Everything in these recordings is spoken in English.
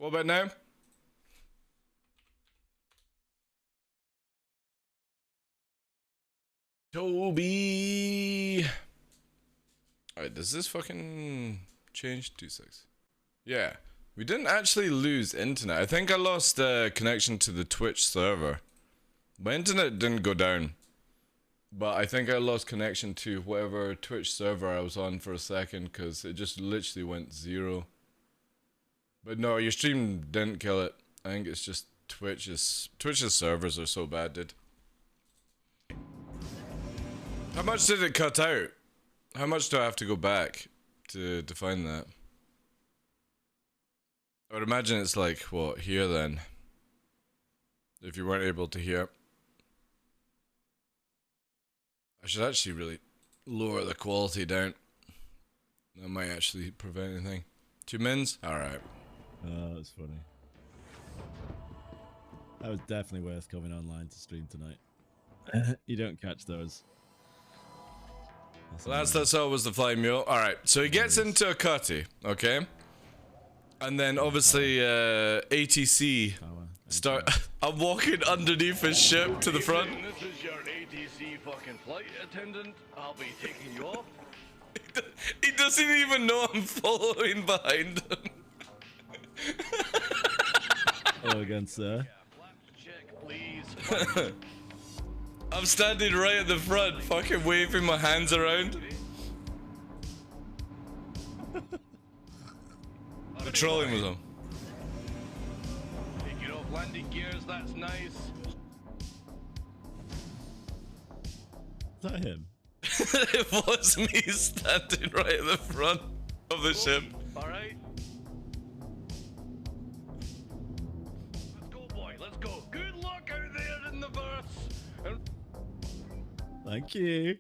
What about now? Toby. Alright, does this fucking change? 2.6. Yeah. We didn't actually lose internet. I think I lost connection to the Twitch server. My internet didn't go down. But I think I lost connection to whatever Twitch server I was on for a second because it just literally went 0. But no, your stream didn't kill it. I think it's just Twitch's servers are so bad, dude. How much did it cut out? How much do I have to go back to find that? I would imagine it's like, what, here then? If you weren't able to hear. I should actually really lower the quality down. That might actually prevent anything. 2 mins? Alright. Oh, that's funny. That was definitely worth coming online to stream tonight. You don't catch those. That's always the flying mule. Alright, so he gets into a cutty, okay? And then obviously ATC start. I'm walking underneath his ship to the front. This is your ATC fucking flight attendant. I'll be taking you off. He doesn't even know I'm following behind him. Hello again, sir. Check, please. I'm standing right at the front, fucking waving my hands around. Patrolling with him. Taking off landing gears, that's nice. Is that him? It was me standing right at the front of the ship. Alright. Let's go, boy, let's go. Good luck out there in the verse. Thank you.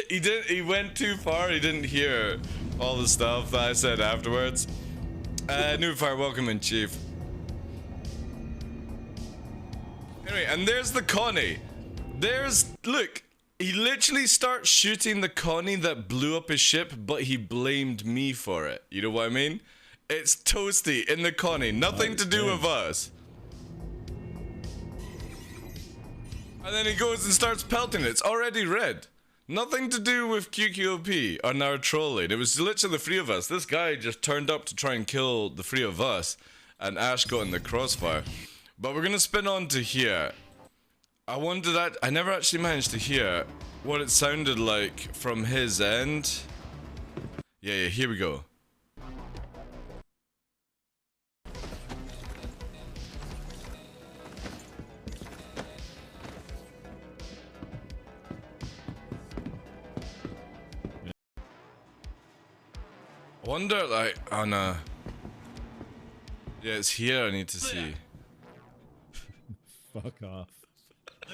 He went too far, he didn't hear all the stuff that I said afterwards. New fire, welcome in, Chief. Anyway, and there's the Connie. Look, he literally starts shooting the Connie that blew up his ship, but he blamed me for it. You know what I mean? It's Toasty in the Connie, nothing to do with us. And then he goes and starts pelting it. It's already red. Nothing to do with QQOP or our trolling. It was literally the 3 of us. This guy just turned up to try and kill the 3 of us, and Ash got in the crossfire. But we're gonna spin on to here. I wonder that I never actually managed to hear what it sounded like from his end. Yeah, here we go. I wonder, like, oh no. Yeah, it's here I need to see. Fuck off.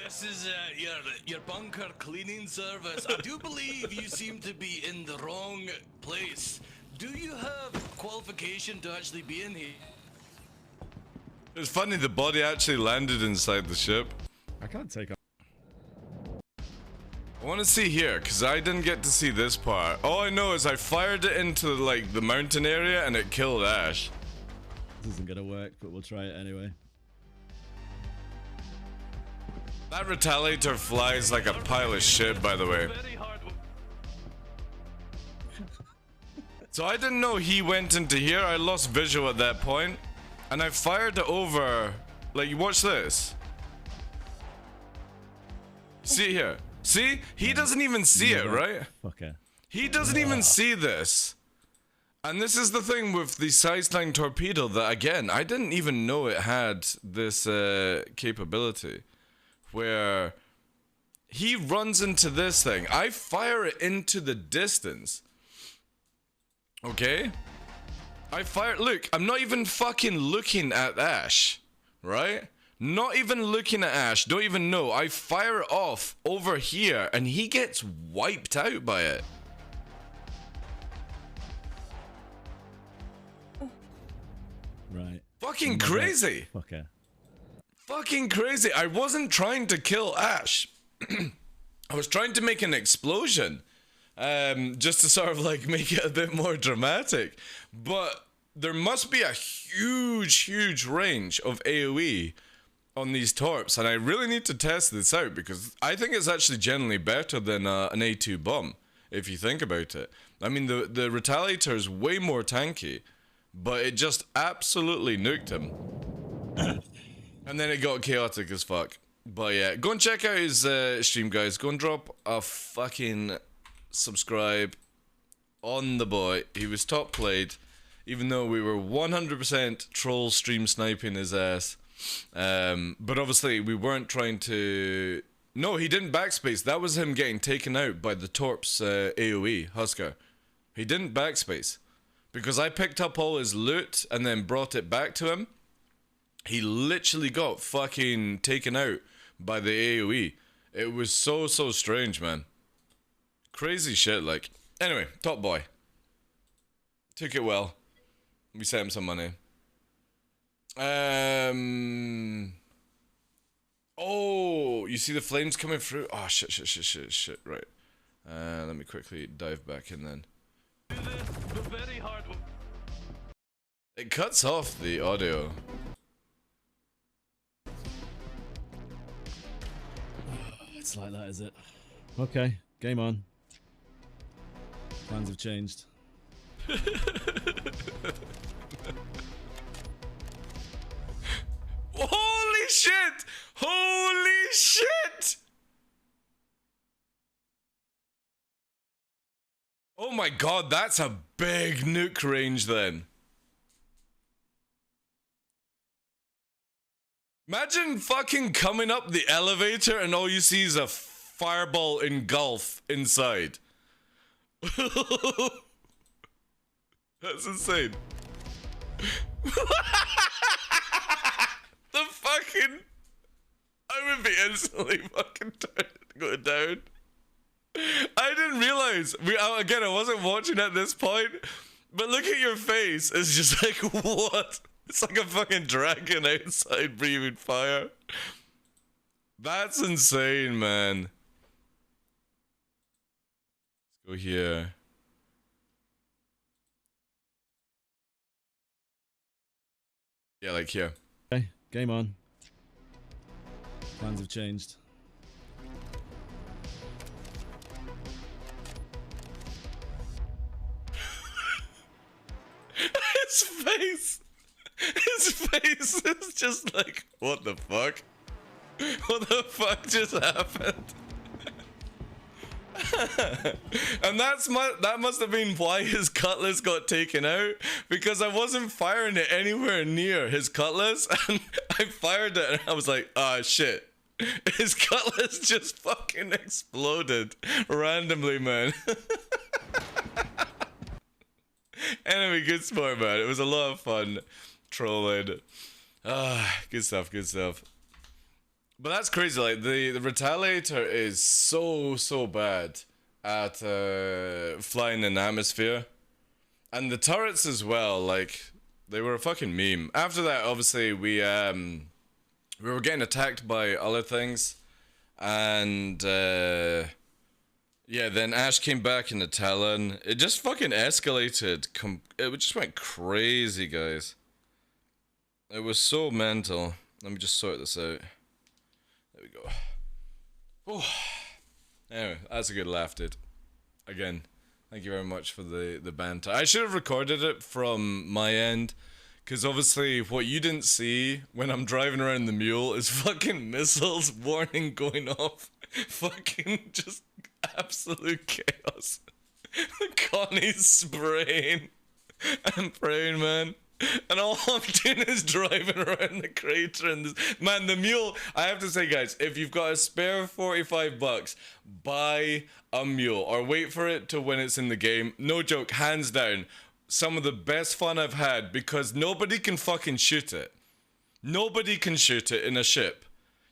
This is your bunker cleaning service. I do believe you seem to be in the wrong place. Do you have qualification to actually be in here? It's funny, the body actually landed inside the ship. I can't take off. I want to see here, because I didn't get to see this part. All I know is I fired it into, like, the mountain area and it killed Ash. This isn't gonna work, but we'll try it anyway. That retaliator flies like a pile of shit, by the way. So I didn't know he went into here. I lost visual at that point. And I fired it over. Like, watch this. See it here. See? He doesn't even see it, right? Okay. He doesn't even see this. And this is the thing with the Size-9 torpedo that, again, I didn't even know it had this capability. Where he runs into this thing. I fire it into the distance. Okay? I fire, look, I'm not even fucking looking at Ash. Right? Not even looking at Ash, don't even know. I fire it off over here and he gets wiped out by it. Right. Fucking crazy. Okay. Fucking crazy. I wasn't trying to kill Ash. I was trying to make an explosion. Just to sort of like make it a bit more dramatic. But there must be a huge range of AoE on these torps, and I really need to test this out because I think it's actually generally better than an A2 bomb, if you think about it. I mean, the Retaliator is way more tanky, but it just absolutely nuked him. And then it got chaotic as fuck. But yeah, go and check out his stream, guys. Go and drop a fucking subscribe on the boy. He was top played, even though we were 100% troll stream sniping his ass. But obviously we weren't trying to... No, he didn't backspace. That was him getting taken out by the Torp's AoE, Husker. He didn't backspace. Because I picked up all his loot and then brought it back to him. He literally got fucking taken out by the AoE. It was so strange, man. Crazy shit, like. Anyway, top boy. Took it well. We sent him some money. Oh, you see the flames coming through? Oh, shit. Right. Let me quickly dive back in then. It cuts off the audio. It's like that, is it? Okay, game on. Plans have changed. Holy shit! Holy shit! Oh my god, that's a big nuke range then. Imagine fucking coming up the elevator and all you see is a fireball engulf inside. That's insane. The fucking... I would be instantly fucking going down. I didn't realize. Again, I wasn't watching at this point, but look at your face. It's just like, what? It's like a fucking dragon outside breathing fire. That's insane, man. Let's go here. Yeah, like here. Okay, game on. Plans have changed. His face! His face is just like, what the fuck? What the fuck just happened? And that must have been why his cutlass got taken out, because I wasn't firing it anywhere near his cutlass, and I fired it and I was like, ah, shit. His cutlass just fucking exploded randomly, man. Anyway, good sport, man. It was a lot of fun trolling. Good stuff, good stuff. But that's crazy, like, the Retaliator is so bad at flying in atmosphere. And the turrets as well, like, they were a fucking meme. After that, obviously, we were getting attacked by other things. And, yeah, then Ash came back in the Talon. It just fucking escalated. It just went crazy, guys. It was so mental. Let me just sort this out. There we go. Oh. Anyway, that's a good laugh, dude. Again, thank you very much for the banter. I should have recorded it from my end, because obviously what you didn't see when I'm driving around the mule is fucking missiles warning going off. Fucking just absolute chaos. Connie's spraying and praying, man. And all I'm doing is driving around the crater and this. Man, the mule, I have to say, guys, if you've got a spare 45 bucks, buy a mule or wait for it to when it's in the game. No joke, hands down, some of the best fun I've had, because nobody can fucking shoot it. Nobody can shoot it in a ship.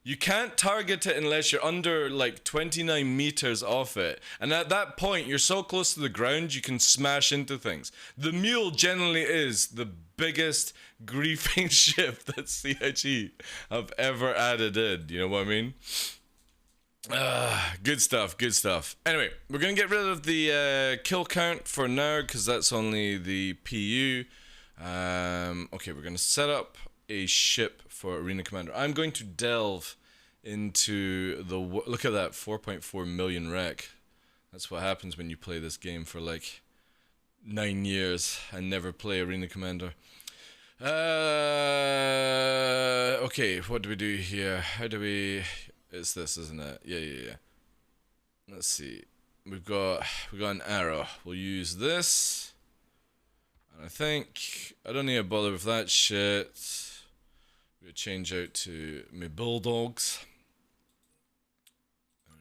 You can't target it unless you're under like 29 meters off it. And at that point, you're so close to the ground, you can smash into things. The mule generally is the biggest griefing ship that CIG have ever added in. You know what I mean? Good stuff, good stuff. Anyway, we're going to get rid of the kill count for now, because that's only the PU. Okay, we're gonna set up a ship for Arena Commander. I'm going to delve into the look at that 4.4 million wreck. That's what happens when you play this game for like 9 years and never play Arena Commander. Okay, what do we do here? How do we? It's this, isn't it? Yeah. Let's see. We got an arrow. We'll use this. And I think I don't need to bother with that shit. We'll change out to my bulldogs.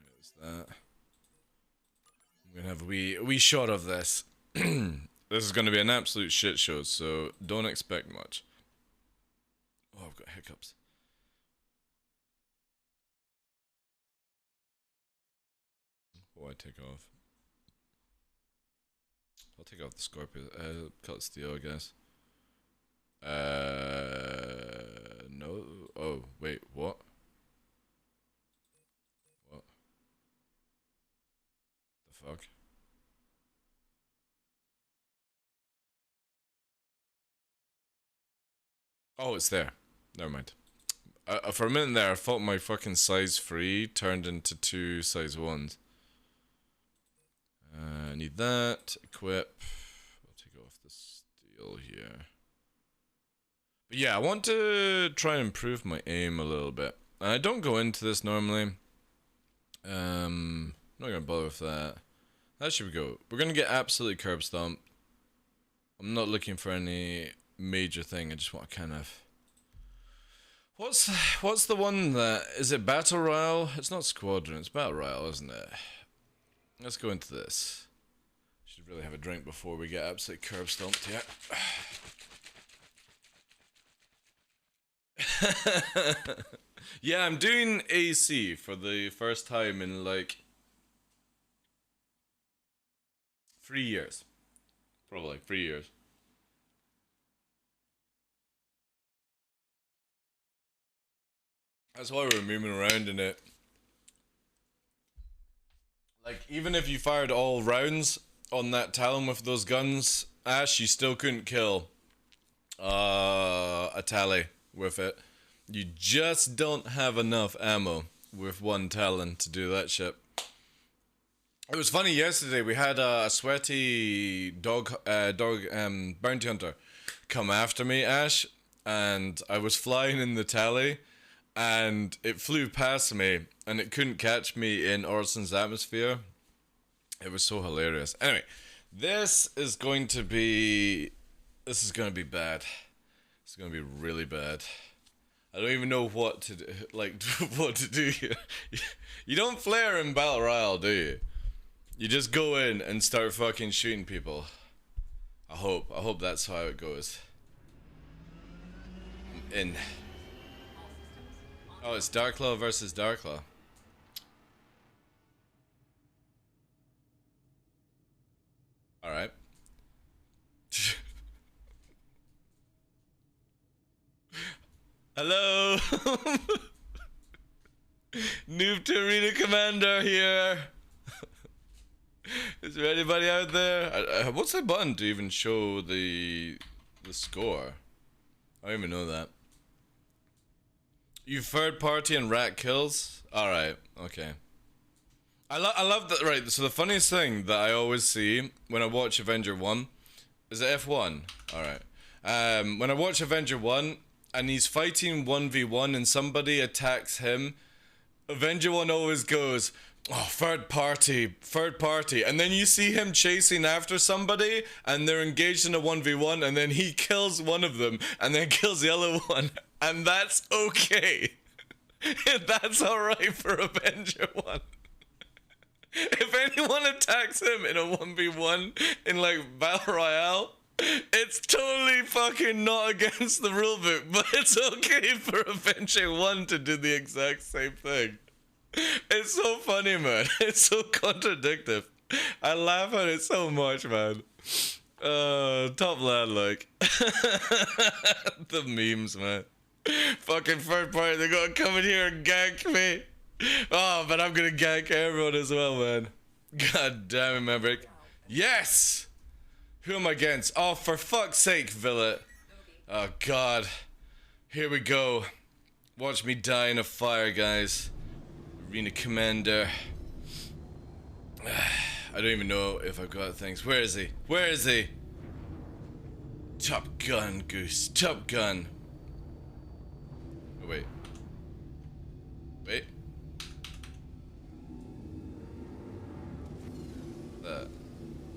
There's that. I'm gonna have a wee shot of this. This is gonna be an absolute shit show, so don't expect much. Oh, I've got hiccups. What do I take off? I'll take off the Scorpio. Cut steel, I guess. No. Oh, wait, what? What? The fuck? Oh, it's there. Never mind. For a minute there, I thought my fucking size 3 turned into 2 size 1s. I need that. Equip. I'll take off the steel here. But yeah, I want to try and improve my aim a little bit. And I don't go into this normally. I'm not going to bother with that. That should go. We're going to get absolutely curb stomped. I'm not looking for any major thing. I just want to kind of... What's the one that... Is it Battle Royale? It's not Squadron. It's Battle Royale, isn't it? Let's go into this. Should really have a drink before we get absolutely curb stomped, yeah. Yeah, I'm doing AC for the first time in like 3 years. Probably 3 years. That's why we're moving around in it. Like, even if you fired all rounds on that Talon with those guns, Ash, you still couldn't kill a Tally with it. You just don't have enough ammo with one Talon to do that shit. It was funny, yesterday we had a sweaty dog bounty hunter come after me, Ash, and I was flying in the Tally, and it flew past me, and it couldn't catch me in Orson's atmosphere. It was so hilarious. Anyway, this is going to be bad. This is going to be really bad. I don't even know what to do, what to do here. You don't flare in Battle Royale, do you? You just go in and start fucking shooting people. I hope that's how it goes. I'm in. Oh, it's DarkLaw versus DarkLaw. Alright. Hello! Noob to Arena Commander here! Is there anybody out there? What's the button to even show the score? I don't even know that. You third party and rat kills? Alright, okay. I love that, right, so the funniest thing that I always see when I watch Avenger 1, is it F1? Alright. When I watch Avenger 1, and he's fighting 1v1 and somebody attacks him, Avenger 1 always goes, oh, third party, and then you see him chasing after somebody, and they're engaged in a 1v1, and then he kills one of them, and then kills the other one, and that's okay. That's alright for Avenger 1. If anyone attacks him in a 1v1 in like Battle Royale, it's totally fucking not against the rulebook, but it's okay for Avenger 1 to do the exact same thing. It's so funny, man. It's so contradictive. I laugh at it so much, man. Top lad, like. The memes, man. Fucking third party, they're gonna come in here and gank me. Oh, but I'm gonna gank everyone as well, man. God damn it, Maverick. Yes! Who am I against? Oh, for fuck's sake, Villet. Oh god. Here we go. Watch me die in a fire, guys. Arena Commander. I don't even know if I've got things. Where is he? Where is he? Top Gun, Goose. Top Gun. Oh, wait. Wait.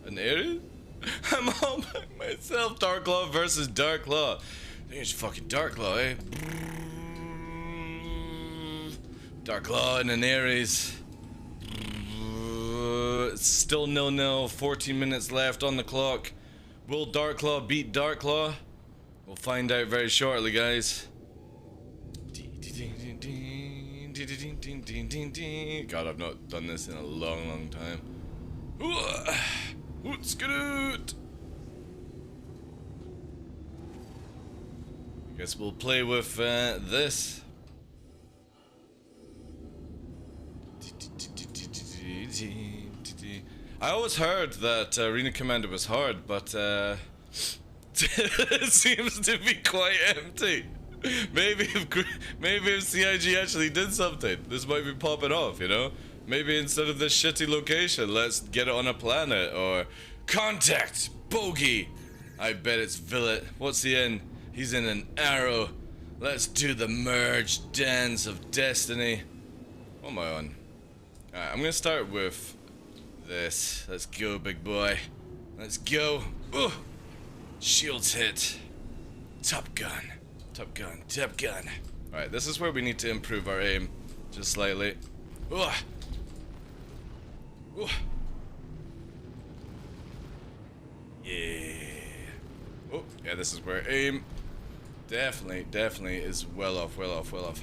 An area? I'm all by myself. DarkLaw versus DarkLaw. I think it's fucking DarkLaw, eh? DarkLaw in an Aries. It's still 0-0. 14 minutes left on the clock. Will DarkLaw beat DarkLaw? We'll find out very shortly, guys. God, I've not done this in a long, long time. Let's get it. I guess we'll play with this. I always heard that Arena Commander was hard, but it seems to be quite empty. Maybe if CIG actually did something, this might be popping off, you know? Maybe instead of this shitty location, let's get it on a planet, or contact, bogey. I bet it's Villet. What's he in? He's in an arrow. Let's do the merge dance of destiny. What am I on? Alright, I'm gonna start with this. Let's go, big boy. Let's go. Ooh. Shields hit. Top Gun. Top Gun. Top Gun. Alright, this is where we need to improve our aim. Just slightly. Ooh. Ooh. Yeah. Oh, yeah, this is where aim definitely is well off. Ooh.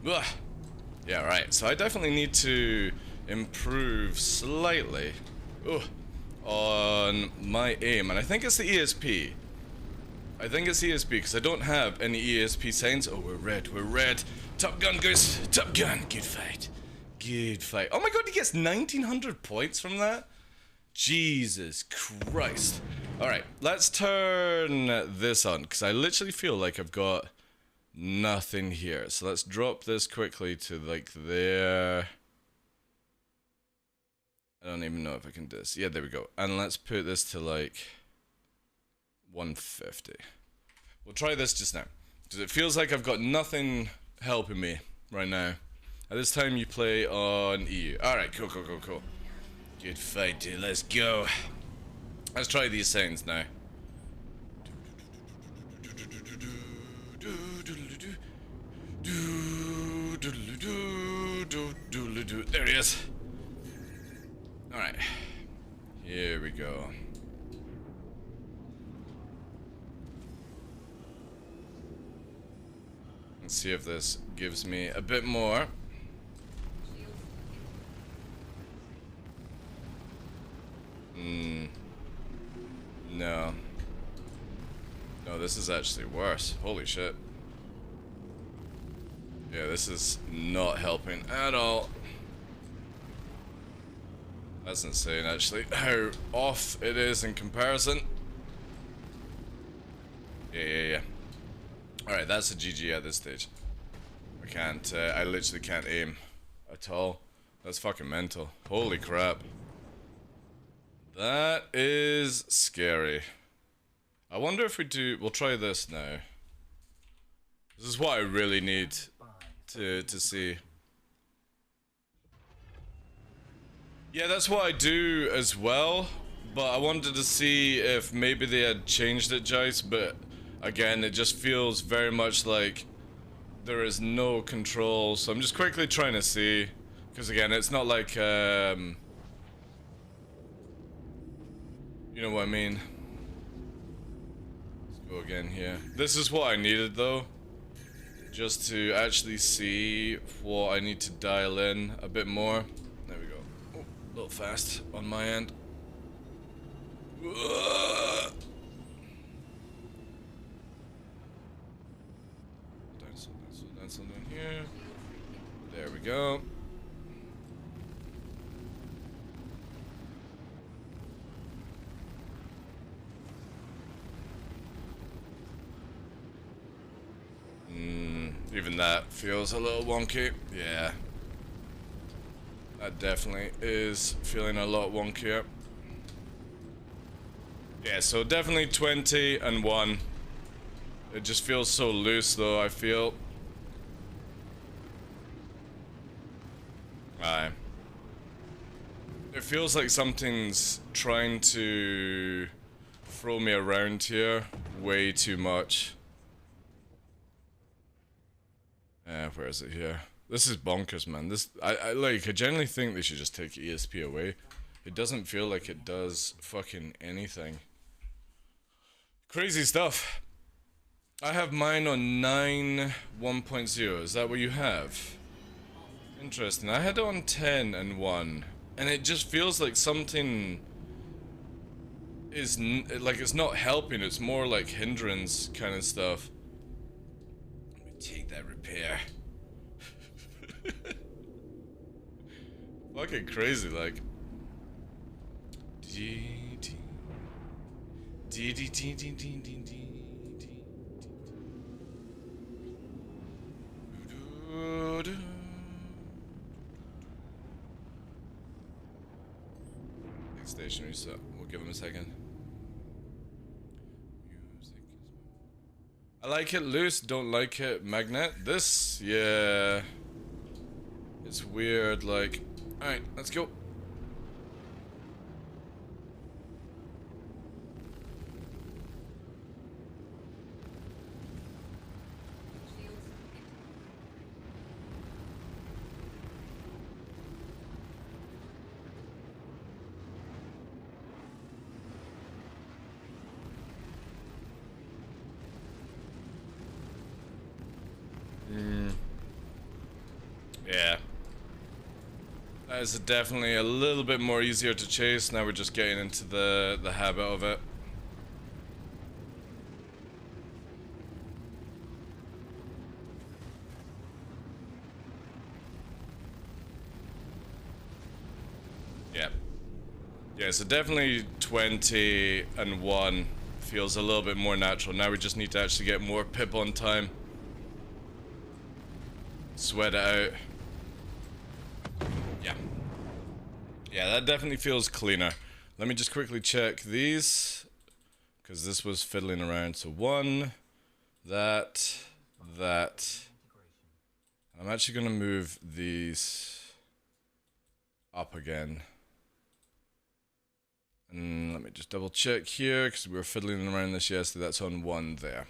Ooh. Yeah, right. So I definitely need to improve slightly on my aim, and I think it's the ESP. I think it's ESP because I don't have any ESP signs. Oh, we're red. Top Gun, Goose. Top Gun. Good fight. Oh my god, he gets 1900 points from that? Jesus Christ. Alright, let's turn this on, because I literally feel like I've got nothing here. So let's drop this quickly to like there. I don't even know if I can do this. Yeah, there we go. And let's put this to like 150. We'll try this just now, because it feels like I've got nothing helping me right now. At this time you play on EU. Alright, cool. Good fight, dude. Let's go. Let's try these sounds now. There he is. Alright. Here we go. Let's see if this gives me a bit more. No. No, this is actually worse. Holy shit. Yeah, this is not helping at all. That's insane, actually, how off it is in comparison. Yeah. Alright, that's a GG at this stage. I literally can't aim at all. That's fucking mental. Holy crap. That is scary. I wonder if we'll try this now. This is what I really need to see. Yeah, that's what I do as well, but I wanted to see if maybe they had changed it, Jice, but again, it just feels very much like there is no control, so I'm just quickly trying to see, because again, it's not like, You know what I mean? Let's go again here. This is what I needed though. Just to actually see what I need to dial in a bit more. There we go. Oh, a little fast on my end. Slow down here. There we go. Even that feels a little wonky. Yeah. That definitely is feeling a lot wonkier. Yeah, so definitely 20 and 1. It just feels so loose though, I feel. Aye. It feels like something's trying to throw me around here way too much. Where is it here? This is bonkers, man. This, I generally think they should just take ESP away. It doesn't feel like it does fucking anything. Crazy stuff. I have mine on 9 1.0. Is that what you have? Interesting. I had it on 10 and 1. And it just feels like something is like it's not helping. It's more like hindrance kind of stuff. Let me take that repair. Fucking crazy, like. Next station reset. We'll give him a second. I like it loose, don't like it magnet. This, yeah. It's weird, like. Alright, let's go. Yeah. That is definitely a little bit more easier to chase. Now we're just getting into the habit of it. Yeah. Yeah, so definitely 20 and 1 feels a little bit more natural. Now we just need to actually get more pip on time. Sweat it out. Yeah. Yeah, that definitely feels cleaner. Let me just quickly check these, because this was fiddling around. So 1, that. I'm actually going to move these up again. And let me just double check here, because we were fiddling around this yesterday. That's on 1 there.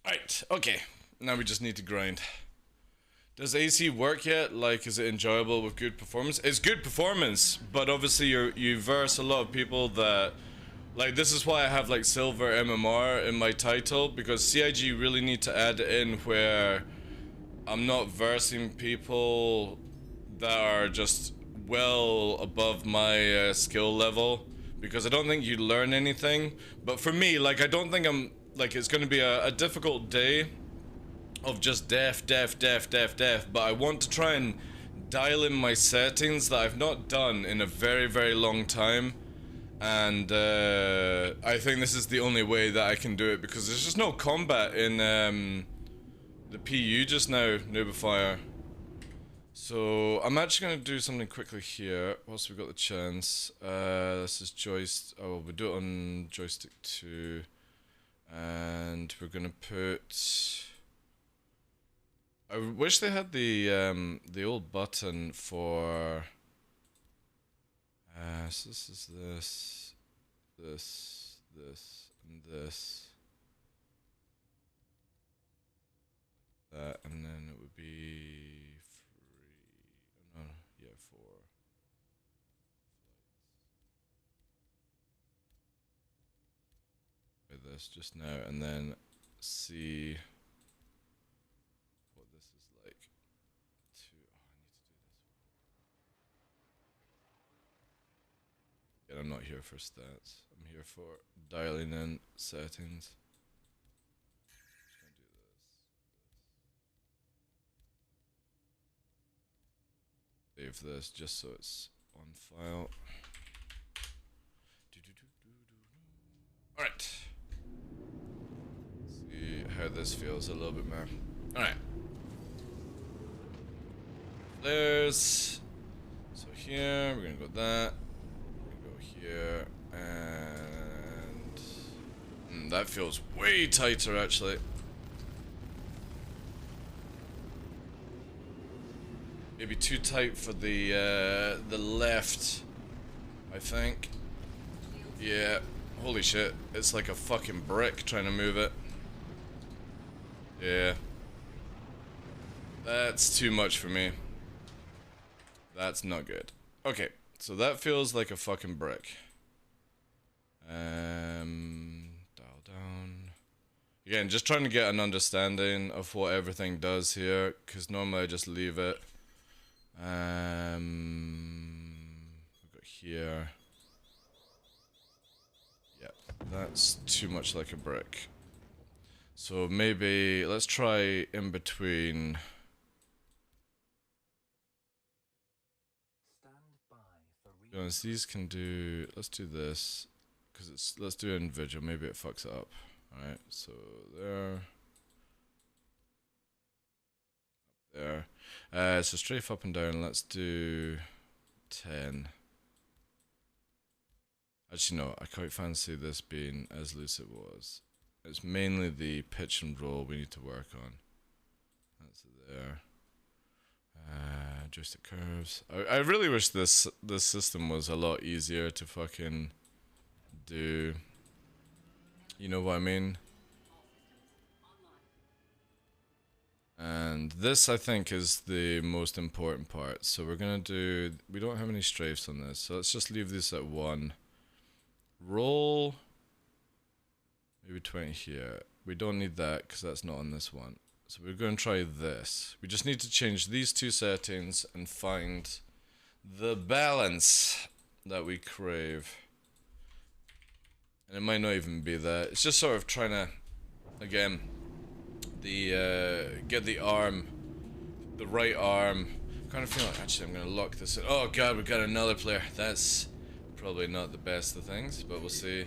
Alright, okay. Now we just need to grind. Does AC work yet? Like, is it enjoyable with good performance? It's good performance, but obviously you verse a lot of people that, like, this is why I have like silver MMR in my title, because CIG really need to add in where I'm not versing people that are just well above my skill level, because I don't think you learn anything. But for me, like, I don't think I'm, like, it's going to be a difficult day of just def, but I want to try and dial in my settings that I've not done in a very, very long time. And I think this is the only way that I can do it, because there's just no combat in the PU just now, Nubifier. So I'm actually going to do something quickly here whilst we've got the chance. This is joystick. Oh, we'll do it on joystick 2. And we're going to put... I wish they had the old button for. So this is this, and this. That, and then it would be 3. No, yeah, 4. this just now and then see what this is like. I need to do this one. And I'm not here for stats. I'm here for dialing in settings. Just gonna do this. Save this just so it's on file. Alright. See how this feels a little bit more. Alright. There's. So here, we're gonna go that. We're gonna go here. And. That feels way tighter actually. Maybe too tight for the left, I think. Yeah. Holy shit, it's like a fucking brick trying to move it. Yeah. That's too much for me. That's not good. Okay, so that feels like a fucking brick. Dial down. Again, just trying to get an understanding of what everything does here, because normally I just leave it. We've got here. That's too much like a brick. So maybe let's try in between. To be honest, these can do. Let's do this because it's. Let's do it in visual. Maybe it fucks it up. All right. So there. Up there. So strafe up and down. Let's do 10. Actually, no, I quite fancy this being as loose as it was. It's mainly the pitch and roll we need to work on. That's it there. Joystick curves. I really wish this system was a lot easier to fucking do. You know what I mean? And this, I think, is the most important part. So we're gonna do. We don't have any strafes on this, so let's just leave this at 1. Roll maybe 20 here. We don't need that because that's not on this one. So we're going to try this. We just need to change these two settings and find the balance that we crave. And it might not even be that. It's just sort of trying to, again, get the arm, the right arm. I kind of feel like actually I'm going to lock this in. Oh god, we've got another player. That's probably not the best of things, but we'll see.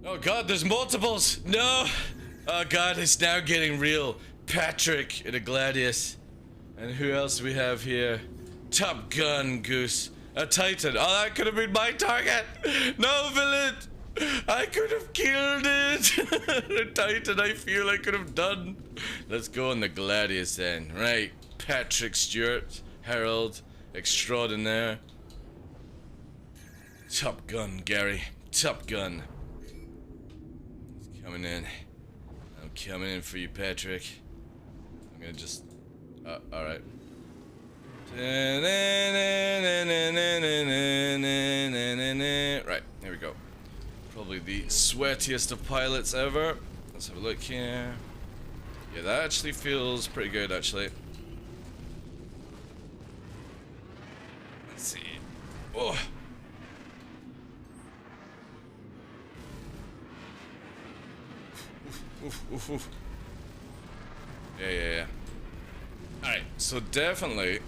Oh god, there's multiples! No! Oh god, it's now getting real. Patrick in a Gladius. And who else do we have here? Top Gun Goose. A Titan. Oh, that could have been my target! No, villain! I could have killed it! A Titan I feel I could have done. Let's go on the Gladius then. Right. Patrick Stewart. Harold. Extraordinaire. Top Gun, Gary. Top Gun. He's coming in. I'm coming in for you, Patrick. I'm gonna just... alright. Right, here we go. Probably the sweatiest of pilots ever. Let's have a look here. Yeah, that actually feels pretty good, actually. Let's see. Oh! Oof, oof. Yeah. Alright, so definitely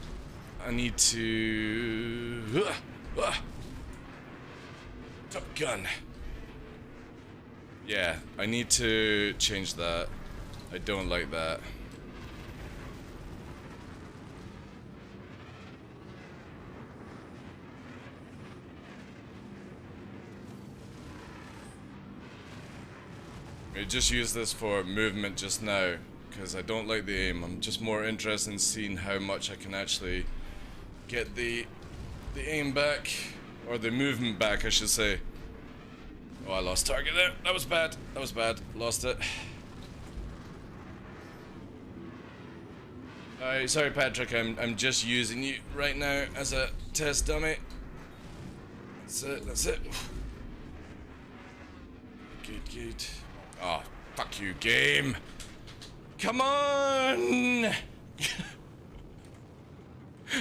I need to... Top Gun. Yeah, I need to change that. I don't like that. I just use this for movement just now, because I don't like the aim. I'm just more interested in seeing how much I can actually get the aim back, or the movement back, I should say. Oh, I lost target there. That was bad. That was bad. Lost it. Alright, sorry Patrick, I'm just using you right now as a test dummy. That's it, that's it. good. Oh, fuck you, game. Come on!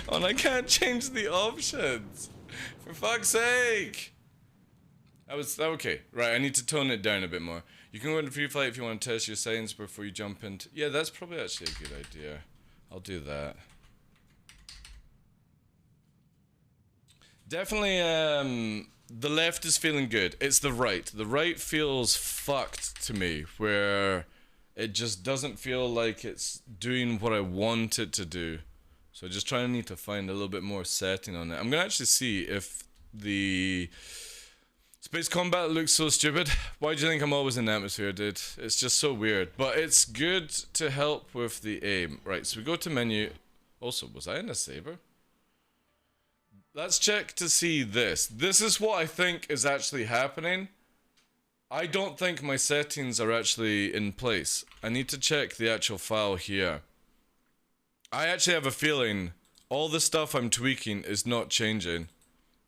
Oh, and I can't change the options. For fuck's sake! That was okay. Right, I need to tone it down a bit more. You can go into free flight if you want to test your settings before you jump into. Yeah, that's probably actually a good idea. I'll do that. Definitely, the left is feeling good. It's the right. The right feels fucked to me, where it just doesn't feel like it's doing what I want it to do. So I just need to find a little bit more setting on it. I'm gonna actually see if the space combat looks so stupid. Why do you think I'm always in the atmosphere, dude? It's just so weird. But it's good to help with the aim. Right, so we go to menu. Also, was I in a saber? Let's check to see this. This is what I think is actually happening. I don't think my settings are actually in place. I need to check the actual file here. I actually have a feeling all the stuff I'm tweaking is not changing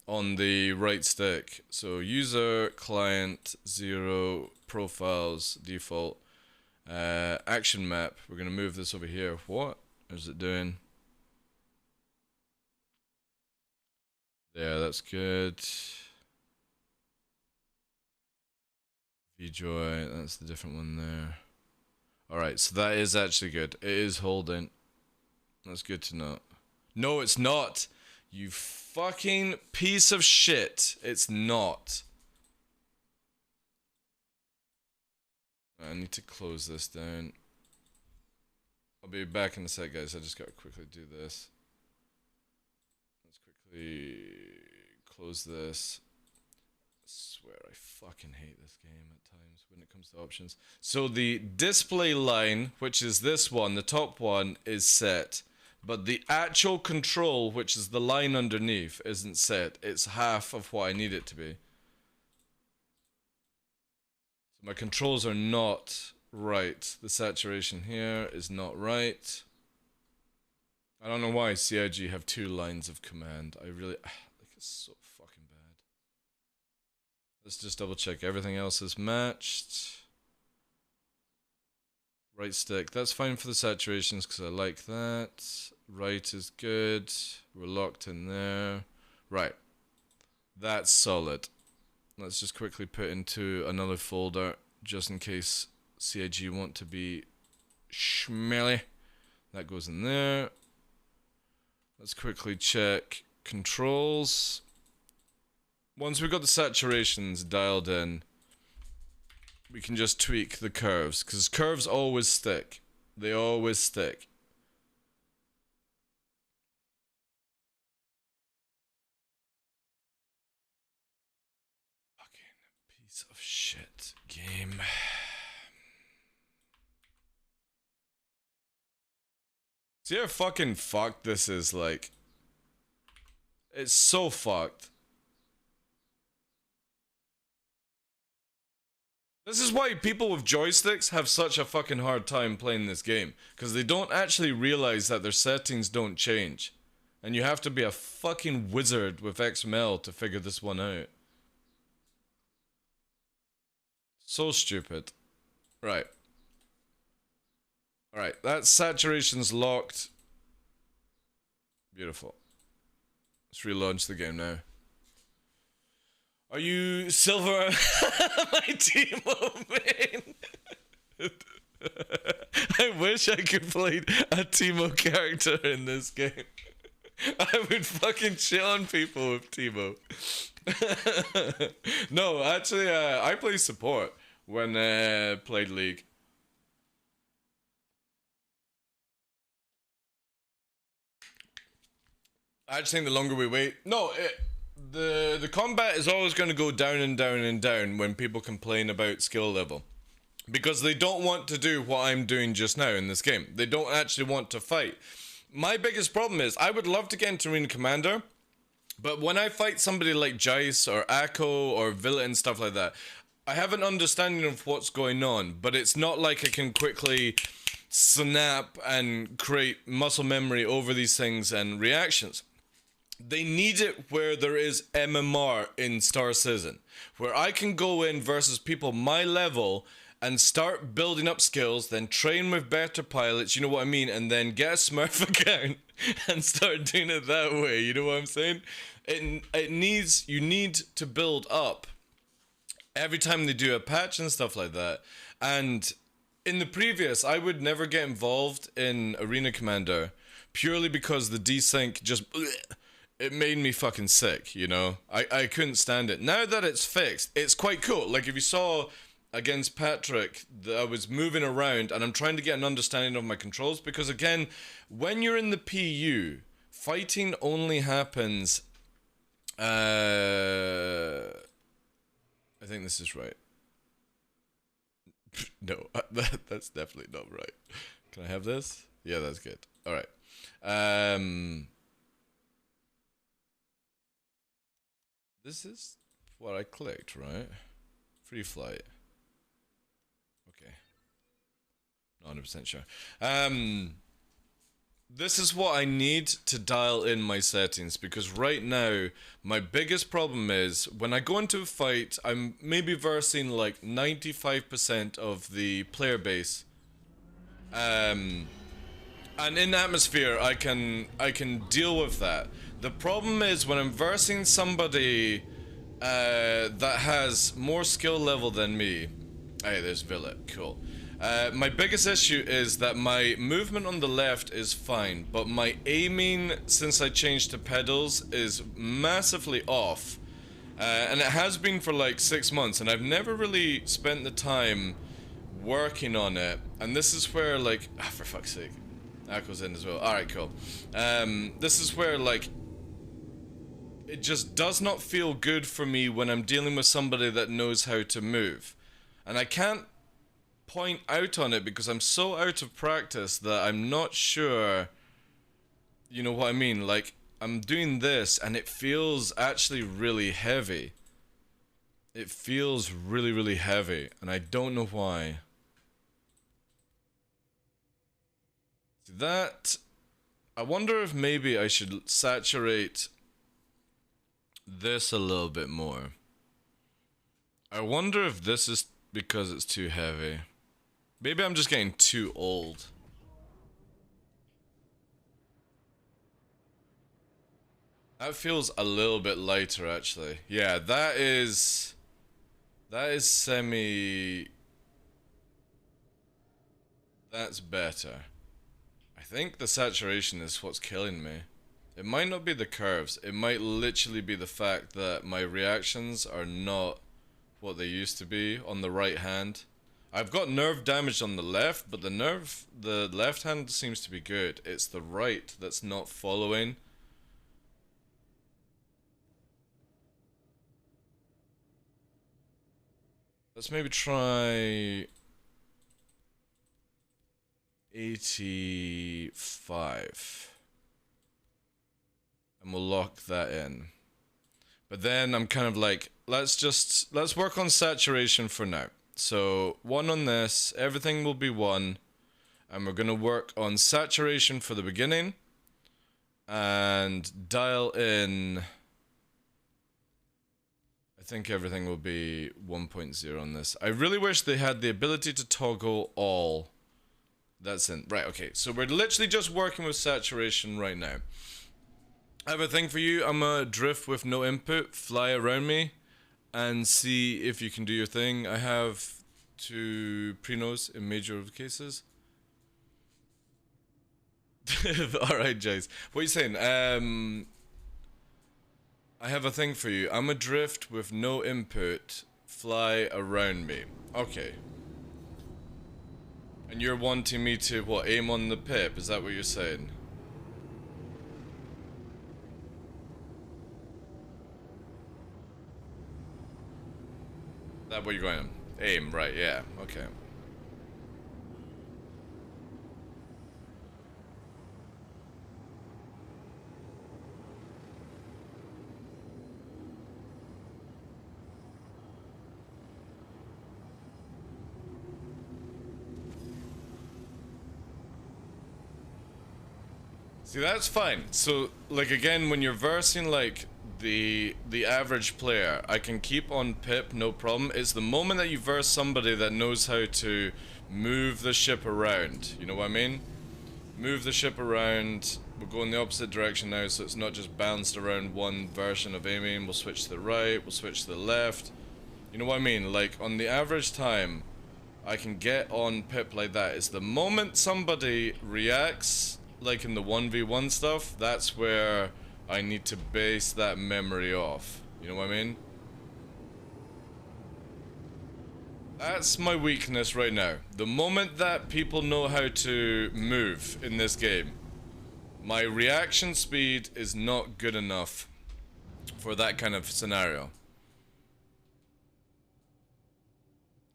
on the right stick. So user, client, 0, profiles, default, action map. We're gonna move this over here. What is it doing? Yeah, that's good. VJoy, that's the different one there. Alright, so that is actually good. It is holding. That's good to know. No, it's not! You fucking piece of shit. It's not. I need to close this down. I'll be back in a sec, guys. I just gotta quickly do this. Let's quickly close this. I swear I fucking hate this game at times when it comes to options. So the display line, which is this one, the top one, is set. But the actual control, which is the line underneath, isn't set. It's half of what I need it to be. So my controls are not right. The saturation here is not right. I don't know why CIG have 2 lines of command. I really... like, it's so fucking bad. Let's just double check. Everything else is matched. Right stick. That's fine for the saturations because I like that. Right is good. We're locked in there. Right. That's solid. Let's just quickly put into another folder just in case CIG want to be schmelly. That goes in there. Let's quickly check controls. Once we've got the saturations dialed in, we can just tweak the curves, because curves always stick. They always stick. Fucking piece of shit game. See how fucking fucked this is, like. It's so fucked. This is why people with joysticks have such a fucking hard time playing this game. Because they don't actually realize that their settings don't change. And you have to be a fucking wizard with XML to figure this one out. So stupid. Right. Alright, that saturation's locked. Beautiful. Let's relaunch the game now. Are you silver? My Teemo main. I wish I could play a Teemo character in this game. I would fucking shit on people with Teemo. No, actually, I play support when played League. I just think the longer we wait, the combat is always going to go down and down and down when people complain about skill level, because they don't want to do what I'm doing just now in this game. They don't actually want to fight. My biggest problem is I would love to get into Arena Commander, but when I fight somebody like Jace or Akko or Villa and stuff like that, I have an understanding of what's going on, but it's not like I can quickly snap and create muscle memory over these things and reactions. They need it where there is MMR in Star Citizen, where I can go in versus people my level and start building up skills, then train with better pilots, you know what I mean, and then get a Smurf account and start doing it that way, you know what I'm saying? You need to build up every time they do a patch and stuff like that. And in the previous, I would never get involved in Arena Commander purely because the desync just... it made me fucking sick, you know? I couldn't stand it. Now that it's fixed, it's quite cool. Like, if you saw against Patrick, I was moving around and I'm trying to get an understanding of my controls because, again, when you're in the PU, fighting only happens... I think this is right. No, that's definitely not right. Can I have this? Yeah, that's good. Alright. This is what I clicked, right? Free flight. Okay. Not 100% sure. This is what I need to dial in my settings, because right now my biggest problem is when I go into a fight, I'm maybe versing like 95% of the player base. And in atmosphere I can deal with that. The problem is when I'm versing somebody that has more skill level than me. Hey, there's Villet, cool. My biggest issue is that my movement on the left is fine, but my aiming since I changed to pedals is massively off. And it has been for like 6 months, and I've never really spent the time working on it. And this is where, like, for fuck's sake, that goes in as well. Alright, cool. This is where, like, it just does not feel good for me when I'm dealing with somebody that knows how to move. And I can't point out on it because I'm so out of practice that I'm not sure, you know what I mean? Like, I'm doing this and it feels actually really heavy. It feels really, really heavy, and I don't know why. That... I wonder if maybe I should saturate this a little bit more. I wonder if this is because it's too heavy. Maybe I'm just getting too old. That feels a little bit lighter, actually. Yeah, that is semi... That's better. I think the saturation is what's killing me. It might not be the curves. It might literally be the fact that my reactions are not what they used to be on the right hand. I've got nerve damage on the left, but the left hand seems to be good. It's the right that's not following. Let's maybe try 85. And we'll lock that in. But then I'm kind of like, let's work on saturation for now. So 1 on this, everything will be 1. And we're going to work on saturation for the beginning. And dial in... I think everything will be 1.0 on this. I really wish they had the ability to toggle all. That's in. Right, okay. So we're literally just working with saturation right now. I have a thing for you. I'm gonna drift with no input, fly around me, and see if you can do your thing. I have 2 prenos in major cases. Alright, Jace. What are you saying? I have a thing for you. I'm adrift with no input, fly around me. Okay. And you're wanting me to, what, aim on the pip? Is that what you're saying? Is that what you're going on? Aim, right, yeah, okay. See, that's fine. So, like, again, when you're versing, like, the average player, I can keep on Pip, no problem. It's the moment that you verse somebody that knows how to move the ship around. You know what I mean? Move the ship around. We'll go in the opposite direction now, so it's not just bounced around one version of aiming. We'll switch to the right, we'll switch to the left. You know what I mean? Like, on the average time, I can get on Pip like that. It's the moment somebody reacts, like in the 1v1 stuff, that's where I need to base that memory off. You know what I mean? That's my weakness right now. The moment that people know how to move in this game, my reaction speed is not good enough for that kind of scenario.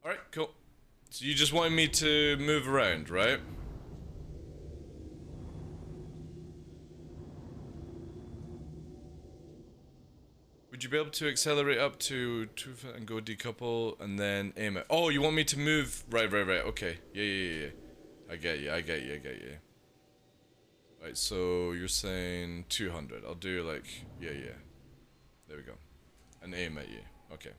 Alright, cool. So you just wanted me to move around, right? Would you be able to accelerate up to 2 foot and go decouple and then aim it? Oh, you want me to move? Right. Okay. Yeah. I get you. Right, so you're saying 200. I'll do like, yeah. There we go. And aim at you. Okay.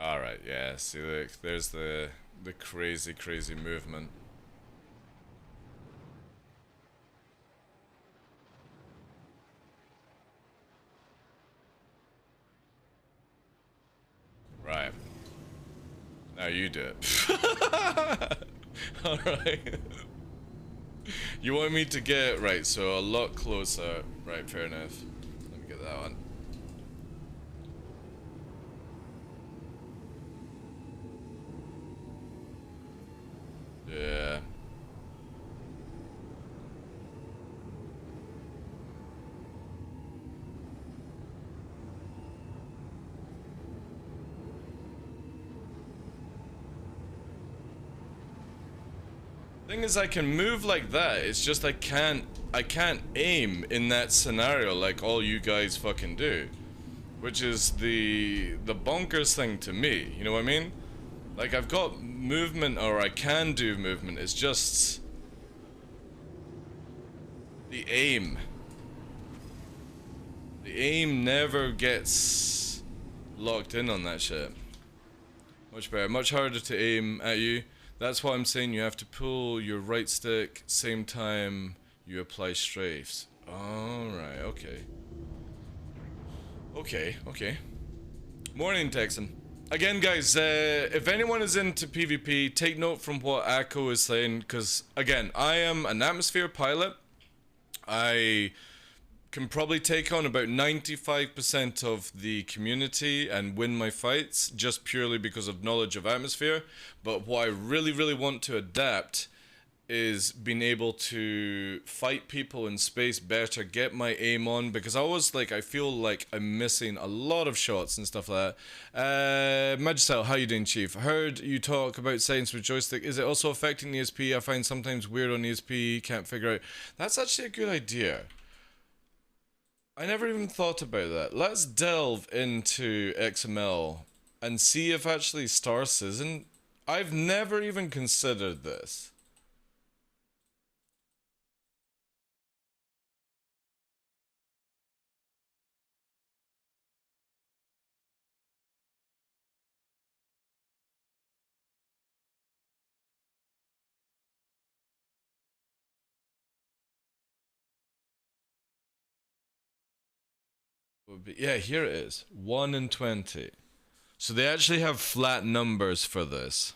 Alright, yeah, see, look, there's the crazy movement. Right. Now you do it. Alright. You want me to get, right, so a lot closer. Right, fair enough. Let me get that one. Yeah. Thing is, I can move like that. It's just I can't aim in that scenario like all you guys fucking do, which is the bonkers thing to me. You know what I mean? Like, I've got movement, or I can do movement. It's just the aim. The aim never gets locked in on that shit. Much better. Much harder to aim at you. That's why I'm saying you have to pull your right stick same time you apply strafes. Alright, okay. Okay. Morning, Texan. Again, guys, if anyone is into PvP, take note from what Akko is saying, because, again, I am an atmosphere pilot. I can probably take on about 95% of the community and win my fights just purely because of knowledge of atmosphere. But what I really want to adapt is being able to fight people in space better, get my aim on, because I always, like, I feel like I'm missing a lot of shots and stuff like that. Magicel, how you doing, Chief? Heard you talk about settings with joystick. Is it also affecting ESP? I find sometimes weird on ESP, can't figure out. That's actually a good idea. I never even thought about that. Let's delve into XML and see if actually Star Citizen... I've never even considered this. Yeah, here it is. 1 in 20. So they actually have flat numbers for this.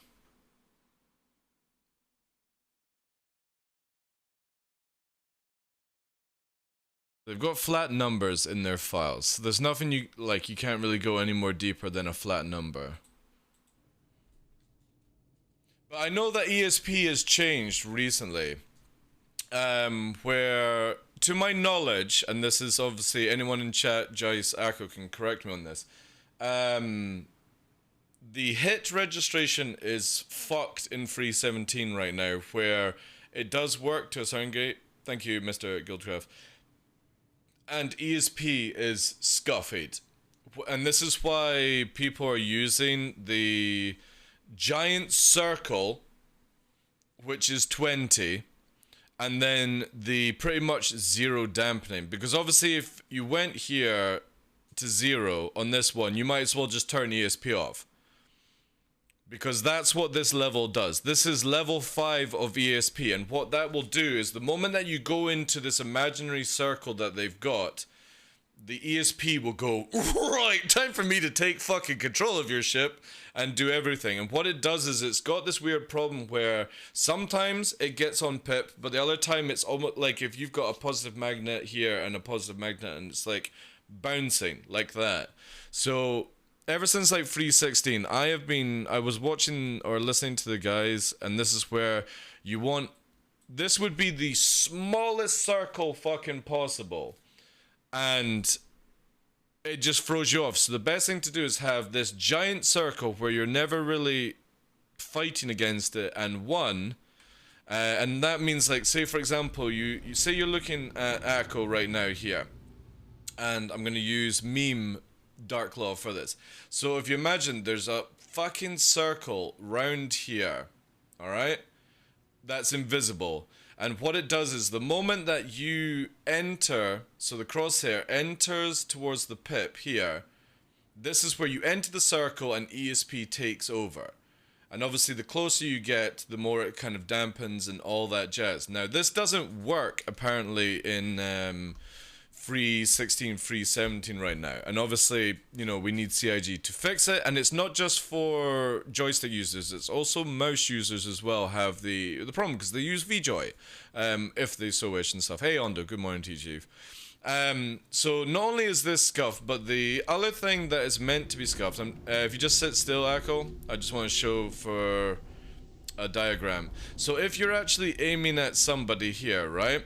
They've got flat numbers in their files. So there's nothing you can't really go any more deeper than a flat number. But I know that ESP has changed recently. Where, to my knowledge, and this is obviously anyone in chat, Joyce, Akko can correct me on this. The hit registration is fucked in 3.17 right now, where it does work to a certain gate. Thank you, Mr. Guildcraft. And ESP is scuffied, and this is why people are using the giant circle, which is 20, and then the pretty much 0 dampening. Because obviously if you went here to 0 on this one, you might as well just turn ESP off. Because that's what this level does. This is level 5 of ESP, and what that will do is the moment that you go into this imaginary circle that they've got, the ESP will go, right, time for me to take fucking control of your ship and do everything. And what it does is it's got this weird problem where sometimes it gets on pip, but the other time it's almost like if you've got a positive magnet here and a positive magnet, and it's like bouncing like that. So ever since like 3.16, I was watching or listening to the guys, and this is where you want, this would be the smallest circle fucking possible, and it just throws you off. So the best thing to do is have this giant circle where you're never really fighting against it, and one, and that means like, say for example, you say you're looking at Echo right now here, and I'm gonna use meme TheDarkLaw for this. So if you imagine there's a fucking circle round here, alright, that's invisible, and what it does is the moment that you enter, so the crosshair enters towards the pip here, this is where you enter the circle and ESP takes over. And obviously the closer you get, the more it kind of dampens and all that jazz. Now this doesn't work apparently in 3.16, 3.17 right now, and obviously, you know, we need CIG to fix it. And it's not just for joystick users, it's also mouse users as well have the problem, because they use VJoy if they so wish and stuff. Hey Ondo, good morning to you, Chief. So not only is this scuffed, but the other thing that is meant to be scuffed, if you just sit still, Echo, I just want to show for a diagram. So if you're actually aiming at somebody here, right,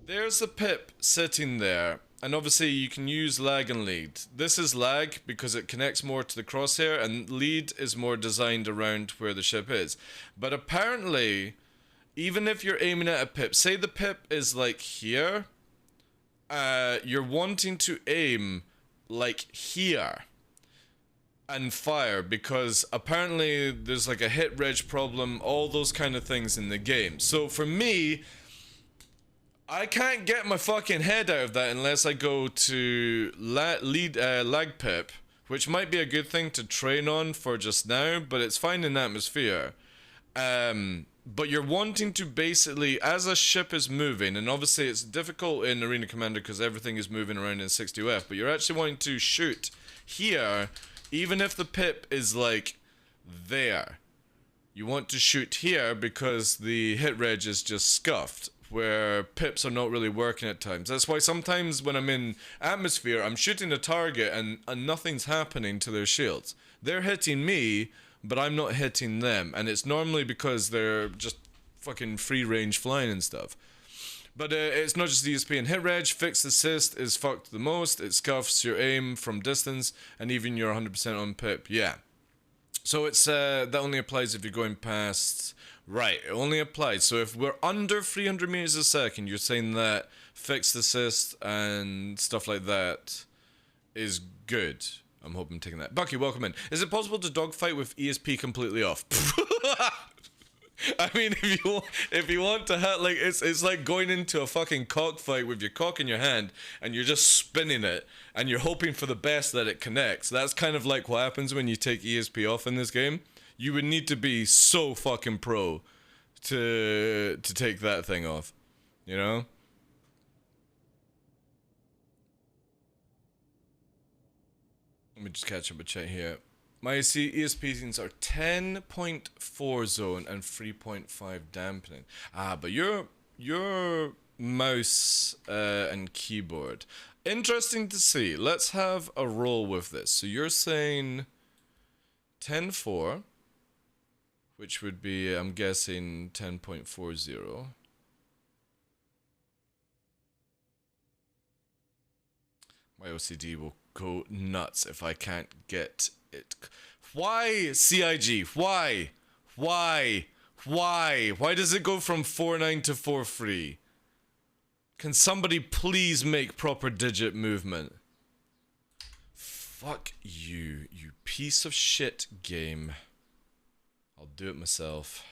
there's a pip sitting there, and obviously you can use lag and lead. This is lag because it connects more to the crosshair, and lead is more designed around where the ship is. But apparently, even if you're aiming at a pip, say the pip is like here, you're wanting to aim like here and fire, because apparently there's like a hit reg problem, all those kind of things in the game. So for me, I can't get my fucking head out of that unless I go to lag pip, which might be a good thing to train on for just now, but it's fine in atmosphere. But you're wanting to basically, as a ship is moving, and obviously it's difficult in Arena Commander because everything is moving around in 60F, but you're actually wanting to shoot here, even if the pip is like there. You want to shoot here because the hit reg is just scuffed, where pips are not really working at times. That's why sometimes when I'm in atmosphere, I'm shooting a target and nothing's happening to their shields. They're hitting me, but I'm not hitting them, and it's normally because they're just fucking free range flying and stuff. But it's not just ESP and hit reg. Fixed assist is fucked the most. It scuffs your aim from distance, and even your 100% on pip. Yeah. So it's that only applies if you're going past. Right, it only applies. So if we're under 300 meters a second, you're saying that fixed assist and stuff like that is good. I'm hoping I'm taking that. Bucky, welcome in. Is it possible to dogfight with ESP completely off? I mean, if you want to have, like, it's like going into a fucking cockfight with your cock in your hand and you're just spinning it and you're hoping for the best that it connects. That's kind of like what happens when you take ESP off in this game. You would need to be so fucking pro to take that thing off, you know? Let me just catch up a chat here. My ESP settings are 10.4 zone and 3.5 dampening. Ah, but your mouse and keyboard. Interesting to see. Let's have a roll with this. So you're saying 10.4, which would be, I'm guessing, 10.40. My OCD will go nuts if I can't get it. Why, CIG? Why? Why? Why? Why does it go from 4.9 to 4.3? Can somebody please make proper digit movement? Fuck you, you piece of shit game. I'll do it myself.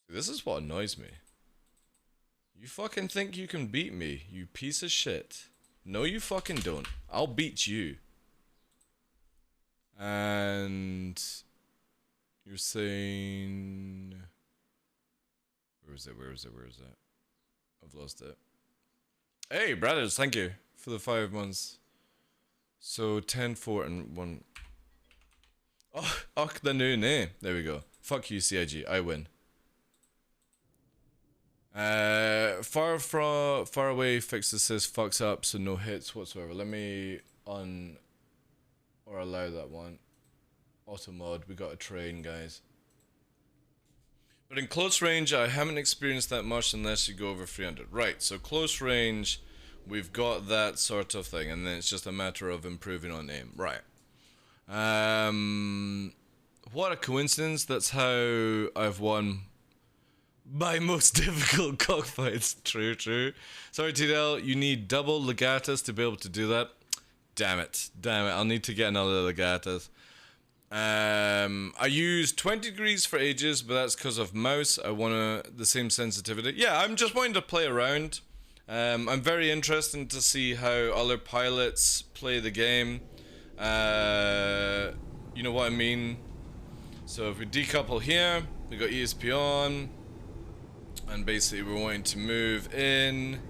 This is what annoys me. You fucking think you can beat me, you piece of shit. No, you fucking don't. I'll beat you. And you're saying, where is it? Where is it? Where is it? I've lost it. Hey, brothers, thank you for the 5 months. So 10, 4, and 1. Oh, the noon, eh? There we go. Fuck you, CIG. I win. Far away. Fix assist fucks up, so no hits whatsoever. Let me or allow that one. Auto mod. We got a train, guys. But in close range, I haven't experienced that much unless you go over 300. Right, so close range, we've got that sort of thing, and then it's just a matter of improving on aim. Right. What a coincidence, that's how I've won my most difficult cockfights. True, true. Sorry, TDL, you need double legatus to be able to do that. Damn it, I'll need to get another legatus. I use 20 degrees for ages, but that's because of mouse. I want the same sensitivity. Yeah, I'm just wanting to play around. I'm very interested to see how other pilots play the game. You know what I mean? So if we decouple here, we got ESP on, and basically we're wanting to move in,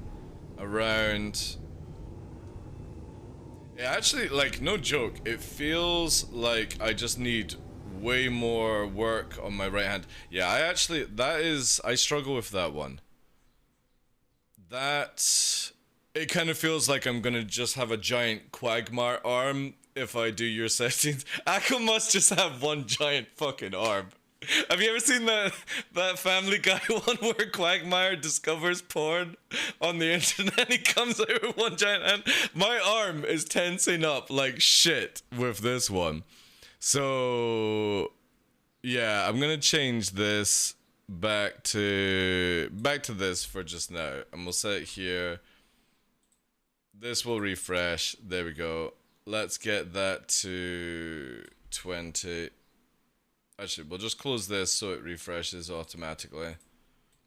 around. Yeah, actually, like, no joke, it feels like I just need way more work on my right hand. Yeah, I struggle with that one. It kind of feels like I'm gonna just have a giant quagmire arm if I do your settings. Akko must just have one giant fucking arm. Have you ever seen that Family Guy one where Quagmire discovers porn on the internet and he comes out with one giant hand? My arm is tensing up like shit with this one. So yeah, I'm gonna change this back to this for just now, and we'll set it here. This will refresh. There we go. Let's get that to 20. Actually, we'll just close this so it refreshes automatically.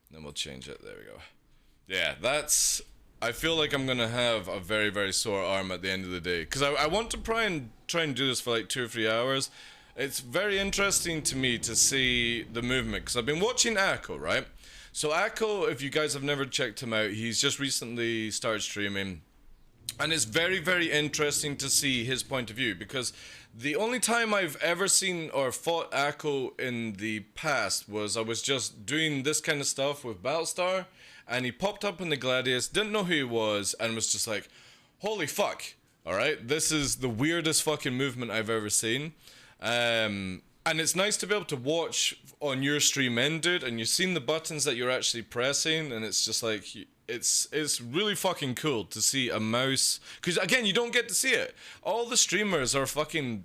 Then we'll change it. There we go. Yeah, I feel like I'm gonna have a very, very sore arm at the end of the day, because I want to try and do this for like 2 or 3 hours. It's very interesting to me to see the movement, because I've been watching Akko, right? So Akko, if you guys have never checked him out, he's just recently started streaming. And it's very, very interesting to see his point of view, because the only time I've ever seen or fought Akko in the past was I was just doing this kind of stuff with Battlestar, and he popped up in the Gladius, didn't know who he was, and was just like, holy fuck, alright, this is the weirdest fucking movement I've ever seen. And it's nice to be able to watch on your stream end, dude, and you've seen the buttons that you're actually pressing, and it's just like, it's really fucking cool to see a mouse, because again, you don't get to see it. All the streamers are fucking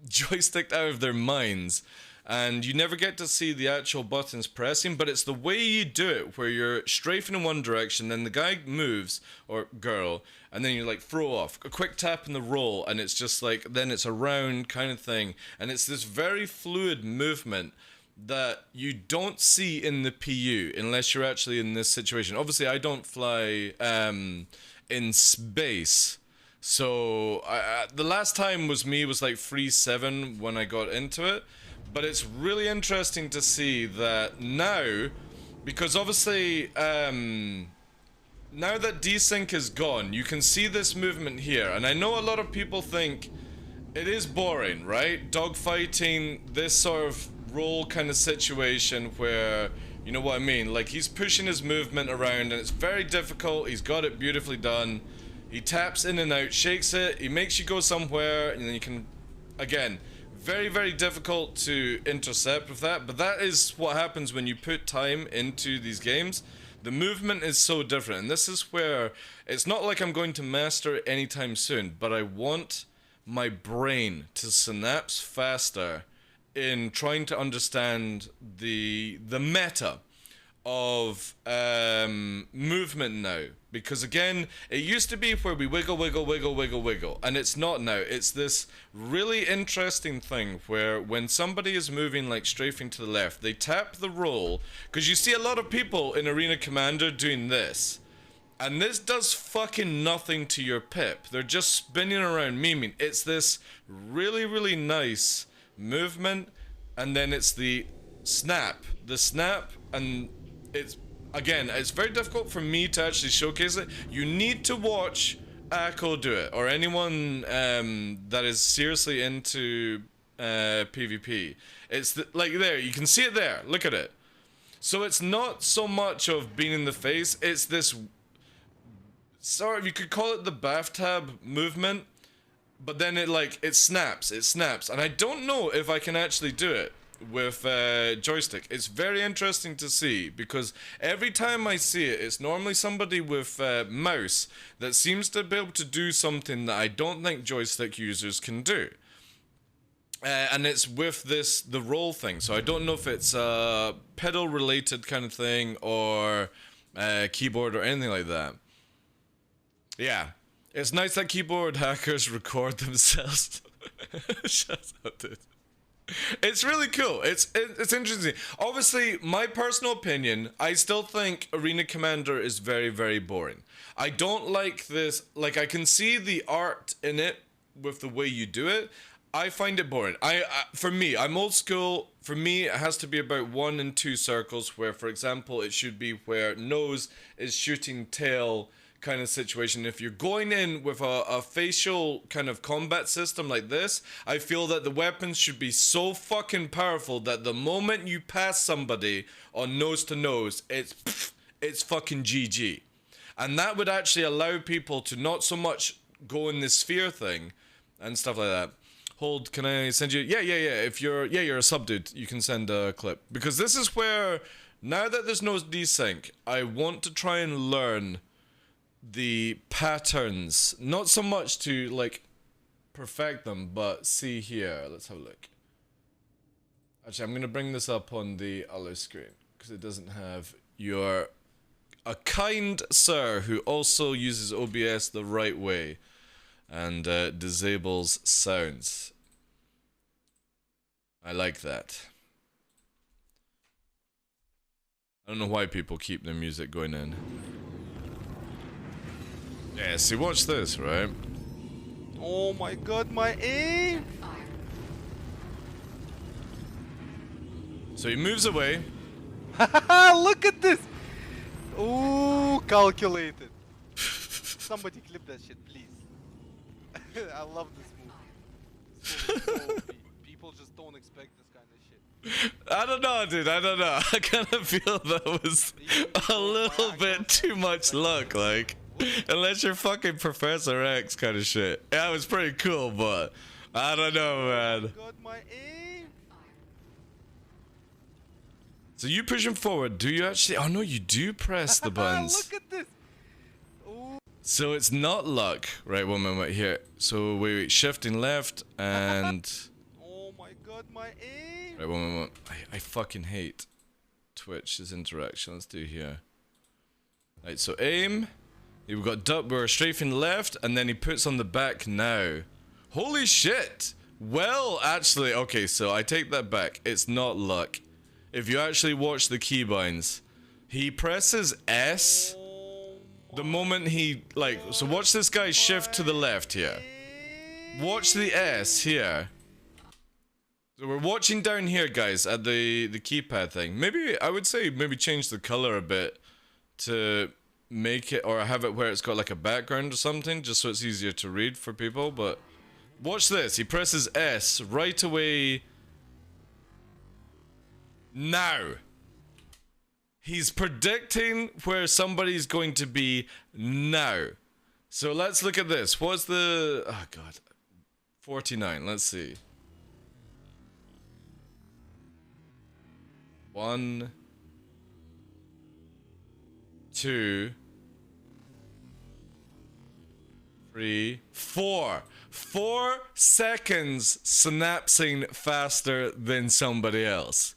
joysticked out of their minds, and you never get to see the actual buttons pressing, but it's the way you do it, where you're strafing in one direction, then the guy moves, or girl, and then you like throw off, a quick tap in the roll, and it's just like, then it's a round kind of thing, and it's this very fluid movement that you don't see in the PU unless you're actually in this situation. Obviously, I don't fly in space, so the last time was like 3.7 when I got into it, but it's really interesting to see that now, because obviously now that desync is gone, you can see this movement here, and I know a lot of people think it is boring, right? Dogfighting, this sort of role kind of situation where, you know what I mean, like he's pushing his movement around and it's very difficult. He's got it beautifully done. He taps in and out, shakes it, he makes you go somewhere, and then you can, again, very, very difficult to intercept with that, but that is what happens when you put time into these games. The movement is so different, and this is where it's not like I'm going to master it anytime soon, but I want my brain to synapse faster in trying to understand the meta of movement now, because again, it used to be where we wiggle, wiggle, wiggle, wiggle, wiggle, and it's not now. It's this really interesting thing where when somebody is moving like strafing to the left, they tap the roll, because you see a lot of people in Arena Commander doing this, and this does fucking nothing to your pip. They're just spinning around memeing. It's this really, really nice movement, and then it's the snap, and it's, again, it's very difficult for me to actually showcase it. You need to watch Akko do it, or anyone that is seriously into PvP. It's like there, you can see it there, look at it. So it's not so much of being in the face, it's this, sorry, you could call it the bathtub movement, but then it snaps, and I don't know if I can actually do it with joystick. It's very interesting to see, because every time I see it, it's normally somebody with mouse that seems to be able to do something that I don't think joystick users can do. And it's with the roll thing, so I don't know if it's a pedal related kind of thing or keyboard or anything like that. Yeah, it's nice that keyboard hackers record themselves. Shut up, dude. It's really cool. It's interesting. Obviously, my personal opinion, I still think Arena Commander is very, very boring. I don't like this. Like, I can see the art in it with the way you do it. I find it boring. For me, I'm old school. For me, it has to be about 1 and 2 circles where, for example, it should be where nose is shooting tail kind of situation. If you're going in with a facial kind of combat system like this, I feel that the weapons should be so fucking powerful that the moment you pass somebody on nose to nose, it's fucking GG. And that would actually allow people to not so much go in the sphere thing and stuff like that. Hold, can I send you? Yeah. If you're a sub dude, you can send a clip, because this is where, now that there's no desync, I want to try and learn the patterns, not so much to like perfect them, but see here, let's have a look. Actually, I'm gonna bring this up on the other screen because it doesn't have a kind sir who also uses OBS the right way and disables sounds. I like that. I don't know why people keep their music going in. Yeah, see, watch this, right? Oh my god, my aim! So he moves away. Look at this! Ooh, calculated. Somebody clip that shit, please. I love this move. So OP. People just don't expect this kind of shit. I don't know, dude. I don't know. I kind of feel that was a little bit too much luck, like. Unless you're fucking Professor X kind of shit. Yeah, it was pretty cool, but I don't know, man. God, my aim. So you push him forward. Do you actually? Oh no, you do press the buttons. Look at this. Ooh. So it's not luck, right? One moment here. So wait, shifting left and. Oh my god, my aim. Right, one moment. I fucking hate Twitch's interaction. Let's do here. Right, so aim. We've got we're strafing left, and then he puts on the back now. Holy shit! Well, actually, okay, so I take that back. It's not luck. If you actually watch the keybinds, he presses S the moment he, like, so watch this guy shift to the left here. Watch the S here. So we're watching down here, guys, at the keypad thing. Maybe, I would say, maybe change the color a bit to make it, or have it where it's got like a background or something, just so it's easier to read for people. But watch this, he presses S right away. Now he's predicting where somebody's going to be now. So let's look at this. What's the, oh god, 49, let's see. 1, 2, 3, 4. 4 seconds synapsing faster than somebody else.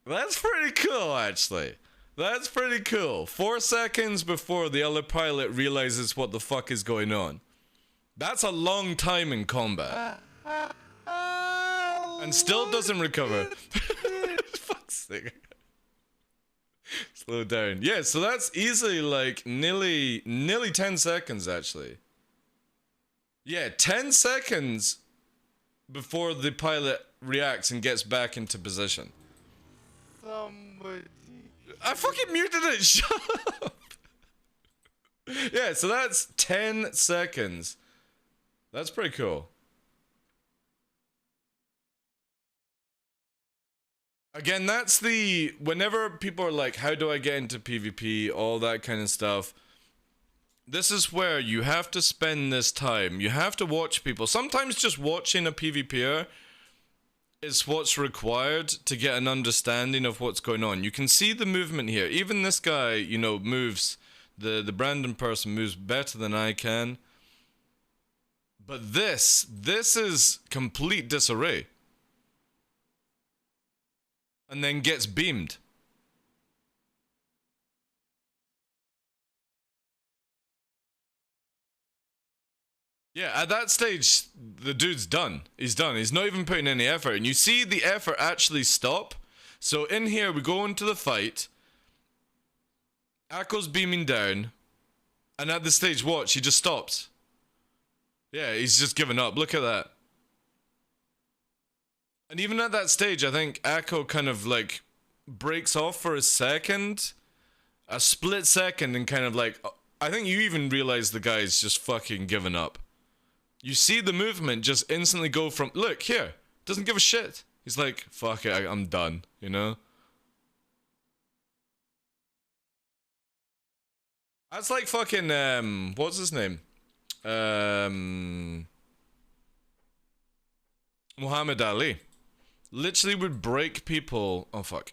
That's pretty cool, actually. That's pretty cool. 4 seconds before the other pilot realizes what the fuck is going on. That's a long time in combat. And still doesn't recover. Fuck's sake. Slow down. Yeah, so that's easily like nearly 10 seconds actually. Yeah, 10 seconds before the pilot reacts and gets back into position. Somebody. I fucking muted it, shut up! Yeah, so that's 10 seconds. That's pretty cool. Again, that's the... Whenever people are like, how do I get into PvP, all that kind of stuff, this is where you have to spend this time. You have to watch people. Sometimes just watching a PvPer is what's required to get an understanding of what's going on. You can see the movement here. Even this guy, you know, moves... The Brandon person moves better than I can. But this is complete disarray. And then gets beamed. Yeah, at that stage, the dude's done. He's done. He's not even putting any effort. And you see the effort actually stop. So in here, we go into the fight. Akko's beaming down. And at this stage, watch, he just stops. Yeah, he's just given up. Look at that. And even at that stage, I think Akko kind of like breaks off for a second. A split second and kind of like... I think you even realize the guy's just fucking given up. You see the movement just instantly go from... Look, here. Doesn't give a shit. He's like, fuck it, I'm done. You know? That's like fucking, what's his name? Muhammad Ali. Literally would break people, oh fuck.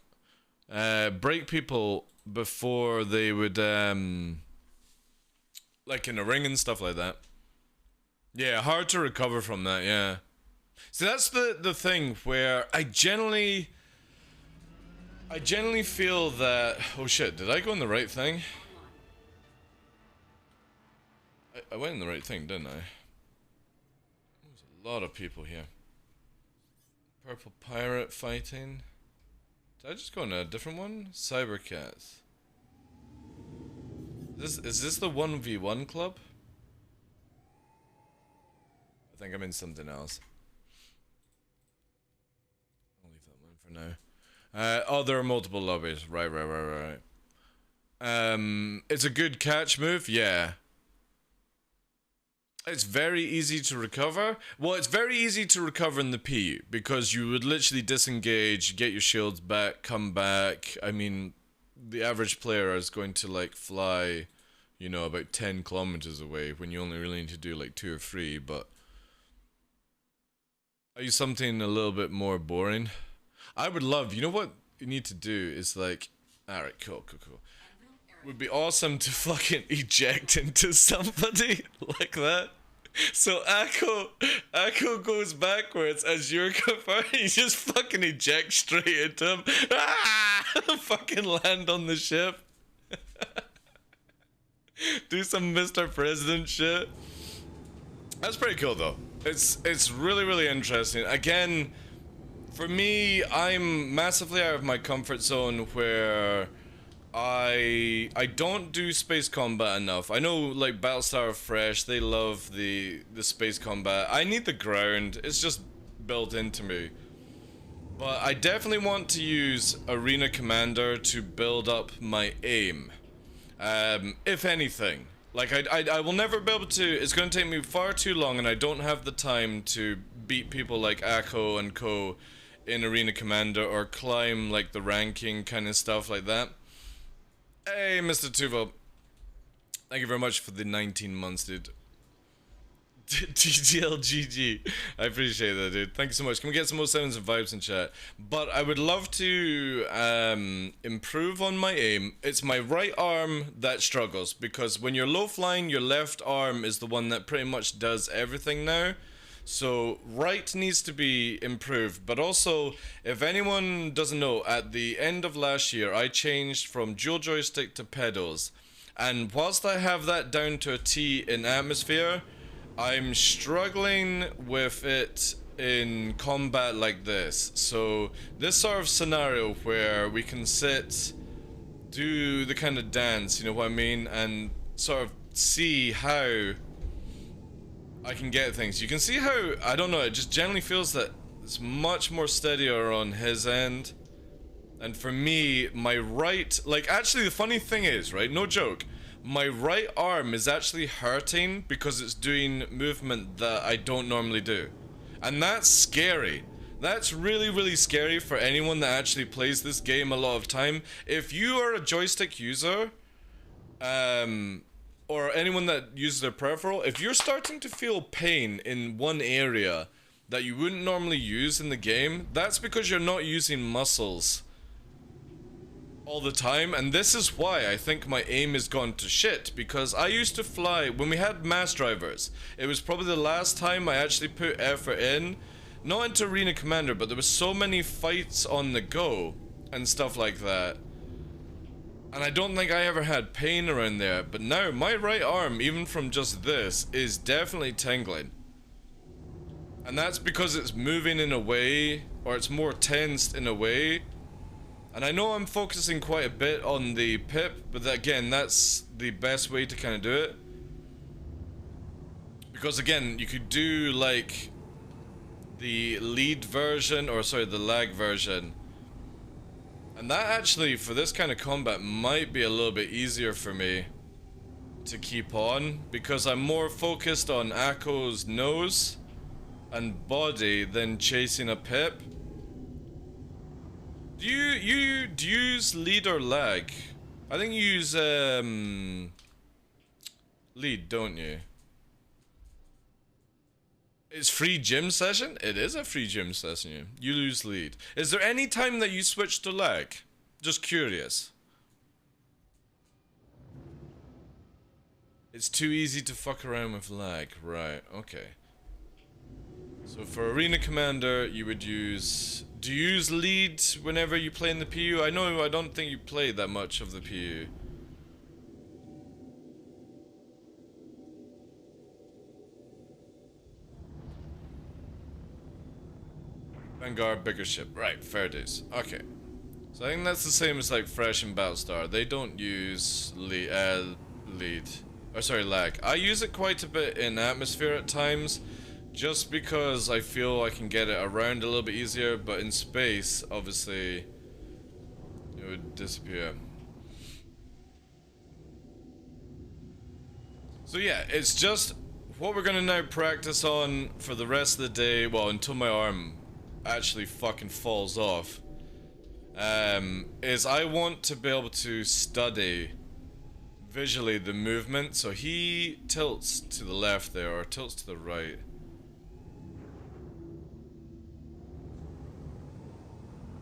Break people before they would, like in a ring and stuff like that. Yeah, hard to recover from that, yeah. So that's the thing where I generally feel that, oh shit, did I go in the right thing? I went in the right thing, didn't I? There's a lot of people here. Purple pirate fighting. Did I just go in a different one? Cybercats. Is this the 1v1 club? I think I'm in something else. I'll leave that one for now. Oh, there are multiple lobbies. Right. It's a good catch move, yeah. It's very easy to recover. Well, it's very easy to recover in the PU because you would literally disengage, get your shields back, come back. I mean, the average player is going to like fly, you know, about 10 kilometers away when you only really need to do like 2 or 3, but I use something a little bit more boring. I would love, you know what you need to do is like, alright, cool. Would be awesome to fucking eject into somebody like that. So Akko goes backwards as you're confirmed. He just fucking ejects straight into him. Ah! Fucking land on the ship. Do some Mr. President shit. That's pretty cool though. It's really interesting. Again, for me, I'm massively out of my comfort zone where I don't do space combat enough. I know like Battlestar Fresh, they love the space combat. I need the ground. It's just built into me. But I definitely want to use Arena Commander to build up my aim. If anything. Like I will never be able to, it's going to take me far too long and I don't have the time to beat people like Akko and co in Arena Commander or climb like the ranking kind of stuff like that. Hey, Mr. Tuvo. Thank you very much for the 19 months, dude. TGLGG. I appreciate that, dude. Thank you so much. Can we get some more sounds and vibes in chat? But I would love to improve on my aim. It's my right arm that struggles because when you're low flying, your left arm is the one that pretty much does everything now. So right needs to be improved, but also, if anyone doesn't know, at the end of last year, I changed from dual joystick to pedals. And whilst I have that down to a T in atmosphere, I'm struggling with it in combat like this. So this sort of scenario where we can sit, do the kind of dance, you know what I mean, and sort of see how I can get things. You can see how, I don't know, it just generally feels that it's much more steadier on his end. And for me, my right, like actually the funny thing is, right, no joke, my right arm is actually hurting because it's doing movement that I don't normally do. And that's scary. That's really, really scary for anyone that actually plays this game a lot of time. If you are a joystick user, or anyone that uses their peripheral, if you're starting to feel pain in one area that you wouldn't normally use in the game, that's because you're not using muscles all the time. And this is why I think my aim has gone to shit, because I used to fly when we had mass drivers. It was probably the last time I actually put effort in, not into Arena Commander, but there was so many fights on the go and stuff like that. And I don't think I ever had pain around there, but now my right arm, even from just this, is definitely tingling. And that's because it's moving in a way, or it's more tensed in a way. And I know I'm focusing quite a bit on the pip, but again, that's the best way to kind of do it. Because again, you could do like the lead version, or sorry, the lag version. And that actually, for this kind of combat, might be a little bit easier for me to keep on, because I'm more focused on Akko's nose and body than chasing a pip. Do you use lead or lag? I think you use lead, don't you? It's free gym session? It is a free gym session. You lose lead. Is there any time that you switch to lag? Just curious. It's too easy to fuck around with lag. Right, okay. So for Arena Commander, you would use... Do you use lead whenever you play in the PU? I know I don't think you play that much of the PU. Vanguard, bigger ship. Right, fair dues. Okay. So I think that's the same as like Fresh and Battlestar. They don't use lead. Or sorry, lag. I use it quite a bit in Atmosphere at times, just because I feel I can get it around a little bit easier, but in space, obviously, it would disappear. So yeah, it's just what we're gonna now practice on for the rest of the day, well, until my arm actually fucking falls off, is I want to be able to study visually the movement. So he tilts to the left there, or tilts to the right.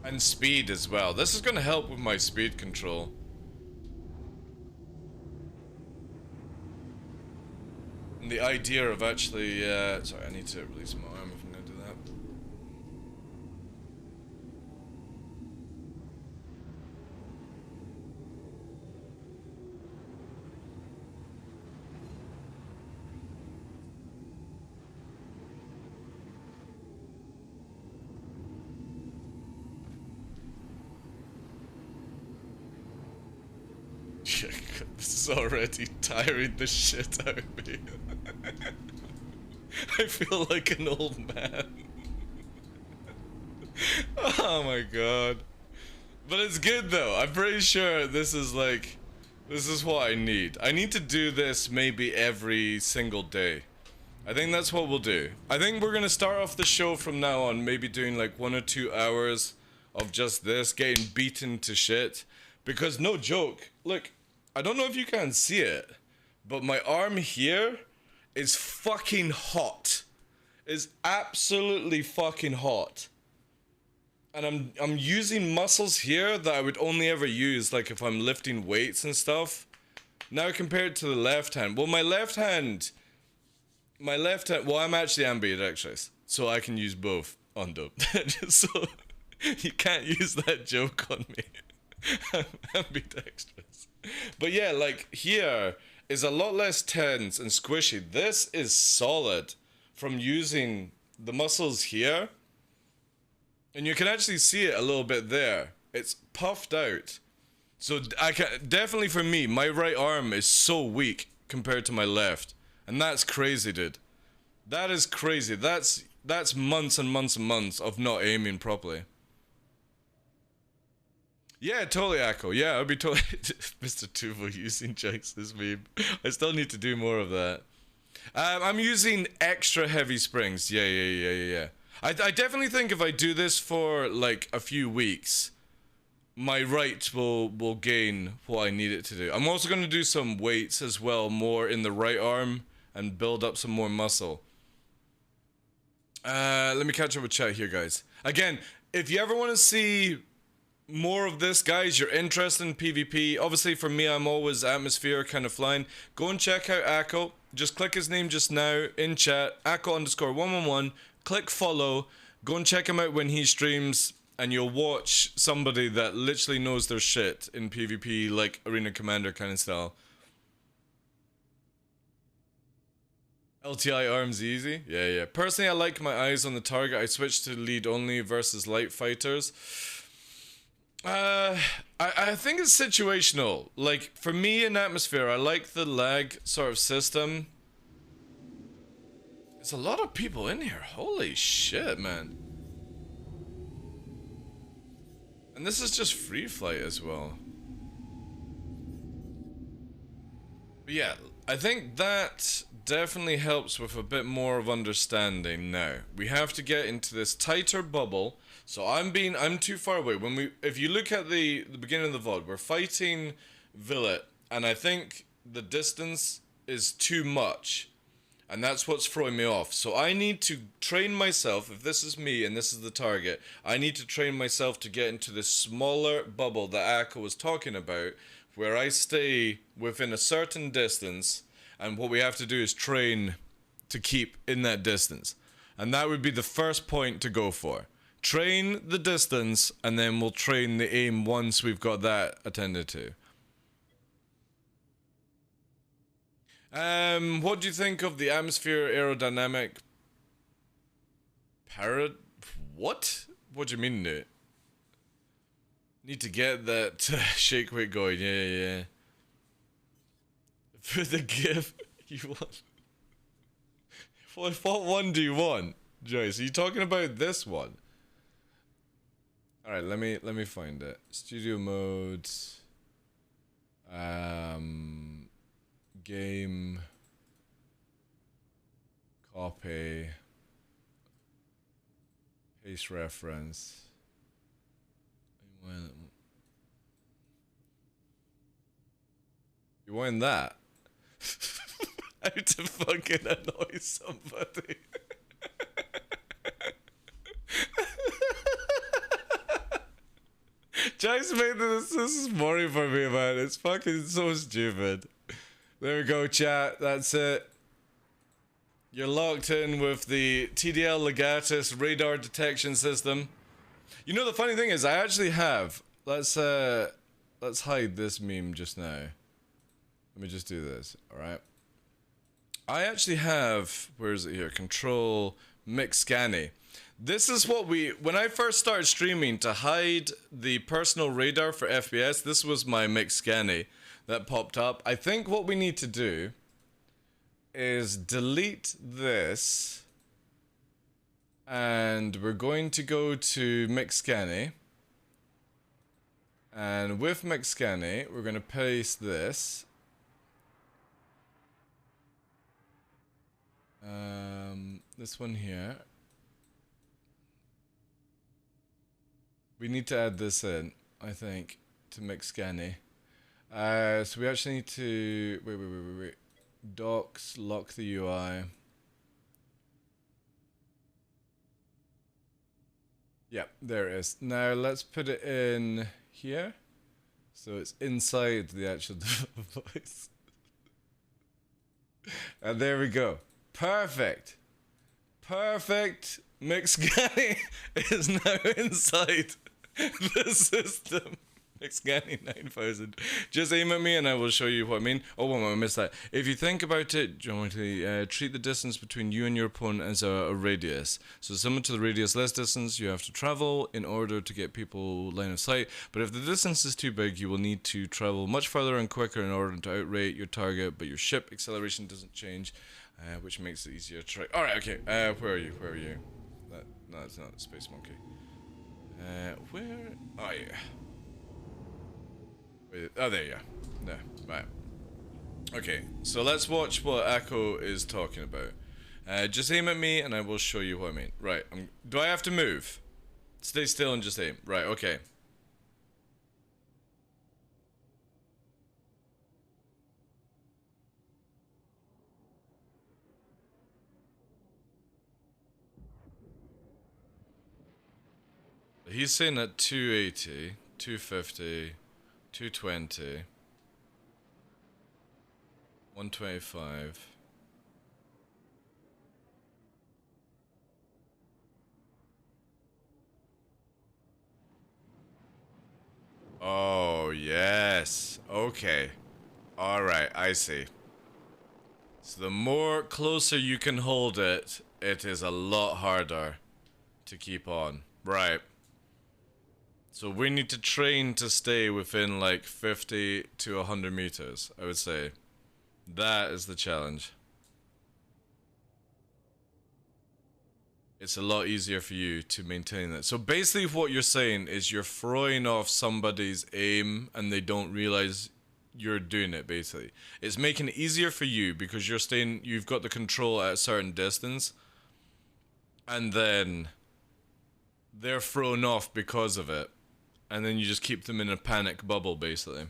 And speed as well. This is gonna help with my speed control. And the idea of actually, sorry, I need to release my arm if I'm gonna do that. This is already tiring the shit out of me. I feel like an old man. Oh my god. But it's good though. I'm pretty sure this is like, this is what I need. I need to do this maybe every single day. I think that's what we'll do. I think we're gonna start off the show from now on, maybe doing like 1 or 2 hours of just this, getting beaten to shit. Because no joke, look, I don't know if you can see it, but my arm here is fucking hot. Is absolutely fucking hot. And I'm using muscles here that I would only ever use like if I'm lifting weights and stuff. Now compared to the left hand, well, my left hand my left hand. Well, I'm actually ambidextrous, so I can use both on dope. So you can't use that joke on me. I'm ambidextrous. But yeah, like here is a lot less tense and squishy. This is solid from using the muscles here. And you can actually see it a little bit there. It's puffed out. So I can definitely, for me, my right arm is so weak compared to my left. And that's crazy, dude. That is crazy. That's months and months and months of not aiming properly. Yeah, totally, Echo. Yeah, I'd be totally Mr. Tuvo using jokes this meme. I still need to do more of that. I'm using extra heavy springs. Yeah. I definitely think if I do this for like a few weeks, my right will gain what I need it to do. I'm also going to do some weights as well, more in the right arm, and build up some more muscle. Let me catch up with chat here, guys. Again, if you ever want to see more of this, guys, you're interested in PvP, obviously for me, I'm always atmosphere kind of flying. Go and check out Akko. Just click his name just now in chat, Akko_111. Click follow. Go and check him out when he streams, and you'll watch somebody that literally knows their shit in PvP, like Arena Commander kind of style. LTI arms easy? Yeah. Personally, I like my eyes on the target. I switched to lead only versus light fighters. I think it's situational. Like, for me in Atmosphere, I like the lag sort of system. There's a lot of people in here. Holy shit, man. And this is just free flight as well. But yeah, I think that definitely helps with a bit more of understanding now. We have to get into this tighter bubble. So I'm too far away. If you look at the beginning of the VOD, we're fighting Villet, and I think the distance is too much. And that's what's throwing me off. So I need to train myself, if this is me and this is the target, I need to train myself to get into this smaller bubble that Akko was talking about, where I stay within a certain distance, and what we have to do is train to keep in that distance. And that would be the first point to go for. Train the distance, and then we'll train the aim once we've got that attended to. What do you think of the atmosphere aerodynamic what? What do you mean, dude? Need to get that shake weight going. Yeah. For the gift you want. What one do you want, Joyce? Are you talking about this one? All right, let me find it. Studio modes. Game. Copy. Paste reference. You want that? How to fucking annoy somebody. Jace made this is boring for me, man. It's fucking so stupid. There we go, chat. That's it. You're locked in with the TDL Legatus radar detection system. You know, the funny thing is, I actually have. Let's hide this meme just now. Let me just do this, alright? I actually have, where is it here? Control Mix Scanny. This is what when I first started streaming, to hide the personal radar for FPS, this was my Mix Scanny that popped up. I think what we need to do is delete this, and we're going to go to Mix Scanny. And with Mix Scanny, we're going to paste this. This one here. We need to add this in, I think, to Mix Scanny. So we actually need to wait. Docs, lock the UI. Yeah, there it is. Now let's put it in here, so it's inside the actual device. And there we go. Perfect. Perfect. Mixgani is now inside the system. Mixgani 9000. Just aim at me and I will show you what I mean. Oh, I missed that. If you think about it, geometrically, treat the distance between you and your opponent as a radius. So similar to the radius less distance you have to travel in order to get people line of sight. But if the distance is too big, you will need to travel much further and quicker in order to outrate your target, but your ship acceleration doesn't change, which makes it easier to try. Alright, okay. Where are you? Where are you? No, it's not the Space Monkey. Where are you? Wait, oh, there you are. There, right. Okay, so let's watch what Akko is talking about. Just aim at me and I will show you what I mean. Right, do I have to move? Stay still and just aim. Right, okay. He's saying at 280, 250, 220, 125. Oh, yes. Okay. Alright, I see. So the more closer you can hold it, it is a lot harder to keep on. Right. So we need to train to stay within like 50 to 100 meters, I would say. That is the challenge. It's a lot easier for you to maintain that. So basically what you're saying is you're throwing off somebody's aim and they don't realize you're doing it, basically. It's making it easier for you because you've got the control at a certain distance. And then they're thrown off because of it. And then you just keep them in a panic bubble, basically.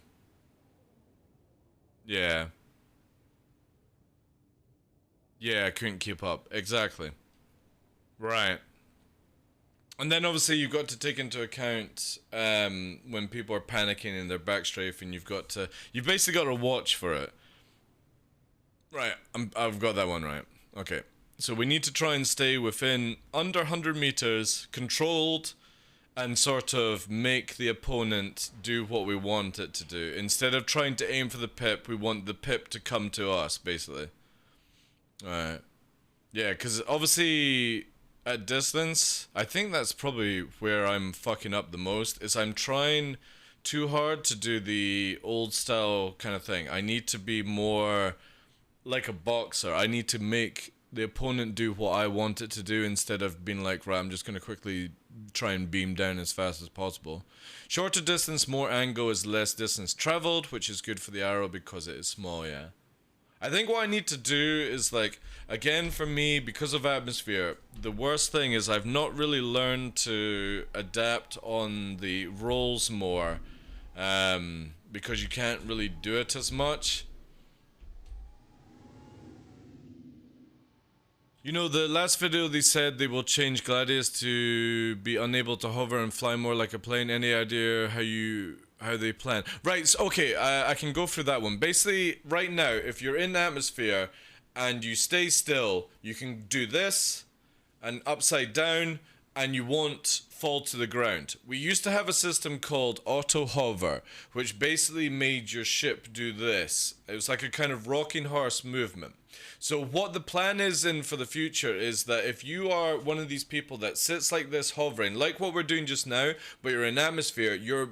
Yeah. Yeah, I couldn't keep up. Exactly. Right. And then obviously you've got to take into account when people are panicking and they're backstrafing, you've basically got to watch for it. Right, I've got that one right. Okay. So we need to try and stay within under 100 meters, controlled, and sort of make the opponent do what we want it to do. Instead of trying to aim for the pip, we want the pip to come to us, basically. Alright. Yeah, because obviously at distance, I think that's probably where I'm fucking up the most, is I'm trying too hard to do the old style kind of thing. I need to be more like a boxer. I need to make the opponent do what I want it to do instead of being like, right, I'm just going to quickly try and beam down as fast as possible. Shorter distance, more angle is less distance traveled, which is good for the arrow because it is small, yeah. I think what I need to do is, like, again, for me, because of atmosphere, the worst thing is I've not really learned to adapt on the rolls more, because you can't really do it as much. You know, the last video they said they will change Gladius to be unable to hover and fly more like a plane. Any idea how they plan? Right, so, okay, I can go through that one. Basically, right now, if you're in atmosphere and you stay still, you can do this and upside down and you won't fall to the ground. We used to have a system called auto hover, which basically made your ship do this. It was like a kind of rocking horse movement. So what the plan is in for the future is that if you are one of these people that sits like this hovering, like what we're doing just now, but you're in atmosphere, your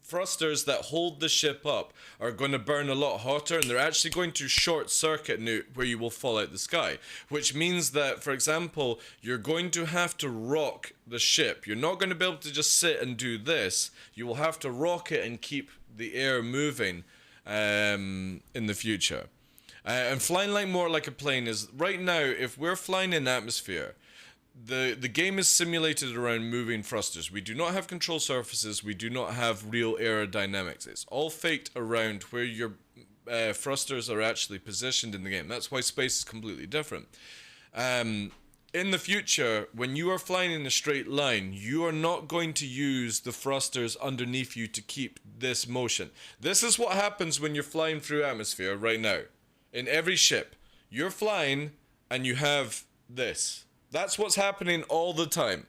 thrusters that hold the ship up are going to burn a lot hotter, and they're actually going to short circuit where you will fall out the sky, which means that, for example, you're going to have to rock the ship. You're not going to be able to just sit and do this. You will have to rock it and keep the air moving in the future. And flying more like a plane is, right now, if we're flying in atmosphere, the game is simulated around moving thrusters. We do not have control surfaces, we do not have real aerodynamics. It's all faked around where your thrusters are actually positioned in the game. That's why space is completely different. In the future, when you are flying in a straight line, you are not going to use the thrusters underneath you to keep this motion. This is what happens when you're flying through atmosphere right now. In every ship, you're flying and you have this. That's what's happening all the time.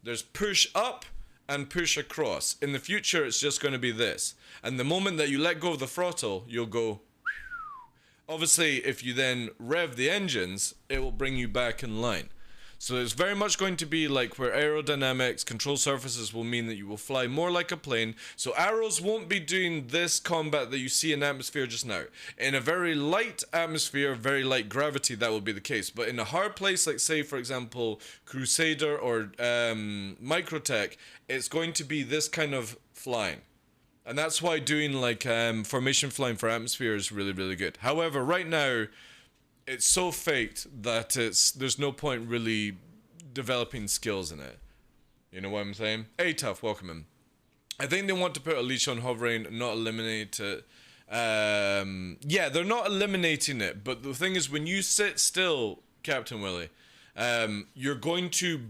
There's push up and push across. In the future, it's just going to be this. And the moment that you let go of the throttle, you'll go. Obviously, if you then rev the engines, it will bring you back in line. So it's very much going to be like where aerodynamics, control surfaces will mean that you will fly more like a plane. So arrows won't be doing this combat that you see in atmosphere just now. In a very light atmosphere, very light gravity, that will be the case. But in a hard place, like say, for example, Crusader or Microtech, it's going to be this kind of flying. And that's why doing like formation flying for atmosphere is really, really good. However, right now, it's so faked that there's no point really developing skills in it. You know what I'm saying? Hey, Tough, welcome in. I think they want to put a leash on hovering, not eliminate it. Yeah, they're not eliminating it, but the thing is, when you sit still, Captain Willie, you're going to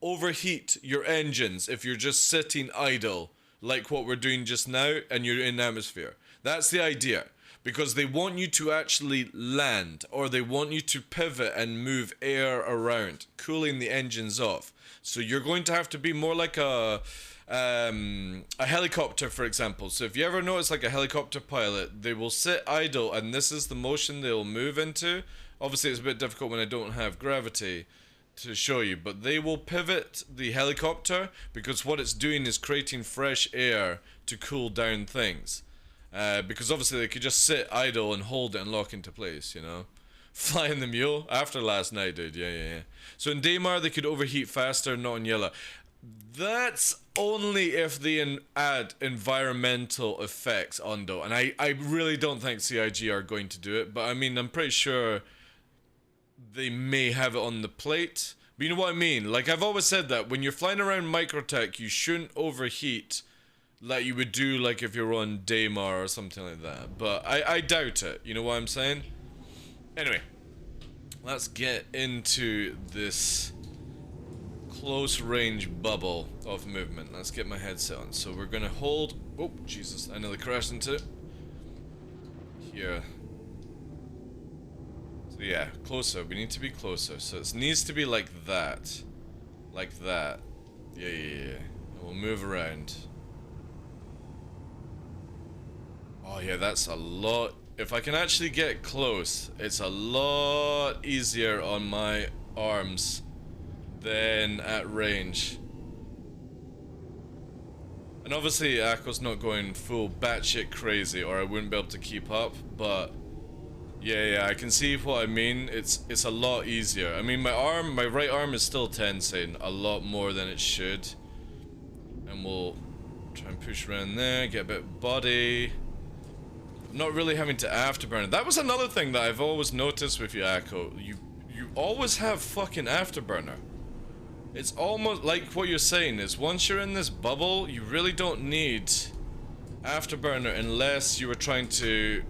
overheat your engines if you're just sitting idle, like what we're doing just now, and you're in atmosphere. That's the idea. Because they want you to actually land, or they want you to pivot and move air around, cooling the engines off. So you're going to have to be more like a helicopter, for example. So if you ever notice like a helicopter pilot, they will sit idle, and this is the motion they'll move into. Obviously, it's a bit difficult when I don't have gravity to show you, but they will pivot the helicopter because what it's doing is creating fresh air to cool down things. Because obviously they could just sit idle and hold it and lock into place, you know. Flying the mule after last night, dude. Yeah. So in Daymar they could overheat faster, not in Yella. That's only if they add environmental effects onto, and I really don't think CIG are going to do it. But I mean, I'm pretty sure they may have it on the plate. But you know what I mean? Like I've always said that when you're flying around Microtech, you shouldn't overheat like you would do like if you're on Daymar or something like that. But I doubt it, you know what I'm saying? Anyway, let's get into this close range bubble of movement. Let's get my headset on. So we're gonna hold, oh Jesus, I nearly crashed into it. Here. So yeah, closer, we need to be closer. So it needs to be like that. Like that. Yeah. And we'll move around. Oh yeah, that's a lot. If I can actually get close, it's a lot easier on my arms than at range. And obviously Akko's not going full batshit crazy or I wouldn't be able to keep up, but yeah, I can see what I mean. It's a lot easier. I mean, my right arm is still tensing a lot more than it should. And we'll try and push around there, get a bit of body. Not really having to afterburn. That was another thing that I've always noticed with you, Akko. You always have fucking afterburner. It's almost like what you're saying is once you're in this bubble, you really don't need afterburner unless you were trying to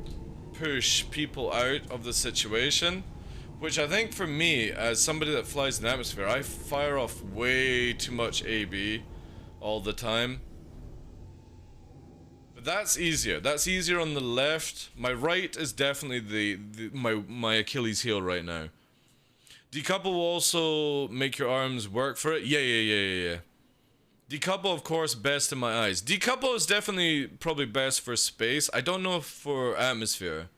push people out of the situation. Which I think for me, as somebody that flies in the atmosphere, I fire off way too much AB all the time. That's easier. That's easier on the left. My right is definitely my Achilles heel right now. Decouple will also make your arms work for it. Yeah. Decouple, of course, best in my eyes. Decouple is definitely probably best for space. I don't know if for atmosphere.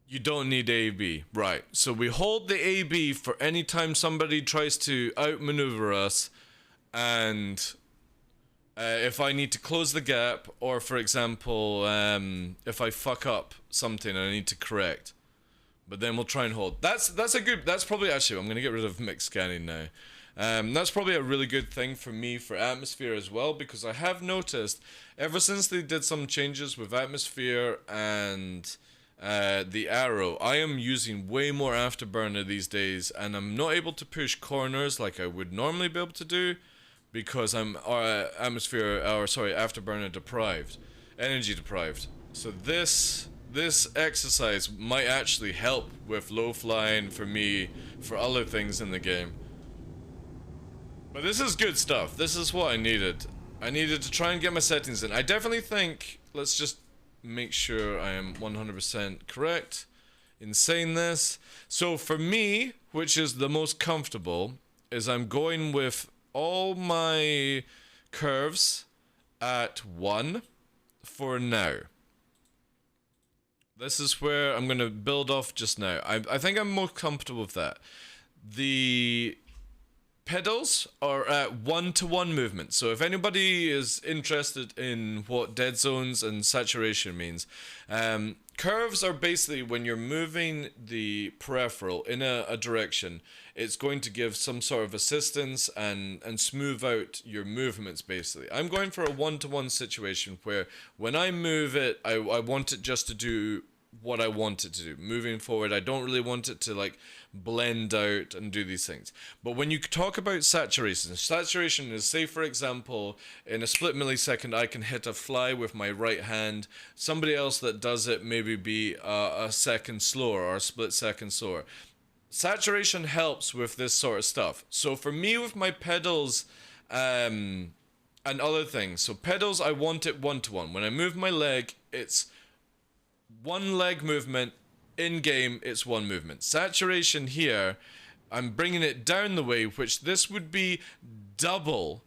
You don't need AB. Right. So we hold the AB for any time somebody tries to outmaneuver us, and if I need to close the gap, or for example, if I fuck up something and I need to correct, but then we'll try and hold. That's probably actually, I'm gonna get rid of mixed scanning now. That's probably a really good thing for me for atmosphere as well, because I have noticed ever since they did some changes with atmosphere and the arrow, I am using way more afterburner these days, and I'm not able to push corners like I would normally be able to do. Because I'm afterburner deprived, energy deprived. So this exercise might actually help with low flying for me, for other things in the game. But this is good stuff. This is what I needed. I needed to try and get my settings in. I definitely think, let's just make sure I am 100% correct. saying this. So for me, which is the most comfortable, is I'm going with all my curves at 1 for now. This is where I'm going to build off just now. I think I'm more comfortable with that. The pedals are at 1-to-1 movement. So if anybody is interested in what dead zones and saturation means, curves are basically when you're moving the peripheral in a direction, it's going to give some sort of assistance and smooth out your movements basically. I'm going for a 1-to-1 situation where when I move it, I want it just to do what I want it to do. Moving forward, I don't really want it to like blend out and do these things. But when you talk about saturation is, say for example, in a split millisecond I can hit a fly with my right hand. Somebody else that does it maybe be a second slower or a split second slower. Saturation helps with this sort of stuff. So for me with my pedals and other things, so pedals I want it 1-to-1. When I move my leg, it's one leg movement. In game, it's one movement. Saturation here, I'm bringing it down the way, which this would be double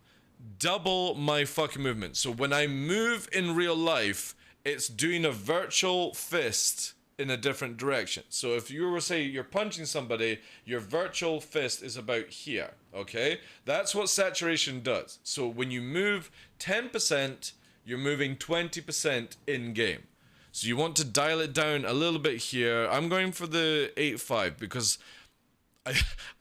my fucking movement. So when I move in real life, it's doing a virtual fist in a different direction. So if you were, say, you're punching somebody, your virtual fist is about here, okay? That's what saturation does. So when you move 10%, you're moving 20% in game. So you want to dial it down a little bit here. I'm going for the 8.5 because I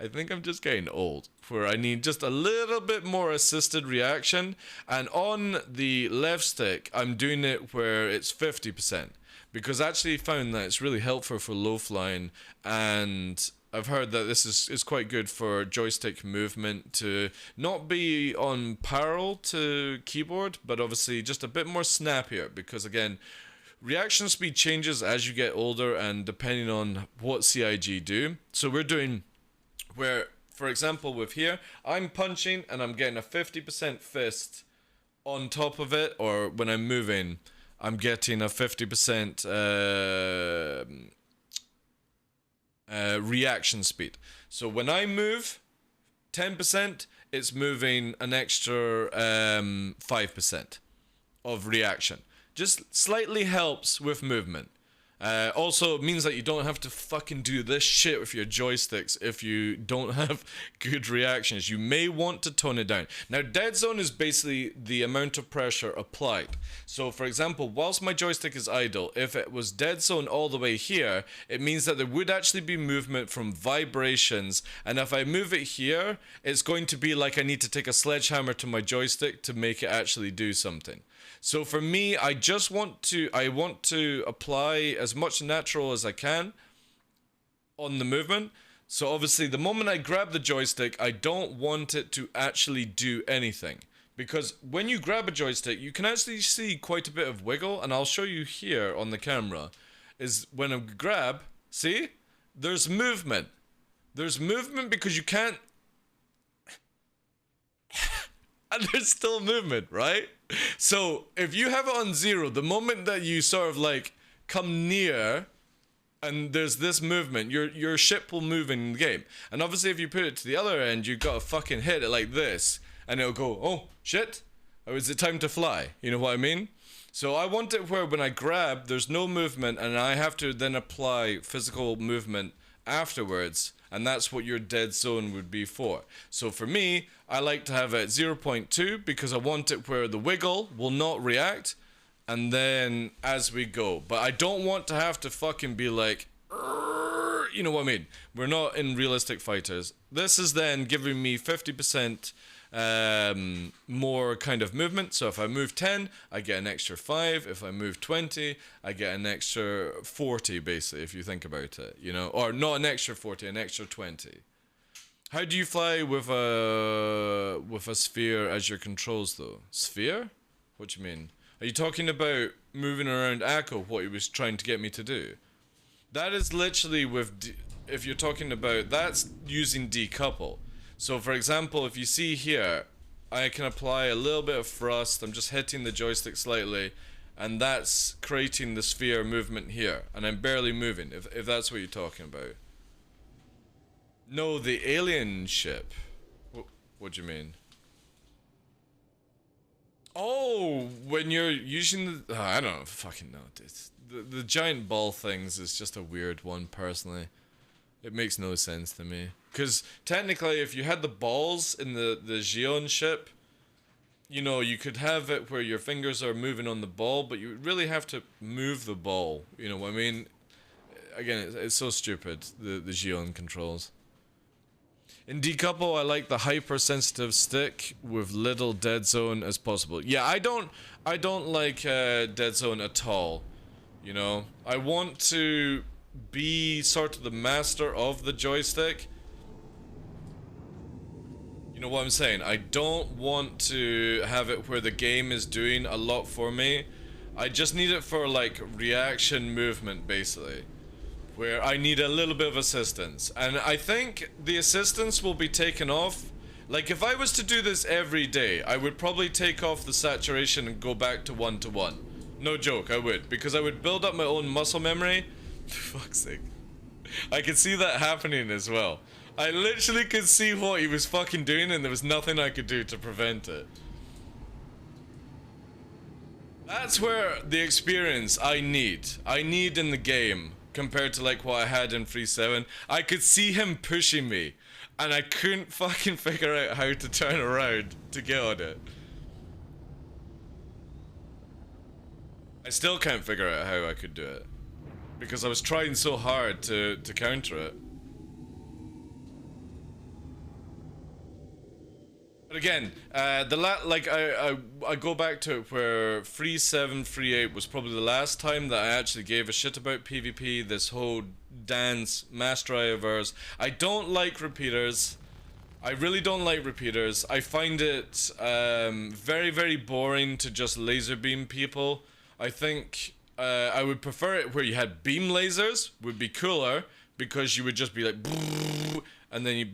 think I'm just getting old, where I need just a little bit more assisted reaction. And on the left stick, I'm doing it where it's 50%. Because I actually found that it's really helpful for low flying, and I've heard that this is quite good for joystick movement to not be on parallel to keyboard, but obviously just a bit more snappier, because again, reaction speed changes as you get older and depending on what CIG do. So we're doing where, for example, with here, I'm punching and I'm getting a 50% fist on top of it, or when I'm moving, I'm getting a 50% reaction speed. So when I move 10%, it's moving an extra 5% of reaction. Just slightly helps with movement. Also, it means that you don't have to fucking do this shit with your joysticks if you don't have good reactions. You may want to tone it down. Now, dead zone is basically the amount of pressure applied. So, for example, whilst my joystick is idle, if it was dead zone all the way here, it means that there would actually be movement from vibrations. And if I move it here, it's going to be like I need to take a sledgehammer to my joystick to make it actually do something. So for me, I want to apply as much natural as I can on the movement. So obviously the moment I grab the joystick, I don't want it to actually do anything. Because when you grab a joystick, you can actually see quite a bit of wiggle, and I'll show you here on the camera, is when I grab, see? There's movement. There's movement because you can't... and there's still movement, right? So if you have it on 0, the moment that you sort of like come near and there's this movement, your ship will move in the game. And obviously if you put it to the other end, you've got to fucking hit it like this and it'll go, oh shit, or is it time to fly? You know what I mean? So I want it where when I grab, there's no movement and I have to then apply physical movement afterwards, and that's what your dead zone would be for. So for me, I like to have it at 0.2 because I want it where the wiggle will not react, and then as we go. But I don't want to have to fucking be like, you know what I mean? We're not in realistic fighters. This is then giving me 50% more kind of movement. So if I move 10, I get an extra 5. If I move 20, I get an extra 40, basically, if you think about it, you know, or not an extra 40, an extra 20. How do you fly with a sphere as your controls, though? Sphere? What do you mean? Are you talking about moving around Akko, what he was trying to get me to do? That is literally with, if you're talking about, that's using decouple. So for example, if you see here, I can apply a little bit of thrust, I'm just hitting the joystick slightly, and that's creating the sphere movement here, and I'm barely moving, if that's what you're talking about. No, the alien ship. What do you mean? Oh, when you're using the... I don't fucking know. The giant ball things is just a weird one, personally. It makes no sense to me. Because technically, if you had the balls in the Xion ship, you know, you could have it where your fingers are moving on the ball, but you would really have to move the ball. You know what I mean? Again, it's so stupid, the Xion controls. In Decouple, I like the hypersensitive stick with little dead zone as possible. Yeah, I don't like dead zone at all. You know, I want to be sort of the master of the joystick. You know what I'm saying? I don't want to have it where the game is doing a lot for me. I just need it for like reaction movement, basically, where I need a little bit of assistance. And I think the assistance will be taken off. Like, if I was to do this every day, I would probably take off the saturation and go back to 1-to-1. No joke, I would. Because I would build up my own muscle memory. For fuck's sake. I could see that happening as well. I literally could see what he was fucking doing, and there was nothing I could do to prevent it. That's where the experience I need in the game, compared to like what I had in 3.7. I could see him pushing me, and I couldn't fucking figure out how to turn around to get on it. I still can't figure out how I could do it, because I was trying so hard to counter it. But again, I go back to it where 3.7, 3.8 was probably the last time that I actually gave a shit about PvP, this whole dance, mass drivers. I don't like repeaters. I really don't like repeaters. I find it very, very boring to just laser beam people. I think I would prefer it where you had beam lasers, would be cooler, because you would just be like, and then you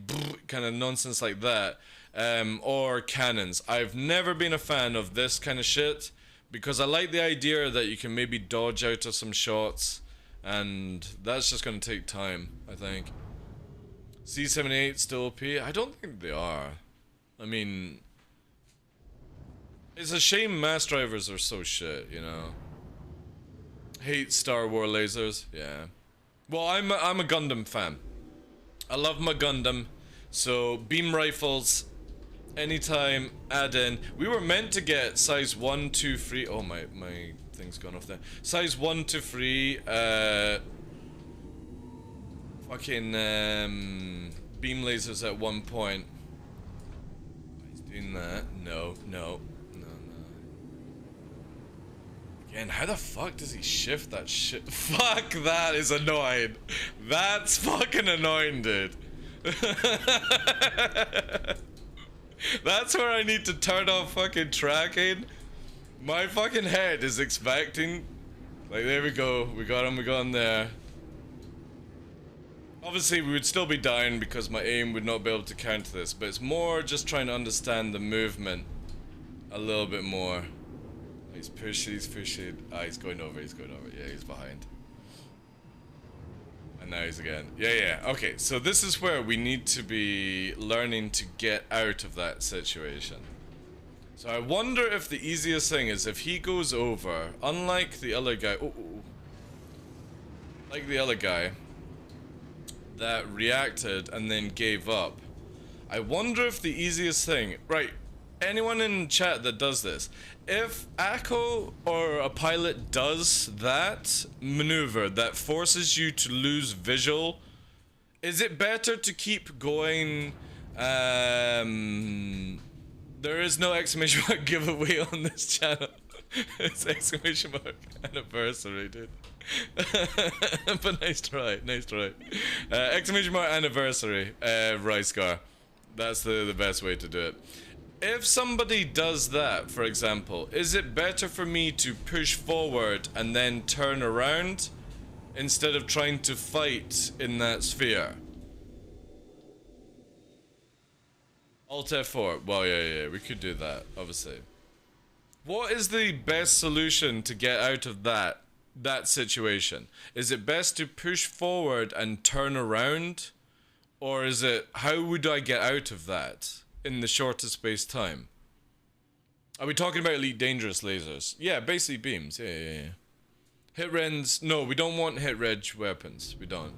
kind of nonsense like that. Or cannons. I've never been a fan of this kind of shit, because I like the idea that you can maybe dodge out of some shots, and that's just going to take time, I think. C78 still OP? I don't think they are. I mean, it's a shame mass drivers are so shit, you know. Hate Star Wars lasers, yeah. Well, I'm a Gundam fan. I love my Gundam, so beam rifles, anytime, add in. We were meant to get size 1, 2, 3. Oh, my thing's gone off there. Size 1 to 3, fucking, beam lasers at one point. He's doing that. No. Again, how the fuck does he shift that shit? Fuck, that is annoying. That's fucking annoying, dude. That's where I need to turn off fucking tracking. My fucking head is expecting... Like, there we go. We got him there. Obviously, we would still be dying because my aim would not be able to counter this, but it's more just trying to understand the movement a little bit more. He's pushing. Ah, he's going over. Yeah, he's behind. And now he's again. Yeah. Okay, so this is where we need to be learning to get out of that situation. So I wonder if the easiest thing is if he goes over, unlike the other guy. Like the other guy that reacted and then gave up. I wonder if the easiest thing, right, anyone in chat that does this, if Akko or a pilot does that maneuver that forces you to lose visual, is it better to keep going? There is no exclamation mark giveaway on this channel. It's exclamation mark anniversary, dude. But nice try. Exclamation mark anniversary, Ricecar. That's the best way to do it. If somebody does that, for example, is it better for me to push forward and then turn around instead of trying to fight in that sphere? Alt F4. Well, yeah, we could do that, obviously. What is the best solution to get out of that situation? Is it best to push forward and turn around? Or is it, how would I get out of that in the shortest space time? Are we talking about Elite Dangerous lasers? Yeah, basically beams. Yeah. Hit rends. No, we don't want hit reg weapons. We don't.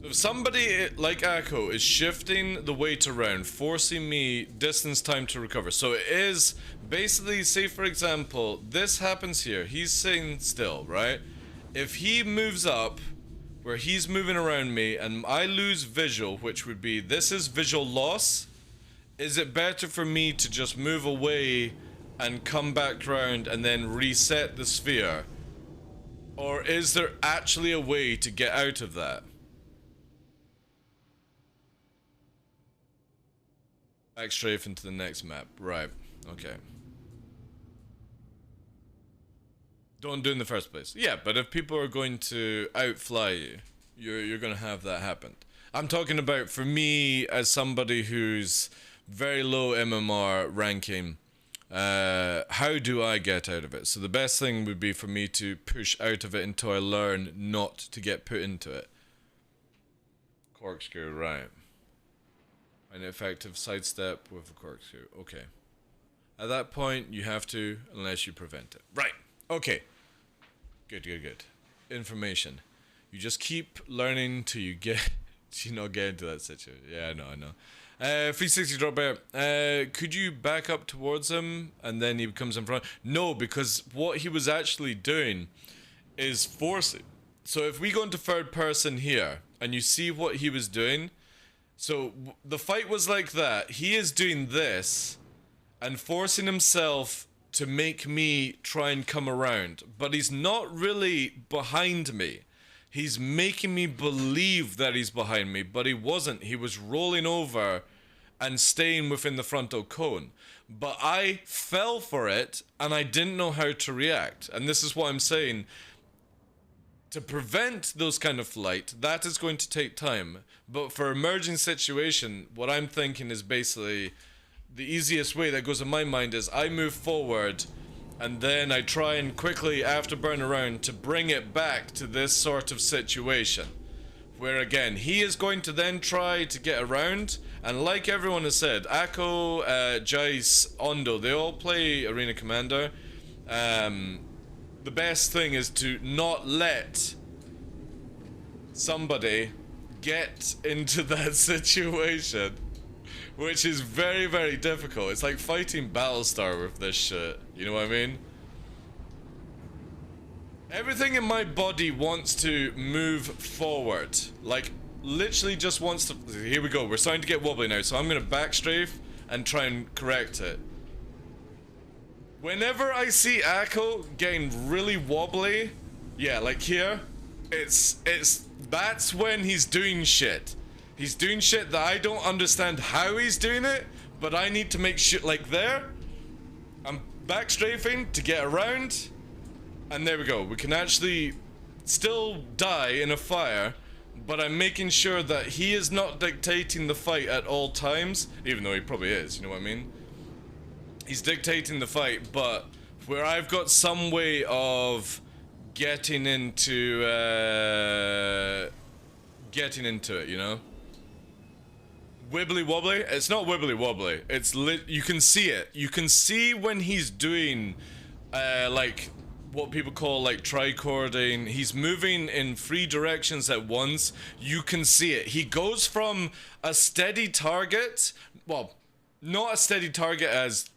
So if somebody like Akko is shifting the weight around, forcing me distance time to recover. So it is basically, say for example, this happens here. He's sitting still, right? If he moves up, where he's moving around me, and I lose visual, which would be, this is visual loss. Is it better for me to just move away and come back around and then reset the sphere? Or is there actually a way to get out of that? Back strafe into the next map. Right. Okay. Don't do it in the first place. Yeah, but if people are going to outfly you, you're going to have that happen. I'm talking about, for me, as somebody who's very low MMR ranking, how do I get out of it? So the best thing would be for me to push out of it until I learn not to get put into it. Corkscrew, right. An effective sidestep with a corkscrew. Okay. At that point, you have to, unless you prevent it. Right. Okay. Good. Information. You just keep learning till you get, get into that situation. Yeah, I know. 360 drop bear. Could you back up towards him and then he comes in front? No, because what he was actually doing is forcing. So if we go into third person here and you see what he was doing, so the fight was like that. He is doing this and forcing himself to make me try and come around, but he's not really behind me. He's making me believe that he's behind me, but he wasn't. He was rolling over and staying within the frontal cone. But I fell for it, and I didn't know how to react. And this is what I'm saying. To prevent those kind of flight, that is going to take time. But for emerging situation, what I'm thinking is basically the easiest way that goes in my mind is I move forward and then I try and quickly afterburn around to bring it back to this sort of situation. Where again, he is going to then try to get around, and like everyone has said, Akko, Jace, Ondo, they all play Arena Commander. The best thing is to not let somebody get into that situation. Which is very, very difficult. It's like fighting Battlestar with this shit. You know what I mean? Everything in my body wants to move forward. Like, literally just wants to... Here we go. We're starting to get wobbly now. So I'm going to back strafe and try and correct it. Whenever I see Akko getting really wobbly... Yeah, like here. That's when he's doing shit. He's doing shit that I don't understand how he's doing it, but I need to make shit like there. I'm back strafing to get around, and there we go. We can actually still die in a fire, but I'm making sure that he is not dictating the fight at all times, even though he probably is, you know what I mean? He's dictating the fight, but where I've got some way of getting into it, you know? Wibbly wobbly? It's not wibbly wobbly. It's you can see it. You can see when he's doing like what people call like tricording. He's moving in 3 directions at once. You can see it. He goes from a steady target, well, not a steady target as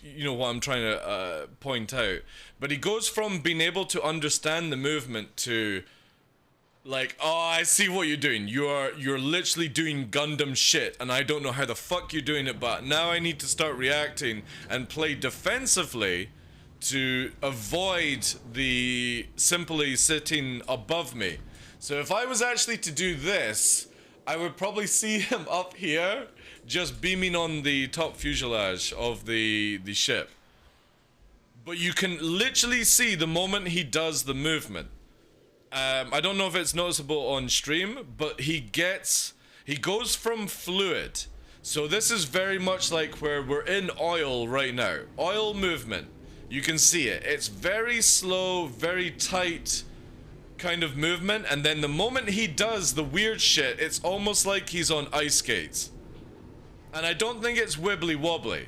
you know what I'm trying to point out, but he goes from being able to understand the movement to like, oh, I see what you're doing. You're literally doing Gundam shit, and I don't know how the fuck you're doing it, but now I need to start reacting and play defensively to avoid the simply sitting above me. So if I was actually to do this, I would probably see him up here, just beaming on the top fuselage of the ship. But you can literally see the moment he does the movement. I don't know if it's noticeable on stream, but he goes from fluid. So this is very much like where we're in oil right now. Oil movement. You can see it. It's very slow, very tight kind of movement. And then the moment he does the weird shit, it's almost like he's on ice skates. And I don't think it's wibbly wobbly.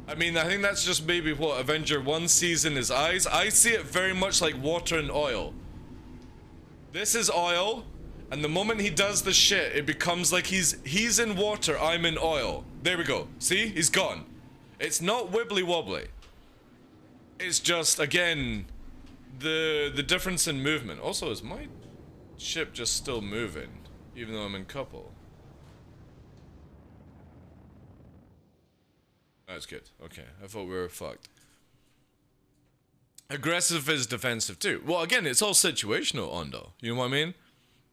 I mean, I think that's just maybe what Avenger 1 sees in his eyes. I see it very much like water and oil. This is oil. And the moment he does the shit, it becomes like he's in water, I'm in oil. There we go. See? He's gone. It's not wibbly wobbly. It's just, again, the difference in movement. Also, is my ship just still moving? Even though I'm in couple? That's good. Okay. I thought we were fucked. Aggressive is defensive too. Well, again, it's all situational, Ondo. You know what I mean?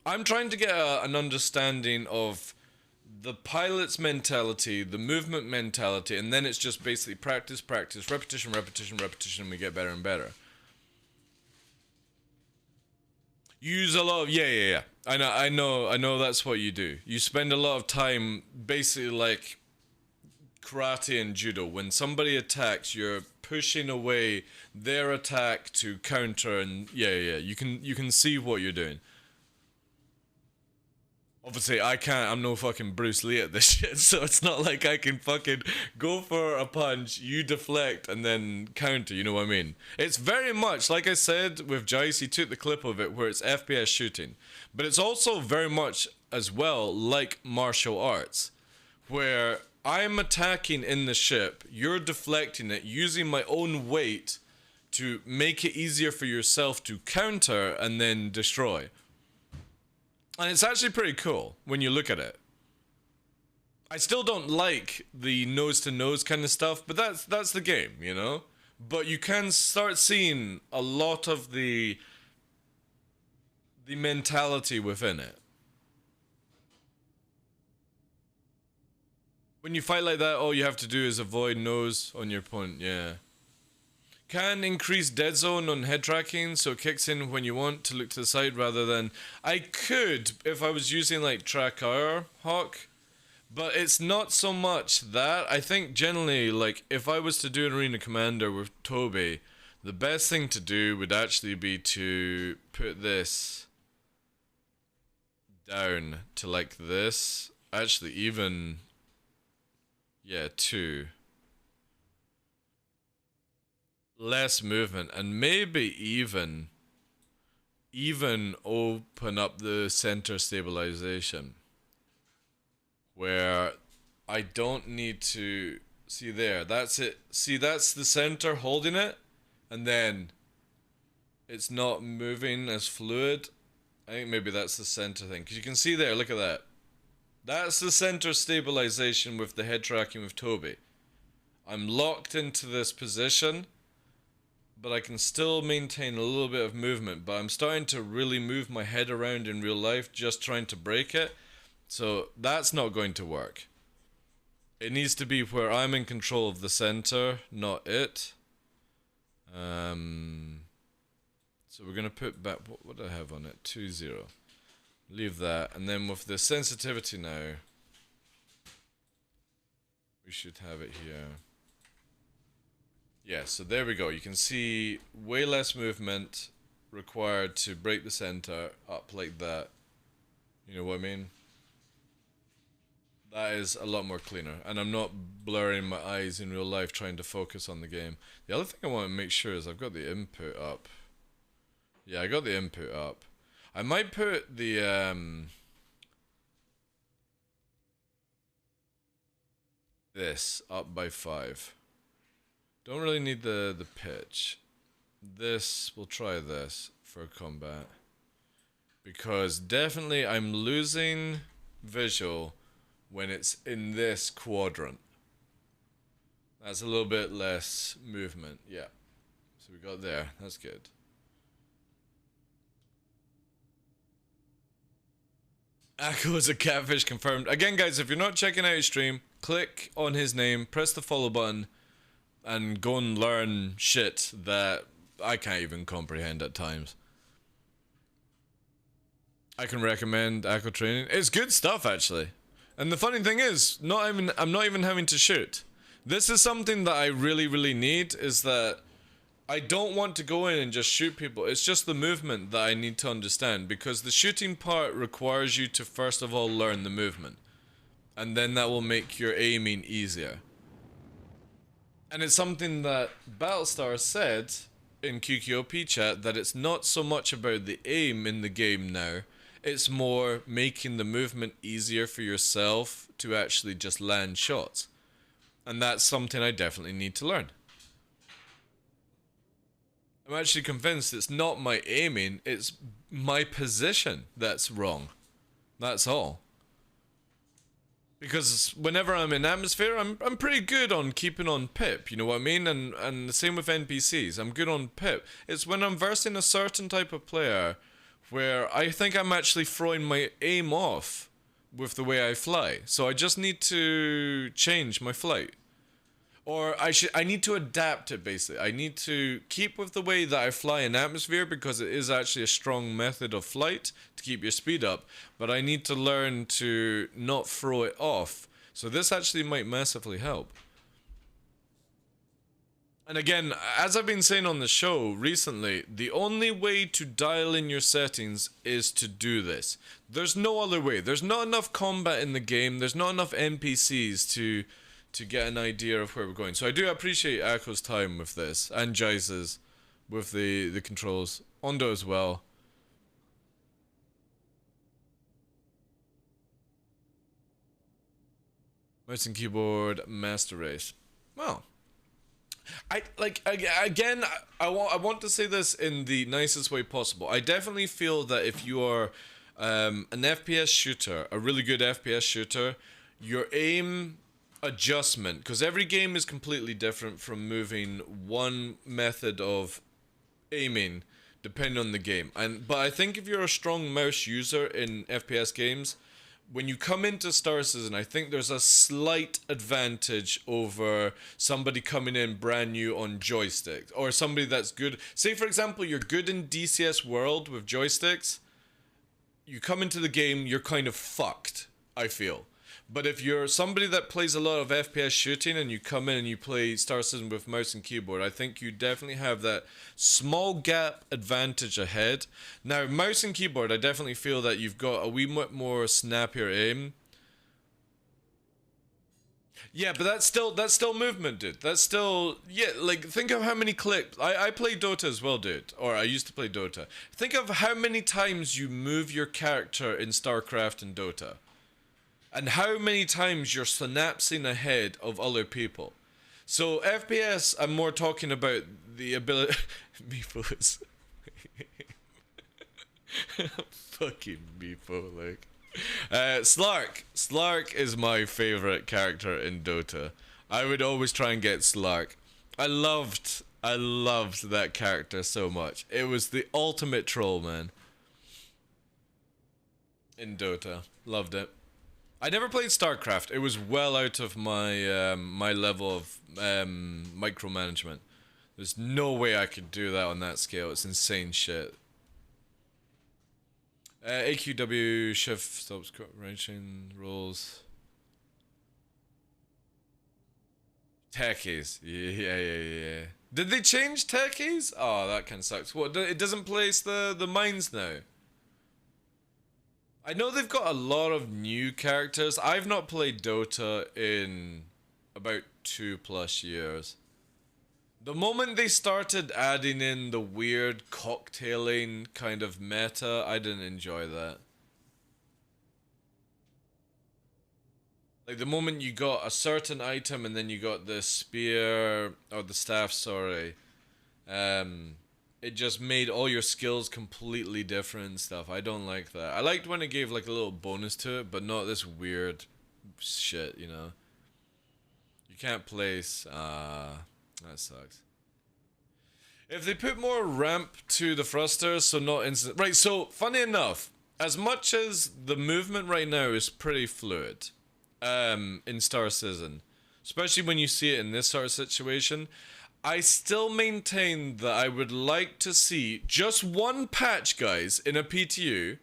I'm trying to get an understanding of the pilot's mentality, the movement mentality, and then it's just basically practice, practice, repetition, repetition, repetition, and we get better and better. Use a lot of, yeah. I know that's what you do. You spend a lot of time basically like karate and judo. When somebody attacks, you're pushing away their attack to counter, and yeah. You can see what you're doing. Obviously, I'm no fucking Bruce Lee at this shit, so it's not like I can fucking go for a punch, you deflect, and then counter, you know what I mean? It's very much, like I said with Jice, he took the clip of it where it's FPS shooting. But it's also very much, as well, like martial arts, where I'm attacking in the ship, you're deflecting it, using my own weight to make it easier for yourself to counter and then destroy. And it's actually pretty cool when you look at it. I still don't like the nose-to-nose kind of stuff, but that's the game, you know? But you can start seeing a lot of the mentality within it. When you fight like that, all you have to do is avoid nose on your opponent, yeah. Can increase dead zone on head tracking, so it kicks in when you want to look to the side rather than... I could, if I was using like Tracker Hawk, but it's not so much that. I think generally, like, if I was to do an Arena Commander with Toby, the best thing to do would actually be to put this down to like this. Actually, even... yeah, 2. Less movement, and maybe even open up the center stabilization where I don't need to see there. That's it. See, that's the center holding it, and then it's not moving as fluid. I think maybe that's the center thing, because you can see there, look at that. That's the center stabilization with the head tracking with Toby. I'm locked into this position, but I can still maintain a little bit of movement, but I'm starting to really move my head around in real life, just trying to break it. So that's not going to work. It needs to be where I'm in control of the center, not it. So we're going to put back, what do I have on it? 2-0. Leave that, and then with the sensitivity now, we should have it here. Yeah, so there we go. You can see way less movement required to break the center up like that. You know what I mean? That is a lot more cleaner. And I'm not blurring my eyes in real life trying to focus on the game. The other thing I want to make sure is I've got the input up. Yeah, I got the input up. I might put the this up by 5. Don't really need the pitch. We'll try this for combat. Because definitely I'm losing visual when it's in this quadrant. That's a little bit less movement, yeah. So we got there, that's good. Akko is a catfish confirmed. Again guys, if you're not checking out his stream, click on his name, press the follow button, and go and learn shit that I can't even comprehend at times. I can recommend Akko training. It's good stuff actually. And the funny thing is, I'm not even having to shoot. This is something that I really, really need, is that I don't want to go in and just shoot people. It's just the movement that I need to understand, because the shooting part requires you to first of all learn the movement. And then that will make your aiming easier. And it's something that Battlestar said in QQOP chat, that it's not so much about the aim in the game now. It's more making the movement easier for yourself to actually just land shots. And that's something I definitely need to learn. I'm actually convinced it's not my aiming, it's my position that's wrong. That's all. Because whenever I'm in atmosphere, I'm pretty good on keeping on pip, you know what I mean? And the same with NPCs, I'm good on pip. It's when I'm versing a certain type of player where I think I'm actually throwing my aim off with the way I fly. So I just need to change my flight. Or I need to adapt it, basically. I need to keep with the way that I fly in atmosphere, because it is actually a strong method of flight to keep your speed up. But I need to learn to not throw it off. So this actually might massively help. And again, as I've been saying on the show recently, the only way to dial in your settings is to do this. There's no other way. There's not enough combat in the game. There's not enough NPCs to get an idea of where we're going. So I do appreciate Akko's time with this, and Jaice's with the controls. Ondo as well. Mouse and keyboard master race. Well, I want to say this in the nicest way possible. I definitely feel that if you are an FPS shooter, a really good FPS shooter, your aim adjustment, because every game is completely different from moving one method of aiming depending on the game. But I think if you're a strong mouse user in FPS games, when you come into Star Citizen, I think there's a slight advantage over somebody coming in brand new on joysticks, or somebody that's good. Say, for example, you're good in DCS World with joysticks. You come into the game, you're kind of fucked, I feel. But if you're somebody that plays a lot of FPS shooting and you come in and you play Star Citizen with mouse and keyboard, I think you definitely have that small gap advantage ahead. Now, mouse and keyboard, I definitely feel that you've got a wee bit more snappier aim. Yeah, but that's still movement, dude. That's still, yeah, like, think of how many clicks. I play Dota as well, dude. Or I used to play Dota. Think of how many times you move your character in StarCraft and Dota. And how many times you're synapsing ahead of other people. So FPS, I'm more talking about the ability. Meepo fucking Meepo, like. Slark. Slark is my favorite character in Dota. I would always try and get Slark. I loved that character so much. It was the ultimate troll, man. In Dota. Loved it. I never played StarCraft. It was well out of my my level of micromanagement. There's no way I could do that on that scale. It's insane shit. AQW shift stops ranging rolls. Techies. Yeah. Did they change techies? Oh, that kind of sucks. What? It doesn't place the mines now. I know they've got a lot of new characters. I've not played Dota in about 2+ years. The moment they started adding in the weird cocktailing kind of meta, I didn't enjoy that. Like the moment you got a certain item and then you got the spear, or the staff, sorry. It just made all your skills completely different and stuff. I don't like that. I liked when it gave like a little bonus to it, but not this weird shit, you know. You can't place. That sucks. If they put more ramp to the thrusters, so not instant. Right, so funny enough, as much as the movement right now is pretty fluid in Star Citizen, especially when you see it in this sort of situation, I still maintain that I would like to see just one patch, guys, in a PTU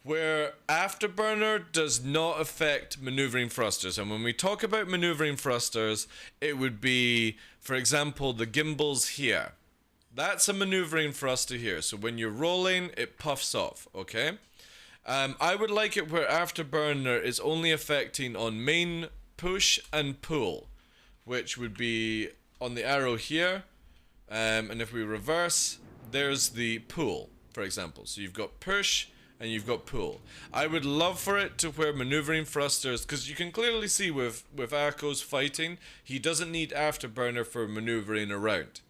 where Afterburner does not affect maneuvering thrusters. And when we talk about maneuvering thrusters, it would be, for example, the gimbals here. That's a maneuvering thruster here. So when you're rolling, it puffs off, okay? I would like it where Afterburner is only affecting on main push and pull, which would be on the arrow here. And if we reverse, there's the pull, for example. So you've got push and you've got pull. I would love for it to where maneuvering thrusters, because you can clearly see with Akko's fighting, he doesn't need Afterburner for maneuvering around.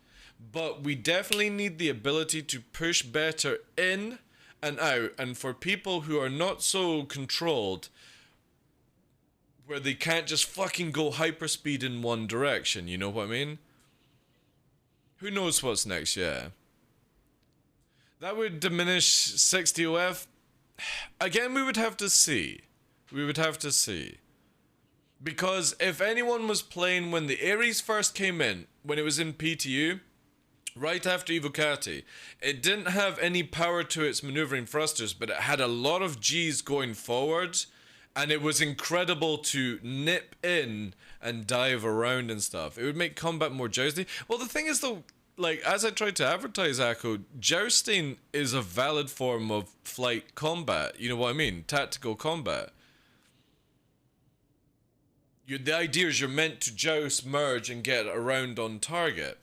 But we definitely need the ability to push better in and out, and for people who are not so controlled, where they can't just fucking go hyperspeed in one direction, you know what I mean? Who knows what's next, yeah. That would diminish 60 OF. Again, we would have to see. We would have to see. Because if anyone was playing when the Ares first came in, when it was in PTU, right after Evocati, it didn't have any power to its maneuvering thrusters, but it had a lot of G's going forward, and it was incredible to nip in and dive around and stuff. It would make combat more jousty. Well, the thing is though, like, as I tried to advertise Akko, jousting is a valid form of flight combat. You know what I mean? Tactical combat. The idea is you're meant to joust, merge, and get around on target.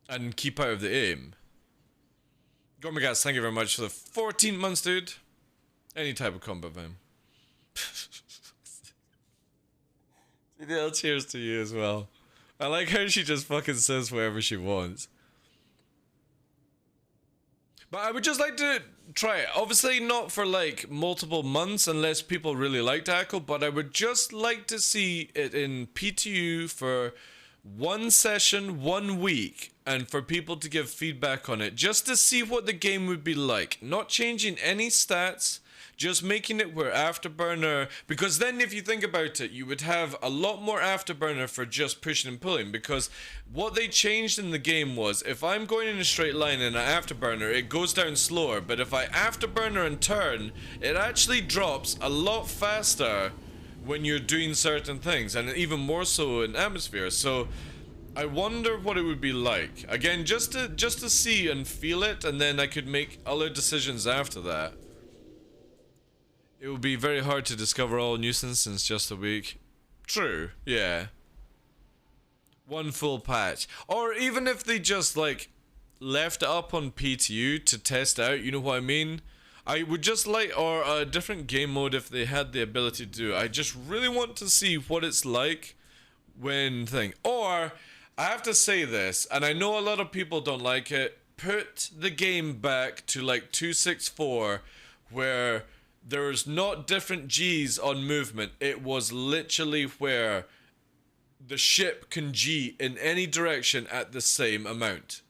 And keep out of the aim. Gormagas, thank you very much for the 14 months, dude. Any type of combat, man. TDL, cheers to you as well. I like how she just fucking says whatever she wants. But I would just like to try it. Obviously not for like multiple months unless people really liked Akko, but I would just like to see it in PTU for one session, 1 week, and for people to give feedback on it, just to see what the game would be like. Not changing any stats, just making it where Afterburner, because then if you think about it, you would have a lot more Afterburner for just pushing and pulling, because what they changed in the game was, if I'm going in a straight line in an Afterburner, it goes down slower, but if I Afterburner and turn, it actually drops a lot faster when you're doing certain things, and even more so in atmosphere. So I wonder what it would be like. Again, just to see and feel it, and then I could make other decisions after that. It would be very hard to discover all nuisance since just a week. True, yeah. One full patch. Or even if they just like left it up on PTU to test out, you know what I mean? I would just like, or a different game mode if they had the ability to do it. I just really want to see what it's like when or, I have to say this, and I know a lot of people don't like it, put the game back to like 264, where there's not different G's on movement. It was literally where the ship can G in any direction at the same amount.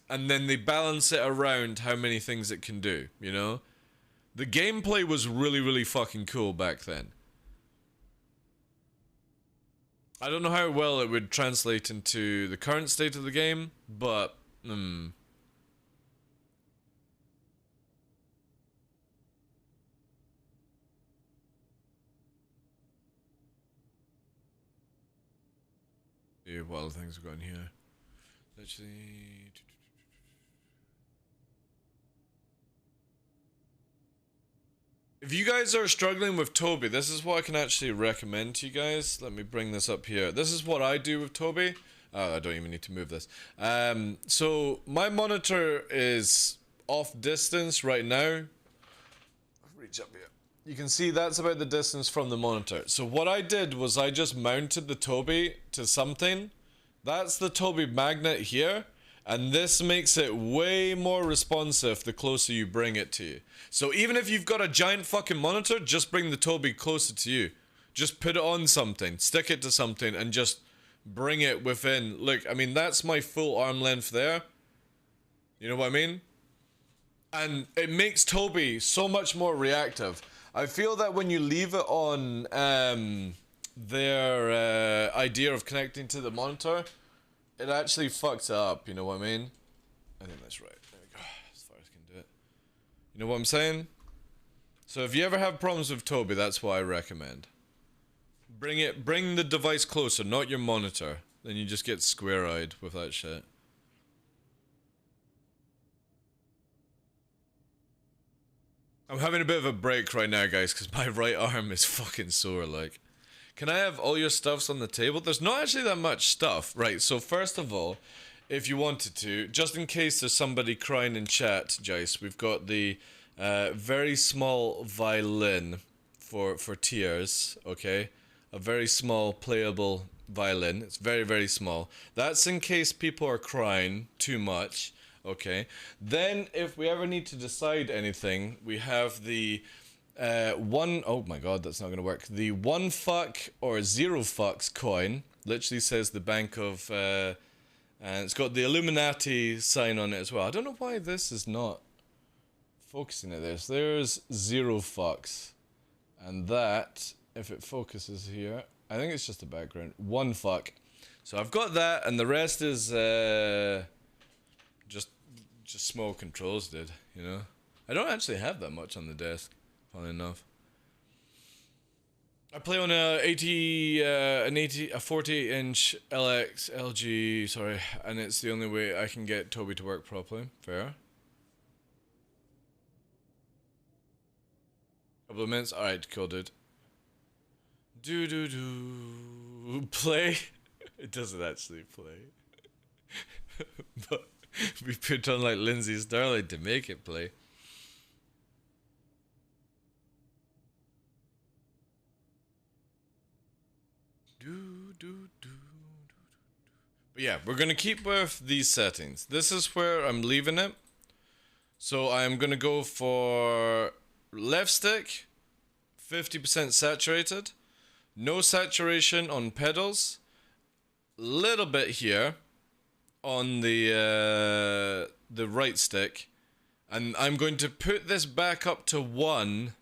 And then they balance it around how many things it can do, you know? The gameplay was really, really fucking cool back then. I don't know how well it would translate into the current state of the game, but, see what other things we've got in here. Actually, if you guys are struggling with Toby, this is what I can actually recommend to you guys. Let me bring this up here. This is what I do with Toby. Oh, I don't even need to move this. So my monitor is off distance right now. Reach up here. You can see that's about the distance from the monitor. So what I did was I just mounted the Toby to something. That's the Toby magnet here. And this makes it way more responsive the closer you bring it to you. So even if you've got a giant fucking monitor, just bring the Toby closer to you. Just put it on something, stick it to something, and just bring it within. Look, I mean, that's my full arm length there. You know what I mean? And it makes Toby so much more reactive. I feel that when you leave it on their idea of connecting to the monitor, it actually fucks it up, you know what I mean? I think that's right. There we go. As far as I can do it. You know what I'm saying? So if you ever have problems with Toby, that's what I recommend. Bring the device closer, not your monitor. Then you just get square-eyed with that shit. I'm having a bit of a break right now, guys, because my right arm is fucking sore, like. Can I have all your stuffs on the table? There's not actually that much stuff. Right, so first of all, if you wanted to, just in case there's somebody crying in chat, Jace, we've got the very small violin for tears, okay? A very small playable violin. It's very, very small. That's in case people are crying too much, okay? Then, if we ever need to decide anything, we have the oh my god, that's not gonna work. The 1 fuck or 0 fucks coin. Literally says the Bank of, and it's got the Illuminati sign on it as well. I don't know why this is not focusing at this. There's 0 fucks. And that, if it focuses here, I think it's just the background. 1 fuck. So I've got that, and the rest is just small controls, dude, you know? I don't actually have that much on the desk, funnily enough. I play on a 40-inch LG, sorry, and it's the only way I can get Toby to work properly. Fair. Couple of minutes. All right, cool, dude. Play. It doesn't actually play, but we put on like Lindsay Starlight to make it play. But yeah, we're gonna keep with these settings. This is where I'm leaving it. So I'm gonna go for left stick, 50% saturated, no saturation on pedals, little bit here on the right stick, and I'm going to put this back up to 1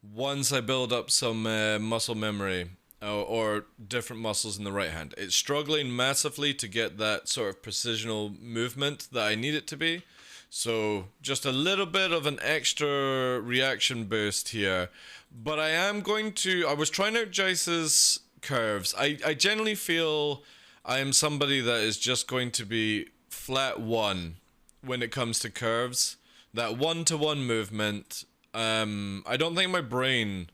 once I build up some muscle memory. Or different muscles in the right hand. It's struggling massively to get that sort of precisional movement that I need it to be. So just a little bit of an extra reaction boost here. But I am going to... I was trying out Jace's curves. I generally feel I am somebody that is just going to be flat 1 when it comes to curves. That 1-to-1 movement. I don't think my brain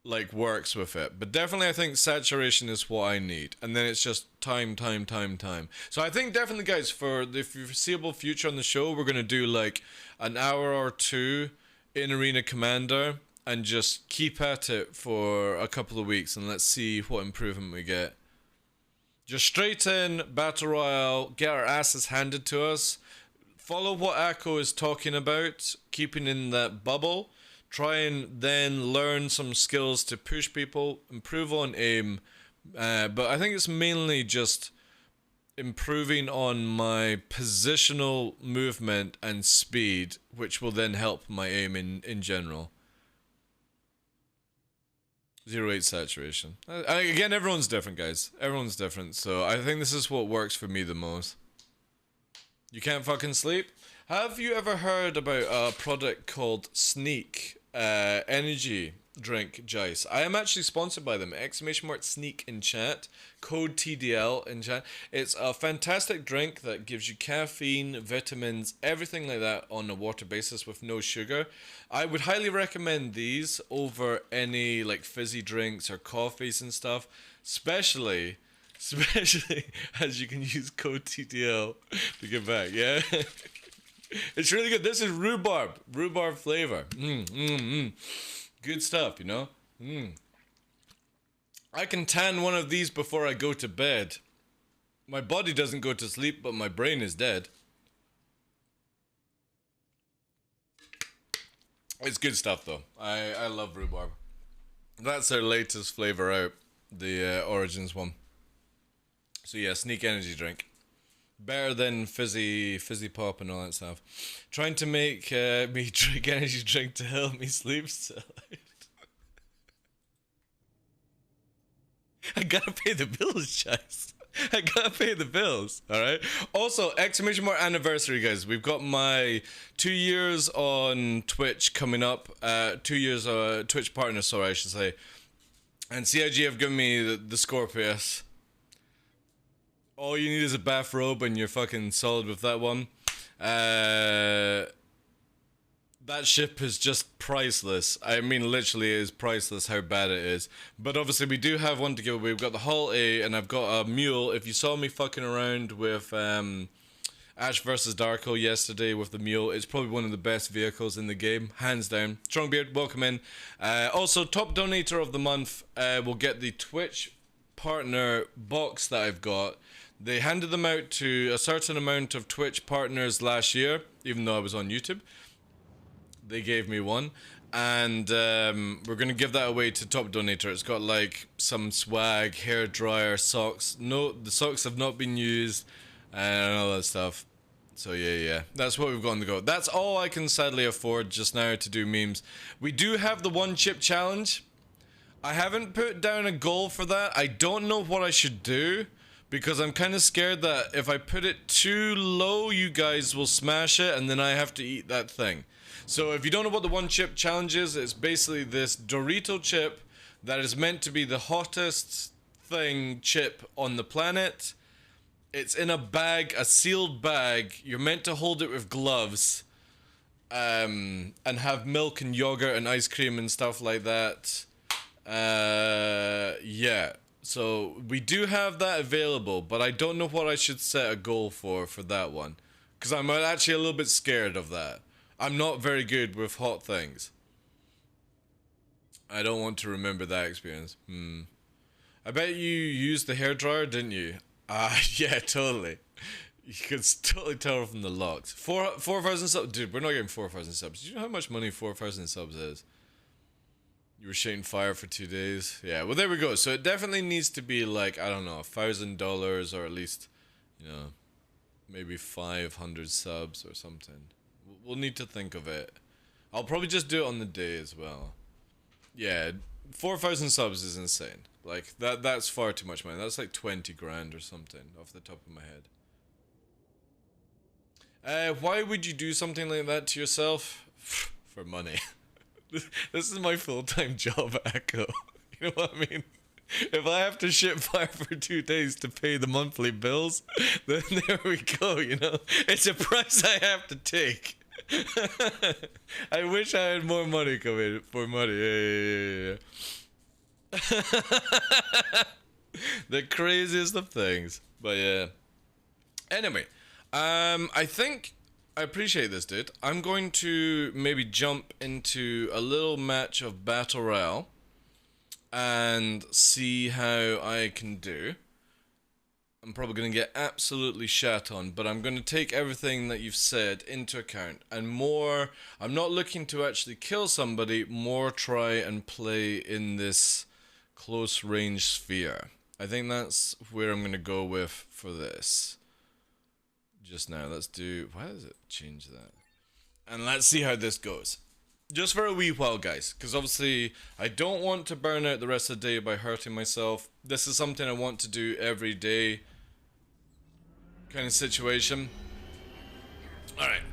like works with it, but definitely I think saturation is what I need, and then it's just time. So I think definitely, guys, for the foreseeable future on the show, we're gonna do like an hour or 2 in Arena Commander and just keep at it for a couple of weeks, and let's see what improvement we get. Just straight in Battle Royale, get our asses handed to us, follow what Akko is talking about, keeping in that bubble. Try and then learn some skills to push people, improve on aim, but I think it's mainly just improving on my positional movement and speed, which will then help my aim in general. 0.8 saturation. Again, everyone's different, guys. Everyone's different, so I think this is what works for me the most. You can't fucking sleep? Have you ever heard about a product called Sneak energy drink, Jace? I am actually sponsored by them. !Sneak in chat. Code TDL in chat. It's a fantastic drink that gives you caffeine, vitamins, everything like that on a water basis with no sugar. I would highly recommend these over any like fizzy drinks or coffees and stuff. Especially as you can use code TDL to get back, yeah? It's really good. This is rhubarb flavor. Good stuff, you know? I can tan one of these before I go to bed. My body doesn't go to sleep, but my brain is dead. It's good stuff, though. I love rhubarb. That's our latest flavor out, the Origins one. So yeah, Sneak energy drink. Better than fizzy pop and all that stuff. Trying to make me drink energy drink to help me sleep. So I gotta pay the bills, Chase. I gotta pay the bills, alright? Also, exclamation mark anniversary, guys. We've got my 2 years on Twitch coming up. 2 years Twitch partner, sorry, I should say. And CIG have given me the Scorpius. All you need is a bathrobe and you're fucking solid with that one. That ship is just priceless. I mean, literally is priceless how bad it is. But obviously we do have one to give away. We've got the Hull A and I've got a mule. If you saw me fucking around with Ash versus Darko yesterday with the mule, it's probably one of the best vehicles in the game, hands down. Strongbeard, welcome in. Also, top donator of the month will get the Twitch partner box that I've got. They handed them out to a certain amount of Twitch partners last year, even though I was on YouTube. They gave me one, and we're gonna give that away to top donator. It's got like some swag, hair dryer, socks. No, the socks have not been used, and all that stuff. So yeah, that's what we've got on the go. That's all I can sadly afford just now to do memes. We do have the one chip challenge. I haven't put down a goal for that. I don't know what I should do, because I'm kind of scared that if I put it too low, you guys will smash it, and then I have to eat that thing. So if you don't know what the one chip challenge is, it's basically this Dorito chip that is meant to be the hottest chip on the planet. It's in a bag, a sealed bag. You're meant to hold it with gloves, and have milk and yogurt and ice cream and stuff like that. Yeah. So we do have that available, but I don't know what I should set a goal for that one, because I'm actually a little bit scared of that. I'm not very good with hot things. I don't want to remember that experience. I bet you used the hairdryer, didn't you? Yeah, totally. You could totally tell from the locks. 4,000 subs? Dude, we're not getting 4,000 subs. Do you know how much money 4,000 subs is? You were shooting fire for 2 days? Yeah, well there we go. So it definitely needs to be like, I don't know, $1,000 or at least, you know, maybe 500 subs or something. We'll need to think of it. I'll probably just do it on the day as well. Yeah, 4,000 subs is insane. Like, that's far too much money. That's like 20 grand or something off the top of my head. Why would you do something like that to yourself? For money. This is my full-time job, Echo. You know what I mean? If I have to ship fire for 2 days to pay the monthly bills, then there we go, you know? It's a price I have to take. I wish I had more money coming for money. Yeah. The craziest of things. But yeah. Anyway, I think I appreciate this, dude. I'm going to maybe jump into a little match of Battle Royale and see how I can do. I'm probably going to get absolutely shat on, but I'm going to take everything that you've said into account. And more, I'm not looking to actually kill somebody, more try and play in this close range sphere. I think that's where I'm going to go with for this. Just now, let's do, why does it change that? And let's see how this goes. Just for a wee while, guys, because obviously I don't want to burn out the rest of the day by hurting myself. This is something I want to do every day kind of situation. Alright.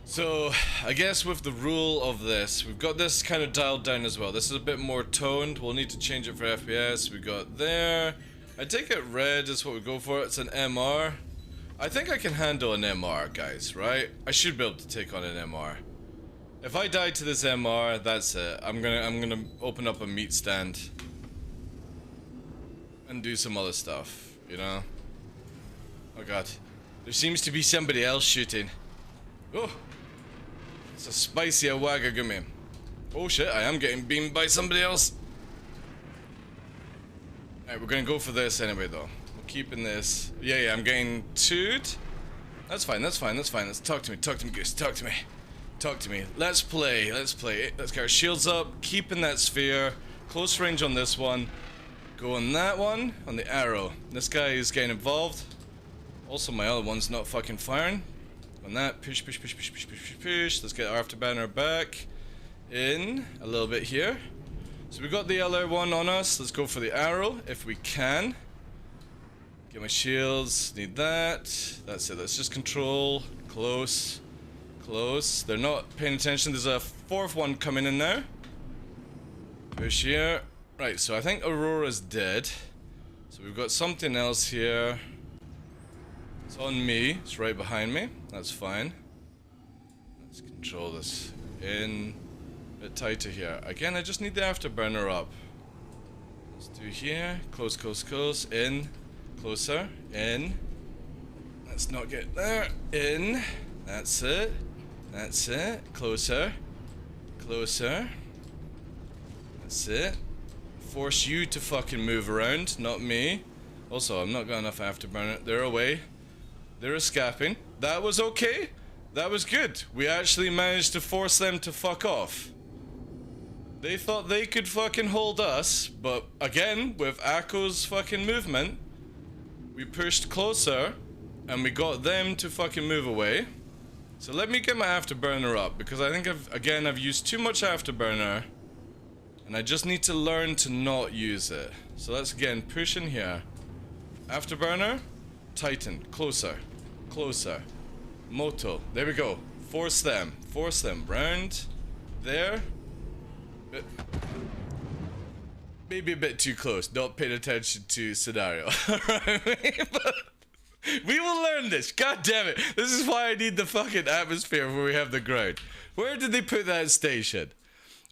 So, I guess with the rule of this, we've got this kind of dialed down as well. This is a bit more toned. We'll need to change it for FPS. We got there. I take it red is what we go for. It's an MR. I think I can handle an MR, guys, right? I should be able to take on an MR. If I die to this MR, that's it. I'm gonna open up a meat stand and do some other stuff, you know? Oh god. There seems to be somebody else shooting. Oh! It's a spicy awagagumi. Oh shit, I am getting beamed by somebody else. Alright, we're gonna go for this anyway though. We're keeping this. Yeah, I'm getting two'd. That's fine. Let's talk to me, Goose, talk to me. Talk to me. Let's play. Let's get our shields up, keeping that sphere. Close range on this one. Go on that one, on the arrow. This guy is getting involved. Also, my other one's not fucking firing. On that, push. Let's get our afterburner back in a little bit here. So we got the other one on us. Let's go for the arrow if we can. Get my shields. Need that. That's it. Let's just control. Close. Close. They're not paying attention. There's a fourth one coming in now. Push here. Right, so I think Aurora's dead. So we've got something else here. It's on me. It's right behind me. That's fine. Let's control this. In. A bit tighter here. Again, I just need the afterburner up. Let's do here. Close, close, close. In. Closer. In. Let's not get there. In. That's it. That's it. Closer. Closer. That's it. Force you to fucking move around, not me. Also, I'm not got enough afterburner. They're away. They're escaping. That was okay. That was good. We actually managed to force them to fuck off. They thought they could fucking hold us, but again, with Akko's fucking movement, we pushed closer, and we got them to fucking move away. So let me get my afterburner up, because I think I've used too much afterburner, and I just need to learn to not use it. So let's again push in here. Afterburner, tighten, closer, closer. Moto, there we go. Force them, round, there. Maybe a bit too close, not paying attention to scenario. But we will learn this, god damn it. This is why I need the fucking atmosphere where we have the ground. Where did they put that station?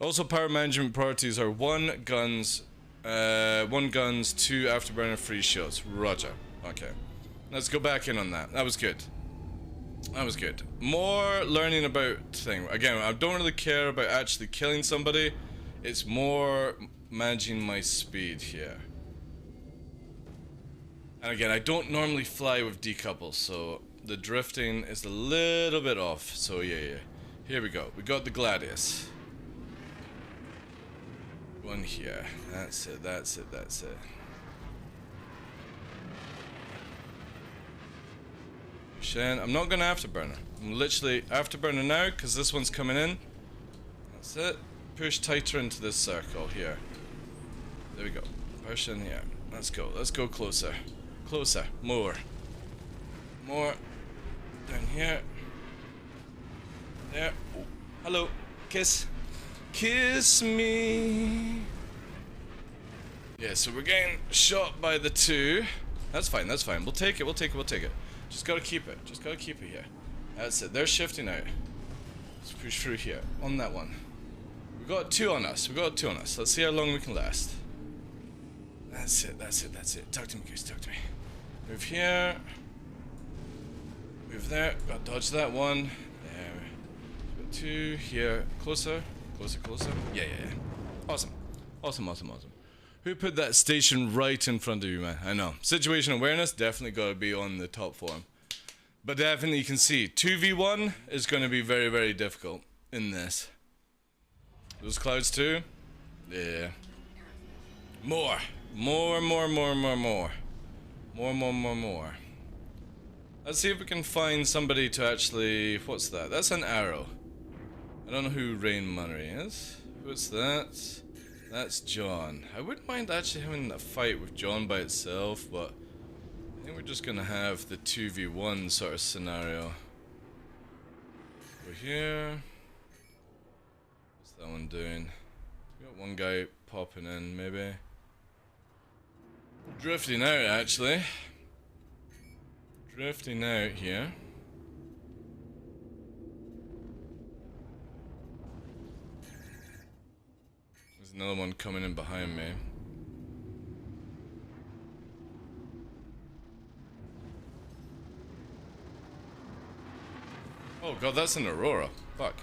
Also, power management priorities are 1 guns, 2 afterburner, 3 shields. Roger. Okay. Let's go back in on that. That was good. That was good. More learning about thing. Again, I don't really care about actually killing somebody. It's more managing my speed here. And again, I don't normally fly with decouples, so the drifting is a little bit off. So yeah. Here we go. We got the Gladius. One here. That's it, that's it, that's it. Shen, I'm not gonna afterburner. I'm literally afterburner now because this one's coming in. That's it. Push tighter into this circle here. There we go. Push in here. Let's go. Let's go closer. Closer. More. More. Down here. There. Oh. Hello. Kiss. Kiss me. Yeah, so we're getting shot by the 2. That's fine, that's fine. We'll take it, we'll take it, we'll take it. Just gotta keep it. Just gotta keep it here. That's it. They're shifting out. Let's push through here. On that one. We got 2 on us. We got 2 on us. Let's see how long we can last. That's it, that's it, that's it. Talk to me, Goose, talk to me. Move here. Move there. Gotta dodge that one. There. Got 2 here. Closer. Closer, closer. Yeah. Awesome. Awesome. Who put that station right in front of you, man? I know. Situation awareness, definitely gotta be on the top form. But definitely you can see, 2v1 is gonna be very, very difficult in this. Those clouds too? Yeah. More. Let's see if we can find somebody to actually... What's that? That's an arrow. I don't know who Rain Money is. What's that? That's John. I wouldn't mind actually having a fight with John by itself, but I think we're just gonna have the 2v1 sort of scenario. Over here. What's that one doing? We got one guy popping in, maybe. Drifting out, actually. Drifting out here. There's another one coming in behind me. Oh god, that's an Aurora. Fuck.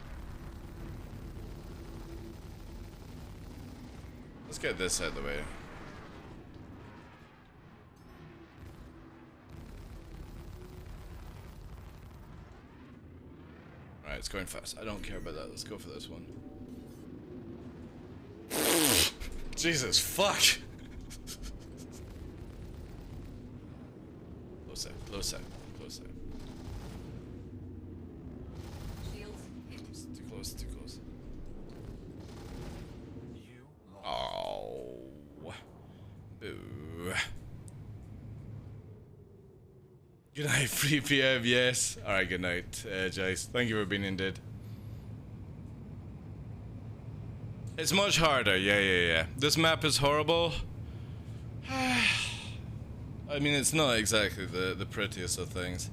Let's get this out of the way. Alright, it's going fast. I don't care about that. Let's go for this one. Jesus, fuck! Closer. Too close. Oh. Boo. Good night, 3 PM, yes. Alright, good night, Jace. Thank you for being in, dude. It's much harder, yeah. This map is horrible. I mean, it's not exactly the prettiest of things.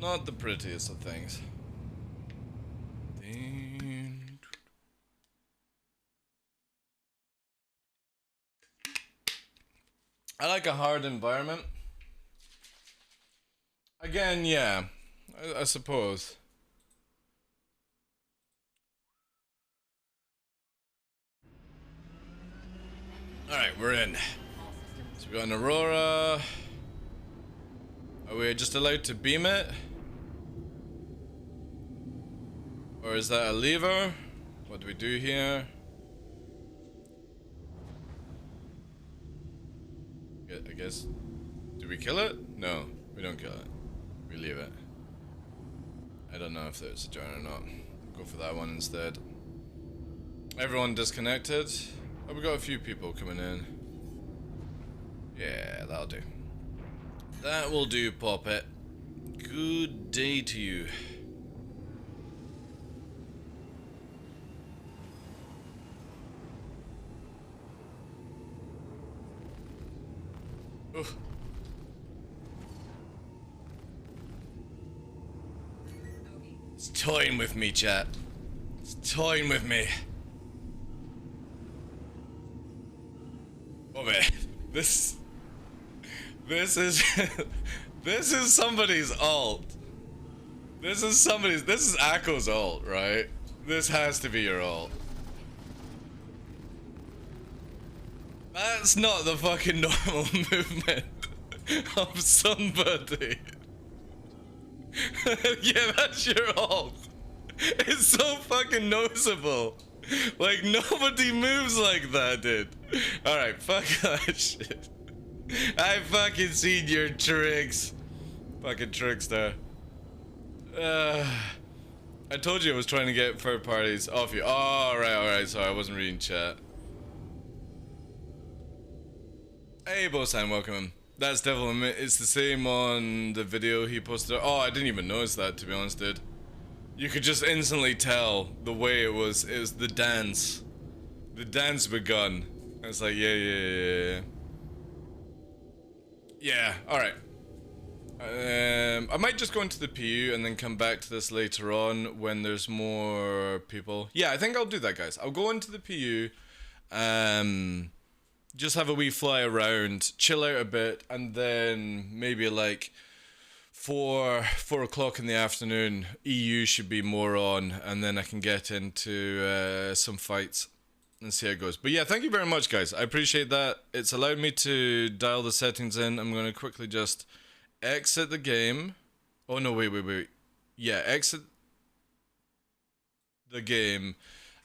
Not the prettiest of things. I like a hard environment. Again, yeah, I suppose. Alright, we're in. So we got an Aurora. Are we just allowed to beam it? Or is that a lever? What do we do here? I guess. Do we kill it? No, we don't kill it. We leave it. I don't know if there's a giant or not. Go for that one instead. Everyone disconnected. Oh, we got a few people coming in. Yeah, that'll do. That will do, Poppet. Good day to you. Oof. It's toying with me, chat. It's toying with me. Oh man, this is this is somebody's alt. This is Akko's alt, right? This has to be your alt. That's not the fucking normal movement of somebody. Yeah, that's your alt. It's so fucking noticeable. Like, nobody moves like that, dude. Alright, fuck that shit. I fucking seen your tricks. Fucking trickster. I told you I was trying to get third parties off you. Oh, alright, sorry, I wasn't reading chat. Hey, Bosan, welcome. That's Devil. It's the same on the video he posted. Oh, I didn't even notice that, to be honest, dude. You could just instantly tell the way it was the dance. The dance begun. It's like, yeah. Yeah, alright. I might just go into the PU and then come back to this later on when there's more people. Yeah, I think I'll do that, guys. I'll go into the PU. Just have a wee fly around, chill out a bit, and then maybe like 4 o'clock in the afternoon, EU should be more on, and then I can get into some fights and see how it goes. But yeah, thank you very much, guys. I appreciate that. It's allowed me to dial the settings in. I'm going to quickly just exit the game. Oh no, wait. Yeah, exit the game,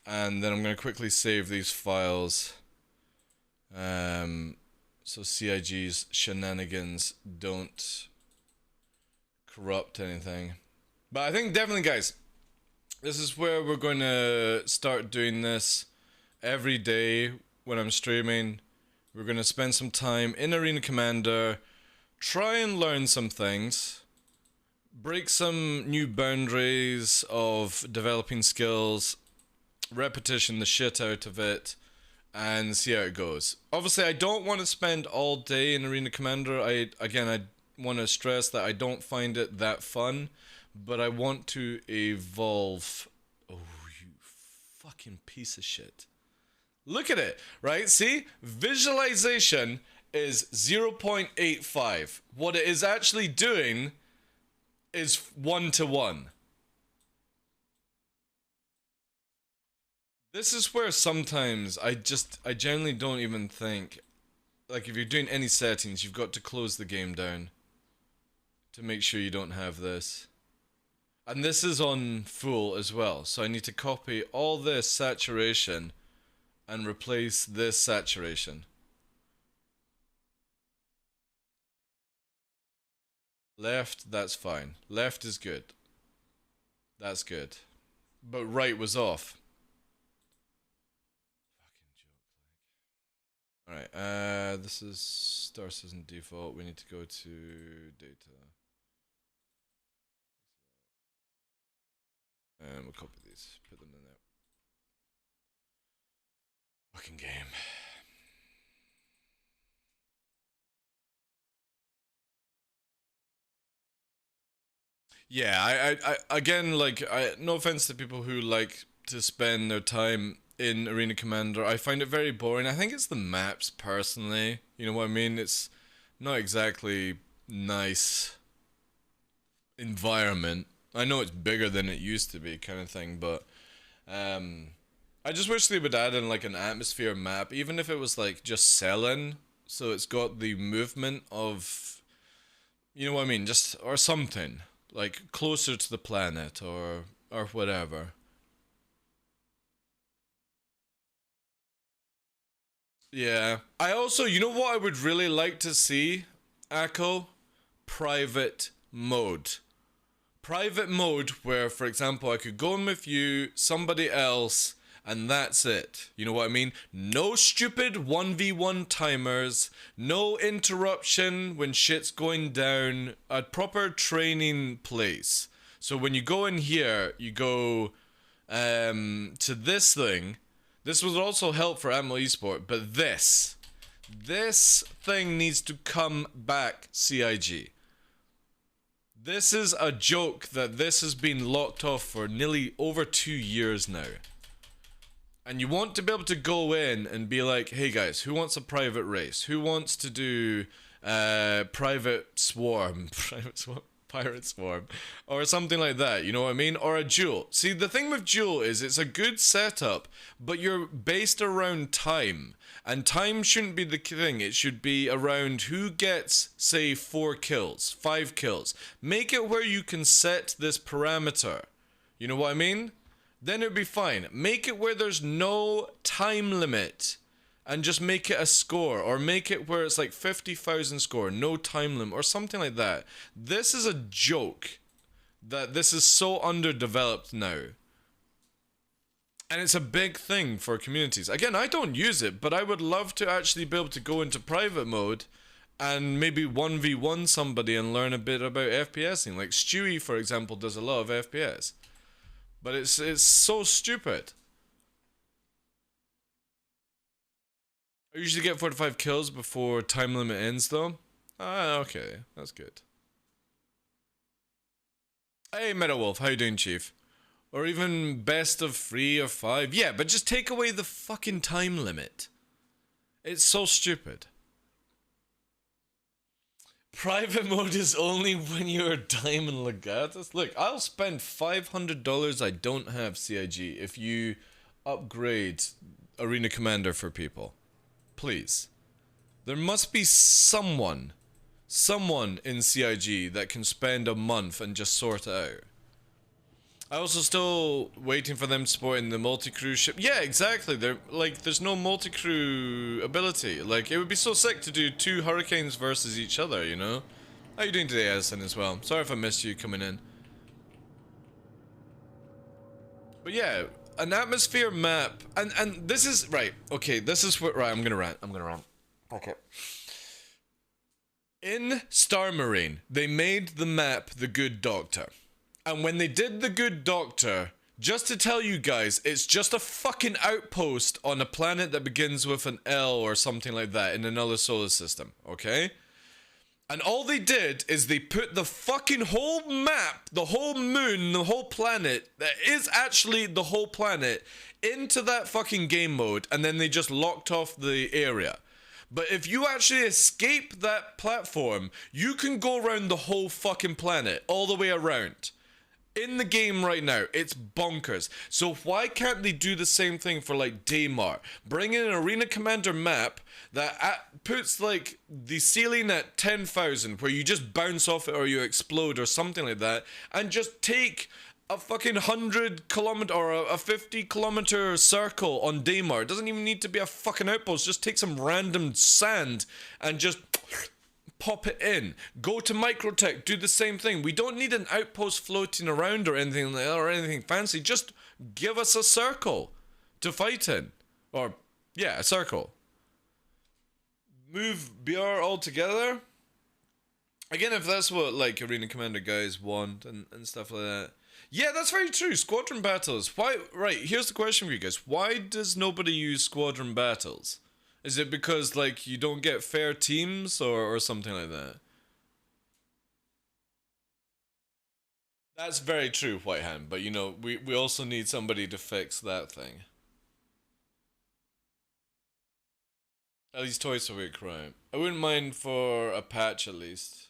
and then I'm going to quickly save these files. So CIG's shenanigans don't corrupt anything. But I think definitely, guys, this is where we're going to start doing this every day when I'm streaming. We're going to spend some time in Arena Commander, try and learn some things, break some new boundaries of developing skills, repetition the shit out of it, and see how it goes. Obviously, I don't want to spend all day in Arena Commander. I want to stress that I don't find it that fun, but I want to evolve. Oh, you fucking piece of shit. Look at it, right? See? Visualization is 0.85. What it is actually doing is 1-to-1. This is where sometimes I generally don't even think, like if you're doing any settings, you've got to close the game down to make sure you don't have this. And this is on full as well, so I need to copy all this saturation and replace this saturation. Left, that's fine. Left is good. That's good. But right was off. Alright, this is Star Citizen default. We need to go to data. And we'll copy these, put them in there. Fucking game. Yeah, I again, like, no offense to people who like to spend their time in Arena Commander. I find it very boring. I think it's the maps, personally. You know what I mean? It's not exactly nice environment. I know it's bigger than it used to be, kind of thing, but I just wish they would add in like an atmosphere map, even if it was like just selling, so it's got the movement of, you know what I mean, just or something like closer to the planet or whatever. Yeah. I also, you know what I would really like to see, Akko? Private mode. Private mode where, for example, I could go in with you, somebody else, and that's it. You know what I mean? No stupid 1v1 timers, no interruption when shit's going down, a proper training place. So when you go in here, you go to this thing. This would also help for Ammo Esport, but this thing needs to come back, CIG. This is a joke that this has been locked off for nearly over 2 years now. And you want to be able to go in and be like, hey guys, who wants a private race? Who wants to do private swarm? Pirate swarm? Or something like that, you know what I mean? Or a duel. See, the thing with duel is it's a good setup, but you're based around time. And time shouldn't be the thing. It should be around who gets, say, 4 kills, 5 kills. Make it where you can set this parameter. You know what I mean? Then it'd be fine. Make it where there's no time limit and just make it a score, or make it where it's like 50,000 score, no time limit, or something like that. This is a joke that this is so underdeveloped now. And it's a big thing for communities. Again, I don't use it, but I would love to actually be able to go into private mode and maybe 1v1 somebody and learn a bit about FPSing. Like Stewie, for example, does a lot of FPS. But it's so stupid. I usually get 4 to 5 kills before time limit ends, though. Ah, okay, that's good. Hey, Meadowwolf, how you doing, Chief? Or even best of 3 or 5. Yeah, but just take away the fucking time limit. It's so stupid. Private mode is only when you're a Diamond Legatus. Look, I'll spend $500 I don't have, CIG, if you upgrade Arena Commander for people. Please. There must be someone in CIG that can spend a month and just sort it out. I also still waiting for them supporting the multi-crew ship. Yeah, exactly. They're like, there's no multi-crew ability. Like, it would be so sick to do 2 Hurricanes versus each other, you know? How you doing today, Edison, as well? Sorry if I missed you coming in. But yeah, an atmosphere map, and this is right. Okay, this is what right. I'm gonna rant. Okay. In Star Marine, they made the map The Good Doctor. And when they did The Good Doctor, just to tell you guys, it's just a fucking outpost on a planet that begins with an L or something like that in another solar system, okay? And all they did is they put the fucking whole map, the whole moon, the whole planet, that is actually the whole planet, into that fucking game mode, and then they just locked off the area. But if you actually escape that platform, you can go around the whole fucking planet, all the way around. In the game right now, it's bonkers. So why can't they do the same thing for like Daymar? Bring in an Arena Commander map that puts like the ceiling at 10,000 where you just bounce off it or you explode or something like that, and just take a fucking 100 kilometer or a 50 kilometer circle on Daymar. It doesn't even need to be a fucking outpost. Just take some random sand and just pop it in. Go to Microtech, do the same thing. We don't need an outpost floating around or anything like that, or anything fancy. Just give us a circle to fight in. Or, yeah, a circle. move BR altogether. Again, if that's what like Arena Commander guys want and stuff like that. Yeah, that's very true. Squadron battles. Why? Right, here's the question for you guys. Why does nobody use squadron battles? Is it because like you don't get fair teams or something like that? That's very true, Whitehand, but you know, we also need somebody to fix that thing. At least twice a week, right? I wouldn't mind for a patch at least.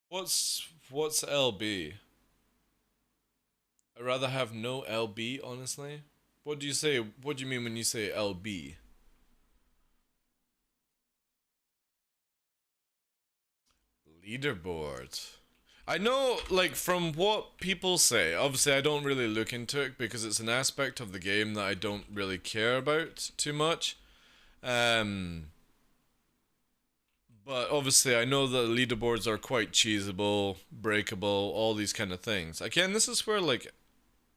What's LB? I'd rather have no LB, honestly. What do you say? What do you mean when you say LB? Leaderboard. I know, like, from what people say, obviously I don't really look into it because it's an aspect of the game that I don't really care about too much. But obviously I know that leaderboards are quite cheesable, breakable, all these kind of things. Again, this is where, like,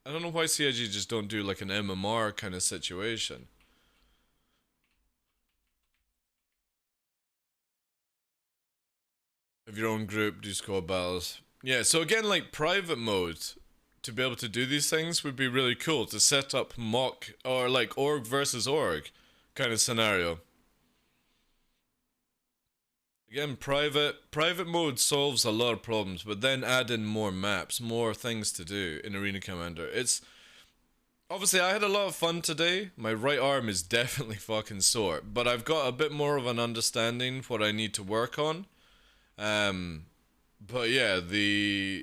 I don't know why CIG just don't do, like, an MMR kind of situation. Have your own group, do squad battles. Yeah, so again, like private mode, to be able to do these things would be really cool. To set up mock, or like org versus org kind of scenario. Again, private mode solves a lot of problems, but then add in more maps, more things to do in Arena Commander. It's... Obviously, I had a lot of fun today. My right arm is definitely fucking sore, but I've got a bit more of an understanding of what I need to work on. But yeah,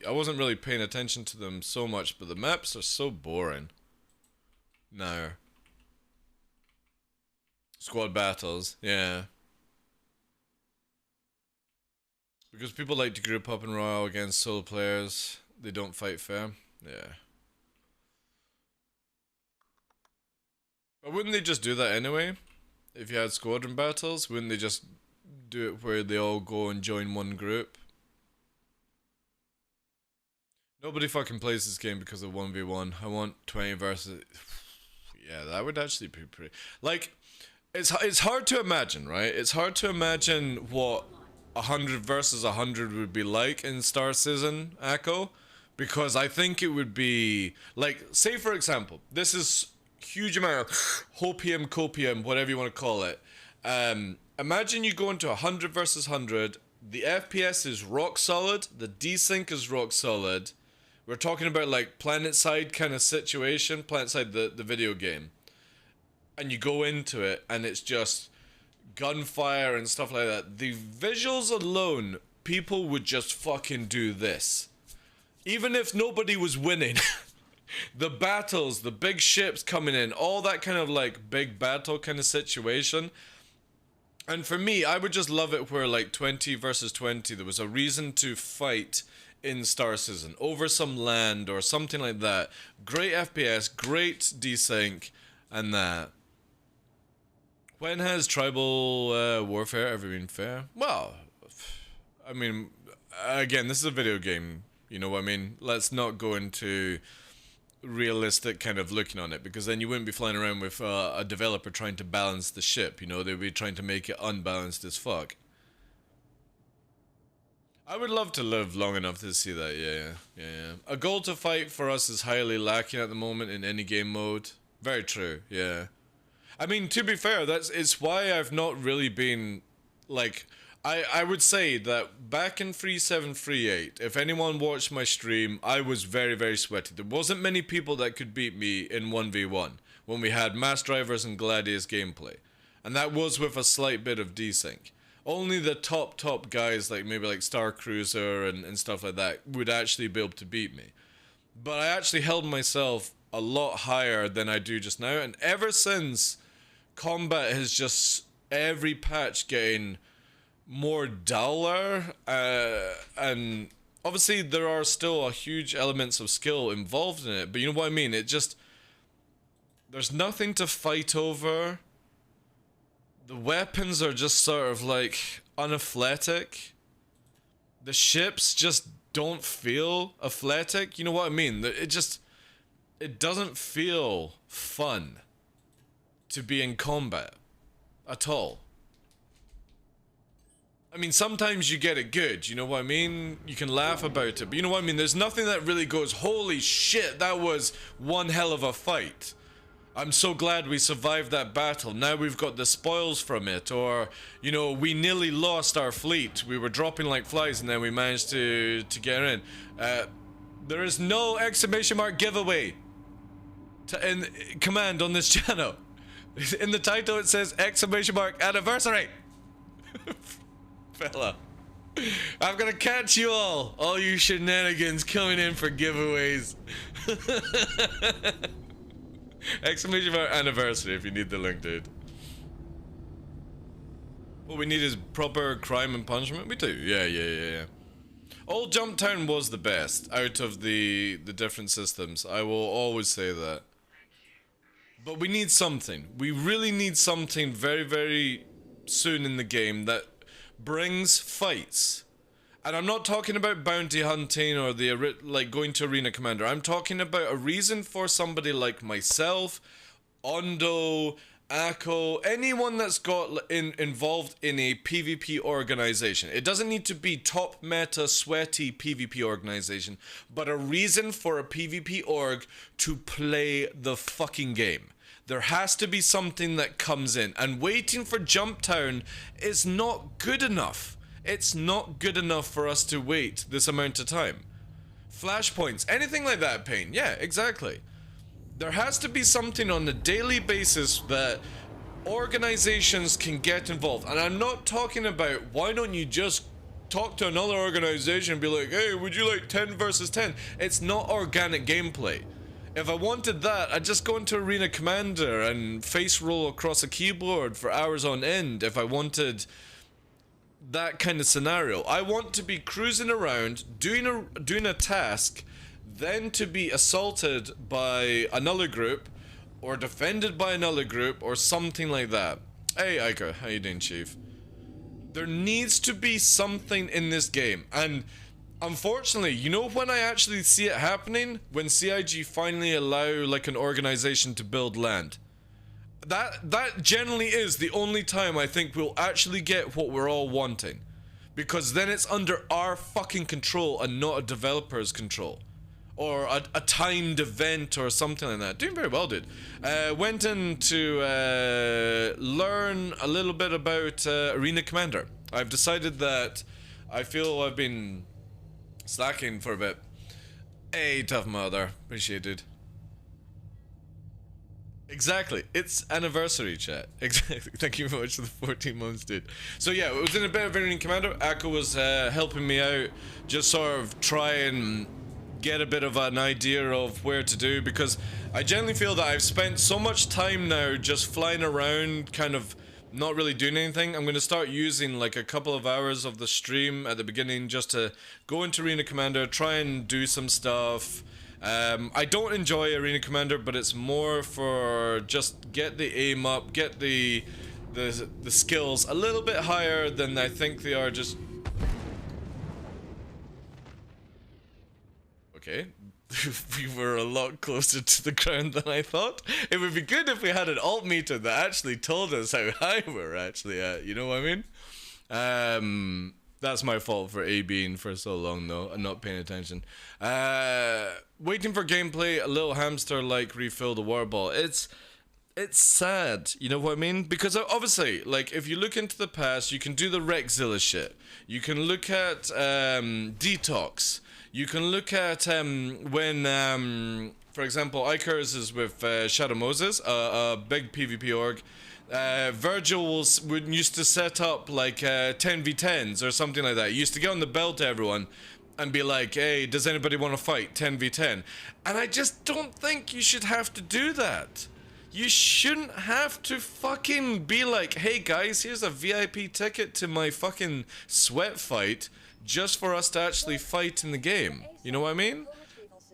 I wasn't really paying attention to them so much, but the maps are so boring. No. Squad battles, yeah. Because people like to group up and royal against solo players. They don't fight fair. Yeah. But wouldn't they just do that anyway? If you had squadron battles, wouldn't they just do it where they all go and join one group? Nobody fucking plays this game because of 1v1. I want 20 versus... Yeah, that would actually be pretty... Like, it's hard to imagine, right? It's hard to imagine what 100 versus 100 would be like in Star Citizen Echo. Because I think it would be... Like, say for example, this is huge amount of hopium, copium, whatever you want to call it. Imagine you go into 100 versus 100. The FPS is rock solid. The desync is rock solid. We're talking about like PlanetSide kind of situation. PlanetSide, the video game. And you go into it and it's just gunfire and stuff like that. The visuals alone, people would just fucking do this. Even if nobody was winning. The battles, the big ships coming in, all that kind of like big battle kind of situation. And for me, I would just love it where like 20 versus 20, there was a reason to fight in Star Citizen over some land or something like that. Great FPS, great desync, and that. When has tribal warfare ever been fair? Well, I mean, again, this is a video game, you know what I mean? Let's not go into realistic kind of looking on it, because then you wouldn't be flying around with a developer trying to balance the ship, you know? They'd be trying to make it unbalanced as fuck. I would love to live long enough to see that, yeah. A goal to fight for us is highly lacking at the moment in any game mode. Very true, yeah. I mean, to be fair, it's why I've not really been, like... I would say that back in 3738, if anyone watched my stream, I was very, very sweaty. There wasn't many people that could beat me in 1v1 when we had Mass Drivers and Gladius gameplay. And that was with a slight bit of desync. Only the top guys, like maybe like Star Cruiser and stuff like that, would actually be able to beat me. But I actually held myself a lot higher than I do just now. And ever since, combat has just, every patch getting more duller, and obviously there are still a huge elements of skill involved in it, but you know what I mean, it just, there's nothing to fight over. The weapons are just sort of like unathletic. The ships just don't feel athletic, you know what I mean? It doesn't feel fun. to be in combat at all. I mean, sometimes you get it good, you know what I mean? You can laugh about it, but you know what I mean? There's nothing that really goes, holy shit, that was one hell of a fight. I'm so glad we survived that battle. Now we've got the spoils from it. Or, you know, we nearly lost our fleet. We were dropping like flies and then we managed to get in. There is no exclamation mark giveaway in command on this channel. In the title it says exclamation mark anniversary. Fella, I'm gonna catch you all you shenanigans coming in for giveaways. Exclamation mark anniversary if you need the link, dude. What we need is proper crime and punishment. We do, yeah. Old Jump Town was the best out of the different systems. I will always say that. But we need something. We really need something very, very soon in the game that brings fights. And I'm not talking about bounty hunting or like going to Arena Commander. I'm talking about a reason for somebody like myself, Ondo, Akko, anyone that's got involved in a PvP organization. It doesn't need to be top meta sweaty PvP organization, but a reason for a PvP org to play the fucking game. There has to be something that comes in, and waiting for Jump Town is not good enough. It's not good enough for us to wait this amount of time. Flashpoints, anything like that, Pain. Yeah, exactly. There has to be something on a daily basis that organizations can get involved. And I'm not talking about, why don't you just talk to another organization and be like, hey, would you like 10 versus 10? It's not organic gameplay. If I wanted that, I'd just go into Arena Commander and face roll across a keyboard for hours on end if I wanted that kind of scenario. I want to be cruising around, doing a task, then to be assaulted by another group, or defended by another group, or something like that. Hey Iker, how you doing, Chief? There needs to be something in this game, and unfortunately, you know when I actually see it happening? When CIG finally allow like an organization to build land. That generally is the only time I think we'll actually get what we're all wanting. Because then it's under our fucking control and not a developer's control. Or a timed event or something like that. Doing very well, dude. Went in to learn a little bit about Arena Commander. I've decided that I feel I've been slacking for a bit. Hey, Tough Mother. Appreciate it. Exactly. It's anniversary, chat. Exactly. Thank you very much for the 14 months, dude. So yeah, it was in a bit of Arena Commander. Akko was helping me out. Just sort of try and get a bit of an idea of where to do, because I generally feel that I've spent so much time now just flying around, kind of not really doing anything. I'm going to start using like a couple of hours of the stream at the beginning just to go into Arena Commander, try and do some stuff. I don't enjoy Arena Commander, but it's more for just get the aim up, get the skills a little bit higher than I think they are just... Okay, we were a lot closer to the ground than I thought. It would be good if we had an alt meter that actually told us how high we're actually at, you know what I mean? That's my fault for ABing for so long though, and not paying attention. Waiting for gameplay, a little hamster like refill the war ball. It's sad, you know what I mean? Because obviously, like, if you look into the past, you can do the Rexzilla shit. You can look at Detox. You can look at when, for example, Ikers is with Shadow Moses, a big PvP org. Virgil used to set up like 10v10s or something like that. He used to get on the bell to everyone and be like, hey, does anybody want to fight 10v10? And I just don't think you should have to do that. You shouldn't have to fucking be like, hey guys, here's a VIP ticket to my fucking sweat fight just for us to actually fight in the game. You know what I mean?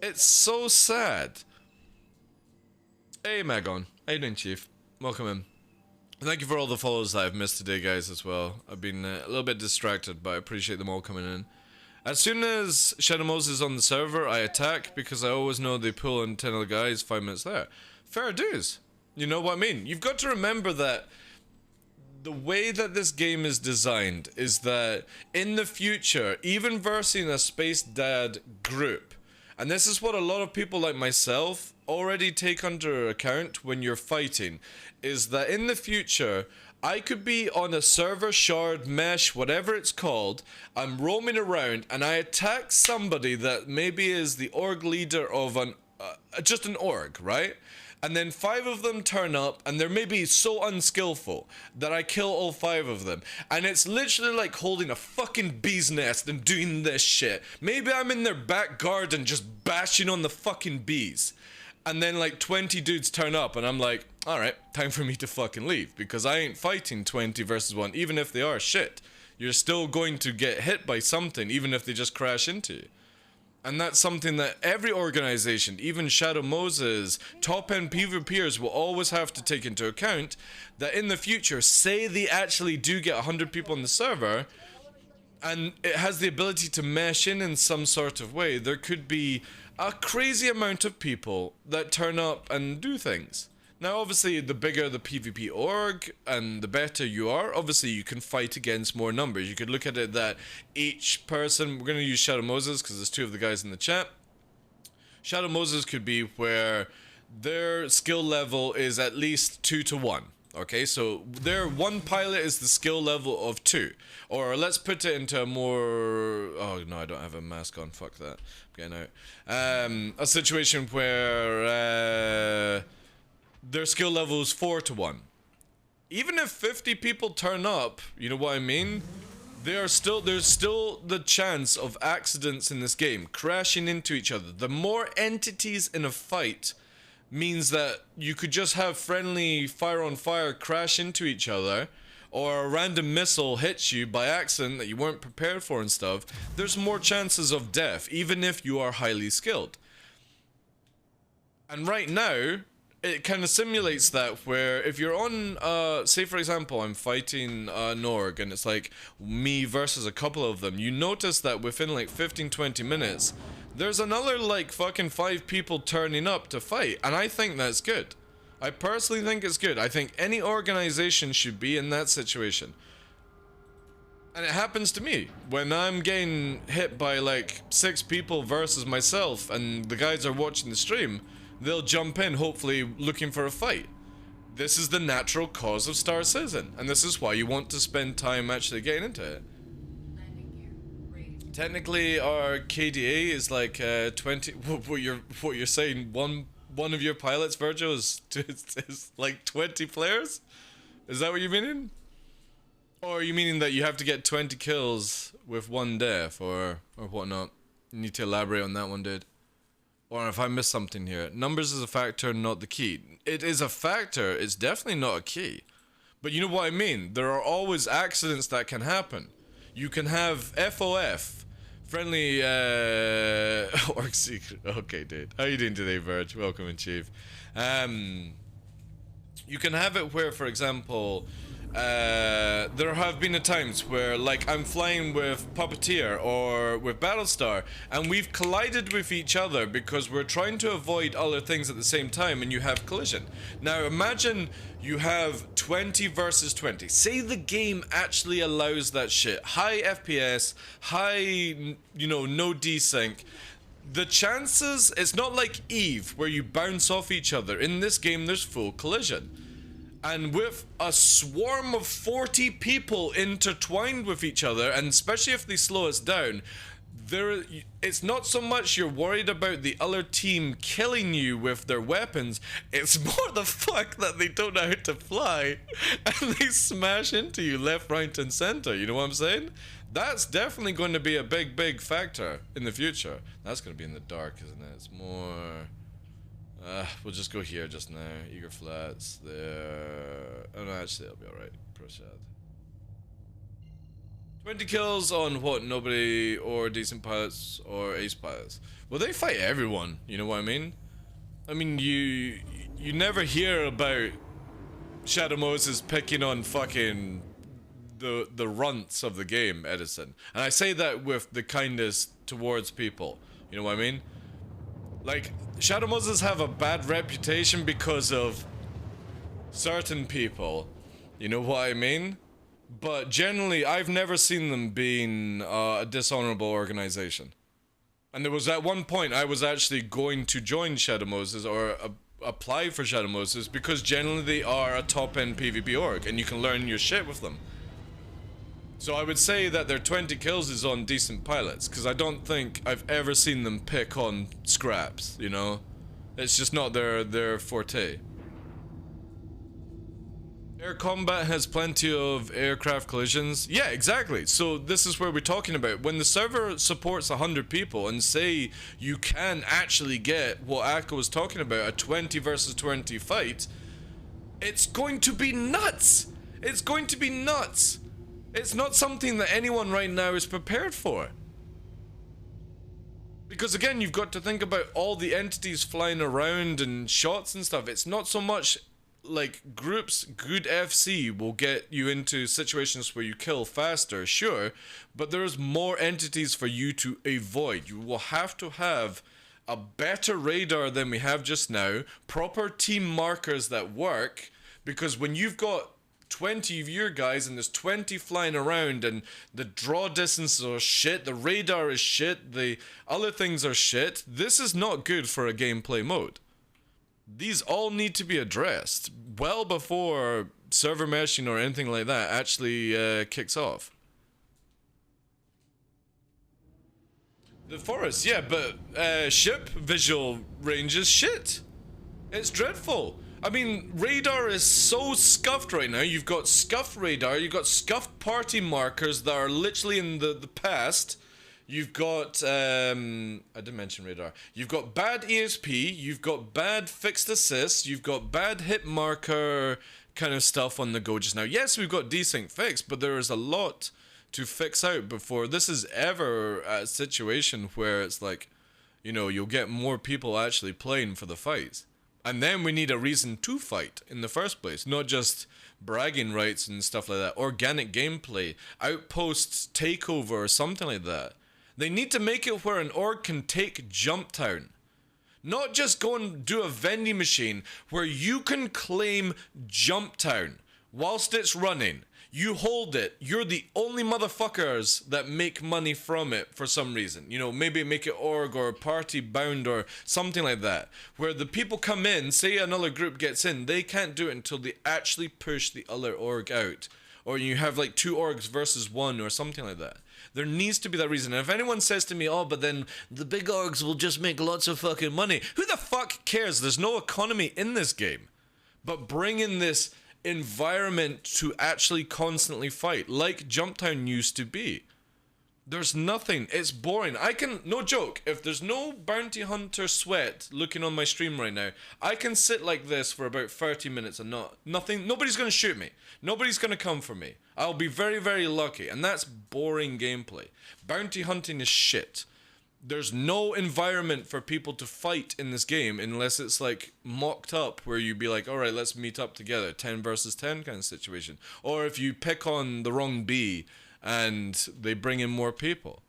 It's so sad. Hey Magon, how you doing, Chief? Welcome in. Thank you for all the follows that I've missed today, guys, as well. I've been a little bit distracted, but I appreciate them all coming in. As soon as Shadow Moses is on the server, I attack, because I always know they pull in 10 other guys 5 minutes there. Fair dues. You know what I mean? You've got to remember that the way that this game is designed is that in the future, even versing a Space Dad group, and this is what a lot of people like myself already take under account when you're fighting, is that in the future, I could be on a server, shard, mesh, whatever it's called, I'm roaming around and I attack somebody that maybe is the org leader of just an org, right? And then 5 of them turn up and they're maybe so unskillful that I kill all 5 of them. And it's literally like holding a fucking bee's nest and doing this shit. Maybe I'm in their back garden just bashing on the fucking bees. And then like 20 dudes turn up and I'm like, alright, time for me to fucking leave. Because I ain't fighting 20 versus 1, even if they are shit. You're still going to get hit by something, even if they just crash into you. And that's something that every organization, even Shadow Moses, top-end PvPers will always have to take into account, that in the future, say they actually do get 100 people on the server, and it has the ability to mesh in some sort of way, there could be a crazy amount of people that turn up and do things. Now, obviously, the bigger the PvP org and the better you are, obviously you can fight against more numbers. You could look at it that each person, we're going to use Shadow Moses because there's 2 of the guys in the chat. Shadow Moses could be where their skill level is at least 2 to 1. Okay, so their 1 pilot is the skill level of 2. Or let's put it into a more... Oh, no, I don't have a mask on. Fuck that. I'm getting out. A situation where... their skill level is 4 to 1. Even if 50 people turn up, you know what I mean? There's still the chance of accidents in this game, crashing into each other. The more entities in a fight means that you could just have friendly fire on fire crash into each other, or a random missile hits you by accident that you weren't prepared for and stuff. There's more chances of death, even if you are highly skilled. And right now, it kind of simulates that, where if you're on, say for example, I'm fighting Norg and it's like me versus a couple of them, you notice that within like 15-20 minutes, there's another like fucking 5 people turning up to fight, and I think that's good. I personally think it's good. I think any organization should be in that situation. And it happens to me when I'm getting hit by like 6 people versus myself and the guys are watching the stream. They'll jump in, hopefully looking for a fight. This is the natural cause of Star Citizen, and this is why you want to spend time actually getting into it. Technically, our KDA is like 20. What you're saying? One of your pilots, Virgil, is like 20 players. Is that what you're meaning? Or are you meaning that you have to get 20 kills with 1 death, or whatnot? You need to elaborate on that one, dude. Or if I missed something here. Numbers is a factor, not the key. It is a factor, it's definitely not a key. But you know what I mean? There are always accidents that can happen. You can have FOF, friendly org secret. Okay, dude. How you doing today, Verge? Welcome in, Chief. You can have it where, for example, there have been times where, like, I'm flying with Puppeteer or with Battlestar, and we've collided with each other because we're trying to avoid other things at the same time, and you have collision. Now, imagine you have 20 versus 20. Say the game actually allows that shit. High FPS, high, you know, no desync. The chances, it's not like Eve, where you bounce off each other. In this game, there's full collision. And with a swarm of 40 people intertwined with each other, and especially if they slow us down, it's not so much you're worried about the other team killing you with their weapons, it's more the fact that they don't know how to fly, and they smash into you left, right, and center, you know what I'm saying? That's definitely going to be a big factor in the future. That's going to be in the dark, isn't it? It's more... we'll just go here just now. Eager Flats, there. Oh no, actually it'll be alright. Proshad. 20 kills on what? Nobody or decent pilots or ace pilots. Well, they fight everyone, you know what I mean? I mean, you never hear about Shadow Moses picking on fucking the runts of the game, Edison. And I say that with the kindness towards people, you know what I mean? Like, Shadow Moses have a bad reputation because of certain people, you know what I mean? But generally, I've never seen them being a dishonorable organization. And there was at one point I was actually going to join Shadow Moses or apply for Shadow Moses because generally they are a top-end PvP org and you can learn your shit with them. So I would say that their 20 kills is on decent pilots because I don't think I've ever seen them pick on scraps, you know? It's just not their forte. Air combat has plenty of aircraft collisions. Yeah, exactly. So this is where we're talking about. When the server supports 100 people and say you can actually get what Akka was talking about, a 20 versus 20 fight, it's going to be nuts. It's going to be nuts. It's not something that anyone right now is prepared for. Because again, you've got to think about all the entities flying around and shots and stuff. It's not so much like groups. Good FC will get you into situations where you kill faster, sure, but there's more entities for you to avoid. You will have to have a better radar than we have just now, proper team markers that work, because when you've got 20 of your guys and there's 20 flying around and the draw distances are shit, the radar is shit, the other things are shit, this is not good for a gameplay mode. These all need to be addressed well before server meshing or anything like that actually kicks off. The forest, yeah, but ship visual range is shit. It's dreadful. I mean, radar is so scuffed right now. You've got scuffed radar, you've got scuffed party markers that are literally in the past. You've got, I did mention radar. You've got bad ESP, you've got bad fixed assists, you've got bad hit marker kind of stuff on the go just now. Yes, we've got desync fixed, but there is a lot to fix out before this is ever a situation where it's like, you know, you'll get more people actually playing for the fights. And then we need a reason to fight in the first place, not just bragging rights and stuff like that. Organic gameplay, outposts, takeover, or something like that. They need to make it where an org can take Jumptown. Not just go and do a vending machine where you can claim Jumptown whilst it's running. You hold it. You're the only motherfuckers that make money from it for some reason. You know, maybe make it org or party bound or something like that. Where the people come in, say another group gets in, they can't do it until they actually push the other org out. Or you have like 2 orgs versus 1 or something like that. There needs to be that reason. And if anyone says to me, oh, but then the big orgs will just make lots of fucking money. Who the fuck cares? There's no economy in this game. But bring in this environment to actually constantly fight, like Jumptown used to be. There's nothing. It's boring. I can, no joke, if there's no bounty hunter sweat looking on my stream right now, I can sit like this for about 30 minutes and nobody's going to shoot me. Nobody's going to come for me. I'll be very, very lucky. And that's boring gameplay. Bounty hunting is shit. There's no environment for people to fight in this game unless it's like mocked up where you'd be like, alright, let's meet up together. 10 versus 10 kind of situation. Or if you pick on the wrong bee and they bring in more people.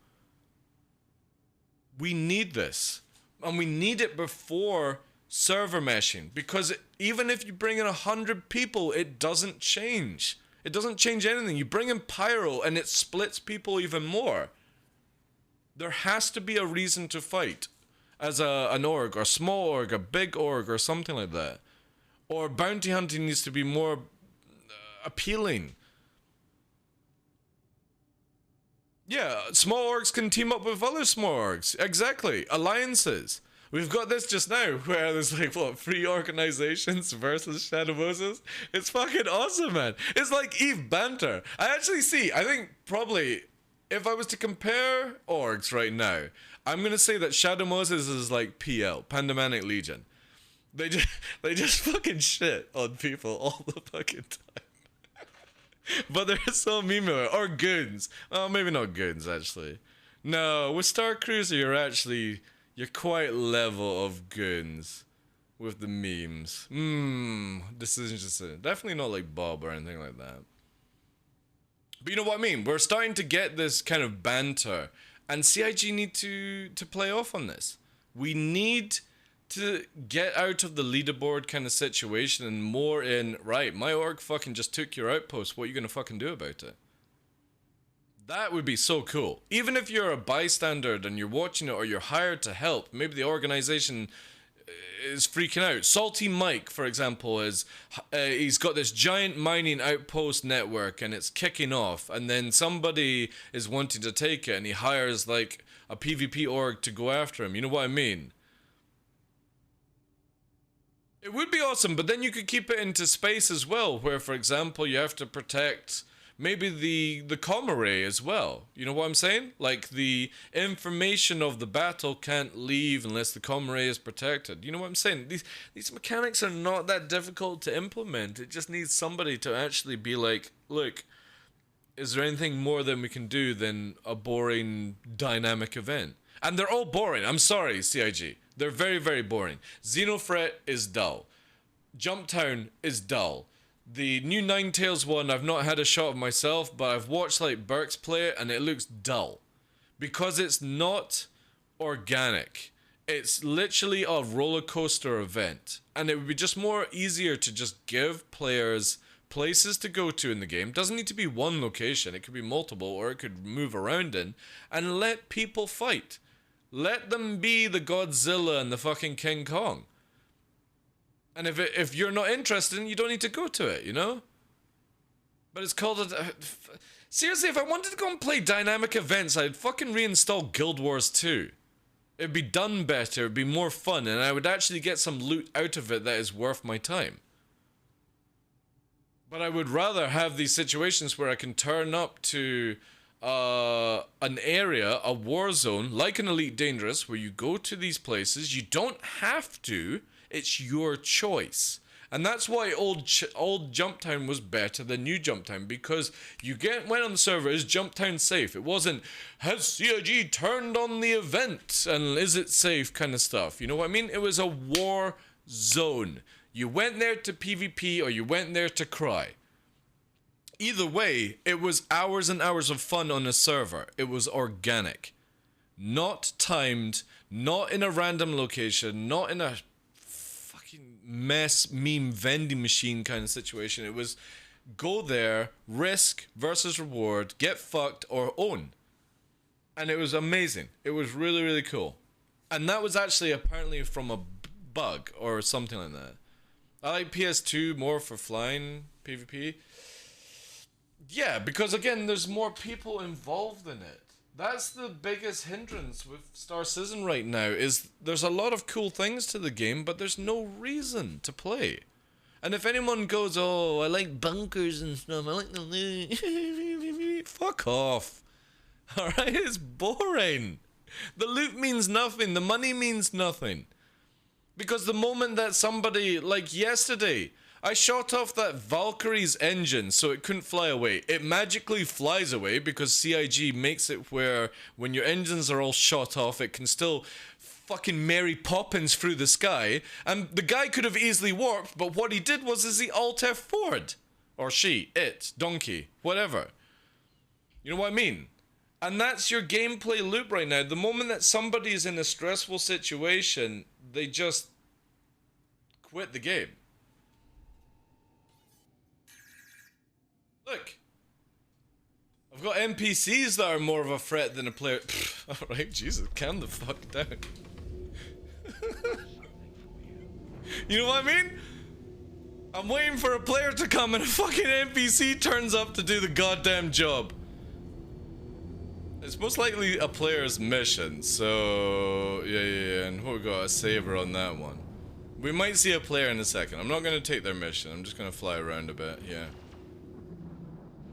We need this. And we need it before server meshing. Because even if you bring in 100 people, it doesn't change. It doesn't change anything. You bring in Pyro and it splits people even more. There has to be a reason to fight. As an org, or a small org, a big org, or something like that. Or bounty hunting needs to be more appealing. Yeah, small orgs can team up with other small orgs. Exactly. Alliances. We've got this just now, where there's like, what, 3 organizations versus Shadow Moses? It's fucking awesome, man. It's like EVE banter. I think probably, if I was to compare orgs right now, I'm going to say that Shadow Moses is like PL, Pandemonic Legion. They just fucking shit on people all the fucking time. But they're so memeable. Or goons. Well, maybe not goons, actually. No, with Star Cruiser, you're quite level of goons with the memes. Decisions decision. Definitely not like Bob or anything like that. But you know what I mean? We're starting to get this kind of banter. And CIG need to play off on this. We need to get out of the leaderboard kind of situation and more in, right, my org fucking just took your outpost, what are you gonna fucking do about it? That would be so cool. Even if you're a bystander and you're watching it or you're hired to help, maybe the organization is freaking out. Salty Mike, for example, is he's got this giant mining outpost network and it's kicking off, and then somebody is wanting to take it and he hires like a PvP org to go after him. You know what I mean? It would be awesome, but then you could keep it into space as well, where, for example, you have to protect maybe the comm array as well. You know what I'm saying? Like, the information of the battle can't leave unless the comm array is protected. You know what I'm saying? These mechanics are not that difficult to implement. It just needs somebody to actually be like, look, is there anything more than we can do than a boring dynamic event? And they're all boring. I'm sorry, CIG. They're very, very boring. Xenofret is dull. Jumptown is dull. The new Ninetales one, I've not had a shot of myself, but I've watched like Burks play it and it looks dull. Because it's not organic. It's literally a roller coaster event. And it would be just more easier to just give players places to go to in the game. Doesn't need to be one location. It could be multiple, or it could move around in. And let people fight. Let them be the Godzilla and the fucking King Kong. And if you're not interested, you don't need to go to it, you know? But it's called seriously, if I wanted to go and play dynamic events, I'd fucking reinstall Guild Wars 2. It'd be done better, it'd be more fun, and I would actually get some loot out of it that is worth my time. But I would rather have these situations where I can turn up to an area, a war zone, like an Elite Dangerous, where you go to these places. You don't have to. It's your choice. And that's why old Jumptown was better than new Jumptown, because you went on the server, is Jumptown safe? It wasn't, has CIG turned on the event and is it safe kind of stuff. You know what I mean? It was a war zone. You went there to PvP or you went there to cry. Either way, it was hours and hours of fun on a server. It was organic. Not timed, not in a random location, not in a fucking mess meme vending machine kind of situation. It was go there, risk versus reward, get fucked or own. And it was amazing. It was really, really cool. And that was actually apparently from a bug or something like that. I like PS2 more for flying PvP. Yeah, because again, there's more people involved in it. That's the biggest hindrance with Star Citizen right now, is there's a lot of cool things to the game, but there's no reason to play. And if anyone goes, oh, I like bunkers and stuff, I like the loot, fuck off. Alright, it's boring. The loot means nothing, the money means nothing. Because the moment that somebody, like yesterday, I shot off that Valkyrie's engine so it couldn't fly away. It magically flies away because CIG makes it where when your engines are all shot off, it can still fucking Mary Poppins through the sky. And the guy could have easily warped, but what he did was he Alt F4'd. Or she, it, donkey, whatever. You know what I mean? And that's your gameplay loop right now. The moment that somebody's in a stressful situation, they just quit the game. Look, I've got NPCs that are more of a threat than a player. Alright, Jesus, calm the fuck down. You know what I mean? I'm waiting for a player to come and a fucking NPC turns up to do the goddamn job. It's most likely a player's mission, so yeah, and we got a saver on that one. We might see a player in a second. I'm not gonna take their mission, I'm just gonna fly around a bit, yeah.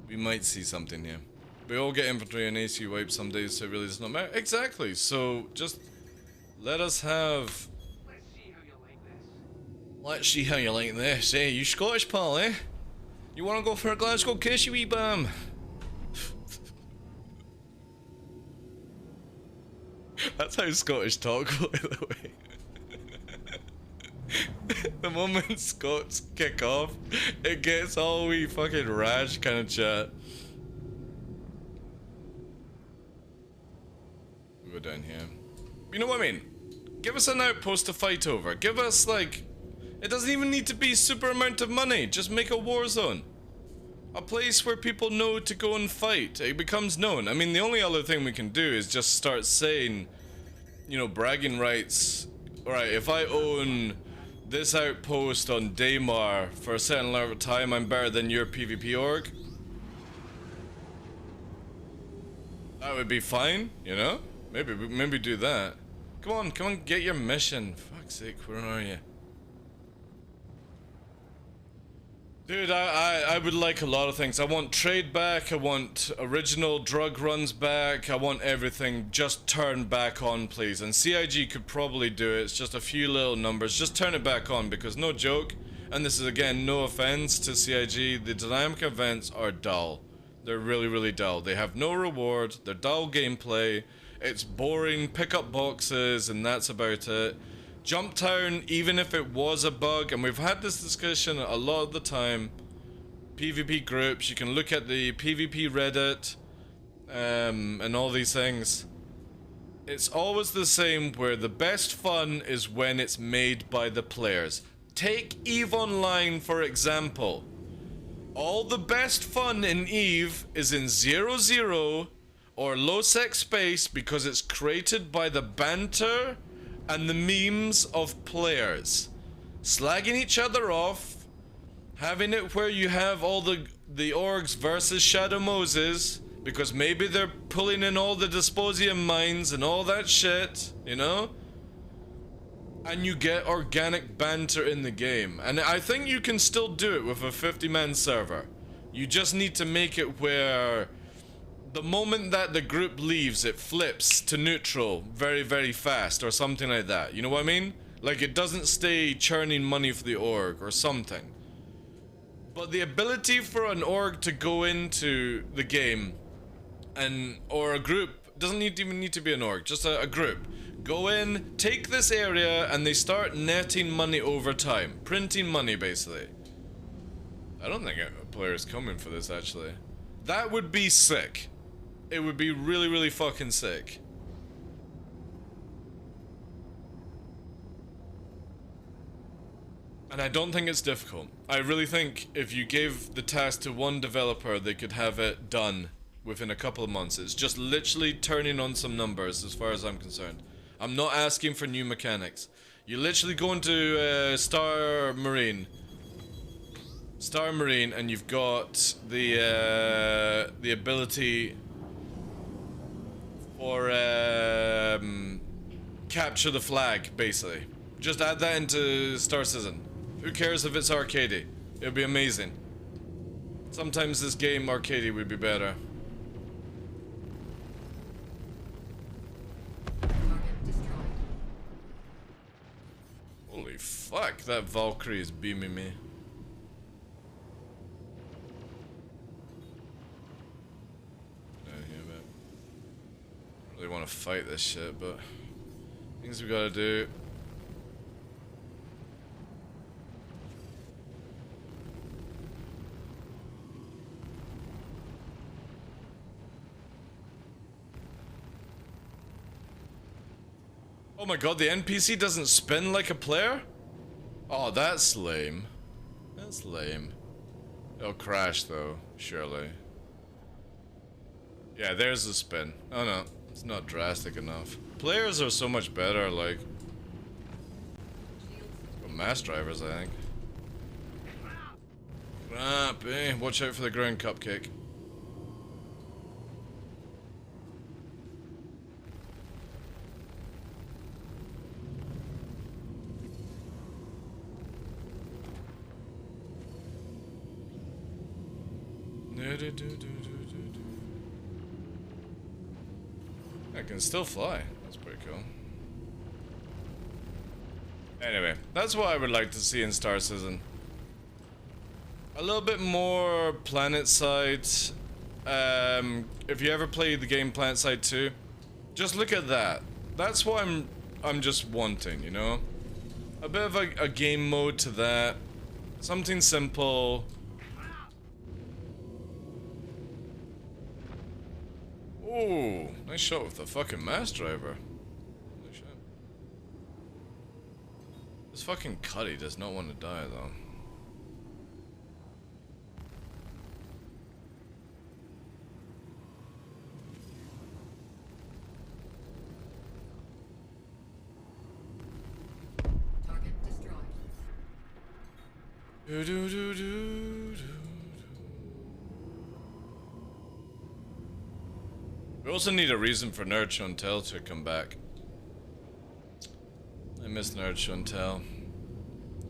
We might see something here. We all get infantry and AC wipe some days, so it really does not matter. Exactly, so just let us have... Let's see how you like this, eh? You Scottish, pal, eh? You wanna go for a Glasgow kiss, you wee bum? That's how Scottish talk, by the way. The moment Scots kick off, it gets all wee fucking rash kind of chat. We go down here. You know what I mean? Give us an outpost to fight over. Give us, like... It doesn't even need to be super amount of money. Just make a war zone. A place where people know to go and fight. It becomes known. I mean, the only other thing we can do is just start saying, you know, bragging rights. Alright, if I own this outpost on Daymar for a certain amount of time, I'm better than your PvP org. That would be fine, you know? Maybe do that. Come on, get your mission. Fuck's sake, where are you? Dude, I would like a lot of things. I want trade back, I want original drug runs back, I want everything just turned back on, please. And CIG could probably do it, it's just a few little numbers. Just turn it back on, because no joke, and this is again no offense to CIG, the dynamic events are dull. They're really, really dull. They have no reward, they're dull gameplay, it's boring, pick up boxes, and that's about it. Jumptown, even if it was a bug, and we've had this discussion a lot of the time, PvP groups, you can look at the PvP Reddit, and all these things. It's always the same, where the best fun is when it's made by the players. Take EVE Online, for example. All the best fun in EVE is in 0-0 or low-sec space because it's created by the banter and the memes of players. Slagging each other off, having it where you have all the orgs versus Shadow Moses, because maybe they're pulling in all the dysposium mines and all that shit, you know? And you get organic banter in the game. And I think you can still do it with a 50-man server. You just need to make it where the moment that the group leaves, it flips to neutral very, very fast or something like that. You know what I mean? Like, it doesn't stay churning money for the org or something. But the ability for an org to go into the game or a group, doesn't even need to be an org, just a group. Go in, take this area, and they start netting money over time. Printing money, basically. I don't think a player's coming for this, actually. That would be sick. It would be really, really fucking sick. And I don't think it's difficult. I really think if you gave the task to one developer, they could have it done within a couple of months. It's just literally turning on some numbers, as far as I'm concerned. I'm not asking for new mechanics. You literally go into Star Marine, and you've got the ability for capture the flag, basically. Just add that into Star Citizen. Who cares if it's arcadey? It would be amazing. Sometimes this game arcadey would be better. Holy fuck, that Valkyrie is beaming me. I really want to fight this shit, but things we gotta do. Oh my god, the NPC doesn't spin like a player? Oh, that's lame. That's lame. It'll crash though, surely. Yeah, there's the spin. Oh no, it's not drastic enough. Players are so much better, like... well, mass drivers, I think. Crap, eh? Watch out for the ground cupcake. I can still fly. That's pretty cool. Anyway, that's what I would like to see in Star Citizen. A little bit more PlanetSide. If you ever played the game PlanetSide 2, just look at that. That's what I'm just wanting, you know? A bit of a game mode to that. Something simple. Ooh, nice shot with the fucking mass driver. Holy shit. This fucking Cuddy does not want to die though. Target destroyed. Do, do, do, do, do. We also need a reason for Nerd Show and Tell to come back. I miss Nerd Show and Tell.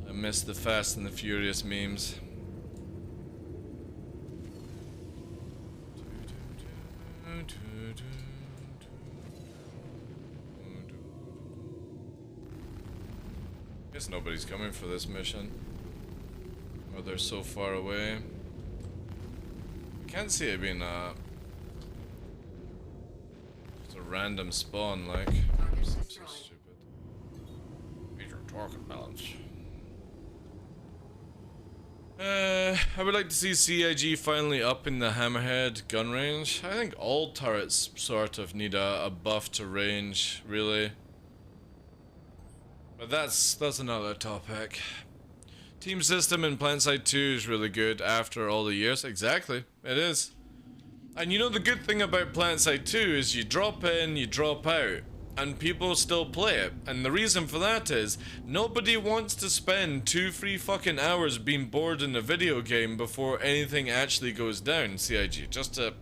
I miss the Fast and the Furious memes. Guess nobody's coming for this mission. Or they're so far away. I can't see it being just a random spawn, like. Target So destroyed. stupid. Major target balance. I would like to see CIG finally up in the Hammerhead gun range. I think all turrets sort of need a buff to range, really. But that's another topic. Team system in PlanetSide 2 is really good after all the years. Exactly, it is. And you know the good thing about PlanetSide 2 is you drop in, you drop out, and people still play it. And the reason for that is nobody wants to spend 2-3 fucking hours being bored in a video game before anything actually goes down, CIG. Just to,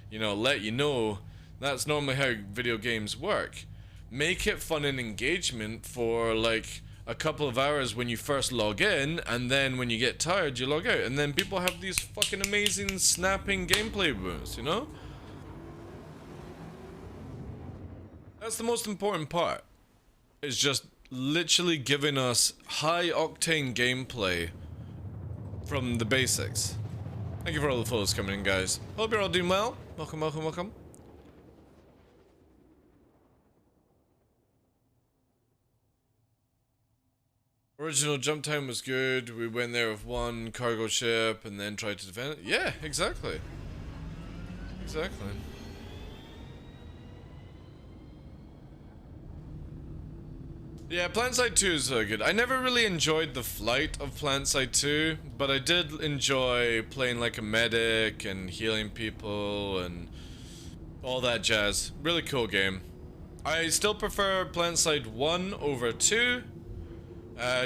you know, let you know that's normally how video games work. Make it fun and engagement for like a couple of hours when you first log in, and then when you get tired you log out, and then people have these fucking amazing snapping gameplay moves, you know? That's the most important part. Is just literally giving us high octane gameplay from the basics. Thank you for all the follows coming in, guys. Hope you're all doing well. Welcome, welcome, welcome. Original jump time was good. We went there with one cargo ship and then tried to defend it. Yeah, exactly. Exactly. Yeah, PlanetSide 2 is good. I never really enjoyed the flight of PlanetSide 2, but I did enjoy playing like a medic and healing people and all that jazz. Really cool game. I still prefer PlanetSide 1 over 2.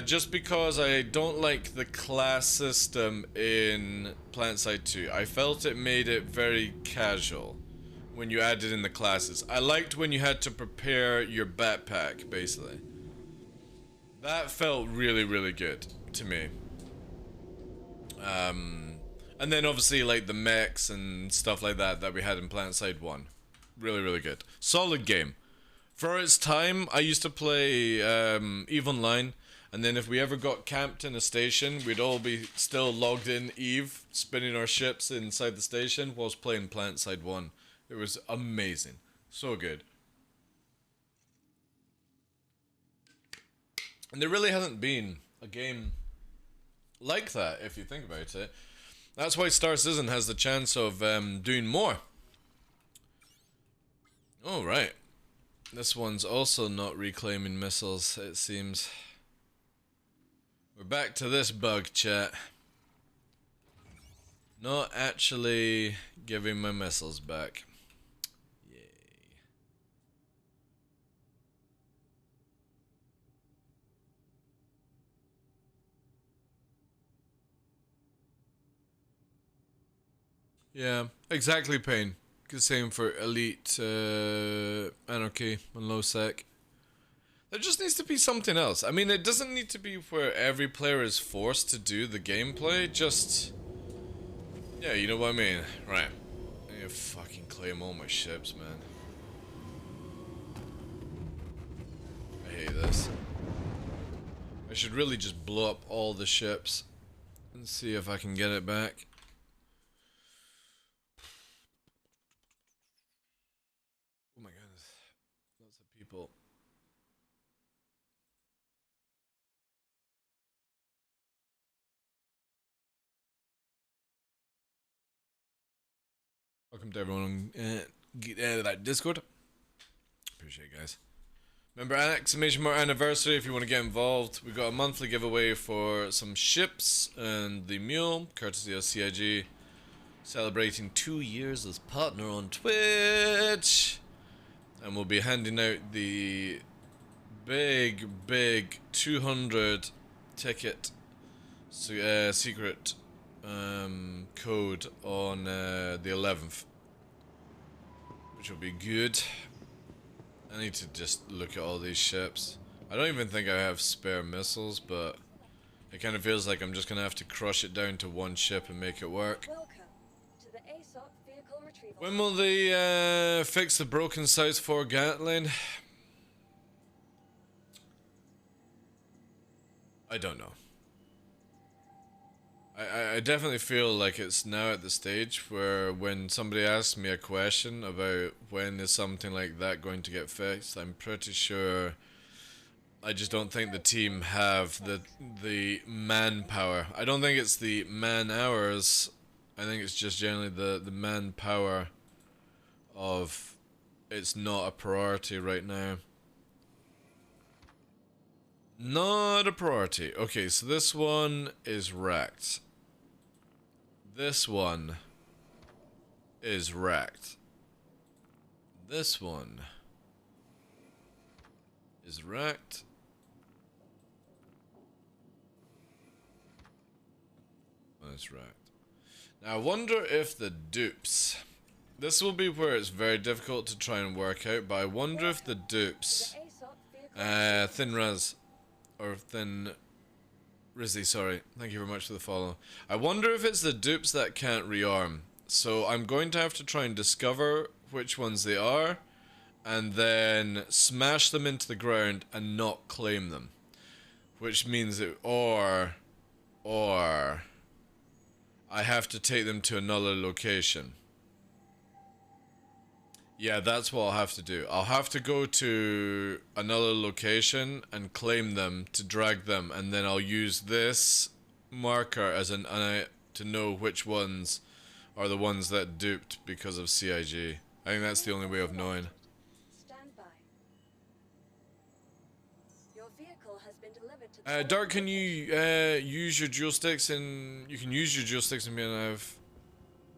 Just because I don't like the class system in PlanetSide 2. I felt it made it very casual when you added in the classes. I liked when you had to prepare your backpack, basically. That felt really, really good to me. And then obviously like the mechs and stuff like that we had in PlanetSide 1. Really, really good. Solid game. For its time, I used to play EVE Online. And then if we ever got camped in a station, we'd all be still logged in EVE, spinning our ships inside the station whilst playing PlanetSide 1. It was amazing. So good. And there really hasn't been a game like that, if you think about it. That's why Star Citizen has the chance of doing more. Oh, right. This one's also not reclaiming missiles, it seems. We're back to this bug, chat. Not actually giving my missiles back. Yay. Yeah, exactly, Pain. Same for Elite, Anarchy, and Low Sec. There just needs to be something else. I mean, it doesn't need to be where every player is forced to do the gameplay, just... Yeah, you know what I mean? Right. I need to fucking claim all my ships, man. I hate this. I should really just blow up all the ships and see if I can get it back. Oh my goodness. Lots of people. Welcome to everyone on that Discord. Appreciate it, guys. Remember, exclamation mark anniversary if you want to get involved. We've got a monthly giveaway for some ships and the mule, courtesy of CIG. Celebrating 2 years as partner on Twitch. And we'll be handing out the big 200 ticket secret code on the 11th. Which will be good. I need to just look at all these ships. I don't even think I have spare missiles, but it kind of feels like I'm just going to have to crush it down to one ship and make it work. Welcome to the ASOP vehicle retrieval. When will they fix the broken South 4 Gatling? I don't know. I definitely feel like it's now at the stage where when somebody asks me a question about when is something like that going to get fixed, I'm pretty sure I just don't think the team have the manpower. I don't think it's the man hours. I think it's just generally the manpower of it's not a priority right now. Not a priority. Okay, so this one is wrecked. This one is wrecked. This one is wrecked. That's wrecked. Now I wonder if the dupes. This will be where it's very difficult to try and work out, but I wonder if the dupes, Thin Raz, or Thin Rizzy, sorry, thank you very much for the follow. I wonder if it's the dupes that can't rearm. So I'm going to have to try and discover which ones they are, and then smash them into the ground and not claim them. Which means it, or I have to take them to another location. Yeah, that's what I'll have to do. I'll have to go to another location and claim them to drag them, and then I'll use this marker as an to know which ones are the ones that duped because of CIG. I think that's the only way of knowing. Stand by. Your vehicle has been delivered to the Dark, can you use your dual sticks in? You can use your dual sticks in BNF.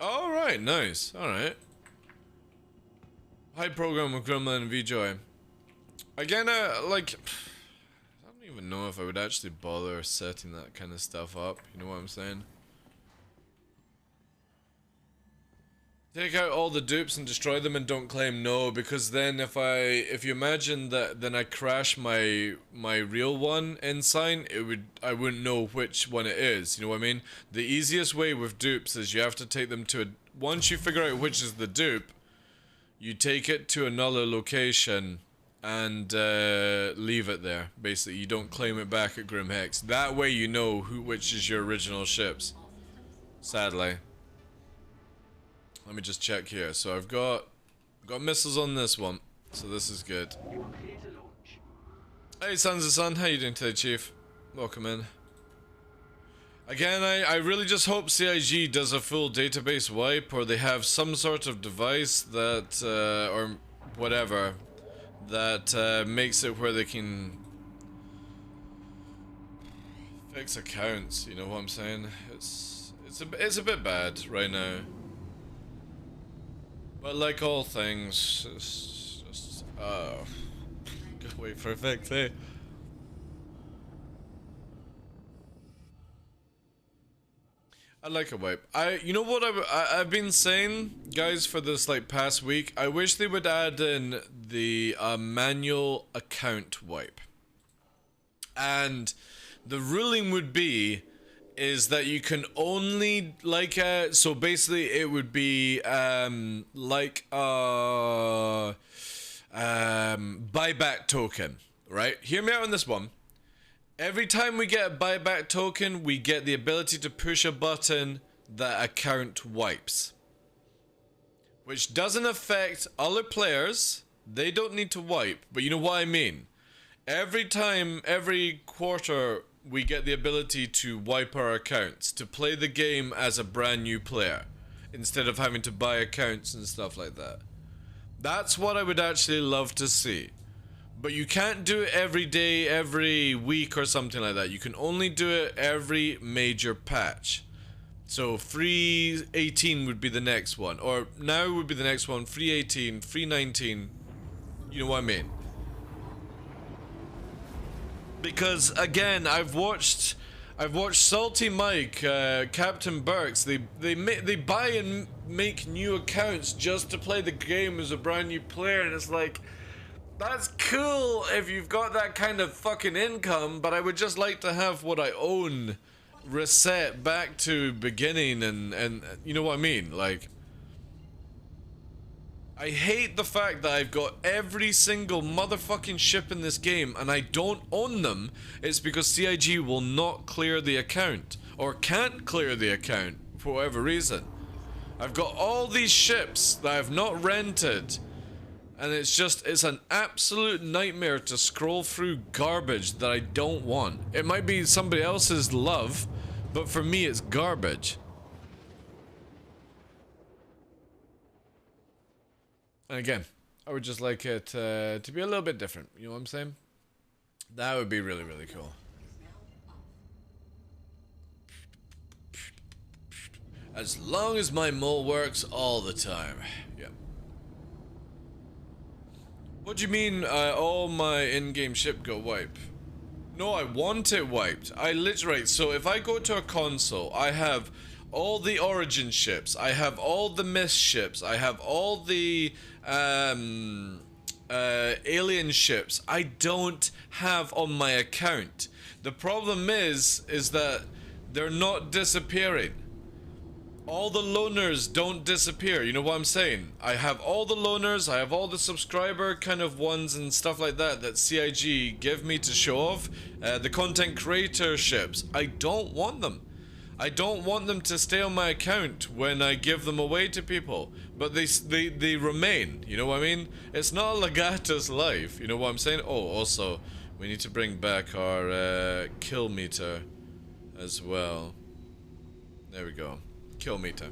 All right, nice. All right. High program with Gremlin and VJoy. Again, like, I don't even know if I would actually bother setting that kind of stuff up. You know what I'm saying? Take out all the dupes and destroy them and don't claim. No, because then if you imagine that, then I crash my real one in sign, I wouldn't know which one it is. You know what I mean? The easiest way with dupes is you have to take them to once you figure out which is the dupe, you take it to another location and leave it there. Basically, you don't claim it back at Grim Hex. That way you know which is your original ships. Sadly. Let me just check here. So I've got missiles on this one. So this is good. Hey Sons of Sun, how you doing today, Chief? Welcome in. Again, I really just hope CIG does a full database wipe, or they have some sort of device that, or whatever, that makes it where they can fix accounts. You know what I'm saying? It's a bit bad right now. But like all things, it's just gotta wait for a fix, eh? I like a wipe. You know what I've been saying, guys, for this like past week. I wish they would add in the manual account wipe, and the ruling would be is that you can only like so basically it would be like a buyback token, right? Hear me out on this one. Every time we get a buyback token, we get the ability to push a button that account wipes. Which doesn't affect other players. They don't need to wipe, but you know what I mean. Every quarter, we get the ability to wipe our accounts, to play the game as a brand new player, instead of having to buy accounts and stuff like that. That's what I would actually love to see. But you can't do it every day, every week or something like that. You can only do it every major patch. So free 18 would be the next one, or now would be the next one, free 18, free 19. You know what I mean? Because again, I've watched Salty Mike, Captain Burks. They buy and make new accounts just to play the game as a brand new player, and it's like, that's cool if you've got that kind of fucking income, but I would just like to have what I own reset back to beginning, and you know what I mean? Like, I hate the fact that I've got every single motherfucking ship in this game and I don't own them. It's because CIG will not clear the account, or can't clear the account for whatever reason. I've got all these ships that I've not rented, and it's an absolute nightmare to scroll through garbage that I don't want. It might be somebody else's love, but for me it's garbage. And again, I would just like it to be a little bit different, you know what I'm saying? That would be really, really cool. As long as my mole works all the time. Yeah. What do you mean all my in-game ship got wiped? No, I want it wiped. I literally, so if I go to a console, I have all the Origin ships, I have all the Mist ships, I have all the alien ships. I don't have on my account. The problem is that they're not disappearing. All the loners don't disappear, you know what I'm saying? I have all the loners, I have all the subscriber kind of ones and stuff like that CIG give me to show off. The content creator ships, I don't want them. I don't want them to stay on my account when I give them away to people. But they remain, you know what I mean? It's not a Legata's life, you know what I'm saying? Oh, also, we need to bring back our kill meter as well. There we go. Kill meter.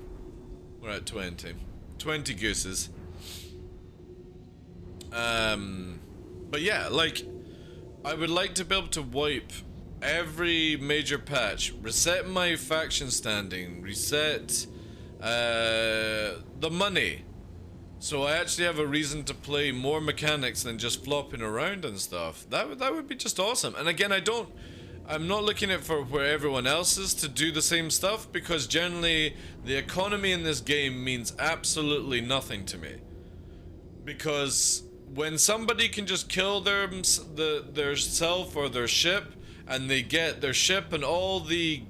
We're at 20. 20 gooses. But yeah, like, I would like to be able to wipe every major patch, reset my faction standing, reset the money, so I actually have a reason to play more mechanics than just flopping around and stuff. That would be just awesome. And again, I'm not looking at for where everyone else is to do the same stuff, because generally the economy in this game means absolutely nothing to me. Because when somebody can just kill their self or their ship, and they get their ship and all the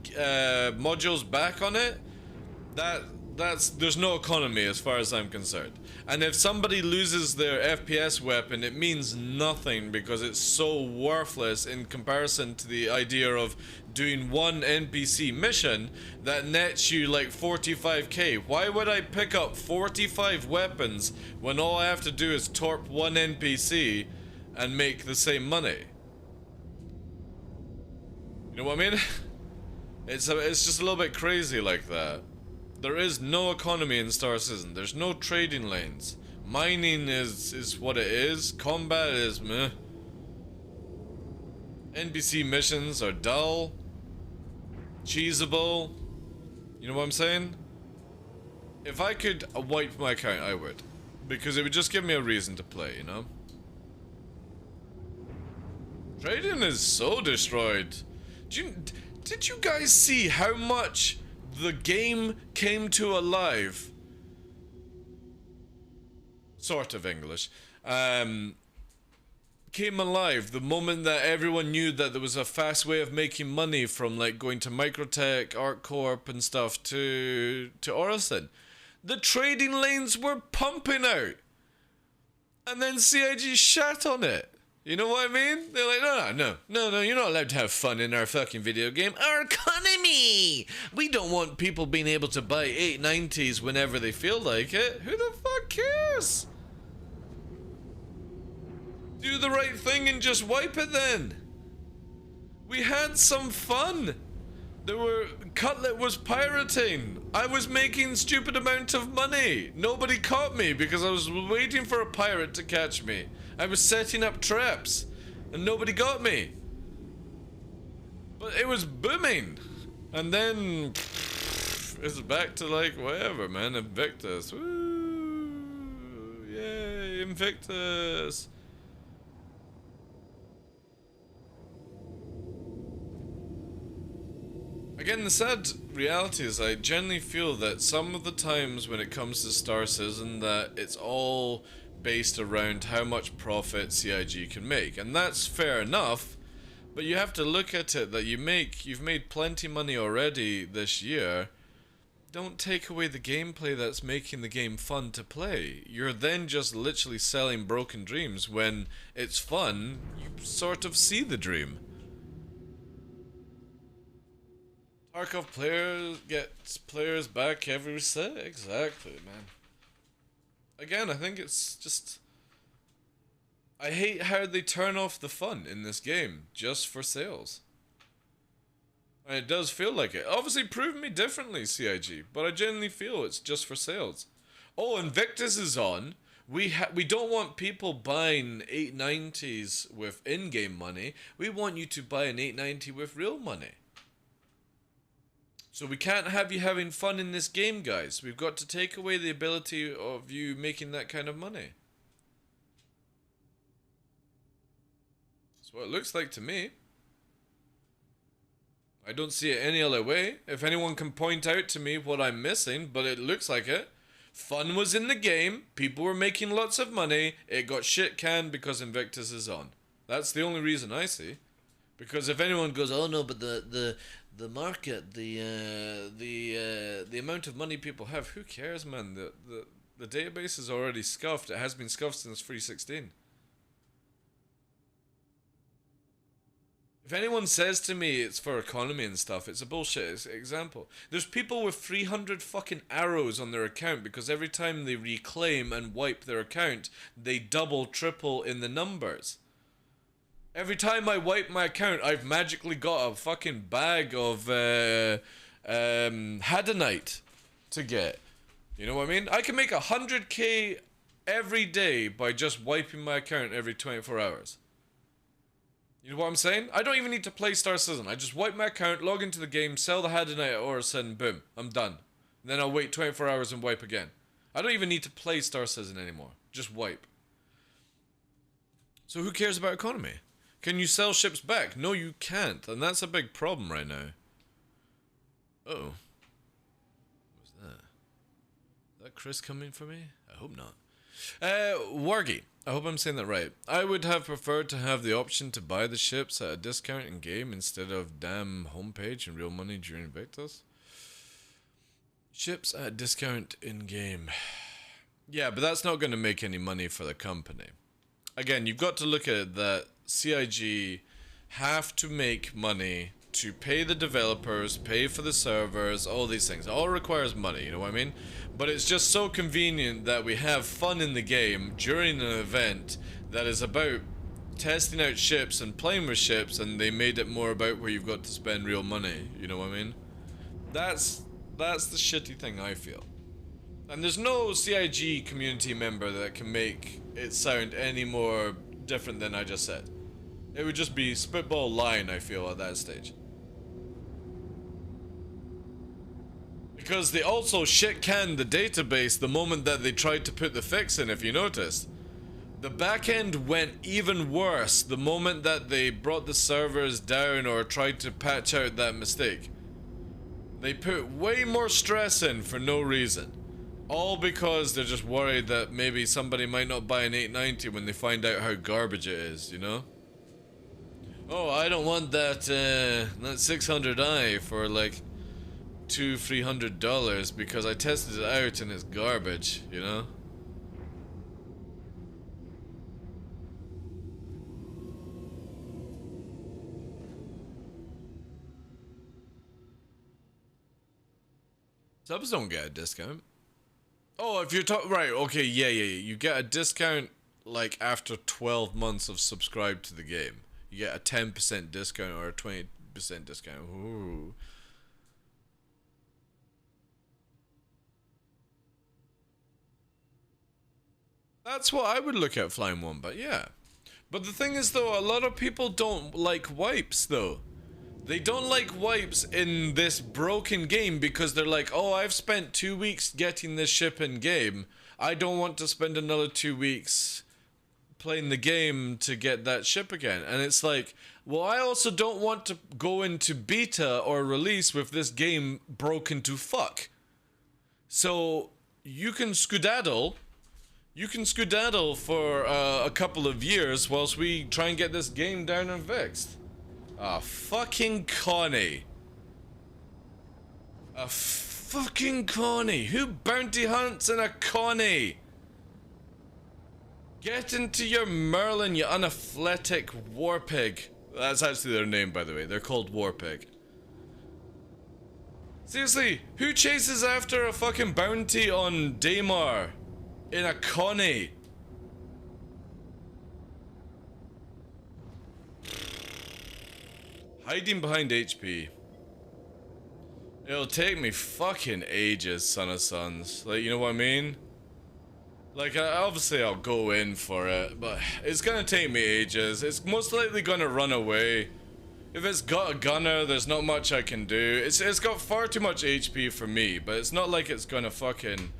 modules back on it, there's no economy as far as I'm concerned. And if somebody loses their FPS weapon, it means nothing because it's so worthless in comparison to the idea of doing one NPC mission that nets you like 45k. Why would I pick up 45 weapons when all I have to do is torp one NPC and make the same money? You know what I mean? It's just a little bit crazy like that. There is no economy in Star Citizen. There's no trading lanes. Mining is what it is. Combat is meh. NPC missions are dull. Cheesable. You know what I'm saying? If I could wipe my account, I would. Because it would just give me a reason to play, you know? Trading is so destroyed. Did you guys see how much the game came to alive? Sort of English. Came alive the moment that everyone knew that there was a fast way of making money from like going to Microtech, ArcCorp and stuff to Orison. The trading lanes were pumping out. And then CIG shat on it. You know what I mean? They're like, no, you're not allowed to have fun in our fucking video game. Our economy! We don't want people being able to buy 890s whenever they feel like it. Who the fuck cares? Do the right thing and just wipe it then. We had some fun. Cutlet was pirating. I was making stupid amount of money. Nobody caught me because I was waiting for a pirate to catch me. I was setting up traps, and nobody got me. But it was booming, and then it's back to like whatever, man. Invictus, woo! Yay, Invictus! Again, the sad reality is I generally feel that some of the times when it comes to Star Citizen that it's all based around how much profit CIG can make. And that's fair enough, but you have to look at it that you've made plenty money already this year. Don't take away the gameplay that's making the game fun to play. You're then just literally selling broken dreams. When it's fun, you sort of see the dream. Tarkov players gets players back every reset. Exactly, man. Again, I think it's just... I hate how they turn off the fun in this game just for sales. And it does feel like it. Obviously, prove me differently, CIG, but I genuinely feel it's just for sales. Oh, Invictus is on. We don't want people buying 890s with in-game money. We want you to buy an 890 with real money. So we can't have you having fun in this game, guys. We've got to take away the ability of you making that kind of money. That's what it looks like to me. I don't see it any other way. If anyone can point out to me what I'm missing, but it looks like it. Fun was in the game. People were making lots of money. It got shit canned because Invictus is on. That's the only reason I see. Because if anyone goes, oh no, but the market, the amount of money people have, who cares, man? The database is already scuffed. It has been scuffed since 3.16. If anyone says to me it's for economy and stuff, it's a bullshit example. There's people with 300 fucking arrows on their account because every time they reclaim and wipe their account, they double, triple in the numbers. Every time I wipe my account, I've magically got a fucking bag of Hadanite to get. You know what I mean? I can make 100k every day by just wiping my account every 24 hours. You know what I'm saying? I don't even need to play Star Citizen. I just wipe my account, log into the game, sell the Hadanite at Orison, boom, I'm done. And then I'll wait 24 hours and wipe again. I don't even need to play Star Citizen anymore. Just wipe. So who cares about economy? Can you sell ships back? No, you can't. And that's a big problem right now. Uh-oh. What's that? Is that Chris coming for me? I hope not. Wargy. I hope I'm saying that right. I would have preferred to have the option to buy the ships at a discount in game instead of damn homepage and real money during Invictus. Ships at a discount in game. Yeah, but that's not going to make any money for the company. Again, you've got to look at it that CIG have to make money to pay the developers, pay for the servers, all these things. It all requires money, you know what I mean? But it's just so convenient that we have fun in the game during an event that is about testing out ships and playing with ships, and they made it more about where you've got to spend real money, you know what I mean? That's the shitty thing I feel. And there's no CIG community member that can make it sound any more different than I just said. It would just be spitball line, I feel, at that stage. Because they also shit-canned the database the moment that they tried to put the fix in, if you noticed. The backend went even worse the moment that they brought the servers down or tried to patch out that mistake. They put way more stress in for no reason. All because they're just worried that maybe somebody might not buy an 890 when they find out how garbage it is, you know? Oh, I don't want that 600i for like $200-300 because I tested it out and it's garbage, you know? Subs don't get a discount. Oh, if you're right, okay, yeah. You get a discount like after 12 months of subscribe to the game. You get a 10% discount or a 20% discount. Ooh. That's what I would look at flying one, but yeah. But the thing is though, a lot of people don't like wipes though. They don't like wipes in this broken game because they're like, oh, I've spent 2 weeks getting this ship in game. I don't want to spend another 2 weeks playing the game to get that ship again. And it's like, well, I also don't want to go into beta or release with this game broken to fuck. So you can skedaddle. You can skedaddle for a couple of years whilst we try and get this game down and fixed. Ah, fucking Connie. A fucking Connie. Who bounty hunts in a Connie? Get into your Merlin, you unathletic warpig. That's actually their name, by the way. They're called Warpig. Seriously, who chases after a fucking bounty on Daymar in a Connie? Hiding behind HP. It'll take me fucking ages, Son of Sons. Like, you know what I mean? Like, obviously I'll go in for it, but it's gonna take me ages. It's most likely gonna run away. If it's got a gunner, there's not much I can do. It's got far too much HP for me, but it's not like it's gonna fucking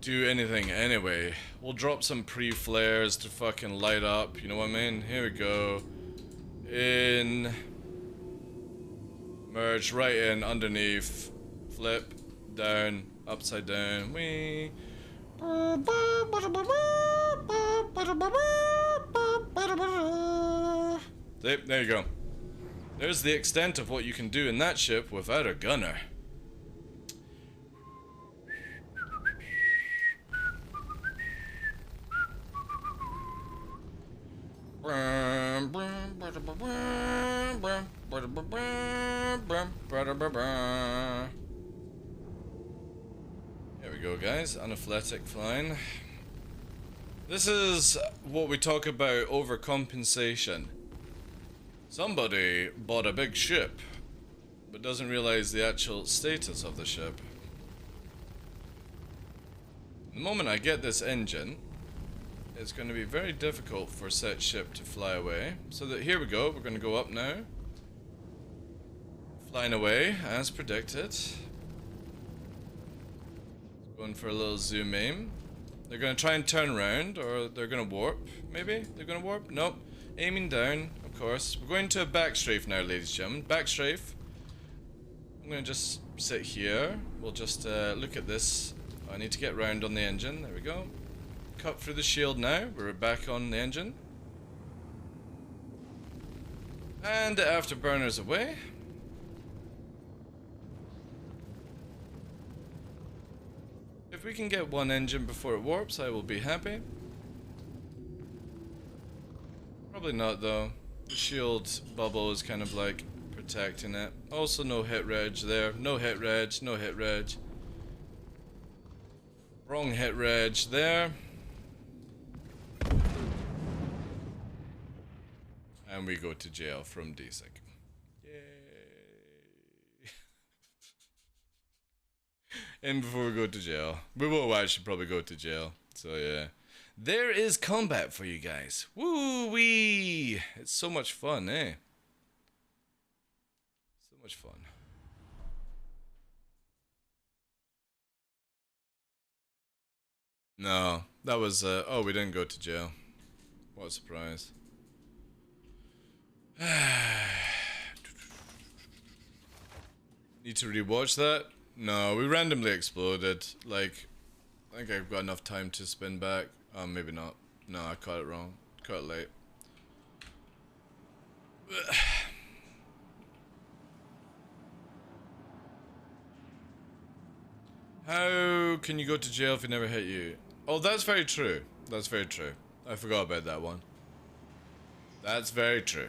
do anything anyway. We'll drop some pre-flares to fucking light up, you know what I mean? Here we go. In. Merge right in, underneath. Flip. Down. Upside down. Wee. There you go. There's the extent of what you can do in that ship without a gunner. Here we go, guys. Unathletic flying. This is what we talk about overcompensation. Somebody bought a big ship, but doesn't realize the actual status of the ship. The moment I get this engine, it's going to be very difficult for said ship to fly away. So that here we go, we're going to go up now. Flying away, as predicted. Going for a little zoom aim. They're going to try and turn around, or they're going to warp, maybe? They're going to warp? Nope. Aiming down, of course. We're going to a backstrafe now, ladies and gentlemen. Backstrafe. I'm going to just sit here. We'll just look at this. I need to get round on the engine. There we go. Cut through the shield now. We're back on the engine. And the afterburner's away. If we can get one engine before it warps, I will be happy. Probably not though. The shield bubble is kind of like protecting it. Also no hit reg there. No hit reg, no hit reg. Wrong hit reg there. And we go to jail from DSIC. And before we go to jail, we will actually probably go to jail. So yeah, there is combat for you guys. Woo wee! It's so much fun, eh? So much fun. No, that was oh, we didn't go to jail. What a surprise. Need to rewatch that? No, we randomly exploded. Like, I think I've got enough time to spin back. Maybe not. No, I caught it wrong. Caught it late. How can you go to jail if he never hit you? Oh, that's very true. That's very true. I forgot about that one. That's very true.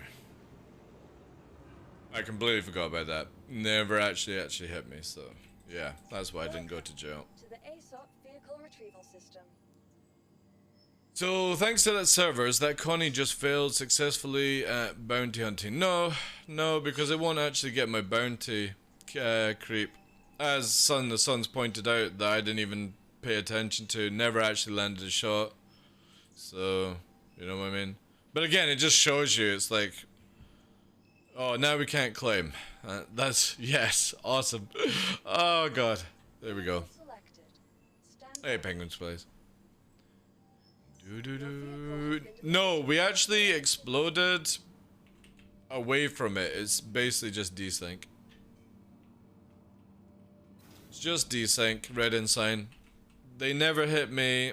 I completely forgot about that. Never actually hit me, so yeah, that's why I didn't go to jail. To the ASOP vehicle retrieval system. So thanks to that servers, that Connie just failed successfully at bounty hunting. No, because it won't actually get my bounty creep. As the Suns pointed out that I didn't even pay attention to, never actually landed a shot. So, you know what I mean? But again, it just shows you, it's like, oh, now we can't claim. That's, yes, awesome. Oh god, there we go. Selected. Stand Hey, penguins, please. No, we actually exploded away from it. It's basically just desync. It's just desync, red ensign. They never hit me.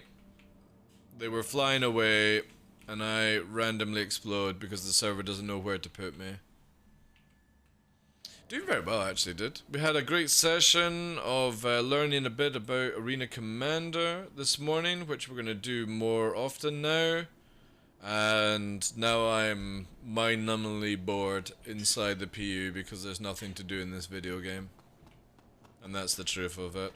They were flying away, and I randomly explode because the server doesn't know where to put me. Doing very well, actually, did. We had a great session of learning a bit about Arena Commander this morning, which we're going to do more often now. And now I'm mind-numbingly bored inside the PU because there's nothing to do in this video game. And that's the truth of it.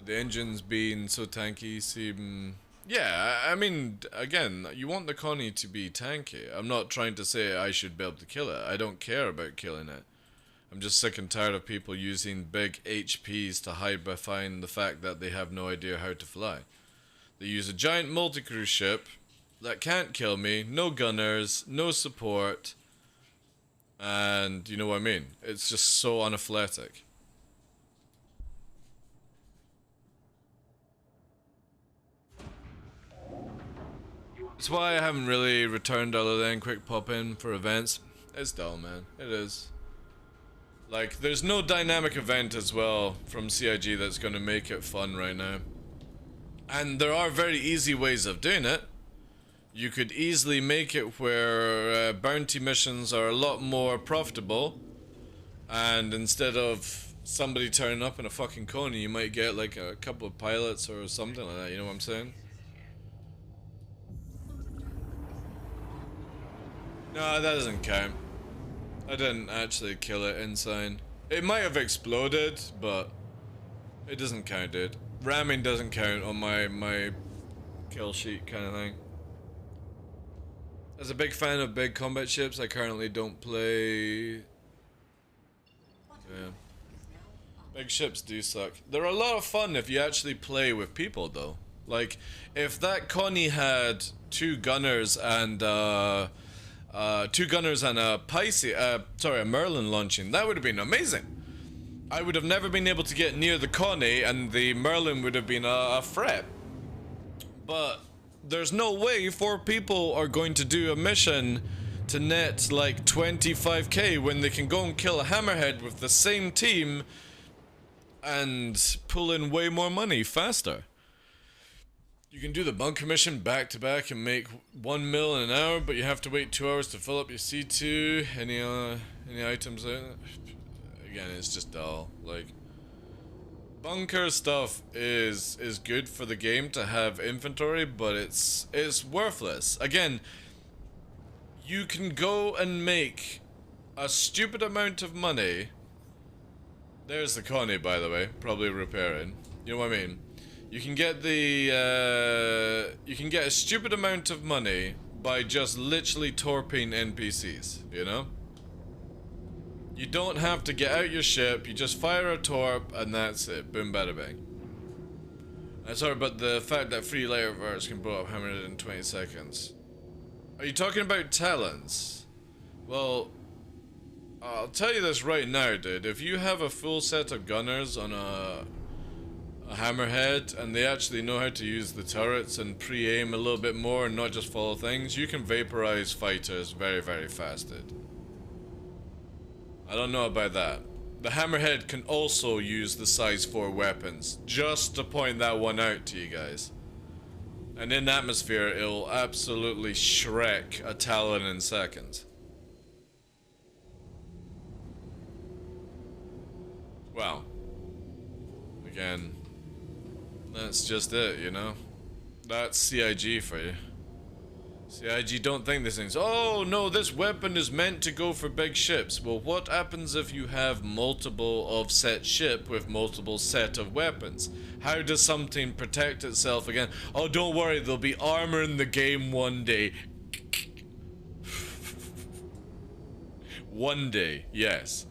The engines being so tanky seem... Yeah, I mean, again, you want the Connie to be tanky. I'm not trying to say I should be able to kill it. I don't care about killing it. I'm just sick and tired of people using big HPs to hide behind the fact that they have no idea how to fly. They use a giant multi-crew ship that can't kill me, no gunners, no support, and you know what I mean? It's just so unathletic. That's why I haven't really returned other than quick pop-in for events. It's dull, man. It is. Like, there's no dynamic event as well from CIG that's going to make it fun right now. And there are very easy ways of doing it. You could easily make it where bounty missions are a lot more profitable. And instead of somebody turning up in a fucking Coney, you might get like a couple of pilots or something like that, you know what I'm saying? No, that doesn't count. I didn't actually kill it insane. It might have exploded, but it doesn't count, dude. Ramming doesn't count on my kill sheet kind of thing. As a big fan of big combat ships, I currently don't play... Yeah. Big ships do suck. They're a lot of fun if you actually play with people, though. Like, if that Connie had two gunners and a Merlin launching, that would have been amazing. I would have never been able to get near the Connie, and the Merlin would have been a threat. But there's no way 4 people are going to do a mission to net like 25k when they can go and kill a hammerhead with the same team and pull in way more money faster. You can do the bunker mission back to back and make 1 mil in an hour, but you have to wait 2 hours to fill up your C2. Any items there? Again, it's just dull. Like, bunker stuff is good for the game to have inventory, but it's worthless. Again, you can go and make a stupid amount of money. There's the Connie, by the way, probably repairing. You know what I mean? You can get you can get a stupid amount of money by just literally torping NPCs, you know? You don't have to get out your ship, you just fire a torp and that's it. Boom, bada bang. Sorry, but the fact that 3 layer verts can blow up hammered in 20 seconds. Are you talking about talents? Well, I'll tell you this right now, dude. If you have a full set of gunners on a hammerhead and they actually know how to use the turrets and pre-aim a little bit more and not just follow things, you can vaporize fighters very, very fast, dude. I don't know about that. The hammerhead can also use the size 4 weapons, just to point that one out to you guys. And in atmosphere, it'll absolutely shrek a Talon in seconds. Well, again, that's just it, you know? That's CIG for you. CIG don't think these things. Oh no, this weapon is meant to go for big ships. Well, what happens if you have multiple of set ship with multiple set of weapons? How does something protect itself again? Oh, don't worry, there'll be armor in the game one day. One day, yes.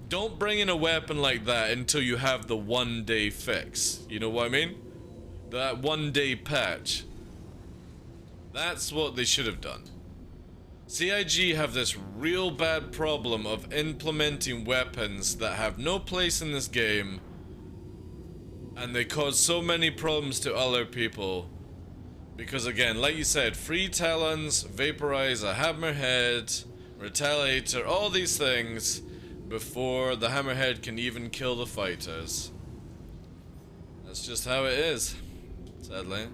Don't bring in a weapon like that until you have the 1 day fix. You know what I mean? That 1 day patch. That's what they should have done. CIG have this real bad problem of implementing weapons that have no place in this game, and they cause so many problems to other people. Because again, like you said, free talons, vaporize a hammerhead, retaliator, all these things before the hammerhead can even kill the fighters. That's just how it is, sadly.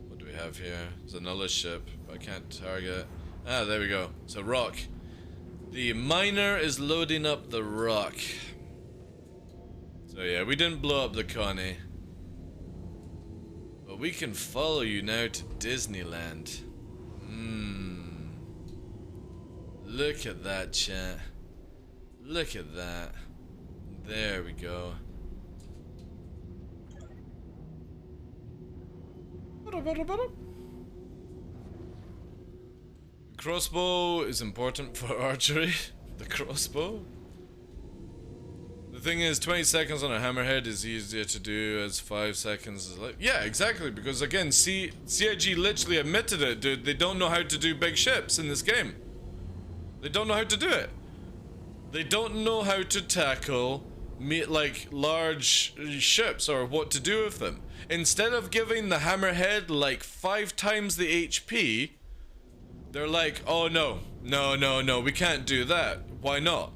What do we have here? There's another ship. I can't target. Ah, there we go. It's a rock. The miner is loading up the rock. So yeah, we didn't blow up the Connie. But we can follow you now to Disneyland. Look at that, chat. Look at that. There we go. Crossbow is important for archery. The crossbow. The thing is, 20 seconds on a hammerhead is easier to do as 5 seconds is like. Yeah, exactly. Because again, CIG literally admitted it, dude. They don't know how to do big ships in this game. They don't know how to do it. They don't know how to tackle like large ships or what to do with them. Instead of giving the hammerhead like 5 times the HP, they're like, oh no, we can't do that. Why not?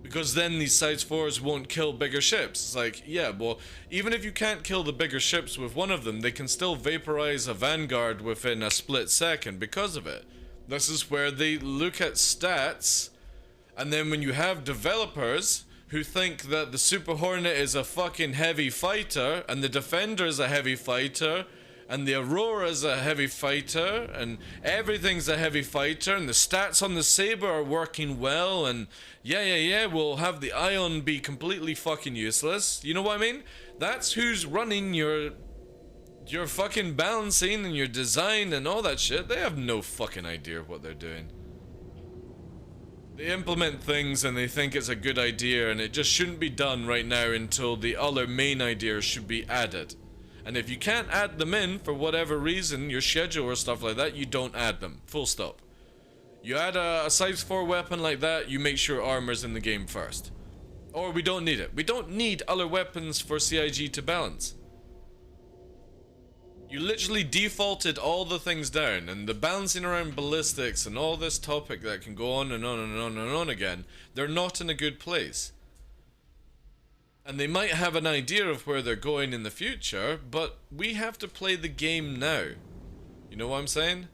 Because then these Size 4s won't kill bigger ships. It's like, yeah, well, even if you can't kill the bigger ships with one of them, they can still vaporize a Vanguard within a split second because of it. This is where they look at stats, and then when you have developers who think that the Super Hornet is a fucking heavy fighter, and the Defender is a heavy fighter, and the Aurora is a heavy fighter, and everything's a heavy fighter, and the stats on the Saber are working well, and yeah, we'll have the Ion be completely fucking useless. You know what I mean? That's who's running your fucking balancing and your design and all that shit. They have no fucking idea what they're doing. They implement things and they think it's a good idea, and it just shouldn't be done right now until the other main ideas should be added. And if you can't add them in for whatever reason, your schedule or stuff like that, you don't add them. Full stop. You add a Size 4 weapon like that, you make sure armor's in the game first. Or we don't need it. We don't need other weapons for CIG to balance. You literally defaulted all the things down, and the balancing around ballistics and all this topic that can go on and on and on and on again, they're not in a good place. And they might have an idea of where they're going in the future, but we have to play the game now. You know what I'm saying?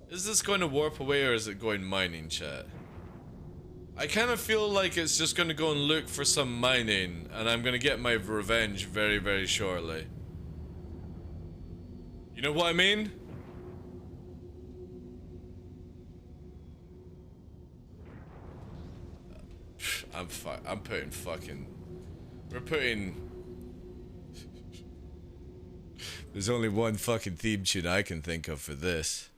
Is this going to warp away, or is it going mining, chat? I kind of feel like it's just going to go and look for some mining, and I'm going to get my revenge very, very shortly. You know what I mean? I'm putting fucking... We're putting... There's only one fucking theme tune I can think of for this.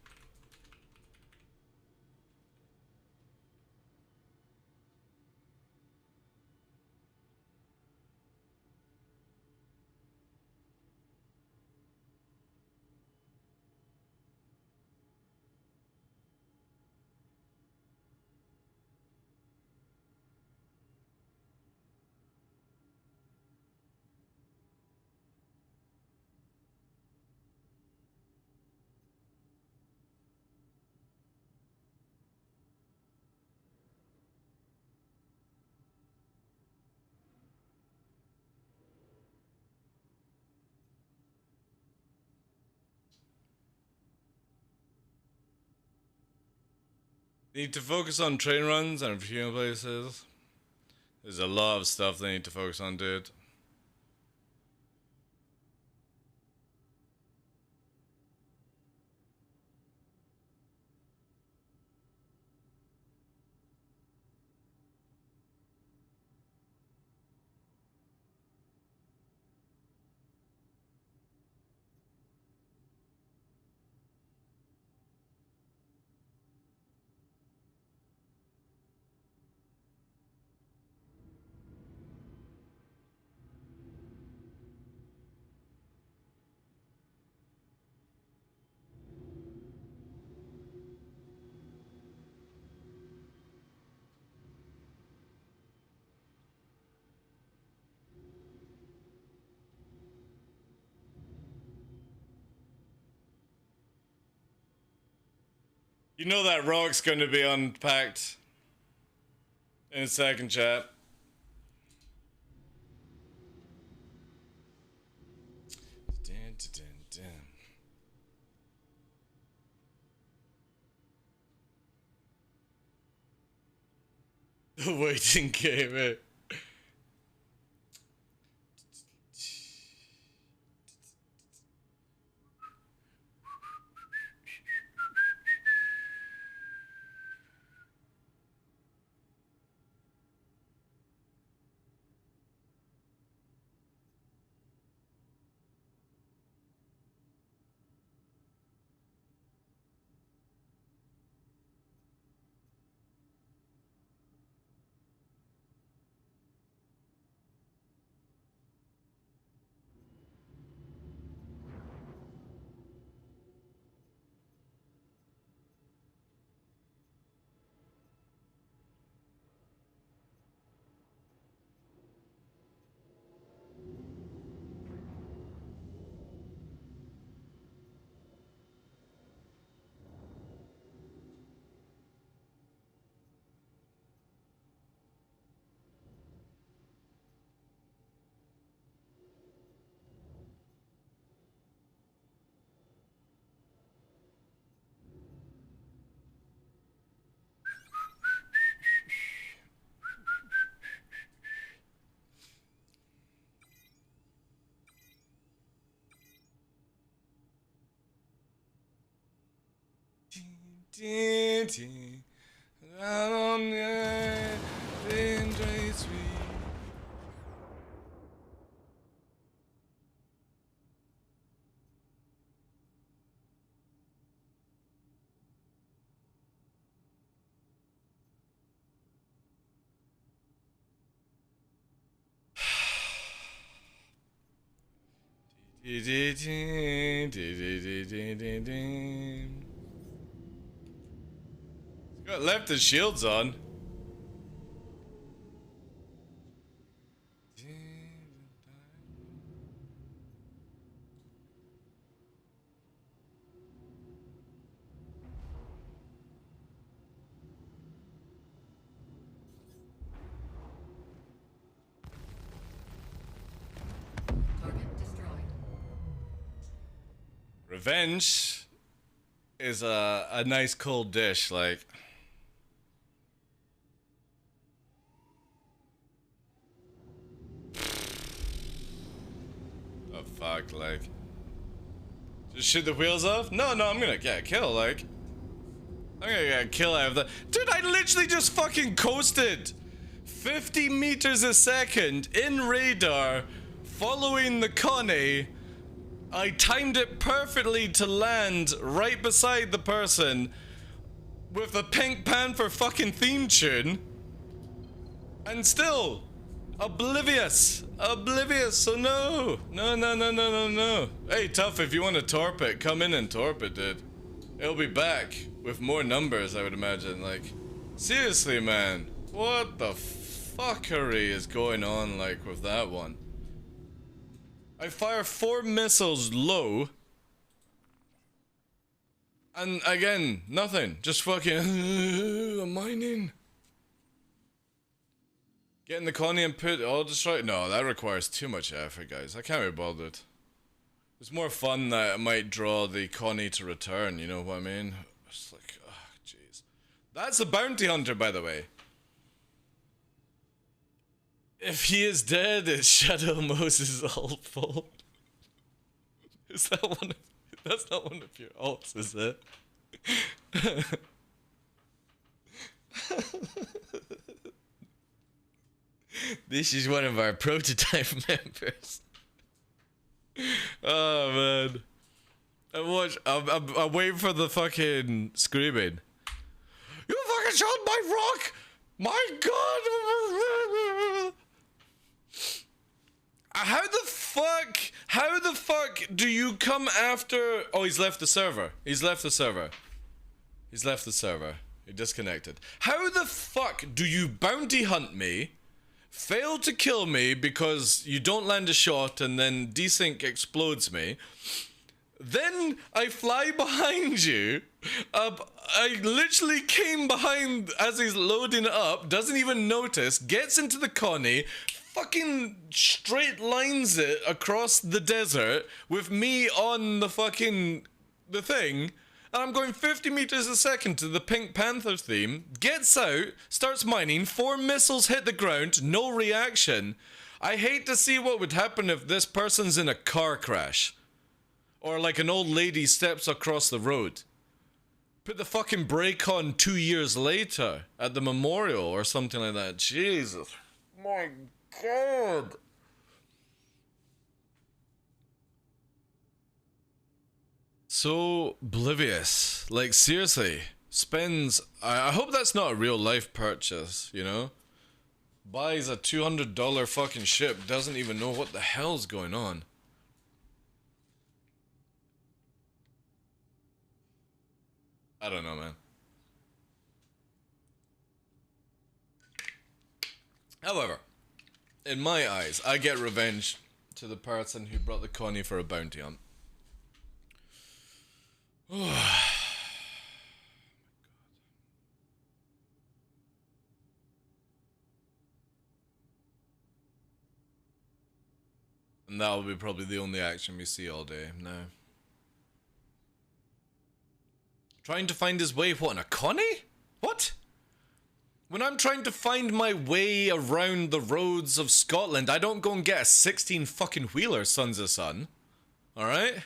Need to focus on train runs and viewing places. There's a lot of stuff they need to focus on, dude. You know that rock's going to be unpacked in a second, chat. Dun, dun, dun, dun. The waiting game, eh? Got left his shields on. Target destroyed. Revenge is a nice cold dish, like. Oh fuck, like. Just shoot the wheels off? No, I'm gonna get a kill, like. I'm gonna get a kill out of that. Dude, I literally just fucking coasted 50 meters a second in radar, following the Connie. I timed it perfectly to land right beside the person with the Pink Panther fucking theme tune. And still, oblivious, so no. Hey, Tough, if you want to torp it, come in and torp it, dude. It'll be back with more numbers, I would imagine. Like, seriously, man, what the fuckery is going on, like, with that one? I fire 4 missiles low, and again, nothing. Just fucking I'm mining. Getting the Connie and put all destroyed. No, that requires too much effort, guys. I can't be bothered. It's more fun that it might draw the Connie to return. You know what I mean? It's like, oh, jeez. That's a bounty hunter, by the way. If he is dead, it's Shadow Moses' alt fault. Is that one? That's not one of your alts, is it? This is one of our prototype members. Oh man! I'm waiting for the fucking screaming. You fucking shot my rock! My God! How the fuck do you come after? Oh, he's left the server. He disconnected. How the fuck do you bounty hunt me, fail to kill me because you don't land a shot and then desync explodes me, Then I fly behind you. I literally came behind as he's loading it up, doesn't even notice, gets into the Connie, fucking straight lines it across the desert with me on the fucking the thing. And I'm going 50 meters a second to the Pink Panther theme, gets out, starts mining, 4 missiles hit the ground, no reaction. I hate to see what would happen if this person's in a car crash. Or like an old lady steps across the road. Put the fucking brake on 2 years later at the memorial or something like that. Jesus. My God. So oblivious. Like seriously. Spends... I hope that's not a real life purchase, you know? Buys a $200 fucking ship, doesn't even know what the hell's going on. I don't know, man. However, in my eyes, I get revenge to the person who brought the Connie for a bounty hunt. And that'll be probably the only action we see all day now. Trying to find his way, what, in a Connie? What? When I'm trying to find my way around the roads of Scotland, I don't go and get a 16 fucking wheeler, sons of son. Alright?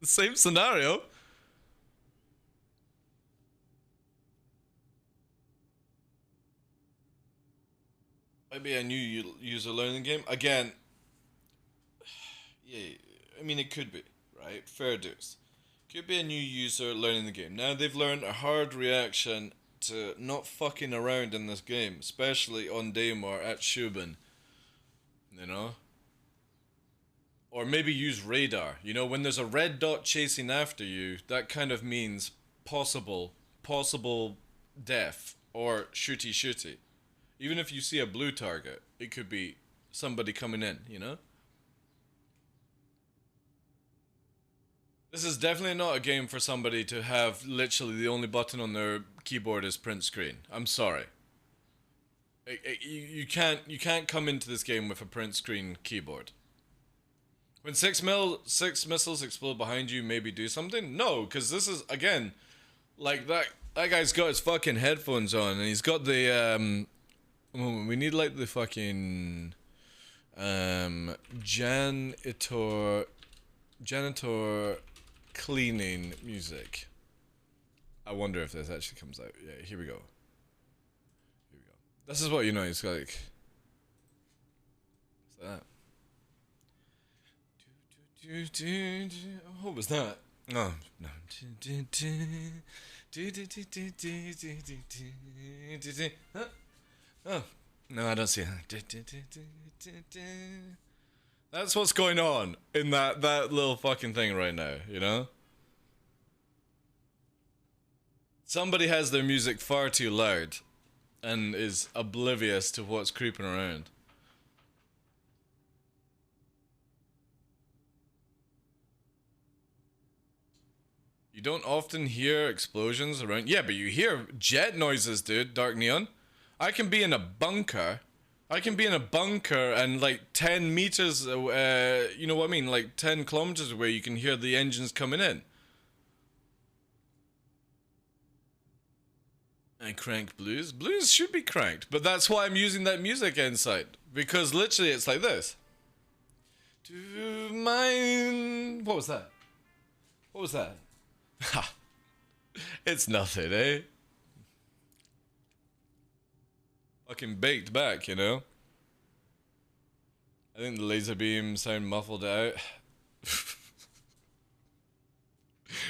The same scenario. Maybe a new user learning game. Again, yeah, I mean, it could be, right? Fair dues. Could be a new user learning the game. Now they've learned a hard reaction to not fucking around in this game, especially on Daymar at Shubin. You know? Or maybe use radar. You know, when there's a red dot chasing after you, that kind of means possible death or shooty. Even if you see a blue target, it could be somebody coming in, you know? This is definitely not a game for somebody to have literally the only button on their keyboard is print screen. I'm sorry. You can't come into this game with a print screen keyboard. When six missiles explode behind you, maybe do something? No, because this is, again, like that guy's got his fucking headphones on and he's got the, we need like the fucking, janitor cleaning music. I wonder if this actually comes out. Yeah, here we go. This is what you know, it's like... What's that? What was that? Oh, no. Huh? Oh, no, I don't see it. That's what's going on in that little fucking thing right now, you know? Somebody has their music far too loud and is oblivious to what's creeping around. You don't often hear explosions around. Yeah, but you hear jet noises, dude, Dark Neon. I can be in a bunker and like 10 meters, you know what I mean? Like 10 kilometers away, you can hear the engines coming in. And crank blues. Blues should be cranked, but that's why I'm using that music inside. Because literally it's like this. To mine... What was that? What was that? Ha! It's nothing, eh? Fucking baked back, you know? I think the laser beam sound muffled out.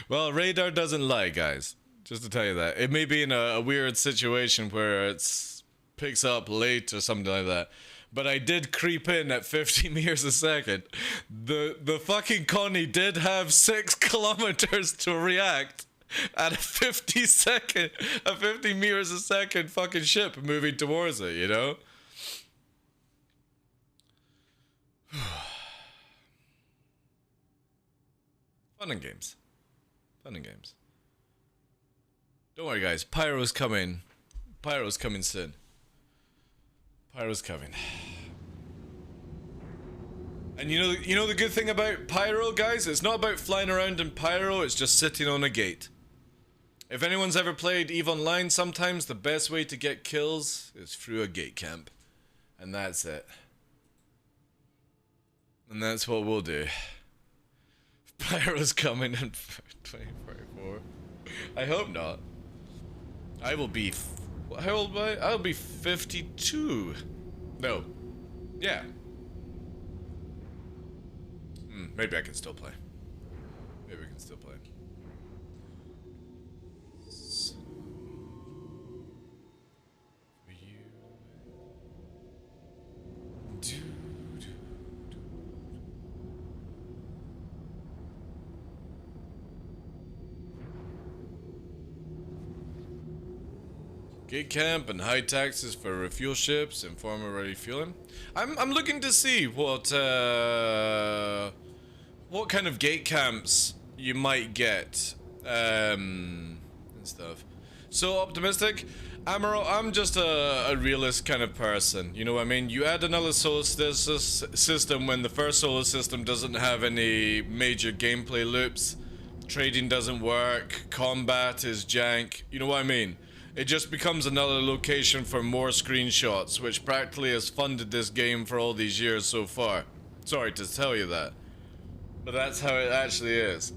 Well, radar doesn't lie, guys. Just to tell you that. It may be in a weird situation where it picks up late or something like that. But I did creep in at 50 meters a second. The fucking Connie did have 6 kilometers to react at a 50 meters a second fucking ship moving towards it, you know? Fun and games. Fun and games. Don't worry, guys. Pyro's coming. Pyro's coming soon. Pyro's coming. And you know the good thing about Pyro, guys? It's not about flying around in Pyro, it's just sitting on a gate. If anyone's ever played EVE Online, sometimes the best way to get kills is through a gate camp. And that's it. And that's what we'll do. Pyro's coming in 2044. I hope not. I will be... how old am I? I'll be 52. No. Yeah. Maybe I can still play. Maybe I can still play. So, for you. Gate camp and high taxes for refuel ships, informer ready fueling. I'm looking to see what kind of gate camps you might get and stuff. So optimistic, Amaro. I'm just a realist kind of person. You know what I mean? You add another solar system when the first solar system doesn't have any major gameplay loops, trading doesn't work, combat is jank. You know what I mean? It just becomes another location for more screenshots, which practically has funded this game for all these years so far. Sorry to tell you that, but that's how it actually is.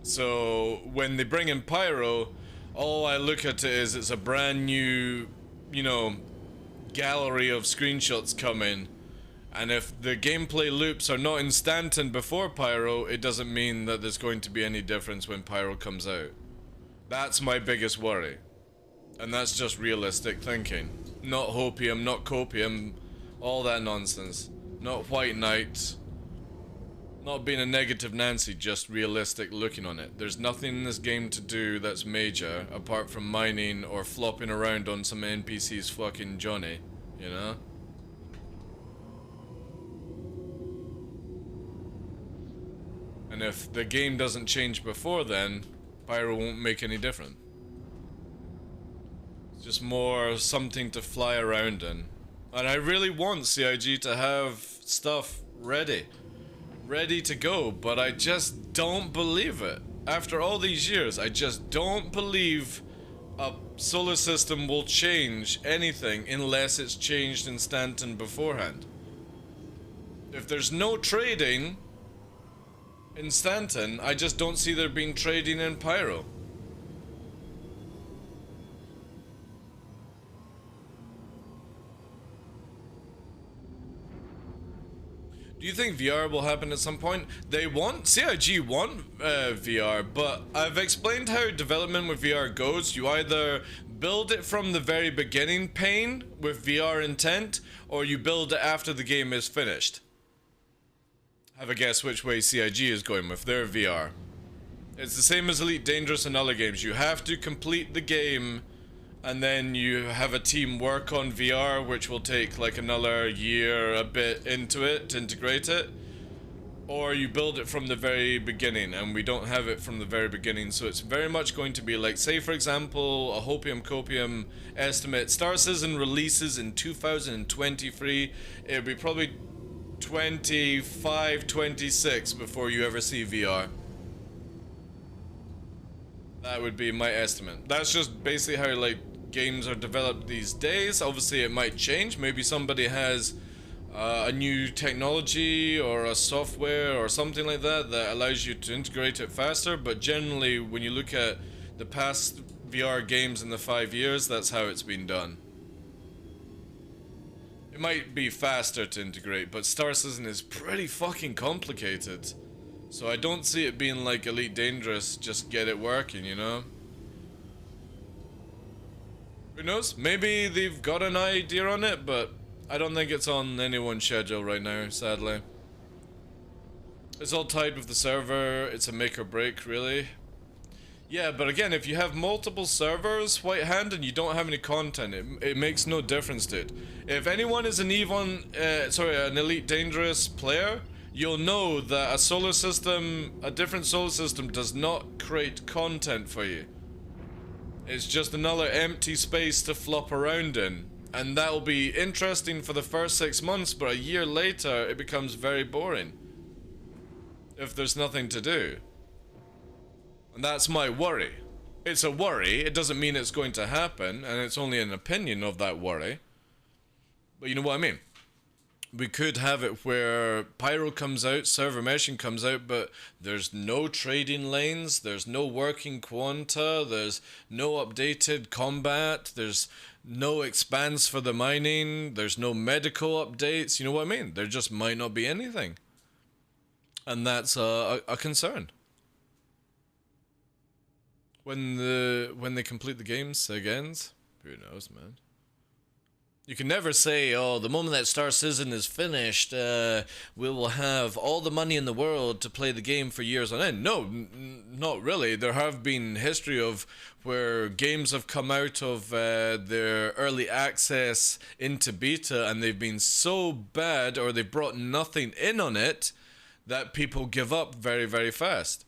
So when they bring in Pyro, all I look at it is it's a brand new, you know, gallery of screenshots coming. And if the gameplay loops are not in Stanton before Pyro, it doesn't mean that there's going to be any difference when Pyro comes out. That's my biggest worry. And that's just realistic thinking. Not hopium, not copium, all that nonsense. Not White Knight. Not being a negative Nancy, just realistic looking on it. There's nothing in this game to do that's major, apart from mining or flopping around on some NPC's fucking Johnny, you know? And if the game doesn't change before then, Pyro won't make any difference. Just more something to fly around in. And I really want CIG to have stuff ready to go, but I just don't believe it. After all these years, I just don't believe a solar system will change anything unless it's changed in Stanton beforehand. If there's no trading in Stanton, I just don't see there being trading in Pyro. Do you think VR will happen at some point? CIG want VR, but I've explained how development with VR goes. You either build it from the very beginning pane with VR intent, or you build it after the game is finished. Have a guess which way CIG is going with their VR. It's the same as Elite Dangerous and other games. You have to complete the game, and then you have a team work on VR, which will take like another year a bit into it to integrate it. Or you build it from the very beginning, and we don't have it from the very beginning, so it's very much going to be like, say for example, a Hopium Copium estimate. Star Citizen releases in 2023. It'll be probably 25, 26 before you ever see VR. That would be my estimate. That's just basically how like games are developed these days. Obviously it might change. Maybe somebody has a new technology or a software or something like that that allows you to integrate it faster, but generally when you look at the past VR games in the 5 years, that's how it's been done. It might be faster to integrate, but Star Citizen is pretty fucking complicated. So I don't see it being like Elite Dangerous, just get it working, you know? Who knows? Maybe they've got an idea on it, but I don't think it's on anyone's schedule right now, sadly. It's all tied with the server, it's a make or break, really. Yeah, but again, if you have multiple servers, White Hand, and you don't have any content, it makes no difference, dude. If anyone is an an Elite Dangerous player, you'll know that a different solar system does not create content for you. It's just another empty space to flop around in. And that'll be interesting for the first 6 months, but a year later it becomes very boring. If there's nothing to do. And that's my worry. It's a worry, it doesn't mean it's going to happen, and it's only an opinion of that worry. But you know what I mean? We could have it where Pyro comes out, server meshing comes out, but there's no trading lanes, there's no working quanta, there's no updated combat, there's no expanse for the mining, there's no medical updates, you know what I mean? There just might not be anything. And that's a concern. When they complete the games again, who knows, man? You can never say, oh, the moment that Star Citizen is finished, we will have all the money in the world to play the game for years on end. No, not really. There have been history of where games have come out of their early access into beta and they've been so bad or they've brought nothing in on it that people give up very, very fast.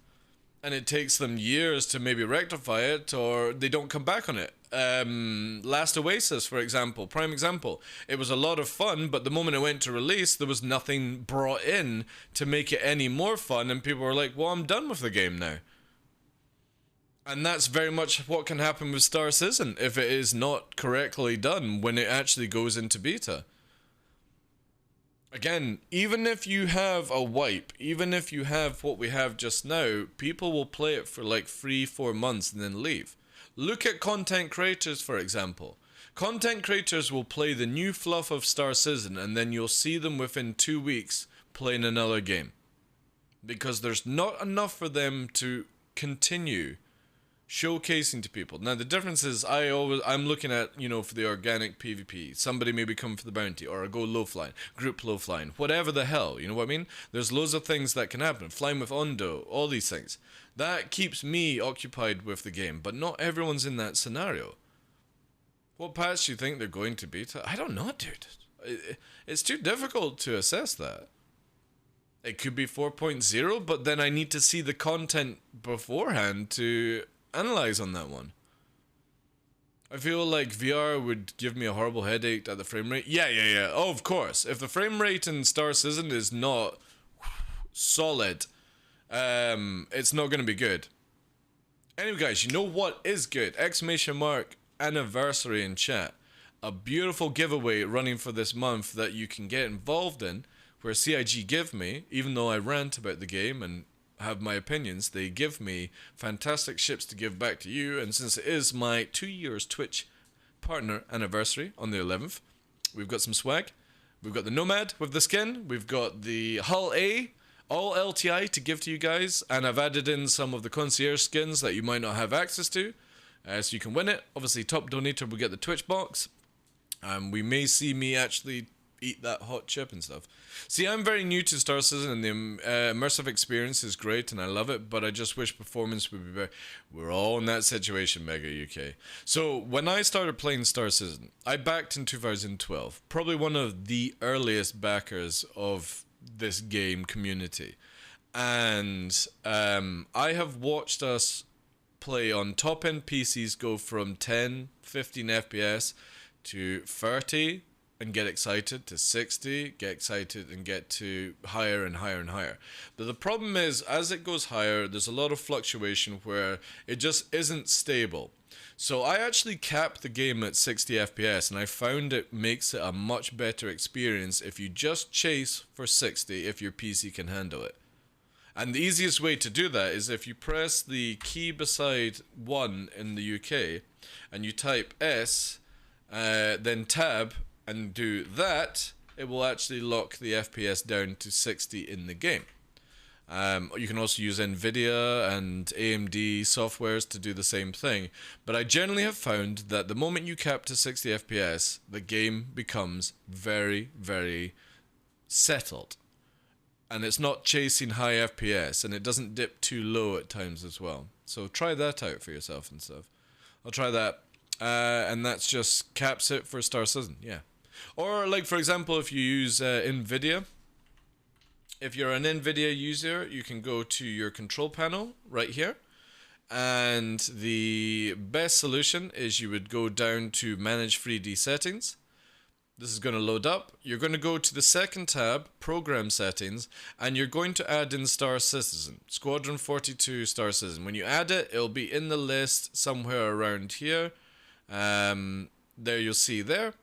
And it takes them years to maybe rectify it, or they don't come back on it. Last Oasis, for example, prime example. It was a lot of fun, but the moment it went to release, there was nothing brought in to make it any more fun, and people were like, well, I'm done with the game now. And that's very much what can happen with Star Citizen if it is not correctly done when it actually goes into beta. Again, even if you have a wipe, even if you have what we have just now, people will play it for like 3-4 months and then leave. Look at content creators, for example. Content creators will play the new fluff of Star Citizen and then you'll see them within 2 weeks playing another game. Because there's not enough for them to continue showcasing to people. Now the difference is I'm looking at, you know, for the organic PvP. Somebody maybe come for the bounty or a go low flying, group low flying, whatever the hell, you know what I mean? There's loads of things that can happen. Flying with Ondo, all these things. That keeps me occupied with the game, but not everyone's in that scenario. What patch do you think they're going to beta? I don't know, dude. It's too difficult to assess that. It could be 4.0, but then I need to see the content beforehand to analyze on that one. I feel like VR would give me a horrible headache at the frame rate. Yeah. Oh, of course. If the frame rate in Star Citizen is not solid, it's not going to be good. Anyway, guys, you know what is good? Exclamation mark anniversary in chat. A beautiful giveaway running for this month that you can get involved in, where CIG give me, even though I rant about the game and have my opinions, they give me fantastic ships to give back to you. And since it is my 2 years Twitch partner anniversary on the 11th, we've got some swag. We've got the Nomad with the skin. We've got the Hull A, all LTI to give to you guys. And I've added in some of the concierge skins that you might not have access to. So you can win it. Obviously, top donator will get the Twitch box. We may see me actually eat that hot chip and stuff. See, I'm very new to Star Citizen and the immersive experience is great and I love it, but I just wish performance would be better. We're all in that situation, Mega UK. So when I started playing Star Citizen, I backed in 2012. Probably one of the earliest backers of this game community. And I have watched us play on top-end PCs go from 10, 15 FPS to 30, and get excited, to 60, get excited and get to higher and higher and higher. But the problem is, as it goes higher, there's a lot of fluctuation where it just isn't stable. So I actually capped the game at 60 FPS, and I found it makes it a much better experience if you just chase for 60 if your PC can handle it. And the easiest way to do that is if you press the key beside 1 in the UK, and you type S, then tab, and do that, it will actually lock the FPS down to 60 in the game. You can also use NVIDIA and AMD softwares to do the same thing. But I generally have found that the moment you cap to 60 FPS, the game becomes very, very settled. And it's not chasing high FPS, and it doesn't dip too low at times as well. So try that out for yourself and stuff. I'll try that. And that's just caps it for Star Citizen, yeah. Or like, for example, if you use NVIDIA, If you're an NVIDIA user, you can go to your control panel right here. And the best solution is you would go down to Manage 3D Settings. This is going to load up. You're going to go to the second tab, Program Settings, and you're going to add in Star Citizen, Squadron 42 Star Citizen. When you add it, it'll be in the list somewhere around here. There you'll see there.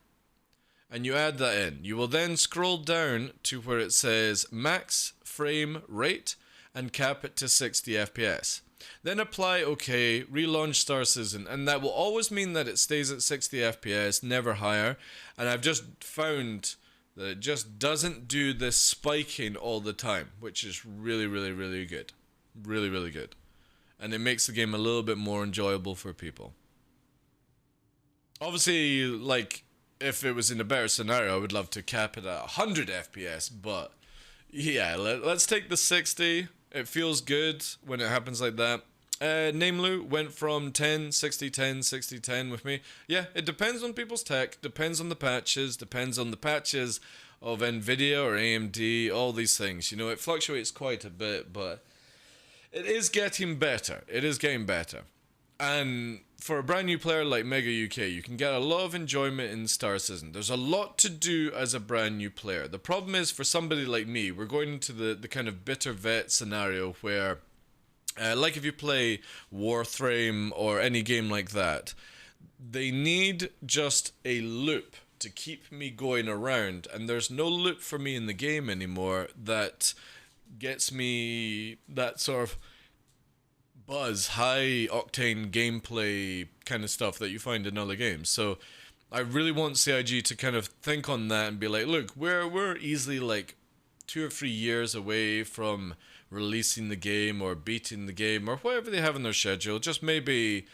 And you add that in. You will then scroll down to where it says Max Frame Rate and cap it to 60 FPS. Then apply OK, relaunch Star Citizen, and that will always mean that it stays at 60 FPS, never higher. And I've just found that it just doesn't do this spiking all the time, which is really, really, really good. Really, really good. And it makes the game a little bit more enjoyable for people. Obviously, like, if it was in a better scenario, I would love to cap it at 100 FPS, but yeah, let's take the 60. It feels good when it happens like that. Nameloot went from 10, 60, 10, 60, 10 with me. Yeah, it depends on people's tech, depends on the patches of NVIDIA or AMD, all these things. You know, it fluctuates quite a bit, but it is getting better. It is getting better. And for a brand new player like Mega UK, you can get a lot of enjoyment in Star Citizen. There's a lot to do as a brand new player. The problem is, for somebody like me, we're going into the kind of bitter vet scenario where, like if you play Warframe or any game like that, they need just a loop to keep me going around, and there's no loop for me in the game anymore that gets me that sort of buzz, high octane gameplay kind of stuff that you find in other games. So I really want CIG to kind of think on that and be like, look, we're easily like 2 or 3 years away from releasing the game or beating the game or whatever they have in their schedule. Just maybe,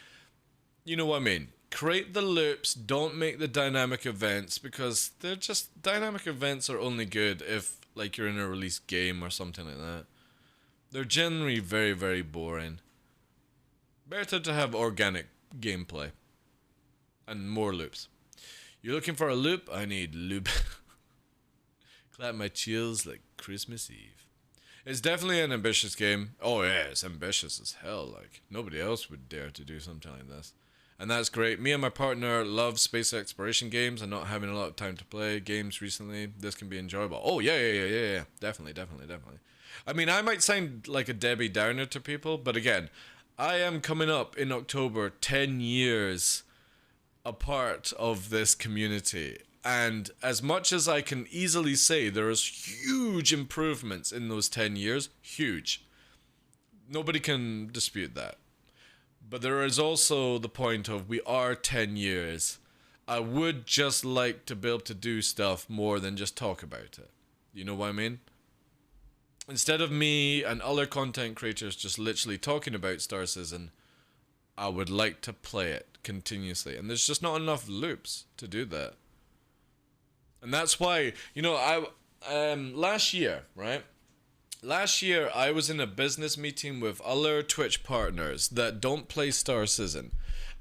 you know what I mean, create the loops, don't make the dynamic events, because they're just, dynamic events are only good if like you're in a released game or something like that. They're generally very, very boring. Better to have organic gameplay and more loops. You're looking for a loop? I need loop. Clap my chills like Christmas Eve. It's definitely an ambitious game. Oh yeah, it's ambitious as hell. Like, nobody else would dare to do something like this. And that's great. Me and my partner love space exploration games and not having a lot of time to play games recently. This can be enjoyable. Oh yeah. Definitely. I mean, I might sound like a Debbie Downer to people, but again, I am coming up in October 10 years a part of this community. And as much as I can easily say there is huge improvements in those 10 years, huge. Nobody can dispute that. But there is also the point of we are 10 years. I would just like to be able to do stuff more than just talk about it. You know what I mean? Instead of me and other content creators just literally talking about Star Citizen, I would like to play it continuously. And there's just not enough loops to do that. And that's why, you know, last year, right? Last year, I was in a business meeting with other Twitch partners that don't play Star Citizen.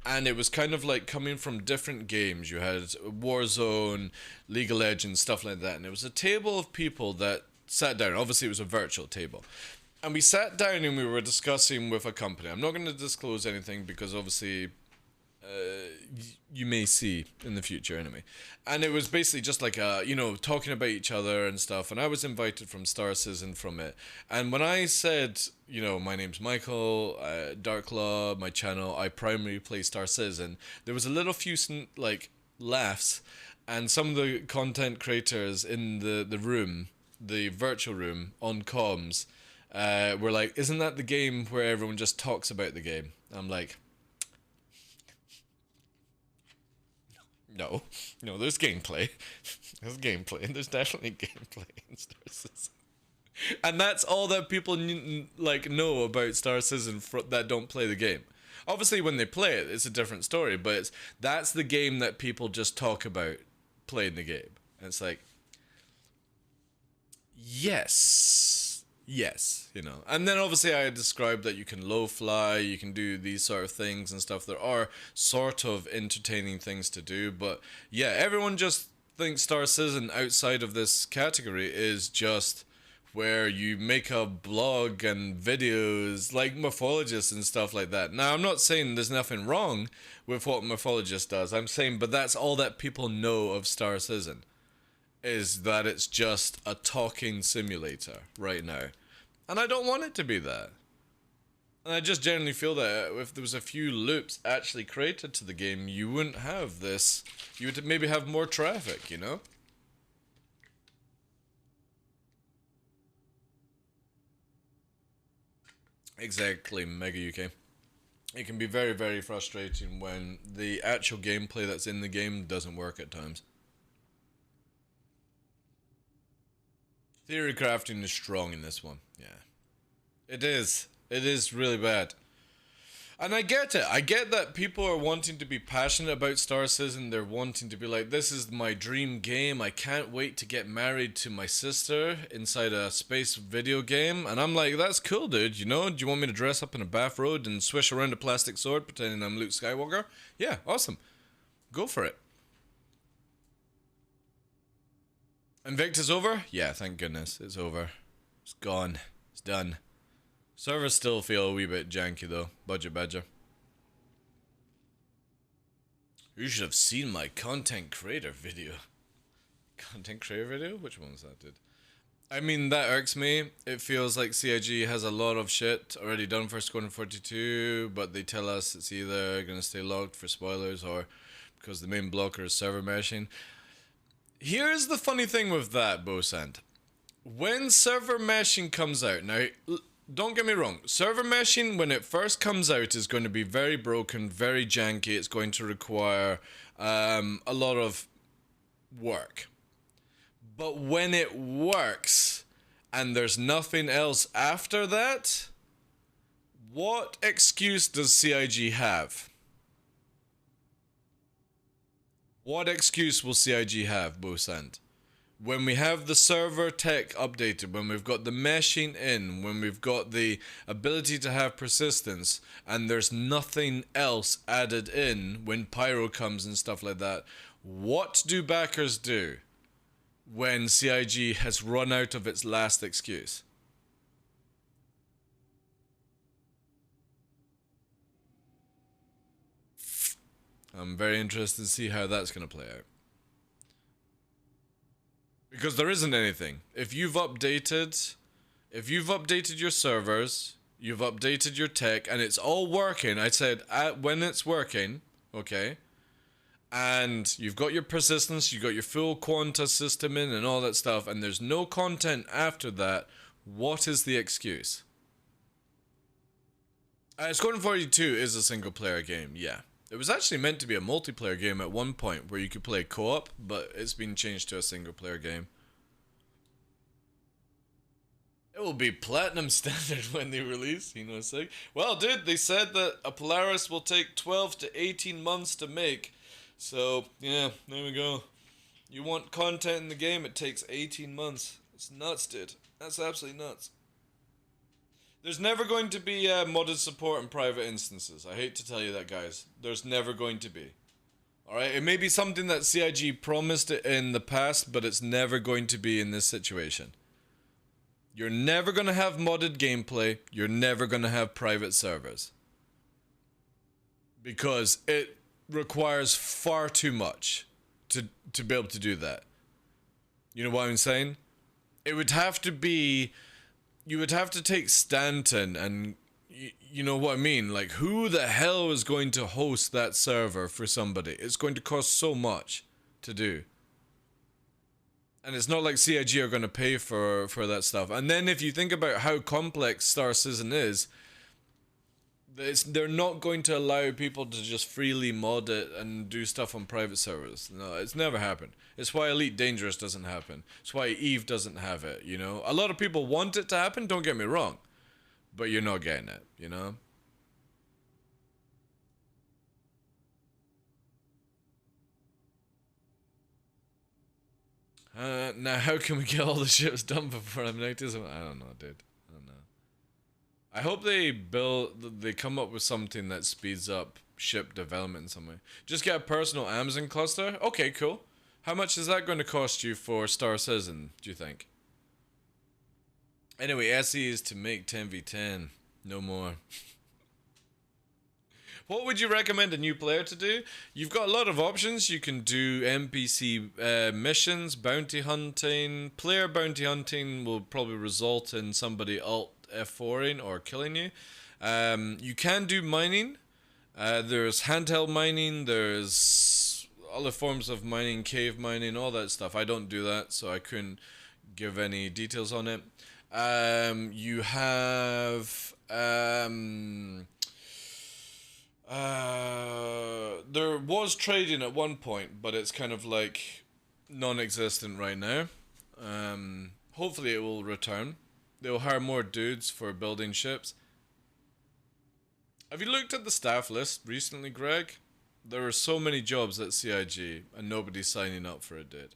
And it was kind of like coming from different games. You had Warzone, League of Legends, stuff like that. And it was a table of people that sat down. Obviously, it was a virtual table. And we sat down and we were discussing with a company. I'm not going to disclose anything because obviously you may see in the future anyway. And it was basically just like, talking about each other and stuff. And I was invited from Star Citizen from it. And when I said, you know, my name's Michael, DarkLaw, my channel, I primarily play Star Citizen, there was a little few laughs. And some of the content creators in the room, the virtual room on comms, were like, isn't that the game where everyone just talks about the game? I'm like, no, there's gameplay. There's There's definitely gameplay in Star Citizen. And that's all that people know about Star Citizen that don't play the game. Obviously, when they play it, it's a different story, but that's the game that people just talk about playing the game. And it's like, yes, you know. And then obviously I described that you can low fly, you can do these sort of things and stuff. There are sort of entertaining things to do, but yeah, everyone just thinks Star Citizen outside of this category is just where you make a blog and videos like Morphologist and stuff like that. Now, I'm not saying there's nothing wrong with what Morphologist does. I'm saying, but that's all that people know of Star Citizen, is that it's just a talking simulator right now. And I don't want it to be that. And I just generally feel that if there was a few loops actually created to the game, you wouldn't have this. You would maybe have more traffic, you know? Exactly, Mega UK. It can be very, very frustrating when the actual gameplay that's in the game doesn't work at times. Theory crafting is strong in this one, yeah. It is. It is really bad. And I get it. I get that people are wanting to be passionate about Star Citizen. They're wanting to be like, this is my dream game. I can't wait to get married to my sister inside a space video game. And I'm like, that's cool, dude. You know, do you want me to dress up in a bathrobe and swish around a plastic sword pretending I'm Luke Skywalker? Yeah, awesome. Go for it. Invictus over? Yeah, thank goodness. It's over. It's gone. It's done. Servers still feel a wee bit janky though. Budget badger. You should have seen my content creator video. Content creator video? Which one was that, dude? I mean, that irks me. It feels like CIG has a lot of shit already done for Squadron 42, but they tell us it's either gonna stay logged for spoilers or because the main blocker is server meshing. Here's the funny thing with that, Bosand. When server meshing comes out, now, don't get me wrong, server meshing when it first comes out is going to be very broken, very janky. It's going to require a lot of work. But when it works and there's nothing else after that, what excuse does CIG have? What excuse will CIG have, Bosand? When we have the server tech updated, when we've got the meshing in, when we've got the ability to have persistence, and there's nothing else added in when Pyro comes and stuff like that, what do backers do when CIG has run out of its last excuse? I'm very interested to see how that's going to play out. Because there isn't anything. If you've updated your servers, you've updated your tech, and it's all working, I said, when it's working, okay, and you've got your persistence, you've got your full quanta system in and all that stuff, and there's no content after that, what is the excuse? Squadron 42 is a single player game, yeah. It was actually meant to be a multiplayer game at one point where you could play co-op, but it's been changed to a single player game. It will be platinum standard when they release, you know what I'm saying? Well, dude, they said that a Polaris will take 12 to 18 months to make. So, yeah, there we go. You want content in the game, it takes 18 months. It's nuts, dude. That's absolutely nuts. There's never going to be modded support in private instances. I hate to tell you that, guys. There's never going to be. Alright, it may be something that CIG promised in the past, but it's never going to be in this situation. You're never going to have modded gameplay. You're never going to have private servers. Because it requires far too much to be able to do that. You know what I'm saying? It would have to be... You would have to take Stanton and, you know what I mean? Like, who the hell is going to host that server for somebody? It's going to cost so much to do. And it's not like CIG are going to pay for that stuff. And then if you think about how complex Star Citizen is, they're not going to allow people to just freely mod it and do stuff on private servers. No, it's never happened. It's why Elite Dangerous doesn't happen. It's why Eve doesn't have it, you know? A lot of people want it to happen, don't get me wrong. But you're not getting it, you know? Now how can we get all the ships done before Amnectism? I don't know, dude. I don't know. I hope they come up with something that speeds up ship development in some way. Just get a personal Amazon cluster? Okay, cool. How much is that going to cost you for Star Citizen, do you think? Anyway, SE is to make 10v10. No more. What would you recommend a new player to do? You've got a lot of options. You can do NPC missions, bounty hunting. Player bounty hunting will probably result in somebody alt F4ing or killing you. You can do mining. There's handheld mining. There's other forms of mining, cave mining, all that stuff. I don't do that, so I couldn't give any details on it. You have... there was trading at one point, but it's kind of like non-existent right now. Hopefully it will return. They'll hire more dudes for building ships. Have you looked at the staff list recently, Greg? There are so many jobs at CIG, and nobody's signing up for it, dude.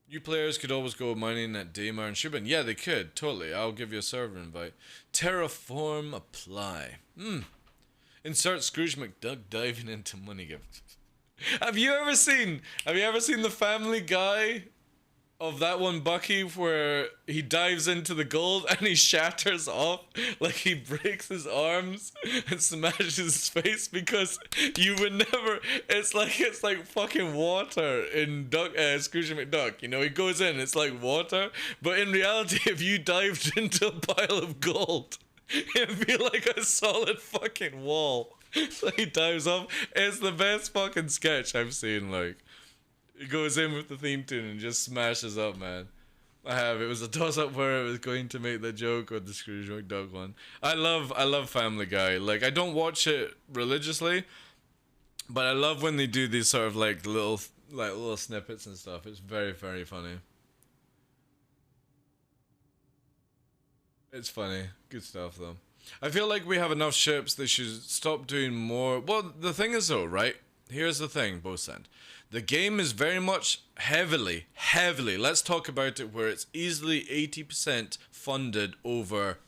You players could always go mining at Daymar and Shubin. Yeah, they could, totally. I'll give you a server invite. Terraform apply. Insert Scrooge McDuck diving into money gift. Have you ever seen the Family Guy of that one Bucky where he dives into the gold and he shatters off, like he breaks his arms and smashes his face because you would never, it's like fucking water in Scrooge McDuck, you know, he goes in, it's like water, but in reality if you dived into a pile of gold, it'd be like a solid fucking wall. So he dives off. It's the best fucking sketch I've seen, like. He goes in with the theme tune and just smashes up, man. I have. It was a toss-up where I was going to make the joke with the Scrooge McDuck one. I love Family Guy. Like, I don't watch it religiously, but I love when they do these sort of like little snippets and stuff. It's very, very funny. It's funny. Good stuff, though. I feel like we have enough ships. They should stop doing more. Well, the thing is, though, right? Here's the thing, Bosend. The game is very much heavily, let's talk about it, where it's easily 80% funded over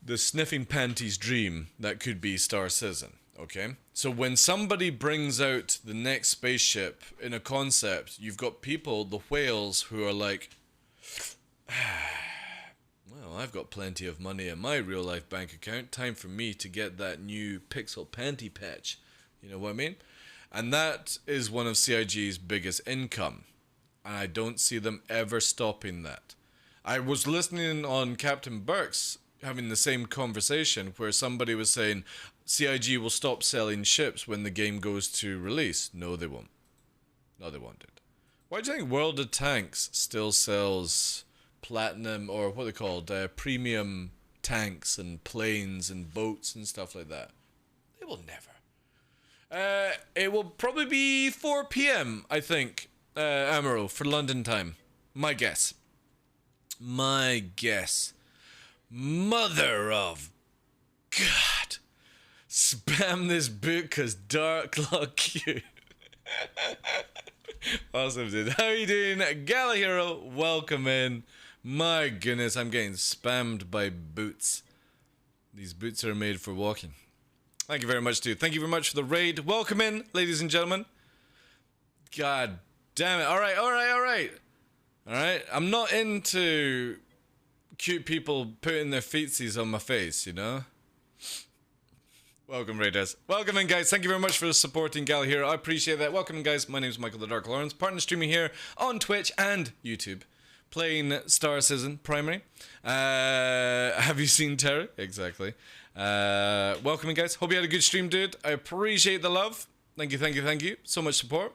the sniffing panties dream that could be Star Citizen, okay? So when somebody brings out the next spaceship in a concept, you've got people, the whales, who are like, well, I've got plenty of money in my real-life bank account. Time for me to get that new pixel panty patch. You know what I mean? And that is one of CIG's biggest income. And I don't see them ever stopping that. I was listening on Captain Burke's having the same conversation where somebody was saying CIG will stop selling ships when the game goes to release. No, they won't. No, they won't. Why do you think World of Tanks still sells platinum, or what are they called, premium tanks and planes and boats and stuff like that? They will never. It will probably be 4 p.m. I think, Amaro, for London time. My guess. Mother of God. Spam this book cause DarkLaw Q. Awesome, dude. How are you doing? Galahero, welcome in. My goodness, I'm getting spammed by boots. These boots are made for walking. Thank you very much, dude. Thank you very much for the raid. Welcome in, ladies and gentlemen. God damn it. Alright. I'm not into cute people putting their feetsies on my face, you know? Welcome, Raiders. Welcome in, guys. Thank you very much for supporting Gal here. I appreciate that. Welcome in, guys. My name is Michael the Dark Lawrence, partner streaming here on Twitch and YouTube, playing Star Citizen Primary. Have you seen Terry? Exactly. Welcome in, guys. Hope you had a good stream, dude. I appreciate the love. Thank you. So much support.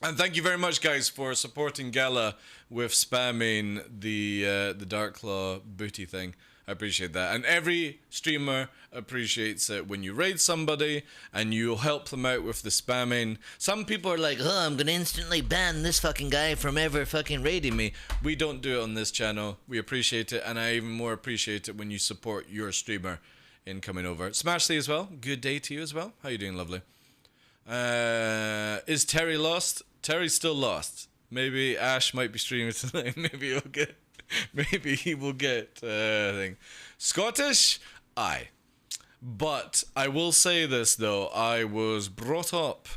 And thank you very much, guys, for supporting Gala with spamming the DarkLaw booty thing. I appreciate that. And every streamer appreciates it when you raid somebody and you help them out with the spamming. Some people are like, oh, I'm gonna instantly ban this fucking guy from ever fucking raiding me. We don't do it on this channel. We appreciate it, and I even more appreciate it when you support your streamer in coming over. Smashley as well. Good day to you as well. How you doing, lovely? Is Terry lost? Terry's still lost. Maybe Ash might be streaming tonight. Maybe he will get thing. Scottish? Aye. But I will say this though, I was brought up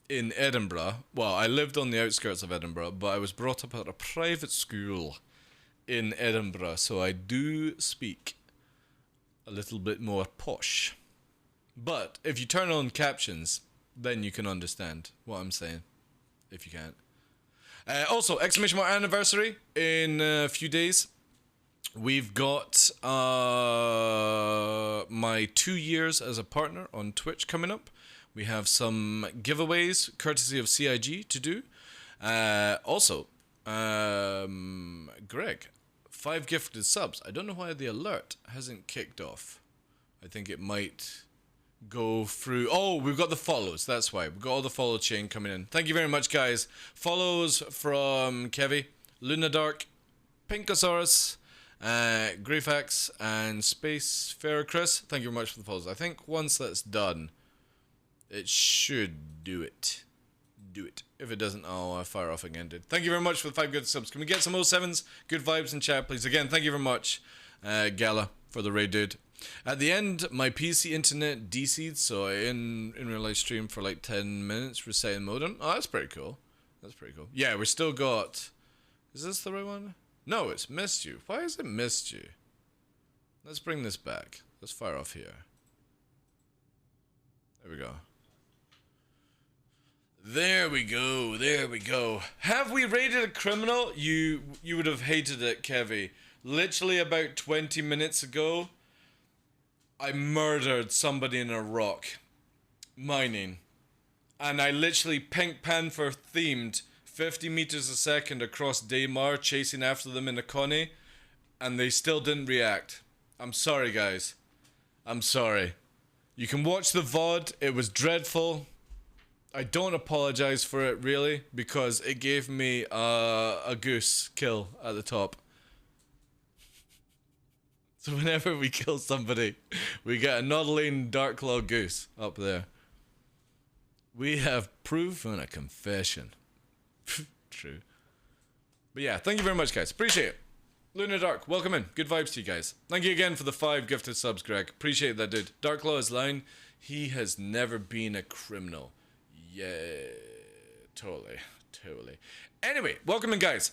in Edinburgh. Well, I lived on the outskirts of Edinburgh, but I was brought up at a private school in Edinburgh, so I do speak a little bit more posh. But if you turn on captions, then you can understand what I'm saying, if you can't. Also, exclamation mark anniversary in a few days. We've got my 2 years as a partner on Twitch coming up. We have some giveaways courtesy of CIG to do. Also, Greg, 5 gifted subs. I don't know why the alert hasn't kicked off. I think it might go through. Oh, we've got the follows. That's why. We've got all the follow chain coming in. Thank you very much, guys. Follows from Kevy, Lunadark, Pinkosaurus, Greyfax, and Spacefarer Chris. Thank you very much for the follows. I think once that's done, it should do it. Do it. If it doesn't, I'll fire off again, dude. Thank you very much for the 5 good subs. Can we get some 07s? Good vibes in chat, please. Again, thank you very much, Gala, for the raid, dude. At the end, my PC internet DC'd, so I in real life stream for like 10 minutes, resetting modem. Oh, that's pretty cool. That's pretty cool. Yeah, we still got... Is this the right one? No, it's missed you. Why has it missed you? Let's bring this back. Let's fire off here. There we go. There we go. There we go. Have we raided a criminal? You would have hated it, Kevy. Literally about 20 minutes ago, I murdered somebody in a rock mining, and I literally Pink Panther themed 50 meters a second across Daymar, chasing after them in a Connie, and they still didn't react. I'm sorry, guys. I'm sorry. You can watch the VOD. It was dreadful. I don't apologize for it, really, because it gave me a goose kill at the top. So whenever we kill somebody, we get a noddling TheDarkLaw goose up there. We have proof and a confession. True. But yeah, thank you very much, guys. Appreciate it. Luna Dark, welcome in. Good vibes to you guys. Thank you again for the 5 gifted subs, Greg. Appreciate that, dude. TheDarkLaw is lying. He has never been a criminal. Yeah, totally. Anyway, welcome in, guys.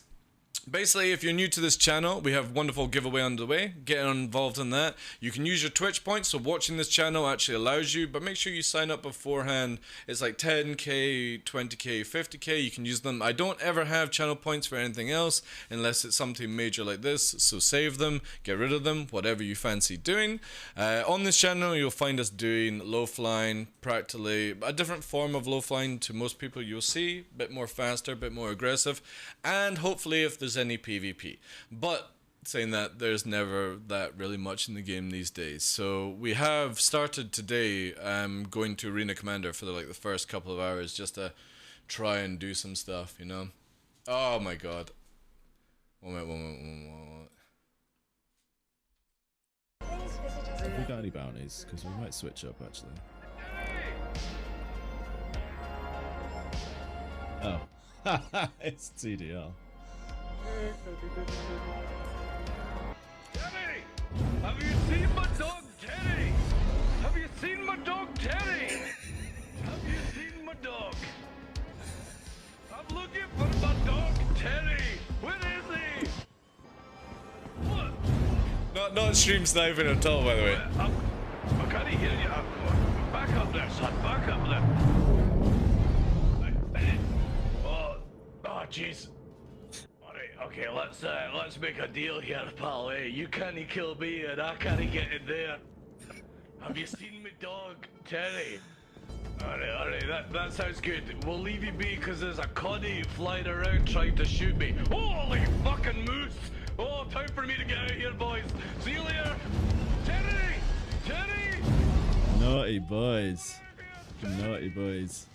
Basically, if you're new to this channel, we have a wonderful giveaway underway. Get involved in that. You can use your Twitch points, so watching this channel actually allows you, but make sure you sign up beforehand. It's like 10k, 20k, 50k. You can use them. I don't ever have channel points for anything else unless it's something major like this, so save them, get rid of them, whatever you fancy doing. On this channel, you'll find us doing low flying, practically a different form of low flying to most people you'll see. A bit more faster, a bit more aggressive, and hopefully if there's any PvP. But saying that, there's never that really much in the game these days. So we have started today going to Arena Commander for the first couple of hours just to try and do some stuff, you know. Oh my god. One minute. Have we got any bounties? Because we might switch up, actually. Oh. It's TDL. Terry! Have you seen my dog Terry? Have you seen my dog Terry? Have you seen my dog? I'm looking for my dog Terry. Where is he? What? Not stream sniping at all, by the way. I can't hear you. Back up there, son. Back up there. Oh, jeez. Okay, let's make a deal here, pal. Hey, you can't kill me and I can't get in there. Have you seen my dog, Terry? Alright, that sounds good. We'll leave you be because there's a Connie flying around trying to shoot me. Holy fucking moose! Oh, time for me to get out of here, boys. See you later. Terry! Terry! Naughty boys. Naughty boys.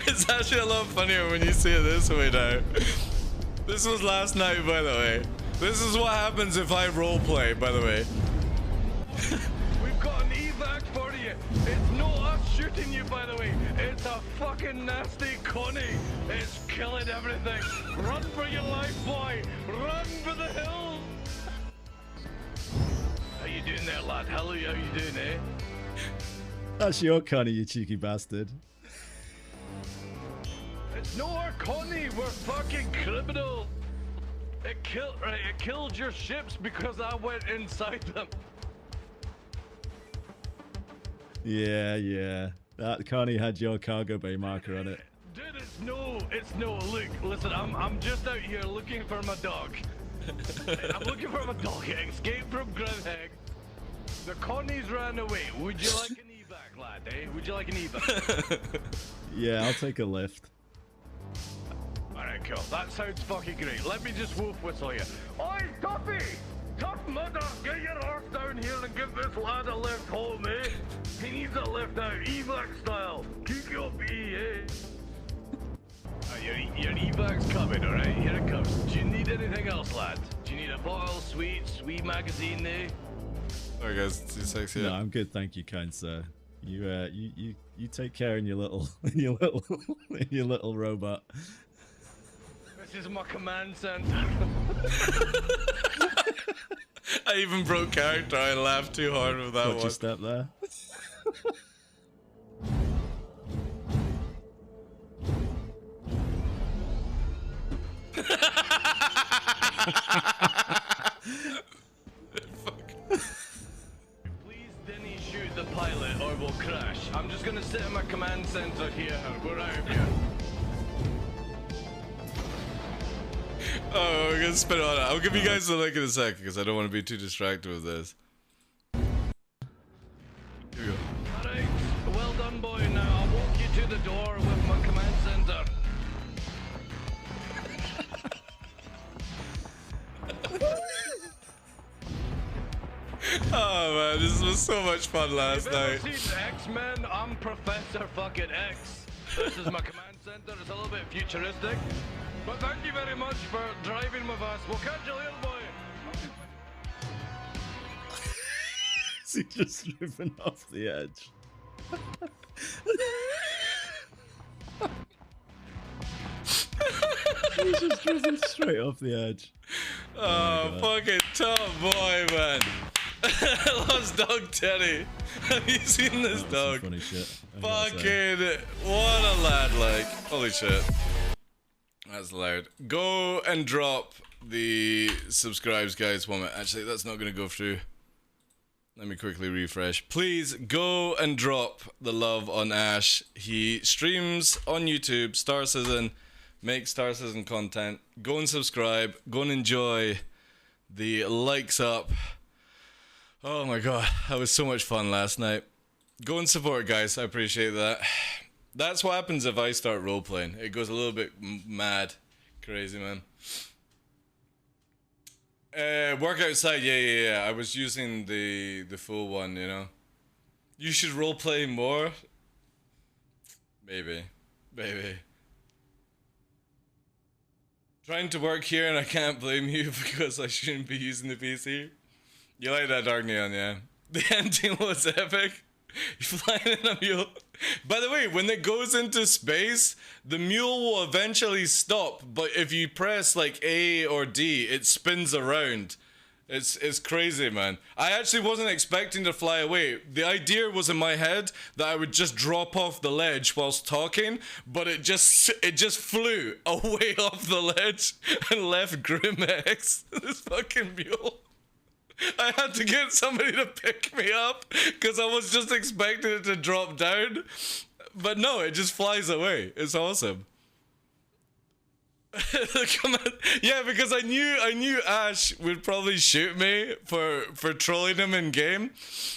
It's actually a lot funnier when you see it this way now. This was last night, by the way. This is what happens if I roleplay, by the way. We've got an evac for you. It's not us shooting you, by the way. It's a fucking nasty Connie. It's killing everything. Run for your life, boy. Run for the hills. How you doing there, lad? How you doing, eh? That's your Connie, you cheeky bastard. It's no our Connie. We're fucking criminals. It killed your ships because I went inside them. Yeah. That Connie had your cargo bay marker on it. Dude, it's no. Look, listen, I'm just out here looking for my dog. I'm looking for my dog. It escaped from Grimheg. The Connies ran away. Would you like an evac, lad? Eh? Would you like an evac? Yeah, I'll take a lift. Alright, cool. That sounds fucking great. Let me just wolf whistle you. Oi, Tuffy! Tough mother, get your arse down here and give this lad a lift home, eh? He needs a lift out, evac style. Keep your pee, eh? Your evac's coming, alright? Here it comes. Do you need anything else, lad? Do you need a bottle, sweet magazine, eh? Alright guys, 2 seconds here. No, I'm good, thank you, kind sir. You take care in your little in your little robot. This is my command center. I even broke character. I laughed too hard with that Watch one. your step there. Please Denny shoot the pilot or we'll crash. I'm just gonna sit in my command center here. We're out of here. Oh, we're gonna spin on it. I'll give you guys the link in a second because I don't want to be too distracted with this. Here we go. Alright, well done, boy. Now I'll walk you to the door with my command center. Oh man, this was so much fun last night. Have you ever seen X-Men? I'm Professor fucking X. This is my command center. It's a little bit futuristic. But thank you very much for driving with us. We'll catch you later, boy. Is he just driven off the edge? He's just driven straight off the edge. Oh, fucking top boy, man. Lost dog Teddy. Have you seen this That's some dog? funny shit. I gotta say. Fucking, what a lad, like. Holy shit. That's loud. Go and drop the subscribes, guys. 1 minute. Actually, that's not going to go through. Let me quickly refresh. Please go and drop the love on Ash. He streams on YouTube, Star Citizen, makes Star Citizen content. Go and subscribe. Go and enjoy the likes up. Oh my god, that was so much fun last night. Go and support, guys. I appreciate that. That's what happens if I start roleplaying. It goes a little bit mad. Crazy, man. Work outside, yeah. I was using the full one, you know. You should roleplay more. Maybe. Trying to work here and I can't blame you because I shouldn't be using the PC. You like that, Dark Neon, yeah. The ending was epic. You're flying in a mule. By the way, when it goes into space, the mule will eventually stop, but if you press like A or D, it spins around. It's crazy, man. I actually wasn't expecting to fly away. The idea was in my head that I would just drop off the ledge whilst talking, but it just flew away off the ledge and left Grimex, this fucking mule. I had to get somebody to pick me up because I was just expecting it to drop down. But no, it just flies away. It's awesome. Yeah, because I knew Ash would probably shoot me for trolling him in game.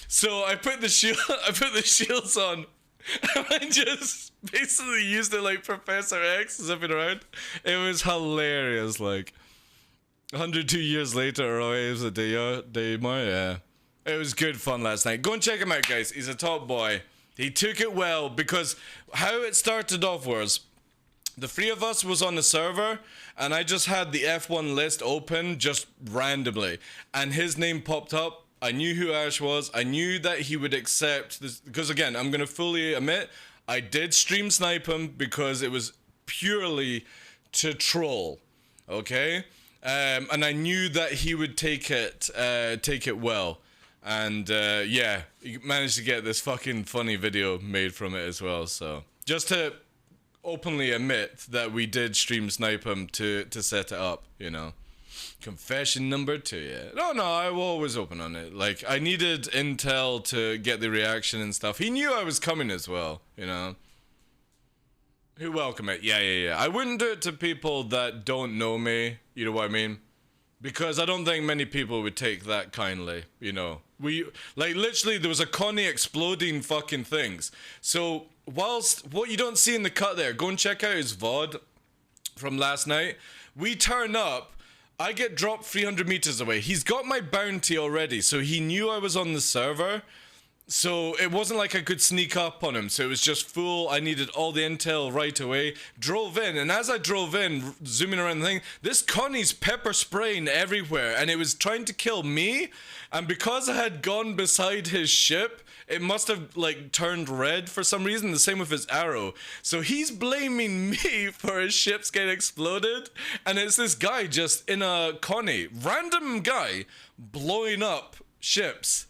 So I put the shields on. And I just basically used it like Professor X zipping around. It was hilarious, like 102 years later, or it was a day more, yeah. It was good fun last night. Go and check him out, guys. He's a top boy. He took it well because how it started off was the three of us was on the server and I just had the F1 list open just randomly and his name popped up. I knew who Ash was. I knew that he would accept this because again, I'm going to fully admit I did stream snipe him because it was purely to troll. Okay? And I knew that he would take it well. And yeah, he managed to get this fucking funny video made from it as well. So just to openly admit that we did stream snipe him to set it up, you know. Confession number 2, yeah. No, I was always open on it. Like, I needed intel to get the reaction and stuff. He knew I was coming as well, you know. Who welcome it? Yeah. I wouldn't do it to people that don't know me, you know what I mean? Because I don't think many people would take that kindly, you know. Like, literally, there was a Connie exploding fucking things. So, whilst, what you don't see in the cut there, go and check out his VOD from last night. We turn up, I get dropped 300 meters away. He's got my bounty already, so he knew I was on the server. So it wasn't like I could sneak up on him. So it was just full. I needed all the intel right away. Drove in, and as I drove in, zooming around the thing, this Connie's pepper spraying everywhere, and it was trying to kill me. And because I had gone beside his ship, it must have like turned red for some reason. The same with his arrow. So he's blaming me for his ships getting exploded, and it's this guy just in a Connie, random guy, blowing up ships.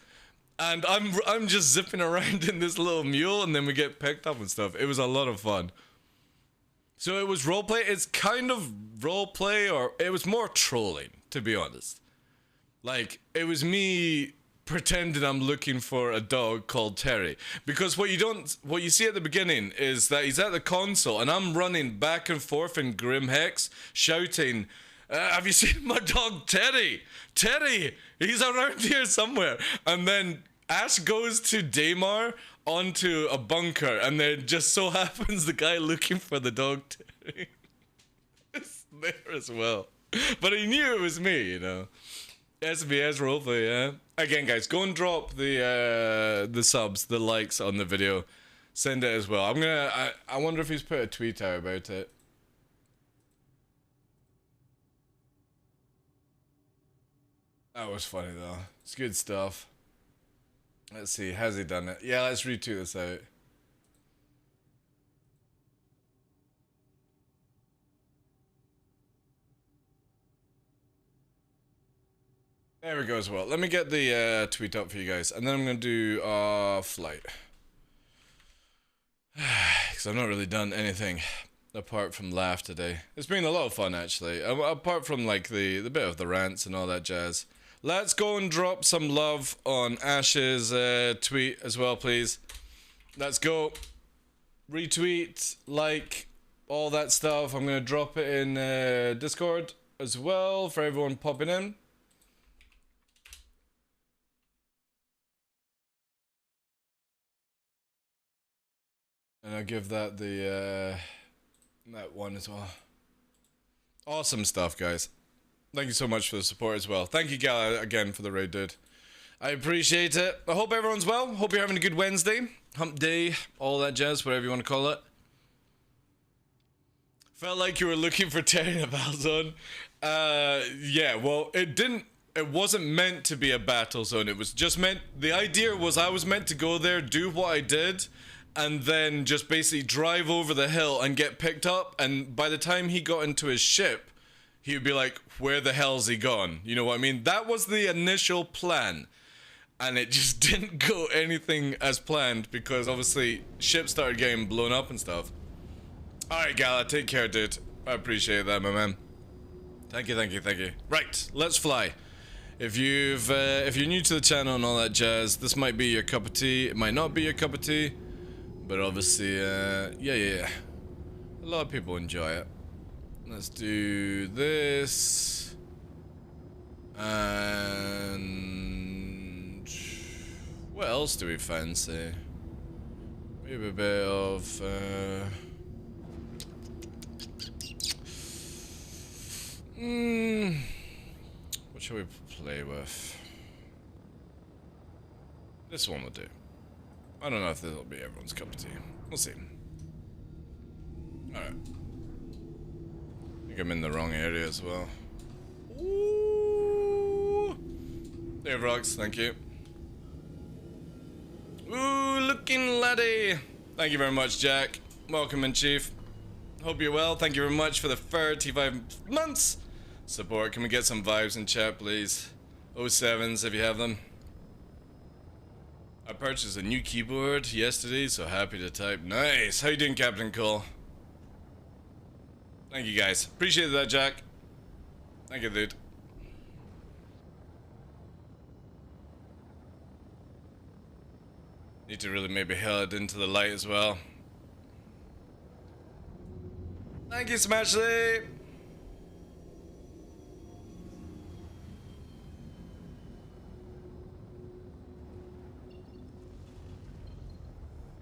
And I'm just zipping around in this little mule, and then we get picked up and stuff. It was a lot of fun. So it was roleplay. It's kind of roleplay, or it was more trolling, to be honest. Like, it was me pretending I'm looking for a dog called Terry. Because what you see at the beginning is that he's at the console, and I'm running back and forth in Grim Hex, shouting, have you seen my dog Terry? Terry! He's around here somewhere. And then Ash goes to Daymar onto a bunker, and then just so happens the guy looking for the dog Terry is there as well. But he knew it was me, you know. SBS roleplay, yeah. Again, guys, go and drop the subs, the likes on the video. Send it as well. I wonder if he's put a tweet out about it. That was funny though. It's good stuff. Let's see, has he done it? Yeah, let's retweet this out. There we go as well. Let me get the tweet up for you guys, and then I'm gonna do flight. Because I've not really done anything apart from laugh today. It's been a lot of fun actually. Apart from like the bit of the rants and all that jazz. Let's go and drop some love on Ash's tweet as well, please. Let's go. Retweet, like, all that stuff. I'm going to drop it in Discord as well for everyone popping in. And I'll give that that one as well. Awesome stuff, guys. Thank you so much for the support as well. Thank you, Gala, again for the raid, dude. I appreciate it. I hope everyone's well. Hope you're having a good Wednesday. Hump day, all that jazz, whatever you want to call it. Felt like you were looking for Terry in a battle zone. Yeah, well, it wasn't meant to be a battle zone. It was just meant, the idea was I was meant to go there, do what I did, and then just basically drive over the hill and get picked up. And by the time he got into his ship, he would be like, where the hell's he gone? You know what I mean? That was the initial plan. And it just didn't go anything as planned because obviously ship started getting blown up and stuff. Alright, Gala, take care, dude. I appreciate that, my man. Thank you, thank you, thank you. Right, let's fly. If you're new to the channel and all that jazz, this might be your cup of tea. It might not be your cup of tea. But obviously, yeah. A lot of people enjoy it. Let's do this. And what else do we fancy? Maybe a bit of what shall we play with? This one will do. I don't know if this will be everyone's cup of tea. We'll see. Alright. I think I'm in the wrong area as well. Ooh. There, Rox, thank you. Ooh, looking laddie. Thank you very much, Jack. Welcome in, Chief. Hope you're well. Thank you very much for the 35 months support. Can we get some vibes in chat, please? 07s, if you have them. I purchased a new keyboard yesterday, so happy to type. Nice. How you doing, Captain Cole? Thank you, guys. Appreciate that, Jack. Thank you, dude. Need to really maybe head into the light as well. Thank you, Smashley!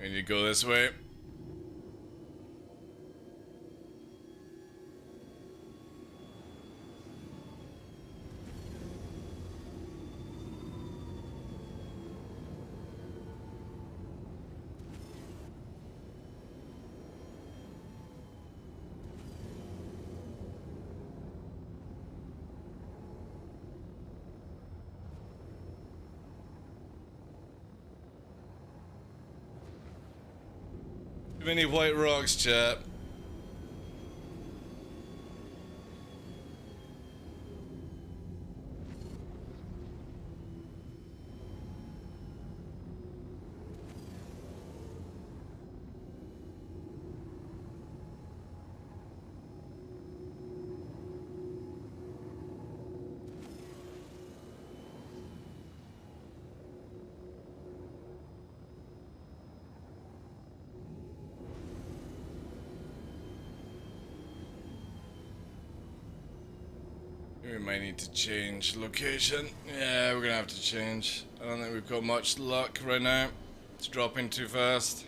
We need to go this way. Too many white rocks, chap. We might need to change location. Yeah, we're gonna have to change. I don't think we've got much luck right now. It's dropping too fast.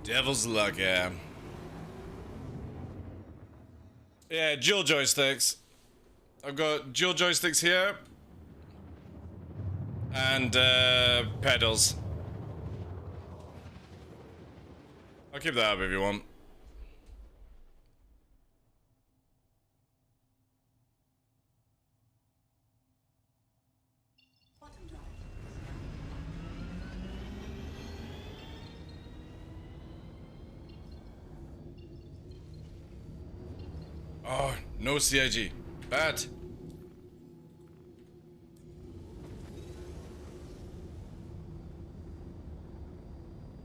Devil's luck, yeah. Yeah, dual joysticks. I've got dual joysticks here. And, pedals. I'll keep that up if you want. Oh, no CIG. Bad.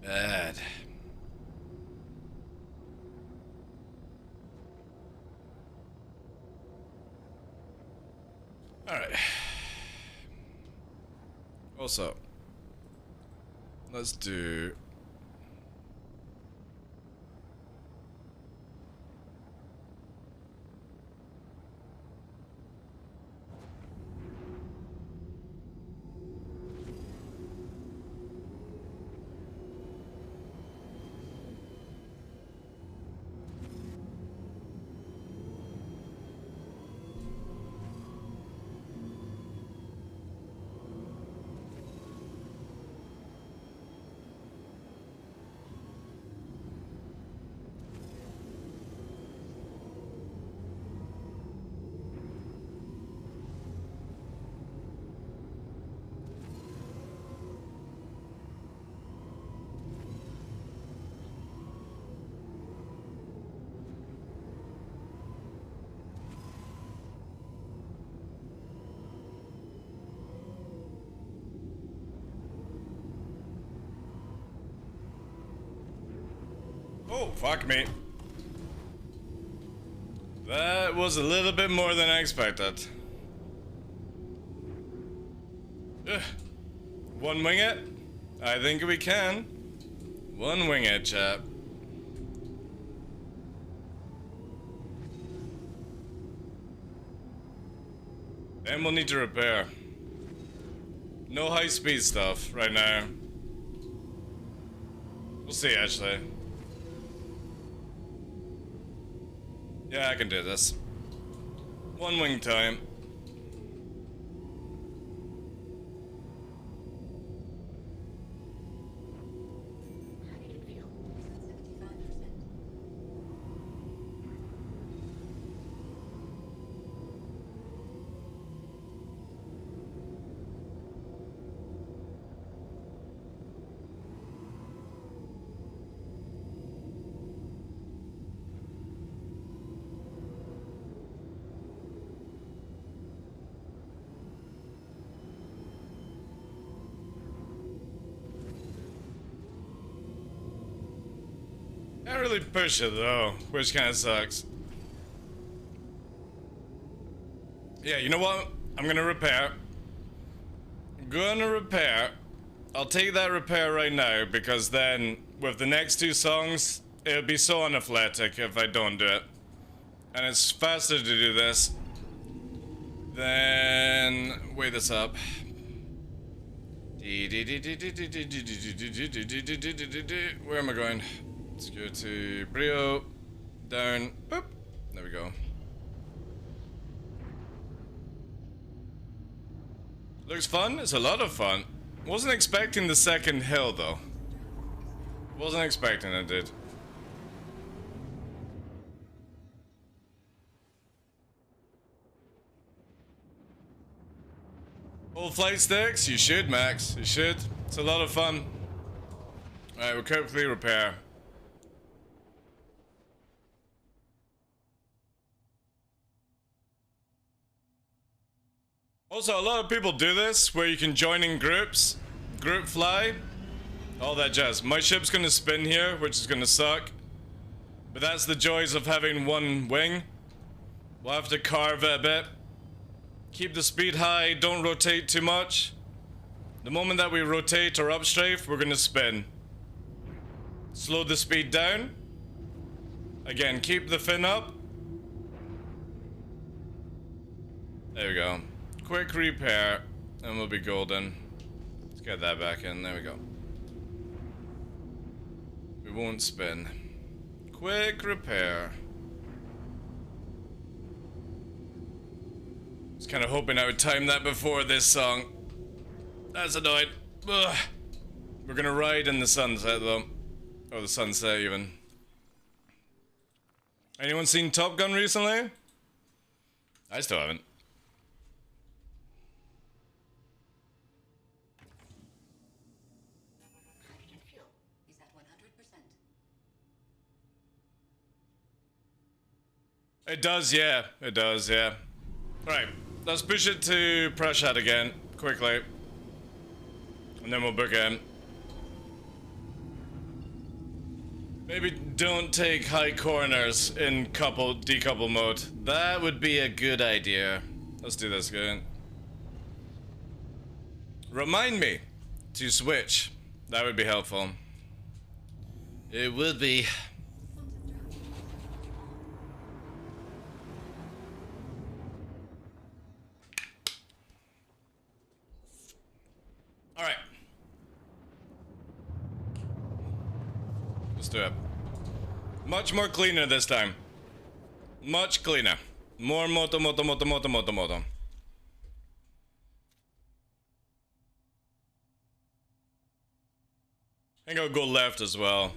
Bad. Alright. Also, let's do... Oh, fuck me. That was a little bit more than I expected. Ugh. One wing it? I think we can. One wing it, chap. Then we'll need to repair. No high speed stuff right now. We'll see, actually. Yeah, I can do this. One wing time. Can't really push it though, which kind of sucks. Yeah, you know what? I'm gonna repair. I'll take that repair right now because then with the next two songs, it'll be so unathletic if I don't do it. And it's faster to do this than weigh this up. Where am I going? Let's go to Brio. Down. Boop. There we go. Looks fun. It's a lot of fun. Wasn't expecting the second hill though. Wasn't expecting it, dude. Full flight sticks? You should, Max. You should. It's a lot of fun. Alright, we'll quickly repair. Also, a lot of people do this, where you can join in groups, group fly, all that jazz. My ship's gonna spin here, which is gonna suck. But that's the joys of having one wing. We'll have to carve it a bit. Keep the speed high, don't rotate too much. The moment that we rotate or upstrafe, we're gonna spin. Slow the speed down. Again, keep the fin up. There we go. Quick repair, and we'll be golden. Let's get that back in. There we go. We won't spin. Quick repair. Was kind of hoping I would time that before this song. That's annoying. Ugh. We're gonna ride in the sunset though. Or the sunset even. Anyone seen Top Gun recently? I still haven't. Hydrogen fuel is at 100%. It does, yeah. It does, yeah. Right, let's push it to pressure again, quickly. And then we'll book in. Maybe don't take high corners in decouple mode. That would be a good idea. Let's do this again. Remind me to switch. That would be helpful. It would be. All right. Let's do it. Much more cleaner this time. Much cleaner. More moto. I think I'll go left as well.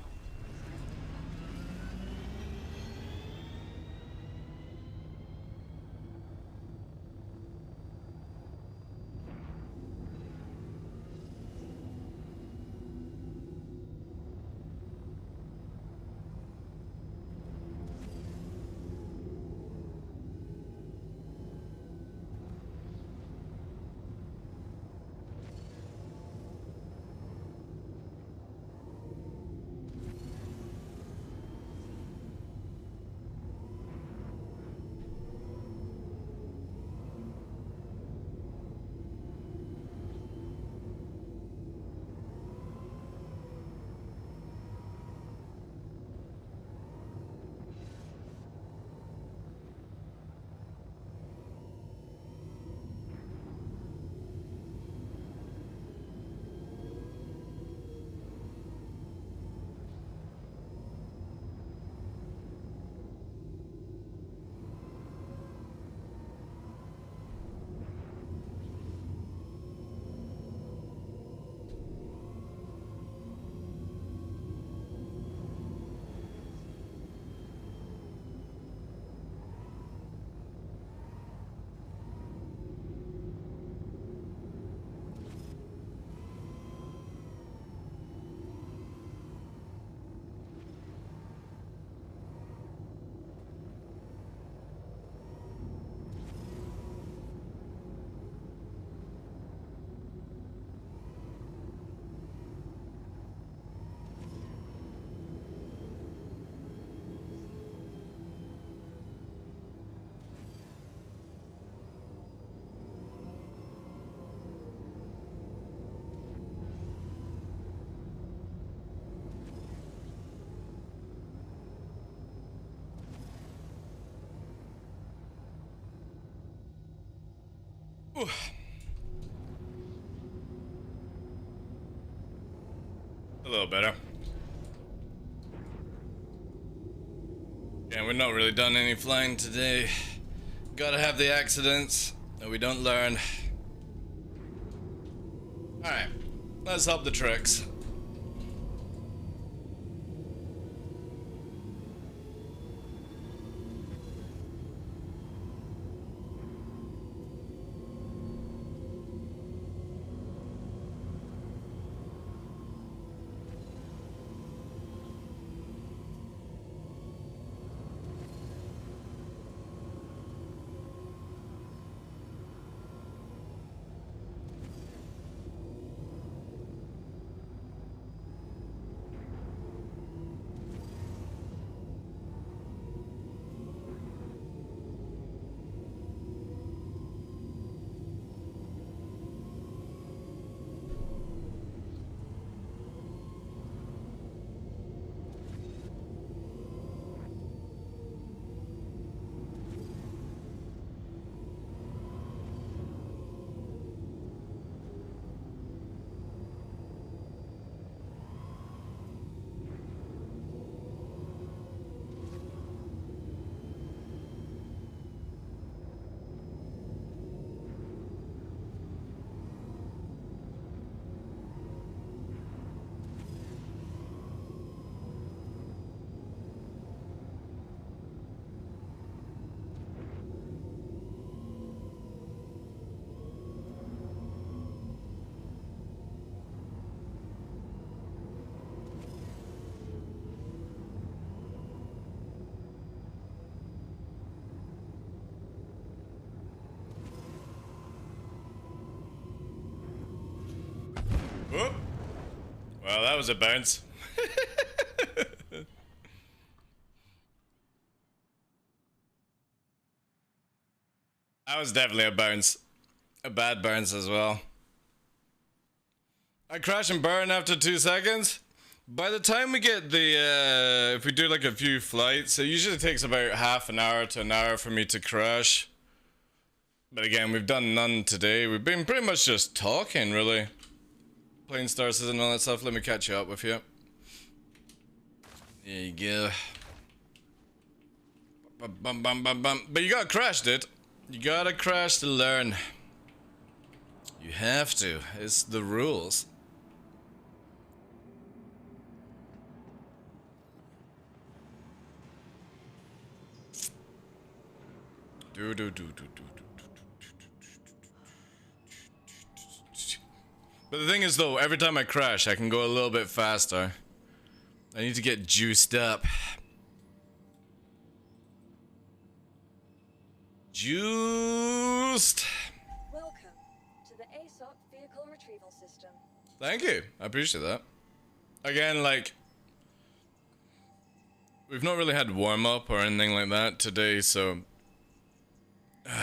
A little better. Yeah, we've not really done any flying today. Gotta have the accidents that we don't learn. Alright, let's up the tricks. Whoop. Well, that was a bounce. That was definitely a bounce. A bad bounce as well. I crash and burn after 2 seconds. By the time we get the, if we do like a few flights, it usually takes about half an hour to an hour for me to crash. But again, we've done none today. We've been pretty much just talking, really. Playing Star Citizen and all that stuff. Let me catch you up with you. There you go. Bum, bum, bum, bum. But you gotta crash, dude. You gotta crash to learn. You have to. It's the rules. But the thing is though, every time I crash, I can go a little bit faster. I need to get juiced up. Juiced! Welcome to the ASOC Vehicle Retrieval System. Thank you. I appreciate that. Again, like, we've not really had warm-up or anything like that today, so... a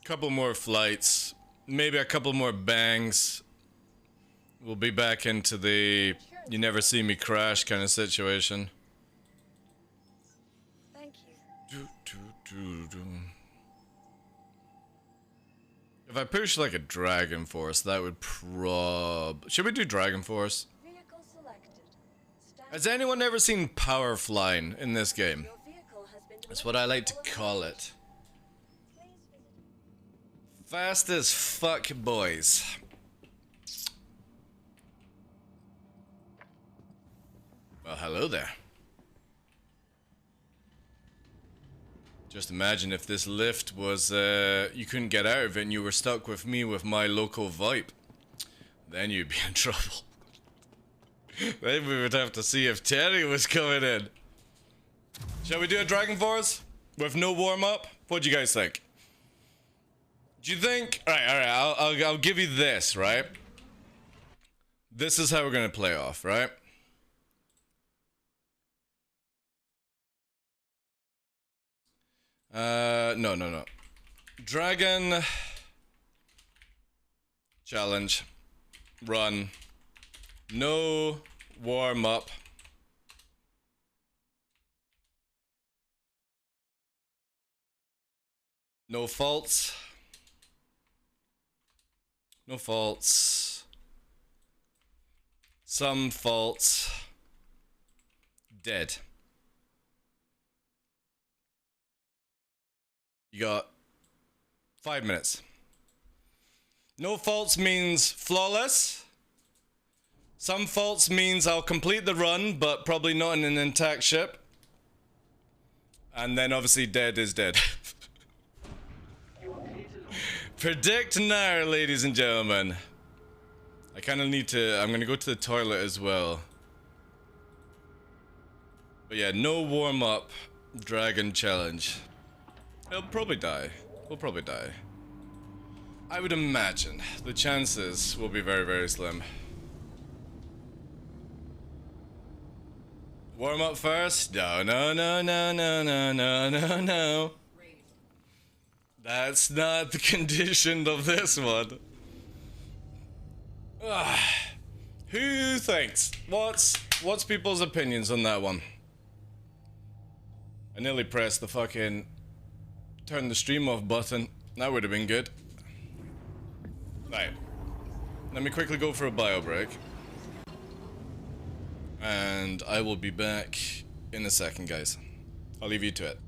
couple more flights. Maybe a couple more bangs. We'll be back into the you never see me crash kind of situation. Thank you. If I push like a Dragon Force, that would should we do Dragon Force? Vehicle selected. Has anyone ever seen power flying in this game? Your vehicle has been That's what I like to call it. Fast as fuck, boys. Well, hello there. Just imagine if this lift was, you couldn't get out of it and you were stuck with me with my local VoIP. Then you'd be in trouble. Then we would have to see if Terry was coming in. Shall we do a Dragon Force? With no warm-up? What do you guys think? Do you think... Alright, I'll give you this, right? This is how we're gonna play off, right? No. Dragon... Challenge. Run. No warm-up. No faults. No faults. Some faults. Dead. You got 5 minutes. No faults means flawless. Some faults means I'll complete the run, but probably not in an intact ship. And then obviously dead is dead. Predict now, ladies and gentlemen. I kind of need to, I'm gonna go to the toilet as well. But yeah, no warm up dragon challenge. He'll probably die. We'll probably die. I would imagine the chances will be very, very slim. Warm up first? No, no, no, no, no, no, no, no, no. That's not the condition of this one. Who thinks? What's people's opinions on that one? I nearly pressed the fucking turn the stream off button. That would have been good. Right. Let me quickly go for a bio break. And I will be back in a second, guys. I'll leave you to it.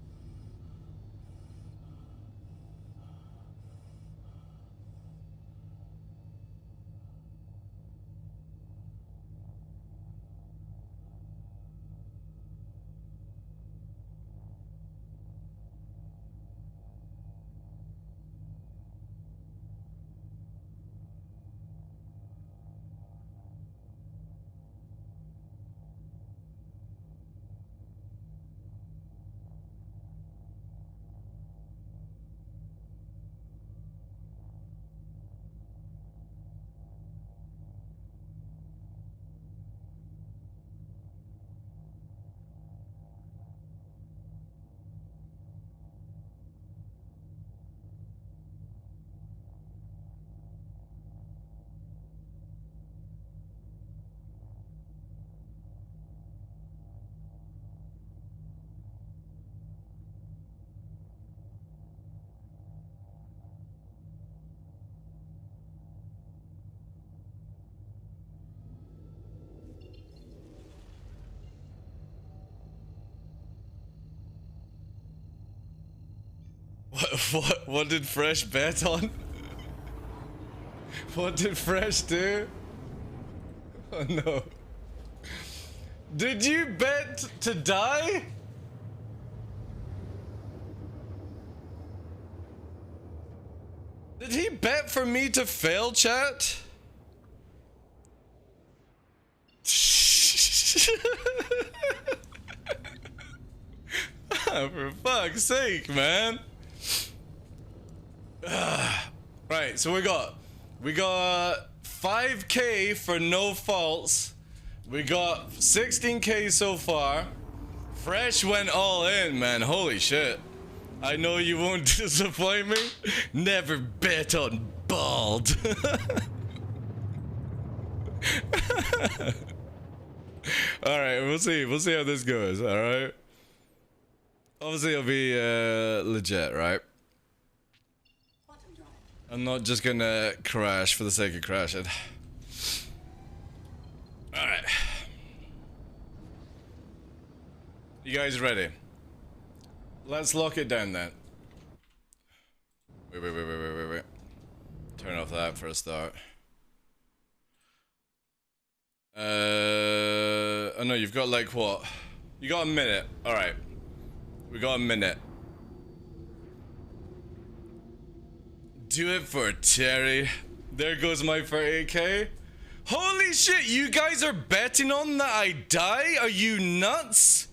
What did Fresh bet on? What did Fresh do? Oh no. Did you bet to die? Did he bet for me to fail, chat? For fuck's sake, man. Right, so we got 5k for no faults. We got 16k so far. Fresh went all in, man. Holy shit. I know you won't disappoint me. Never bet on bald. Alright, we'll see. We'll see how this goes, alright? Obviously it'll be legit, right? I'm not just gonna crash for the sake of crashing. Alright. You guys ready? Let's lock it down then. Wait. Turn off that for a start. Oh no, you've got like what? You got a minute. Alright. We got a minute. Do it for Terry. There goes my 38k. Holy shit, you guys are betting on that I die? Are you nuts?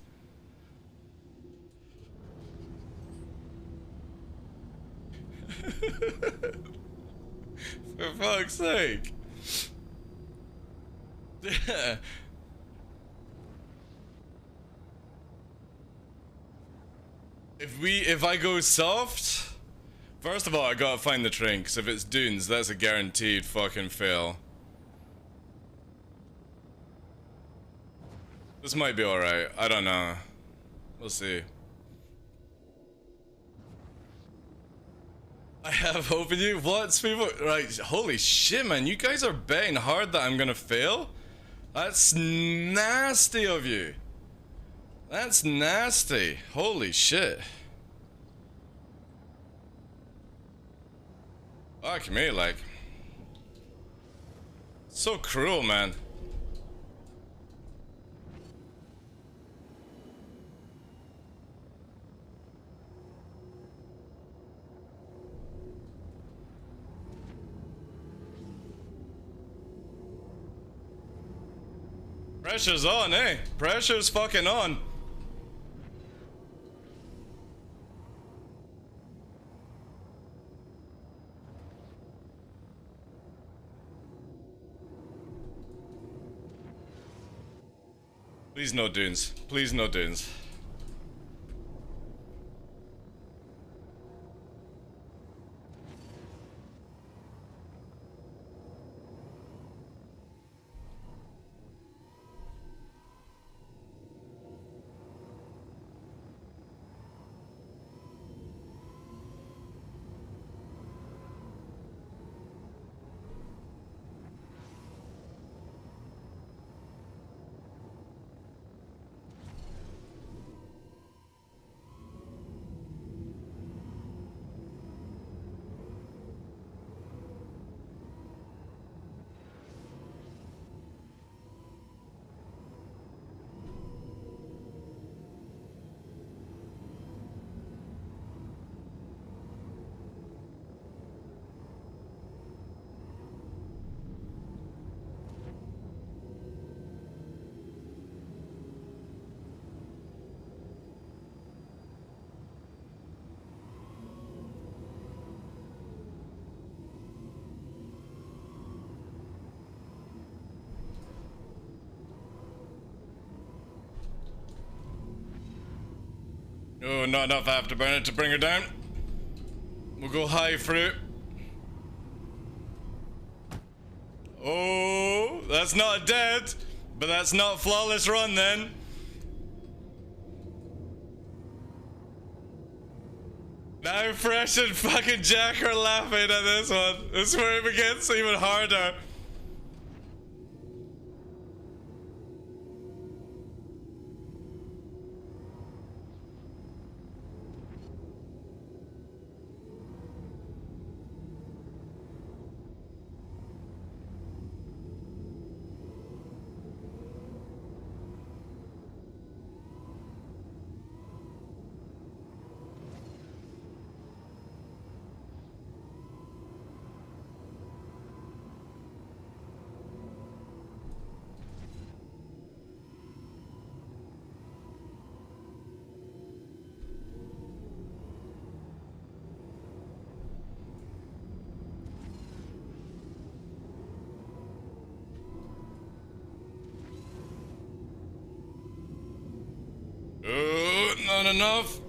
For fuck's sake. If I go soft, first of all I gotta find the train, cause if it's dunes, that's a guaranteed fucking fail. This might be alright, I don't know. We'll see. I have hope in you. What's people? Right, holy shit, man. You guys are betting hard that I'm gonna fail? That's nasty of you. That's nasty. Holy shit. Fuck me, like. So cruel, man. Pressure's on, eh? Pressure's fucking on. Please no dunes. Please no dunes. Oh, not enough afterburner to bring her down. We'll go high fruit. Oh, that's not dead, but that's not flawless run then. Now Fresh and fucking Jack are laughing at this one. This is where it gets even harder. Not enough.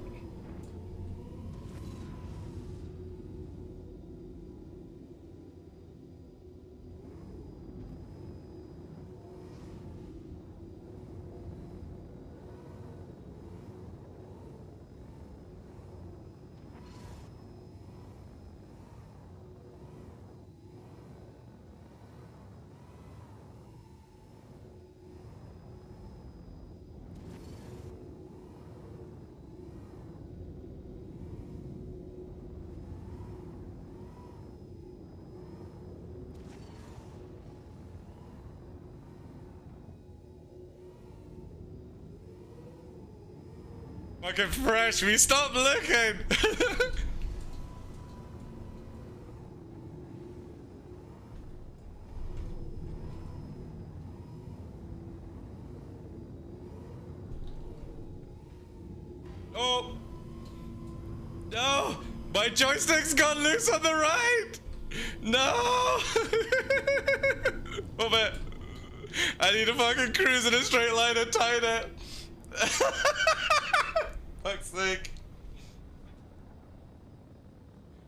Fucking Fresh, we stopped looking. Oh no, my joystick's got loose on the right. No. Move it. I need to fucking cruise in a straight line and tighten it. Fuck's sake.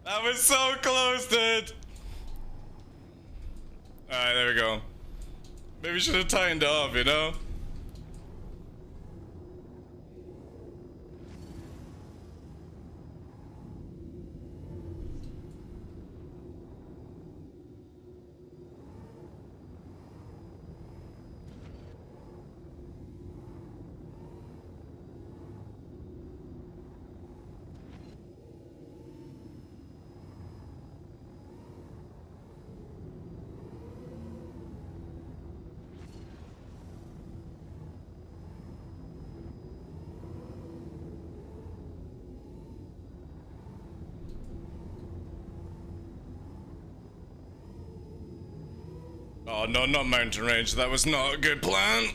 That was so close, dude. Alright, there we go. Maybe we should have tightened it up, you know? Oh no, not mountain range. That was not a good plan.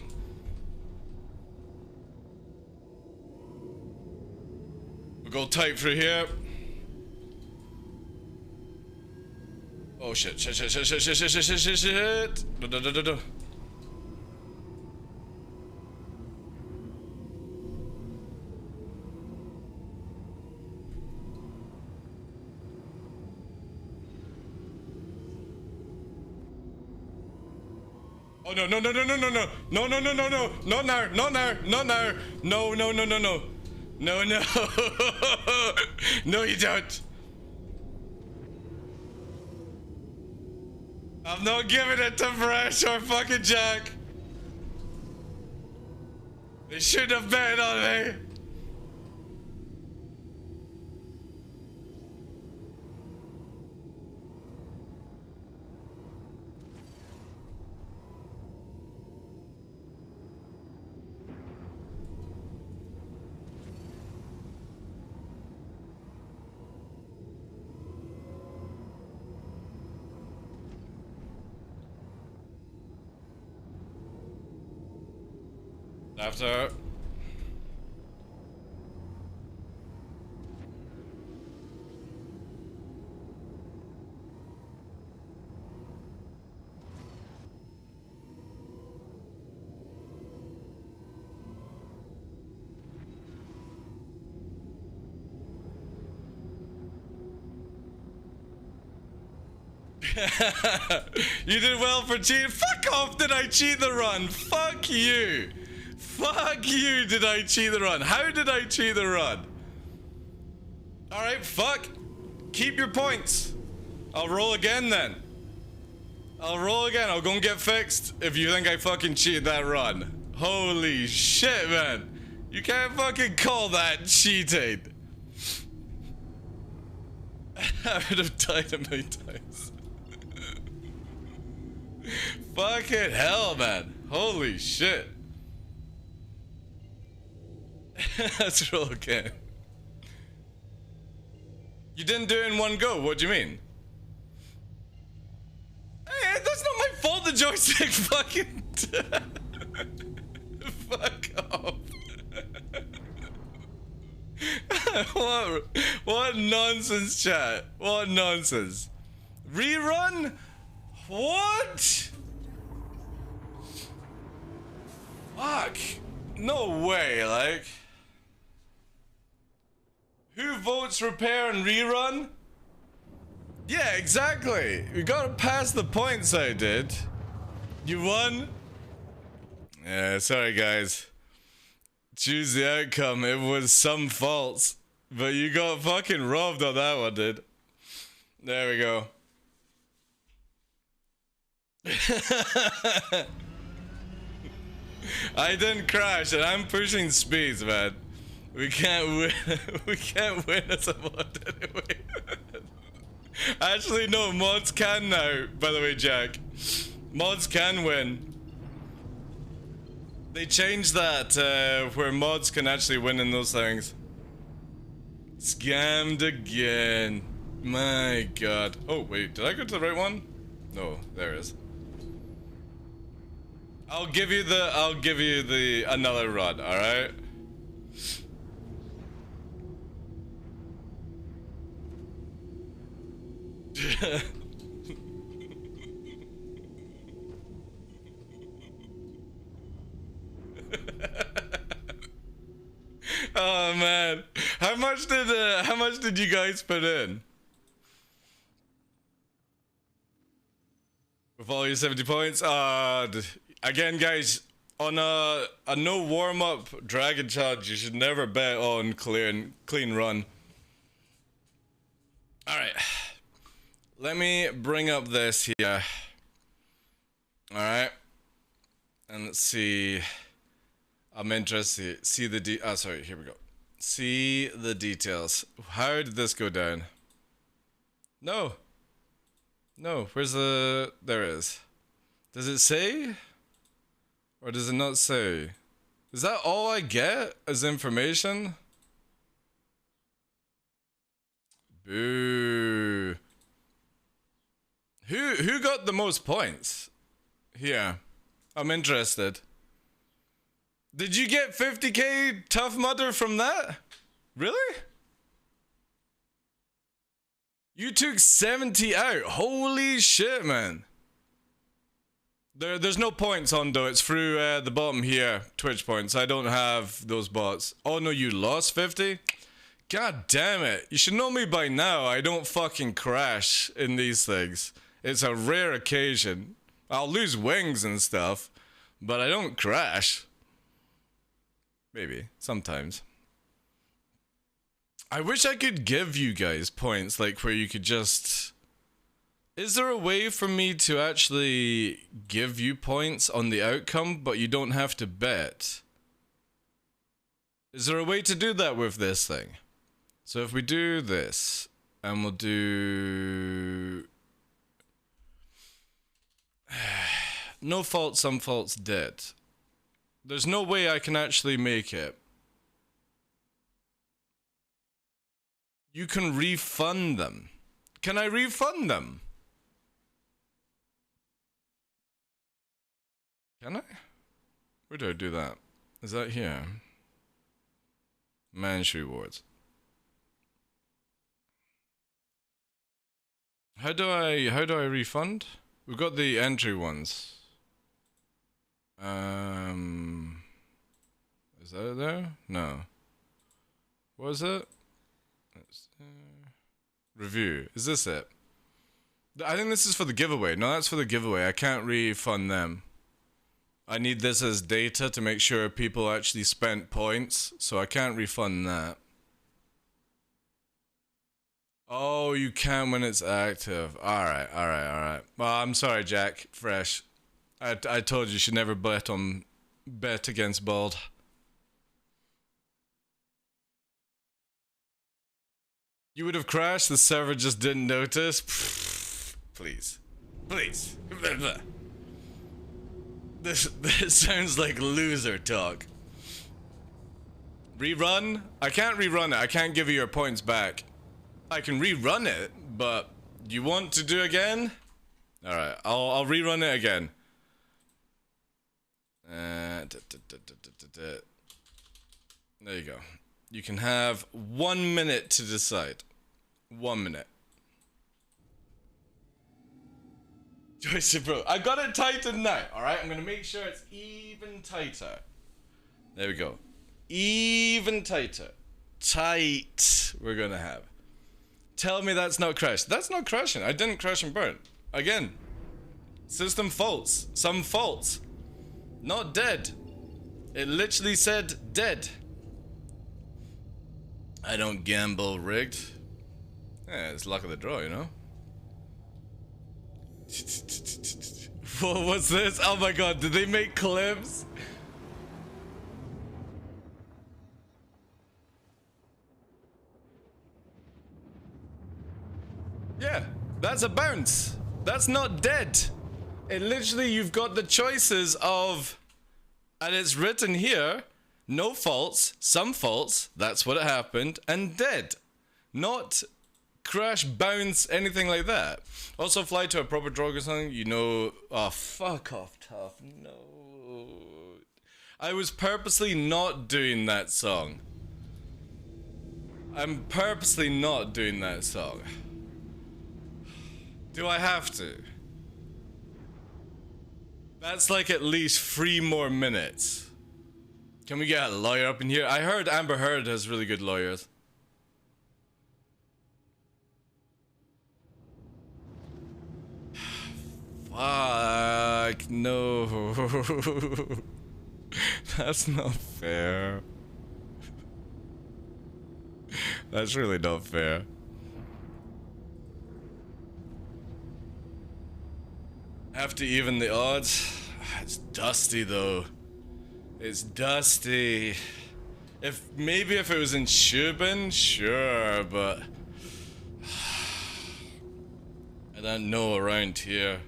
We'll go tight through here. Oh shit, shit, shit, shit, shit, shit, shit, shit, shit, shit, shit. Da, da, da, da, da. Oh no, no, no, no, no, no, no, no, no, no, no, no, not now, not now, not now, no, no, no, no, no, no, no, no, you don't. I'm not giving it to Fresh or fucking Jack. They shouldn't have bet on me. After. You did well for cheating. Fuck off, did I cheat the run? Fuck you. Fuck you, did I cheat the run? How did I cheat the run? Alright, fuck. Keep your points. I'll roll again then. I'll roll again. I'll go and get fixed if you think I fucking cheated that run. Holy shit, man. You can't fucking call that cheating. I would have died a million times. Fucking hell, man. Holy shit. Let's roll again. You didn't do it in one go. What do you mean? Hey, that's not my fault. The joystick fucking. Fuck off. What nonsense, chat? What nonsense? Rerun? What? Fuck. No way, like. Who votes repair and rerun? Yeah, exactly. We gotta pass the points I did. You won? Yeah, sorry guys. Choose the outcome. It was some faults. But you got fucking robbed on that one, dude. There we go. I didn't crash and I'm pushing speeds, man. We can't win. We can't win as a mod anyway. Actually, no, mods can now, by the way, Jack. Mods can win. They changed that, where mods can actually win in those things. Scammed again. My god. Oh, wait, did I go to the right one? No, there it is. I'll give you the another run, alright? Oh man, how much did you guys put in? With all your 70 points? Again guys, on a no warm-up dragon challenge, you should never bet on clean run. Alright. Let me bring up this here. Alright. And let's see. I'm interested. See the sorry, here we go. See the details. How did this go down? No. No, where's the... There it is. Does it say? Or does it not say? Is that all I get as information? Boo. Who got the most points? Yeah. I'm interested. Did you get 50k Tough Mudder from that? Really? You took 70 out. Holy shit, man. There's no points on though. It's through the bottom here. Twitch points. I don't have those bots. Oh no, you lost 50? God damn it. You should know me by now. I don't fucking crash in these things. It's a rare occasion. I'll lose wings and stuff, but I don't crash. Maybe. Sometimes. I wish I could give you guys points, like where you could just... Is there a way for me to actually give you points on the outcome, but you don't have to bet? Is there a way to do that with this thing? So if we do this, and we'll do... No fault, some faults, dead. There's no way I can actually make it. You can refund them. Can I refund them? Can I? Where do I do that? Is that here? Manage rewards. How do I refund? We've got the entry ones. Is that it there? No. What is it? Review. Is this it? I think this is for the giveaway. No, that's for the giveaway. I can't refund them. I need this as data to make sure people actually spent points, so I can't refund that. Oh, you can when it's active. Alright. Well, I'm sorry, Jack. Fresh. I told you should never bet against Bald. You would have crashed, the server just didn't notice. Please. This sounds like loser talk. Rerun? I can't rerun it. I can't give you your points back. I can rerun it, but you want to do again? Alright, I'll rerun it again. There you go. You can have 1 minute to decide. 1 minute. Joyce, bro, I got it tightened now, alright? I'm gonna make sure it's even tighter. There we go. Even tighter. Tight, we're gonna have. Tell me that's not crash. That's not crashing. I didn't crash and burn. Again. System faults. Some faults. Not dead. It literally said dead. I don't gamble rigged. Yeah, it's luck of the draw, you know? What's this? Oh my god, did they make clips? Yeah, that's a bounce. That's not dead. It literally, you've got the choices of, and it's written here, no faults, some faults, that's what happened, and dead. Not crash, bounce, anything like that. Also fly to a proper drug or something, you know, oh, fuck off, Tough, no. I was purposely not doing that song. I'm purposely not doing that song. Do I have to? That's like at least 3 more minutes. Can we get a lawyer up in here? I heard Amber Heard has really good lawyers. Fuck, no. That's not fair. That's really not fair. Have to even the odds. It's dusty though. It's dusty. Maybe if it was in Shubin, sure, but I don't know around here.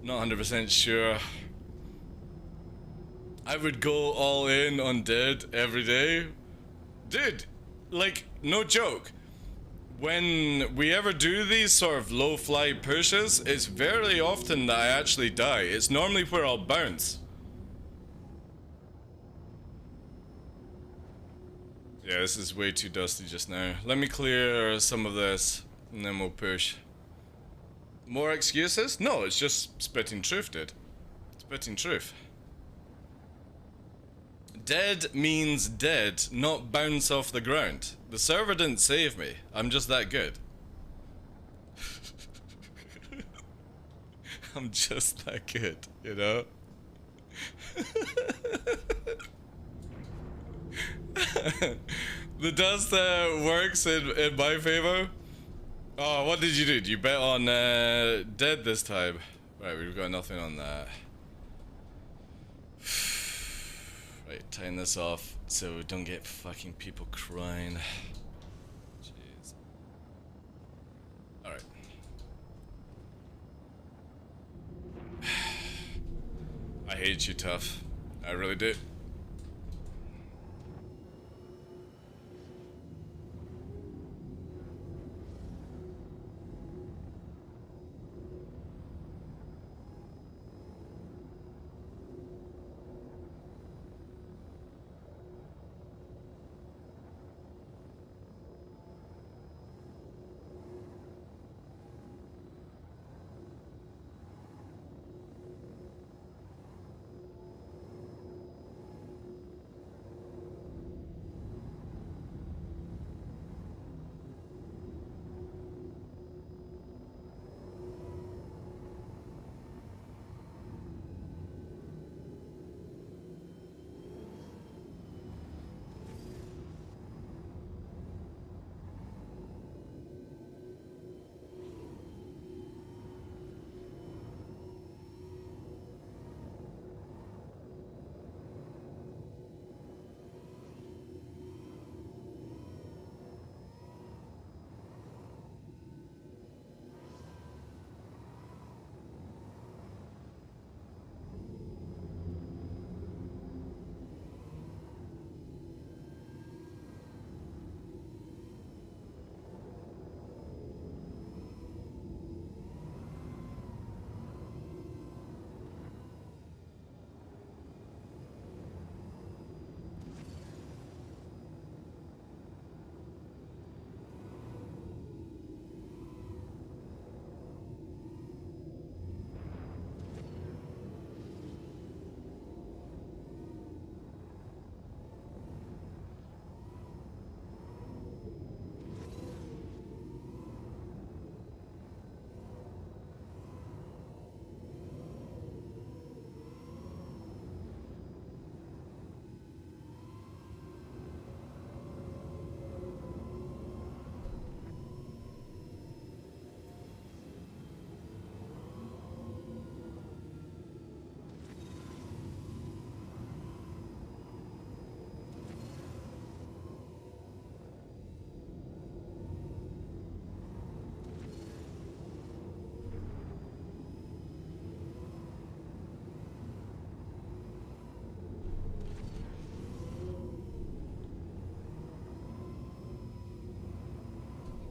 Not 100% sure. I would go all in on dead every day. Dude, like, no joke. when we ever do these sort of low fly pushes, it's very often that I actually die. It's normally where I'll bounce. Yeah, this is way too dusty just now. Let me clear some of this, and then we'll push. More excuses? No, it's just spitting truth, dude. Spitting truth. Dead means dead, not bounce off the ground. The server didn't save me. I'm just that good. I'm just that good, you know? The dust works in my favor. Oh, what did you do? Did you bet on dead this time? Right, we've got nothing on that. Right, tying this off so we don't get fucking people crying. Jeez. Alright. I hate you, Tough. I really do.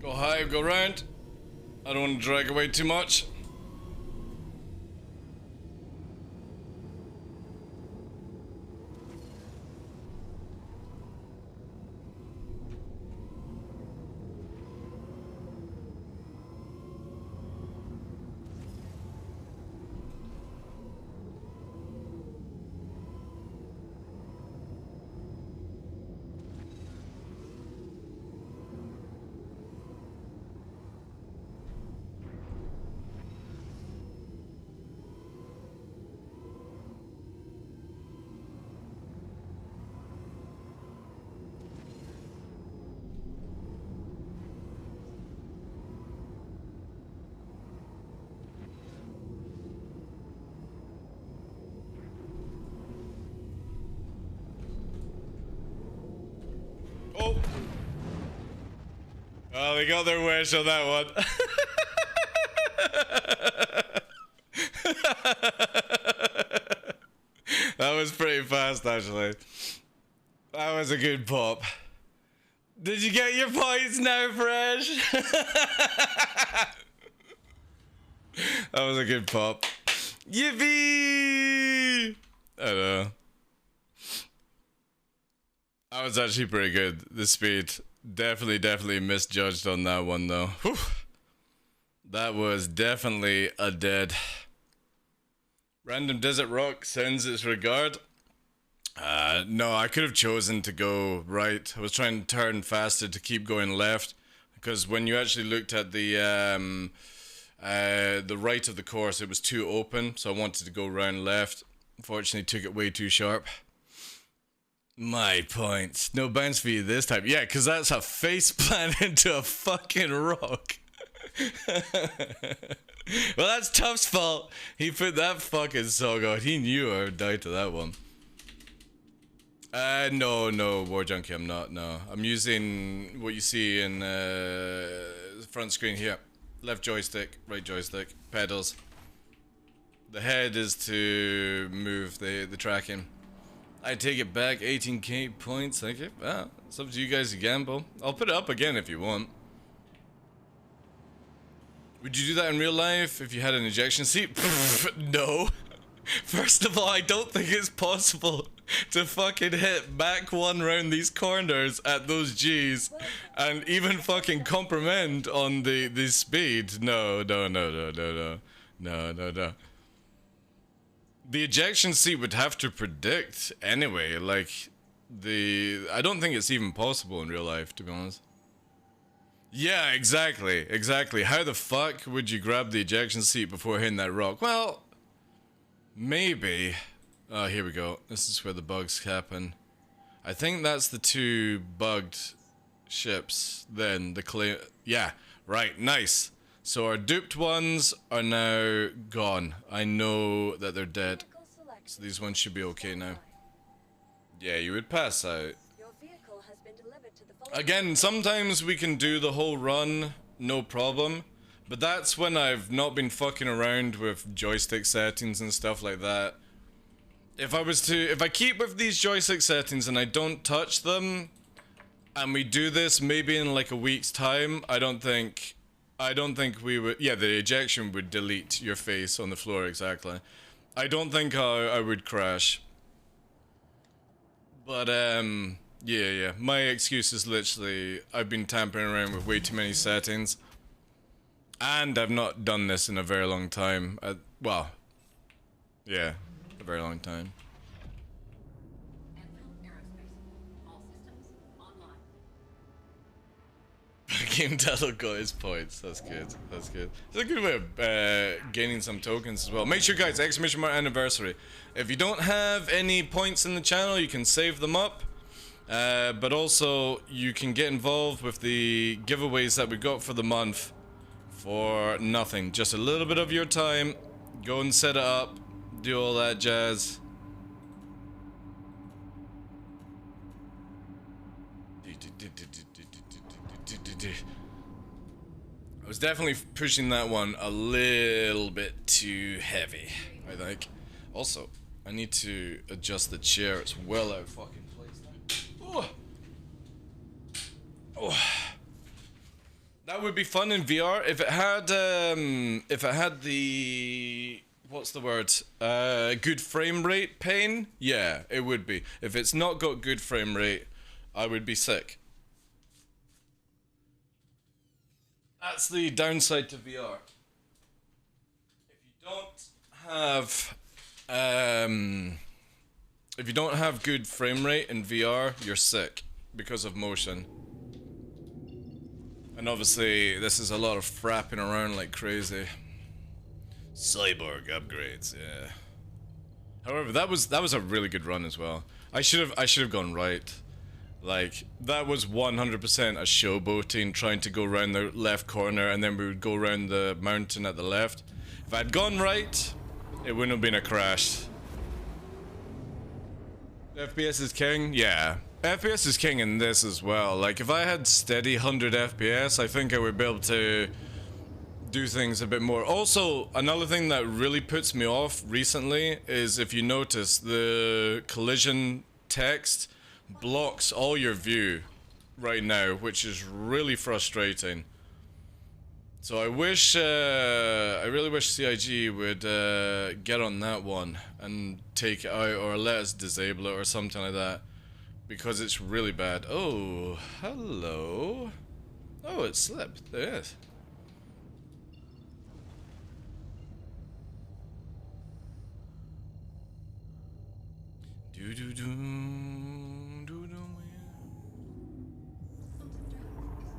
Go high, go round. I don't want to drag away too much. Oh! Oh, they got their wish on that one. That was pretty fast, actually. That was a good pop. Did you get your points now, Fresh? That was a good pop. Yippee! I don't know. That was actually pretty good. The speed. Definitely misjudged on that one, though. Whew. That was definitely a dead. Random Desert Rock sends its regard. No, I could have chosen to go right. I was trying to turn faster to keep going left. Because when you actually looked at the right of the course, it was too open. So I wanted to go round left. Unfortunately, took it way too sharp. My points. No bounce for you this time. Yeah, because that's a face plant into a fucking rock. Well, that's Tuff's fault. He put that fucking song out. He knew I would die to that one. No, War Junkie, I'm not, no. I'm using what you see in the front screen here. Left joystick, right joystick, pedals. The head is to move the tracking. I take it back, 18k points, thank you. Well, it's up to you guys to gamble. I'll put it up again if you want. Would you do that in real life if you had an ejection seat? No. First of all, I don't think it's possible to fucking hit back one round these corners at those G's and even fucking comprehend on the speed. No. The ejection seat would have to predict anyway, like, I don't think it's even possible in real life, to be honest. Yeah, exactly. How the fuck would you grab the ejection seat before hitting that rock? Well, maybe. Oh, here we go. This is where the bugs happen. I think that's the two bugged ships, then the clay. Yeah, right, nice. So our duped ones are now gone. I know that they're dead. So these ones should be okay now. Yeah, you would pass out. Your vehicle has been delivered to the following. Again, sometimes we can do the whole run, no problem. But that's when I've not been fucking around with joystick settings and stuff like that. If I keep with these joystick settings and I don't touch them, and we do this maybe in like a week's time, I don't think we would. Yeah, the ejection would delete your face on the floor, exactly. I don't think I would crash. But, yeah. My excuse is literally, I've been tampering around with way too many settings. And I've not done this in a very long time. Well, yeah, a very long time. Game Tattle got his points. That's good. It's a good way of gaining some tokens as well. Make sure, guys, exclamation mark anniversary. If you don't have any points in the channel, you can save them up. But also, you can get involved with the giveaways that we got for the month for nothing. Just a little bit of your time. Go and set it up. Do all that jazz. I was definitely pushing that one a little bit too heavy, I think. Also, I need to adjust the chair. It's well out of fucking place now. Oh. That would be fun in VR if it had the what's the word? Good frame rate pane? Yeah, it would be. If it's not got good frame rate, I would be sick. That's the downside to VR. If you don't have good frame rate in VR, you're sick because of motion. And obviously, this is a lot of frapping around like crazy. Cyborg upgrades, yeah. However, that was a really good run as well. I should have gone right. Like, that was 100% a showboating, trying to go around the left corner, and then we would go around the mountain at the left. If I'd gone right, it wouldn't have been a crash. FPS is king? Yeah. FPS is king in this as well. Like, if I had steady 100 FPS, I think I would be able to do things a bit more. Also, another thing that really puts me off recently is, if you notice, the collision text blocks all your view. right now, which is really frustrating. So I really wish CIG would get on that one and take it out, or let us disable it or something like that, because it's really bad. Oh, hello. Oh, it slipped. There it is.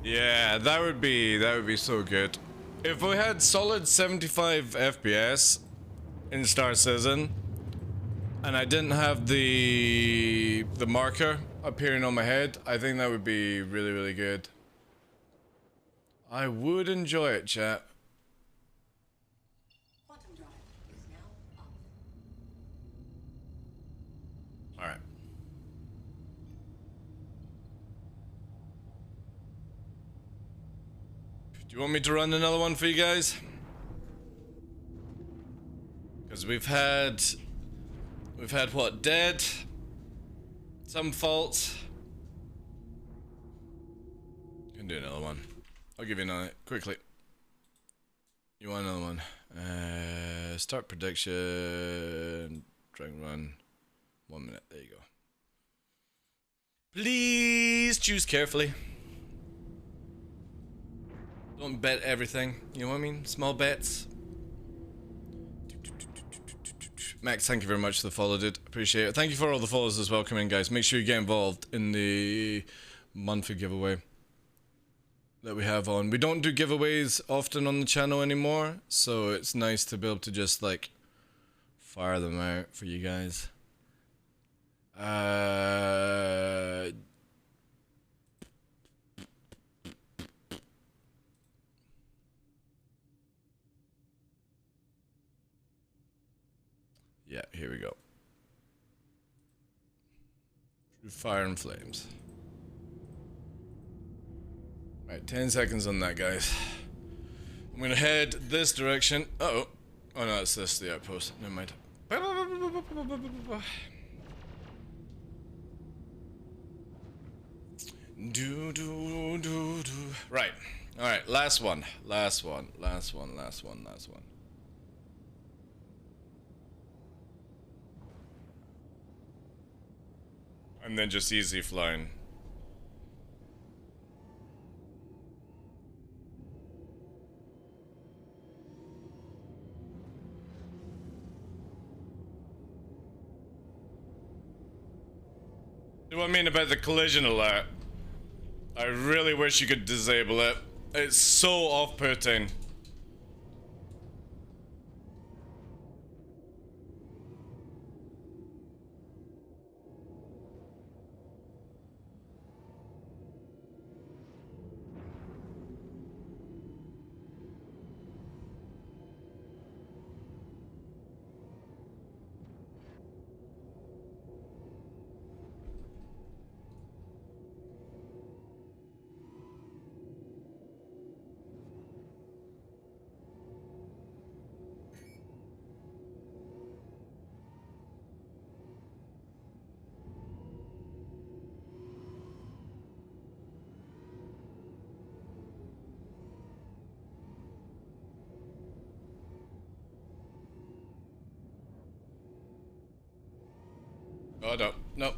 Yeah, that would be so good. If we had solid 75 FPS in Star Citizen, and I didn't have the marker appearing on my head, I think that would be really, really good. I would enjoy it, chat. Quantum drive is now off. Alright. Do you want me to run another one for you guys? Because we've had what, dead, some faults. Can do another one. I'll give you another quickly. You want another one? Start prediction. Dragon run. 1 minute. There you go. Please choose carefully. Don't bet everything. You know what I mean? Small bets. Max, thank you very much for the follow, dude. Appreciate it. Thank you for all the follows as well. Come in, guys. Make sure you get involved in the monthly giveaway that we have on. We don't do giveaways often on the channel anymore, so it's nice to be able to just like fire them out for you guys. Yeah, here we go. Through fire and flames. Alright, 10 seconds on that, guys. I'm gonna head this direction. Uh-oh. Oh no, it's this, the outpost. Never mind. Right. Alright, last one. Last one. And then just easy flying. Do I mean about the collision alert? I really wish you could disable it. It's so off-putting. Oh, no. Nope.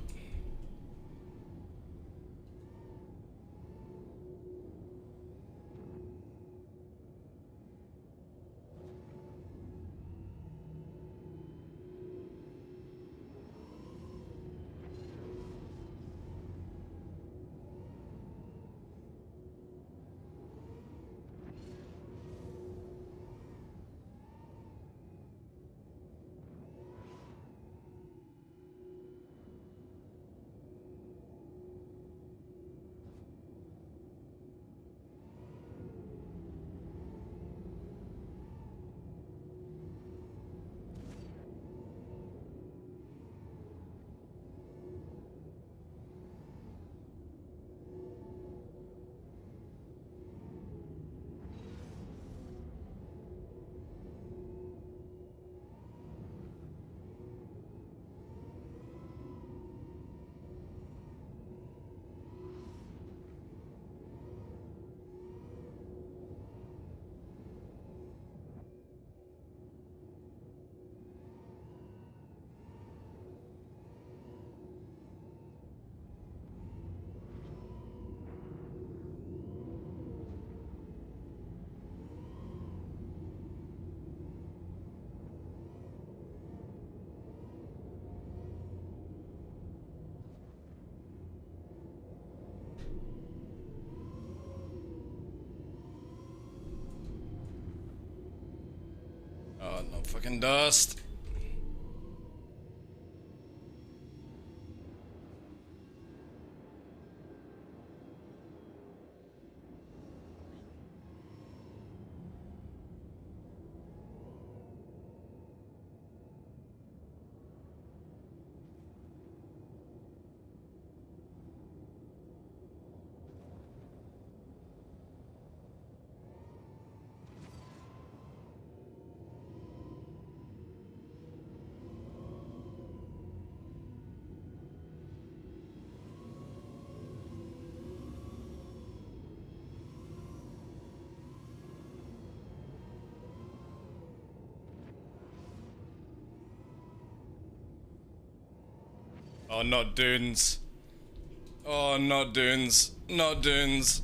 Oh, no fucking dust. Oh, not dunes. Oh, not dunes. Not dunes.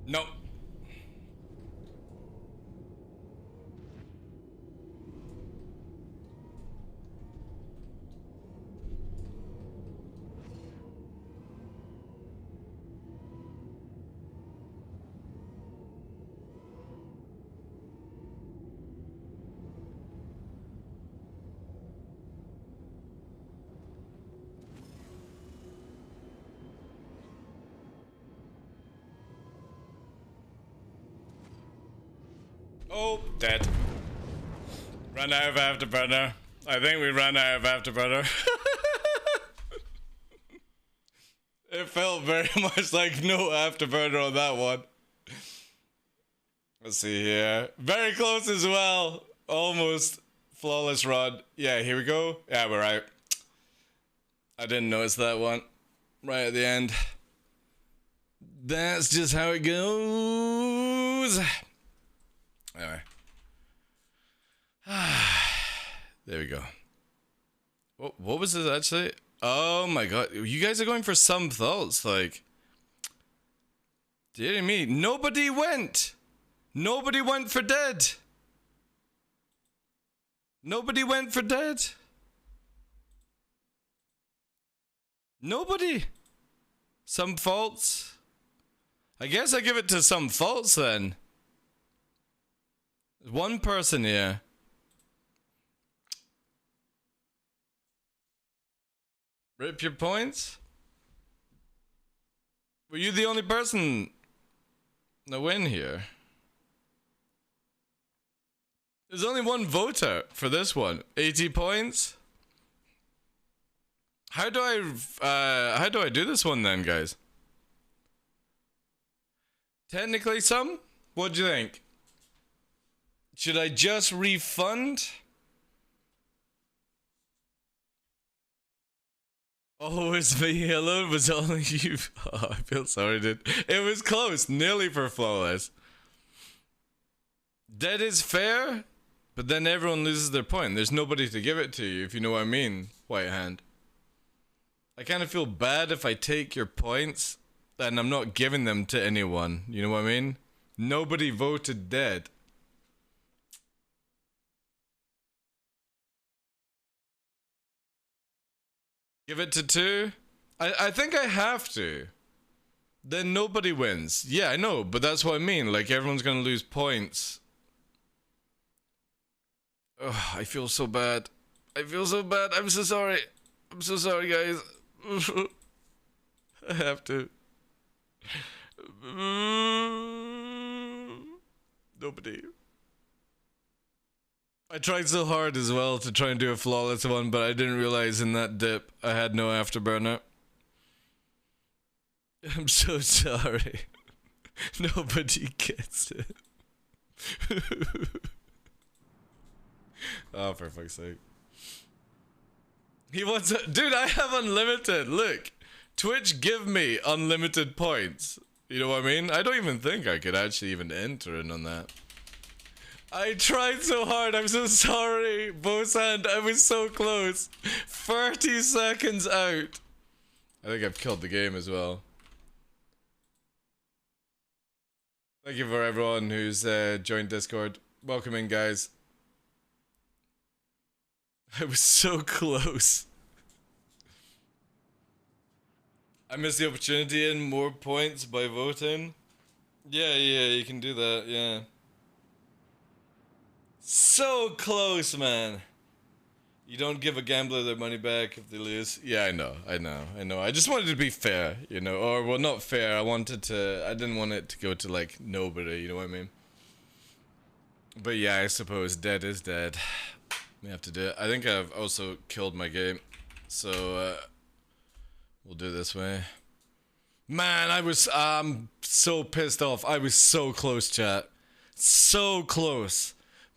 No. Oh, dead. Run out of afterburner. I think we ran out of afterburner. It felt very much like no afterburner on that one. Let's see here. Very close as well. Almost flawless run. Yeah, here we go. Yeah, we're out. I didn't notice that one. Right at the end. That's just how it goes. Anyway. There we go. What was this actually? Oh my god. You guys are going for some thoughts, like. Dear me. Nobody went. Nobody went for dead. Nobody went for dead. Nobody. Some faults. I guess I give it to some faults then. One person here. Rip your points? Were you the only person to win here? There's only one voter for this one. 80 points? How do I do this one then, guys? Technically some? What do you think? Should I just refund? Oh, it's me alone. Was only you. Oh, I feel sorry, dude. It was close, nearly for flawless. That is fair, but then everyone loses their point. There's nobody to give it to you, if you know what I mean, White Hand. I kind of feel bad if I take your points and I'm not giving them to anyone. You know what I mean? Nobody voted dead. Give it to 2? I think I have to. Then nobody wins. Yeah, I know, but that's what I mean. Like, everyone's gonna lose points. Ugh, I feel so bad. I feel so bad. I'm so sorry. I'm so sorry, guys. I have to. Nobody. I tried so hard as well to try and do a flawless one, but I didn't realize in that dip I had no afterburner. I'm so sorry. Nobody gets it. Oh, for fuck's sake. He wants a- Dude, I have unlimited. Look. Twitch give me unlimited points. You know what I mean? I don't even think I could actually even enter in on that. I tried so hard. I'm so sorry. Bosand, I was so close. 30 seconds out. I think I've killed the game as well. Thank you for everyone who's joined Discord. Welcome in, guys. I was so close. I missed the opportunity in more points by voting. Yeah, you can do that, yeah. So close, man. You don't give a gambler their money back if they lose. Yeah, I know. I just wanted to be fair, you know, or well, not fair. I didn't want it to go to like nobody, you know what I mean? But yeah, I suppose dead is dead. We have to do it. I think I've also killed my game, so we'll do it this way. Man, I'm so pissed off. I was so close, chat. So close.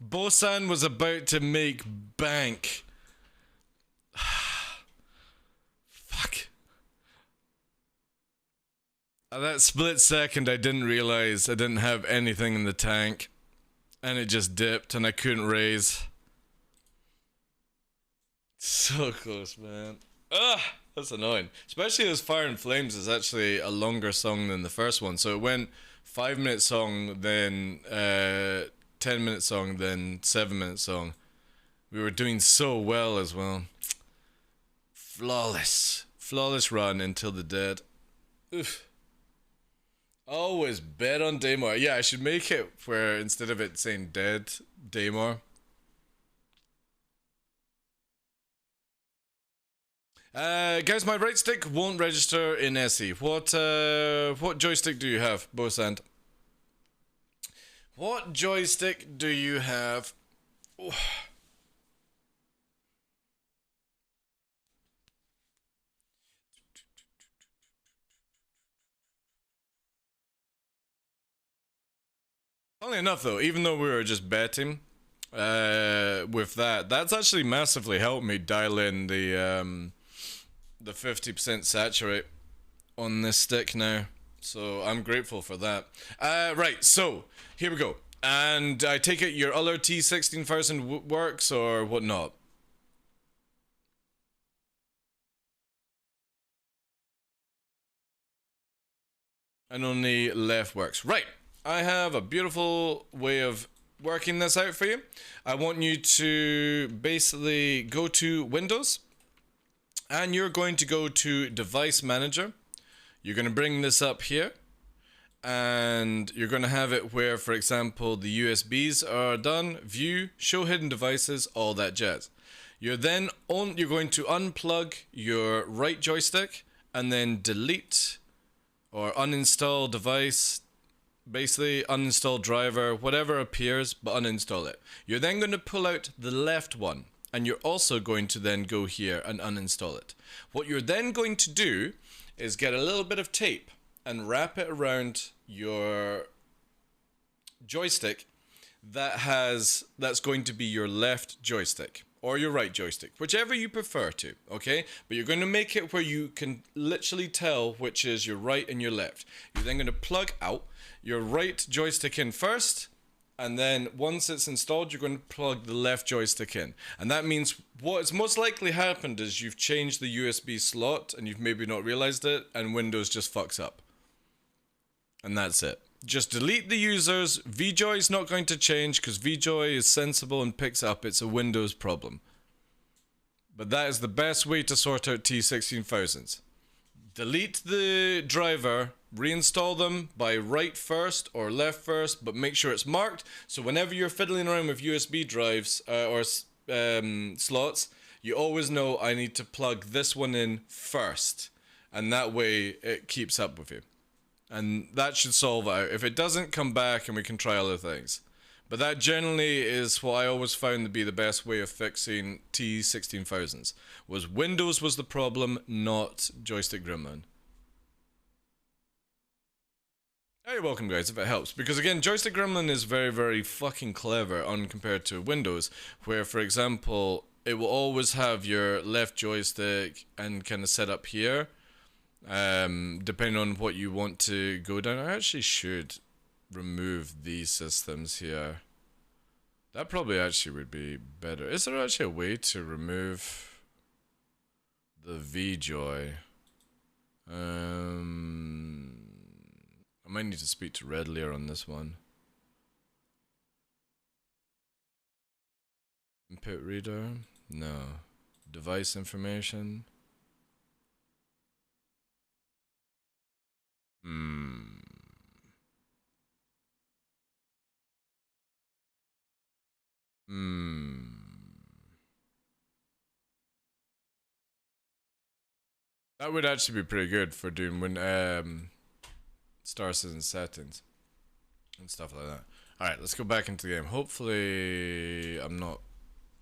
Bosan was about to make bank. Fuck. At that split second, I didn't realize I didn't have anything in the tank. And it just dipped and I couldn't raise. So close, man. Ugh, that's annoying. Especially as Fire and Flames is actually a longer song than the first one. So it went 5-minute song, then 10-minute song, then 7-minute song. We were doing so well as well. Flawless. Flawless run until the dead. Oof. Always bet on Daymar. Yeah, I should make it where instead of it saying dead, Daymar. Guys, my right stick won't register in SE. What joystick do you have, Bosand? What joystick do you have? Oh. Funnily enough, though, even though we were just betting with that, that's actually massively helped me dial in the 50% saturate on this stick now. So I'm grateful for that. Right, so here we go. And I take it your other T16000 works or whatnot? And only left works. Right. I have a beautiful way of working this out for you. I want you to basically go to Windows and you're going to go to Device Manager. You're going to bring this up here and you're going to have it where, for example, the USBs are done, View, Show Hidden Devices, all that jazz. You're going to unplug your right joystick and then delete or uninstall device, basically uninstall driver, whatever appears, but uninstall it. You're then going to pull out the left one, and you're also going to then go here and uninstall it. What you're then going to do is get a little bit of tape and wrap it around your joystick that's going to be your left joystick or your right joystick, whichever you prefer to, okay? But you're going to make it where you can literally tell which is your right and your left. You're then going to plug out your right joystick in first, and then once it's installed, you're going to plug the left joystick in. And that means what's most likely happened is you've changed the USB slot and you've maybe not realized it, and Windows just fucks up. And that's it. Just delete the users. VJoy is not going to change because VJoy is sensible and picks up it's a Windows problem. But that is the best way to sort out T16000s. Delete the driver, reinstall them by right first or left first, but make sure it's marked so whenever you're fiddling around with USB drives or slots, you always know I need to plug this one in first, and that way it keeps up with you. And that should solve it out. If it doesn't, come back and we can try other things. But that generally is what I always found to be the best way of fixing T16000s. Was Windows was the problem, not Joystick Gremlin. Hey, you're welcome guys, if it helps. Because again, Joystick Gremlin is very, very fucking clever on compared to Windows, where for example, it will always have your left joystick and kind of set up here. Depending on what you want to go down. I actually should remove these systems here. That probably actually would be better. Is there actually a way to remove the VJoy? I might need to speak to Redlear on this one. Input reader? No. Device information? That would actually be pretty good for doing when star citizen settings and stuff like that. Alright, let's go back into the game. Hopefully I'm not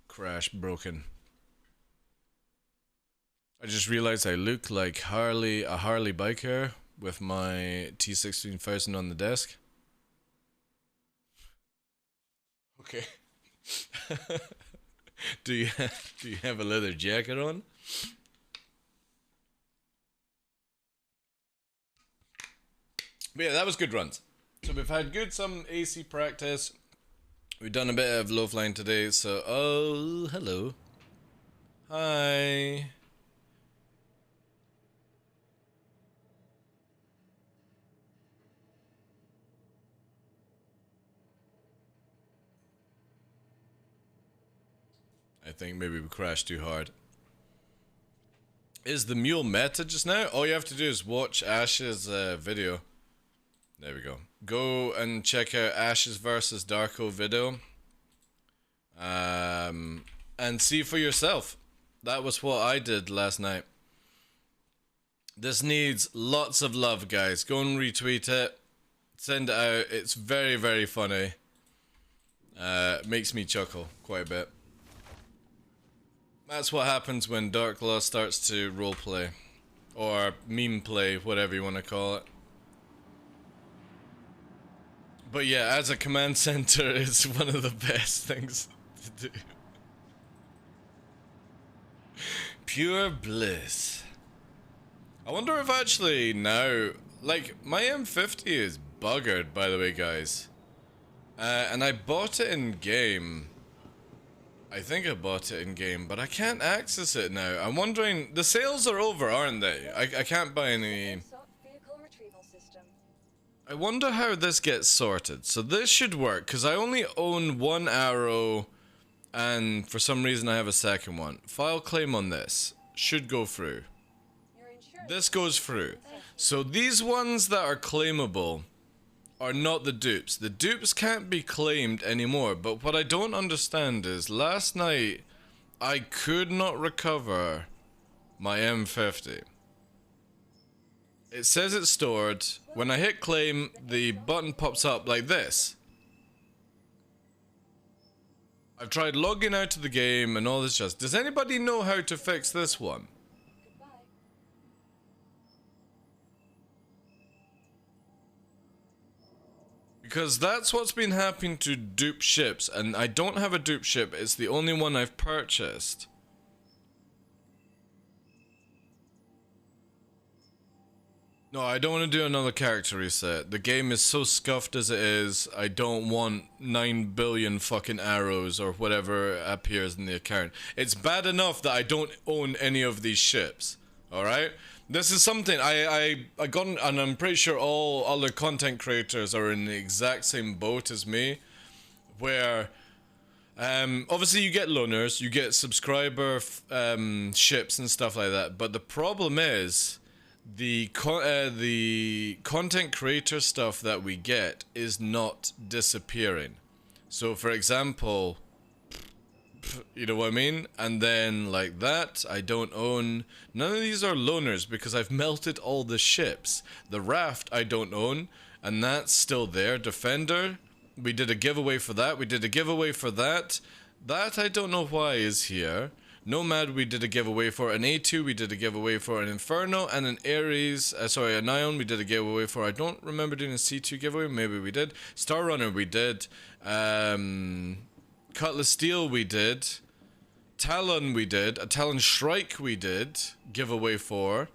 crash broken. I just realized I look like a Harley biker with my T16000 on the desk. Okay. do you have a leather jacket on? But yeah, that was good runs. So we've had some AC practice. We've done a bit of low flying today, so oh hello. Hi. I think maybe we crashed too hard. Is the mule meta just now? All you have to do is watch Ash's video. There we go. Go and check out Ash's versus Darko video. And see for yourself. That was what I did last night. This needs lots of love, guys. Go and retweet it. Send it out. It's very, very funny. Makes me chuckle quite a bit. That's what happens when DarkLaw starts to roleplay. Or meme play, whatever you want to call it. But yeah, as a command center, it's one of the best things to do. Pure bliss. I wonder if actually now, like, my M50 is buggered, by the way, guys. And I bought it in game. I think I bought it in game, but I can't access it now. I'm wondering, the sales are over, aren't they? I can't buy any. Vehicle retrieval system. I wonder how this gets sorted. So this should work, because I only own one arrow, and for some reason I have a second one. File claim on this. Should go through. Your insurance. This goes through. So these ones that are claimable are not the dupes. The dupes can't be claimed anymore, but what I don't understand is last night I could not recover my M50. It says it's stored. When I hit claim, the button pops up like this. I've tried logging out of the game and all this jazz. Does anybody know how to fix this one? Goodbye. Because that's what's been happening to dupe ships, and I don't have a dupe ship, it's the only one I've purchased. No, I don't want to do another character reset. The game is so scuffed as it is, I don't want 9 billion fucking arrows or whatever appears in the account. It's bad enough that I don't own any of these ships, alright? This is something I got, and I'm pretty sure all other content creators are in the exact same boat as me, where obviously you get loaners, you get subscriber ships and stuff like that, but the problem is the content creator stuff that we get is not disappearing. So for example, you know what I mean? And then like that, I don't own, none of these are loaners because I've melted all the ships. The raft I don't own, and that's still there. Defender, we did a giveaway for that. We did a giveaway for that. That I don't know why is here. Nomad we did a giveaway for. An A2 we did a giveaway for. An Inferno and an Ares, sorry, an Ion we did a giveaway for. I don't remember doing a C2 giveaway, maybe we did. Star Runner we did. Cutlass Steel we did. Talon we did. A Talon Shrike we did giveaway for.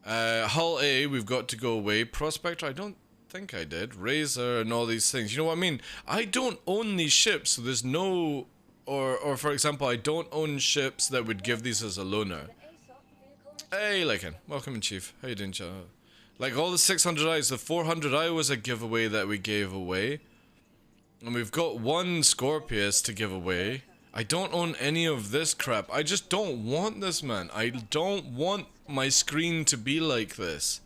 Hull A we've got to go away. Prospector I don't think I did. Razor and all these things. You know what I mean? I don't own these ships, so there's no... Or for example, I don't own ships that would give these as a loaner. Hey, Lycan. Welcome in, Chief. How you doing, chat? Like, all the 600 eyes, the 400 eye was a giveaway that we gave away. And we've got one Scorpius to give away. I don't own any of this crap. I just don't want this, man. I don't want my screen to be like this.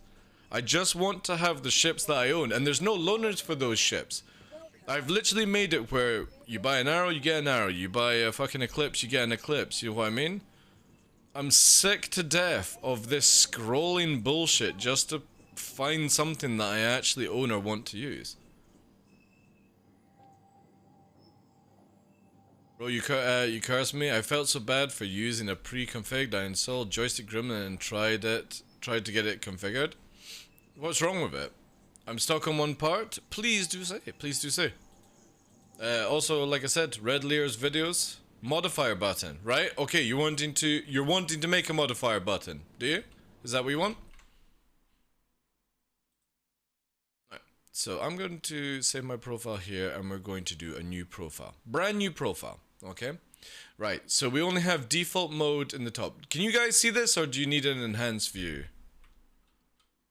I just want to have the ships that I own. And there's no loaners for those ships. I've literally made it where you buy an arrow, you get an arrow. You buy a fucking eclipse, you get an eclipse. You know what I mean? I'm sick to death of this scrolling bullshit just to find something that I actually own or want to use. Bro, you cursed me. I felt so bad for using a pre-configured. I installed Joystick Gremlin and tried to get it configured. What's wrong with it? I'm stuck on one part. Please do say. Please do say. Also, like I said, Red Lear's videos modifier button, right? Okay, you're wanting to make a modifier button, do you? Is that what you want? Right. So I'm going to save my profile here, and we're going to do a new profile, brand new profile. Okay. Right. So we only have default mode in the top. Can you guys see this, or do you need an enhanced view?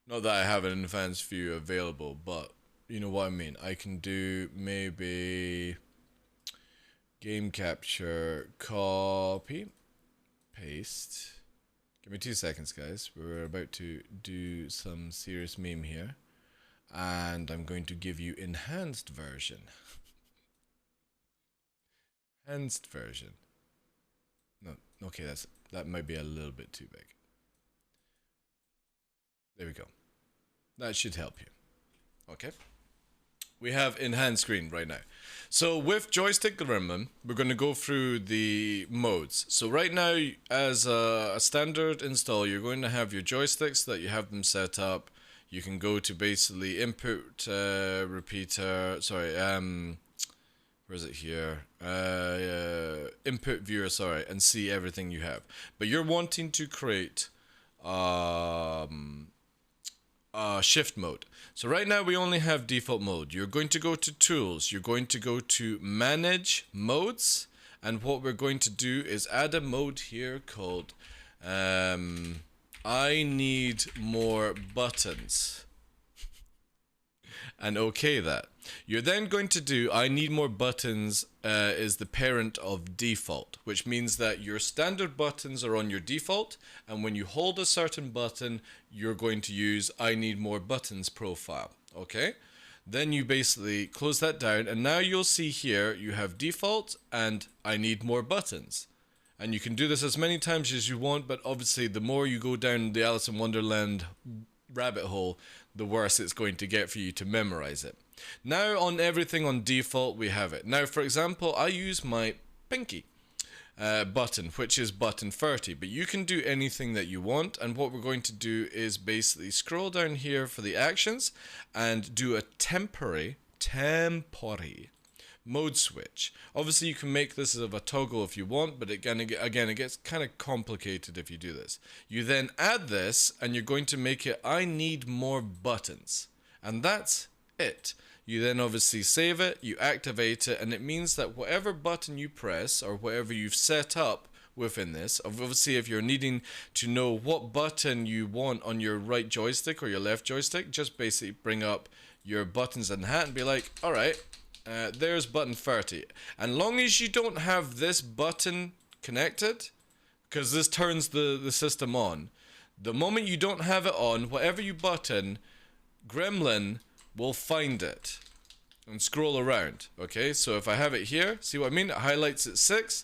Not that I have an advanced view available, but you know what I mean. I can do maybe game capture, copy, paste. Give me 2 seconds, guys. We're about to do some serious meme here. And I'm going to give you enhanced version. Enhanced version. No, okay, that might be a little bit too big. There we go. That should help you. Okay. We have enhanced screen right now. So with Joystick Gremlin, we're going to go through the modes. So right now, as a standard install, you're going to have your joysticks that you have them set up. You can go to basically input repeater. Sorry, where is it here? Input viewer. Sorry, and see everything you have. But you're wanting to create shift mode. So right now we only have default mode. You're going to go to tools, you're going to go to manage modes, and what we're going to do is add a mode here called I need more buttons, and okay that. You're then going to do I need more buttons is the parent of default, which means that your standard buttons are on your default, and when you hold a certain button, you're going to use I need more buttons profile, okay? Then you basically close that down, and now you'll see here you have default and I need more buttons. And you can do this as many times as you want, but obviously the more you go down the Alice in Wonderland rabbit hole, the worse it's going to get for you to memorize it. Now on everything on default, we have it. Now, for example, I use my pinky button, which is button 30, but you can do anything that you want. And what we're going to do is basically scroll down here for the actions and do a temporary mode switch. Obviously you can make this of a toggle if you want, but again it gets kind of complicated if you do this. You then add this and you're going to make it I need more buttons, and that's it. You then obviously save it, you activate it, and it means that whatever button you press or whatever you've set up within this, obviously if you're needing to know what button you want on your right joystick or your left joystick, just basically bring up your buttons in the hat and be like, alright, there's button 30. And long as you don't have this button connected, because this turns the system on, the moment you don't have it on, whatever you button, Gremlin will find it and scroll around. Okay, so if I have it here, see what I mean? It highlights at 6,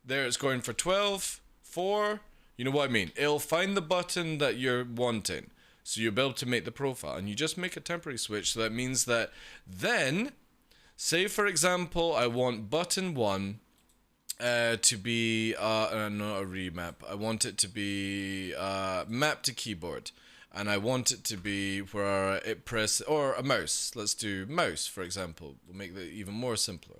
there it's going for 12, 4, you know what I mean? It'll find the button that you're wanting, so you'll be able to make the profile, and you just make a temporary switch. So that means that then, say for example, I want button 1 to be not a remap. I want it to be map to keyboard, and I want it to be where it press, or a mouse. Let's do mouse, for example. We'll make that even more simpler.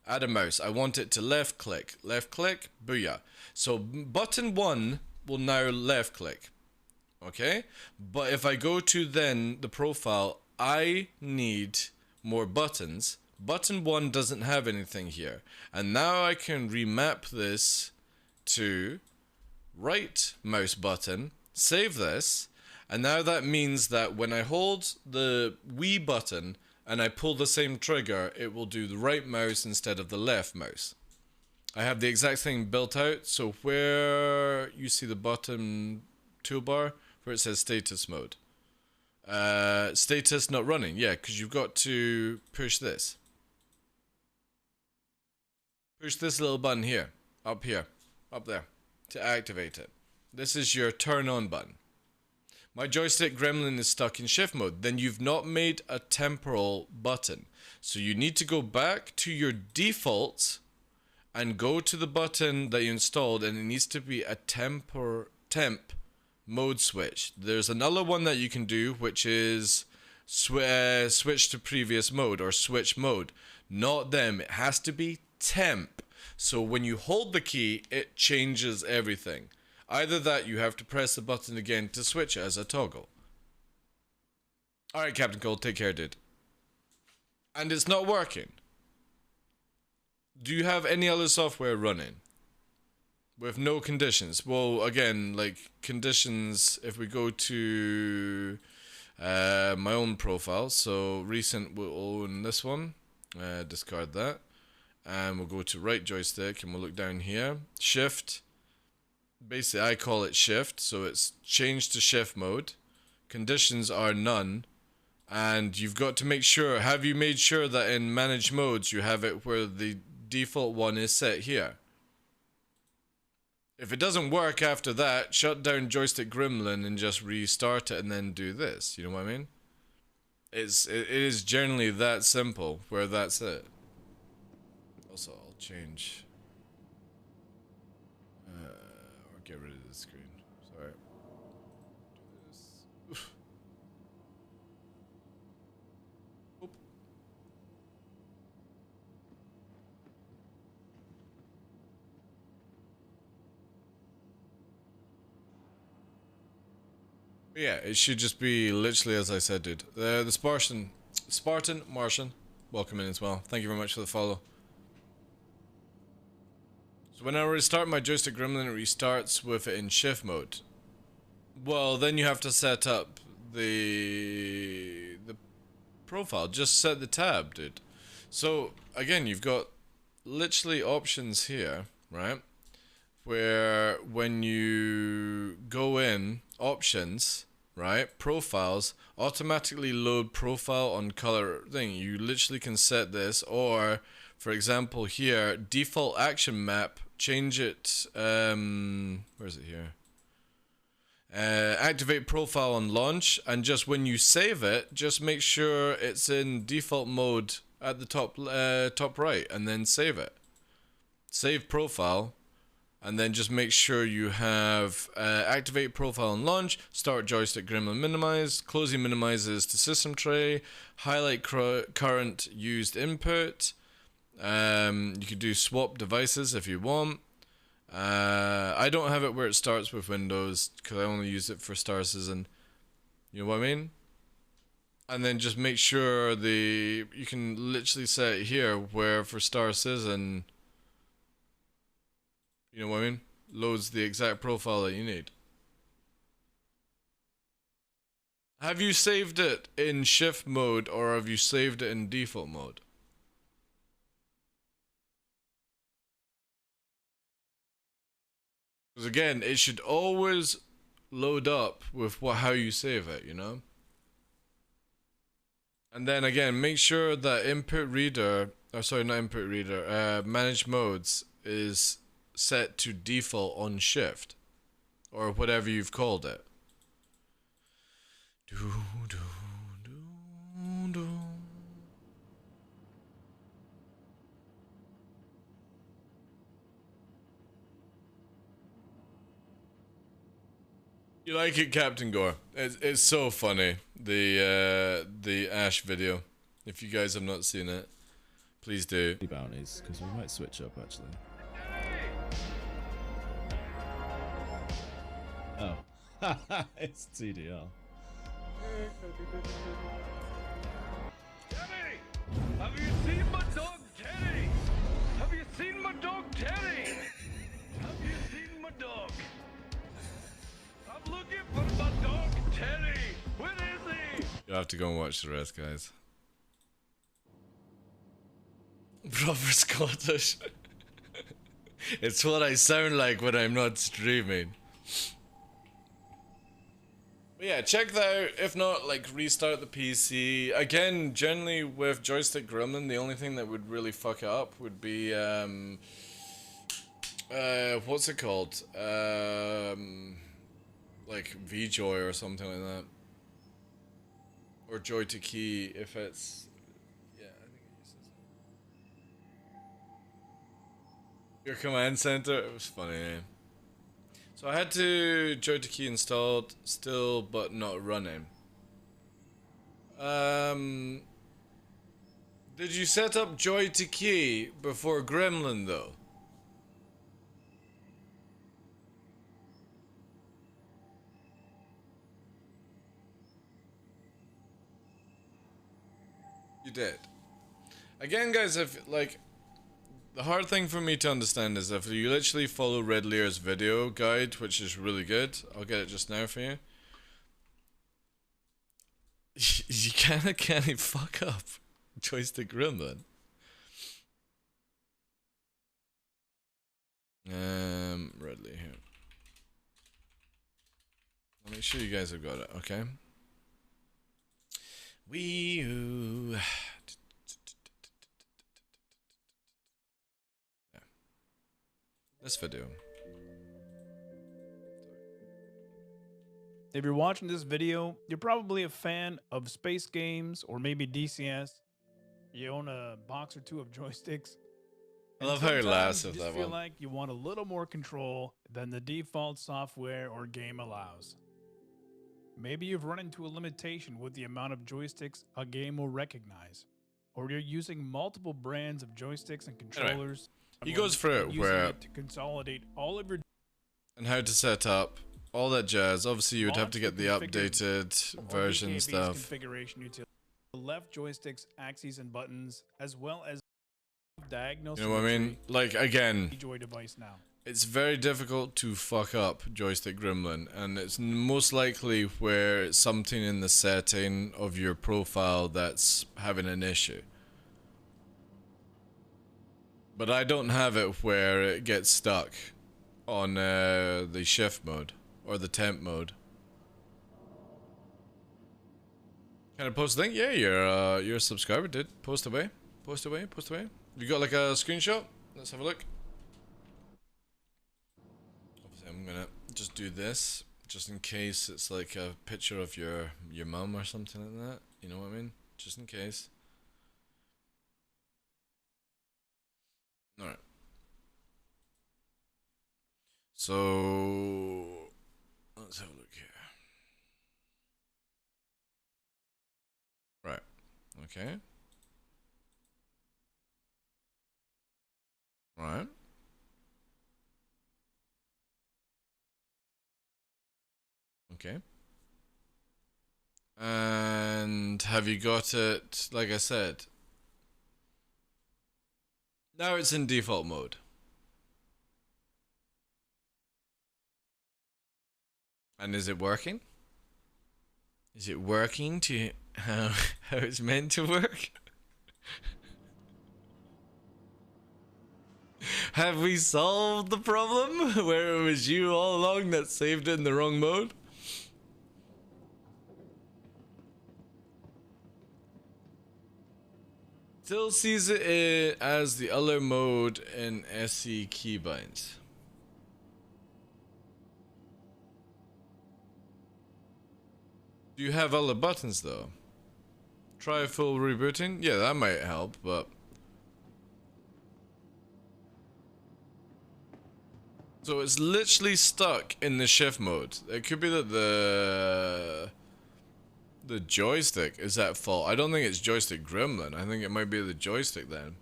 Add a mouse. I want it to left click, booyah. So button 1 will now left click. Okay? But if I go to then the profile, I need more buttons. Button 1 doesn't have anything here. And now I can remap this to right mouse button, save this, and now that means that when I hold the Wii button and I pull the same trigger, it will do the right mouse instead of the left mouse. I have the exact thing built out, so where you see the bottom toolbar, where it says status mode. Status not running, yeah, because you've got to push this. Push this little button here, up there, to activate it. This is your turn on button. My joystick Gremlin is stuck in shift mode. Then you've not made a temporal button. So you need to go back to your default and go to the button that you installed, and it needs to be a temp mode switch. There's another one that you can do, which is switch to previous mode or switch mode. Not them. It has to be temp. So when you hold the key, it changes everything. Either that, you have to press the button again to switch it as a toggle. Alright, Captain Cole, take care, dude. And it's not working. Do you have any other software running? With no conditions? Well, again, like, conditions, if we go to my own profile, so recent will own this one, discard that, and we'll go to right joystick, and we'll look down here, shift. Basically, I call it shift, so it's changed to shift mode. Conditions are none. And you've got to make sure, have you made sure that in manage modes you have it where the default one is set here? If it doesn't work after that, shut down joystick Gremlin and just restart it and then do this. You know what I mean? It is generally that simple, where that's it. Also, I'll change... get rid of the screen. Sorry. Do this. Oof. Oop. Yeah, it should just be literally as I said, dude. The Spartan Martian, welcome in as well. Thank you very much for the follow. So when I restart my joystick Gremlin, it restarts with it in shift mode. Well, then you have to set up the profile. Just set the tab, dude. So again, you've got literally options here, right? Where when you go in options, right, profiles, automatically load profile on color thing. You literally can set this, or for example here, default action map change it. Where is it here? Activate profile on launch, and just when you save it, just make sure it's in default mode at the top right, and then save it. Save profile, and then just make sure you have activate profile on launch, start joystick gremlin minimize, closing minimizes to system tray, highlight current used input. You could do swap devices if you want. I don't have it where it starts with Windows because I only use it for Star Citizen. You know what I mean? And then just make sure you can literally set it here where for Star Citizen, you know what I mean? Loads the exact profile that you need. Have you saved it in shift mode or have you saved it in default mode? Because again, it should always load up with how you save it, you know? And then again, make sure that input reader, or sorry, not input reader, manage modes is set to default on shift. Or whatever you've called it. You like it, Captain Gore? It's so funny, the Ash video. If you guys have not seen it, please do. Bounties, because we might switch up actually. Oh, it's TDR. Teddy! Have you seen my dog Teddy? Have you seen my dog Teddy? Have you seen my dog? I'm looking for my dog Teddy. Where is he? You'll have to go and watch the rest, guys. Proper Scottish. It's what I sound like when I'm not streaming. But yeah, check that out. If not, like, restart the PC. Again, generally with Joystick Gremlin, the only thing that would really fuck it up would be, what's it called? Like VJoy or something like that. Or Joy to Key if it's... Yeah, I think it uses it. Your command center? It was funny, eh? So I had to Joy to Key installed still, but not running. Did you set up Joy to Key before Gremlin though? You did. Again, guys, if like the hard thing for me to understand is if you literally follow Red Lear's video guide, which is really good, I'll get it just now for you. You can't fuck up Joystick Gremlin. Red Lear here. I'll make sure you guys have got it, okay? Wee-oo. Yeah. This video. If you're watching this video, you're probably a fan of space games or maybe DCS. You own a box or two of joysticks. I love how he laughs at you that just feel one. like you want a little more control than the default software or game allows. Maybe you've run into a limitation with the amount of joysticks a game will recognize, or you're using multiple brands of joysticks and controllers. He goes through it where to consolidate all of your and how to set up all that jazz. Obviously, you would have to get the Launch the updated or version DKB's stuff. configuration utility. The left joysticks, axes, and buttons, as well as diagonal. You know what I mean? Like again, Joy device now. it's very difficult to fuck up Joystick Gremlin, and it's most likely where it's something in the setting of your profile that's having an issue. But I don't have it where it gets stuck on the shift mode or the temp mode. Can I post a link? Yeah, you're a subscriber, dude. Post away. Post away. Post away. You got like a screenshot? Let's have a look. gonna just do this, just in case it's like a picture of your mum or something like that. You know what I mean? Just in case. Alright. So let's have a look here. Right. Okay. Right. Okay. And have you got it, like I said? Now it's in default mode. And is it working? Is it working to how it's meant to work? Have we solved the problem where it was you all along that saved it in the wrong mode? Still sees it as the other mode in SE keybinds. Do you have other buttons though? Try full rebooting? Yeah, that might help, but... So it's literally stuck in the shift mode. It could be that the joystick is at fault. I don't think it's joystick gremlin. I think it might be the joystick then.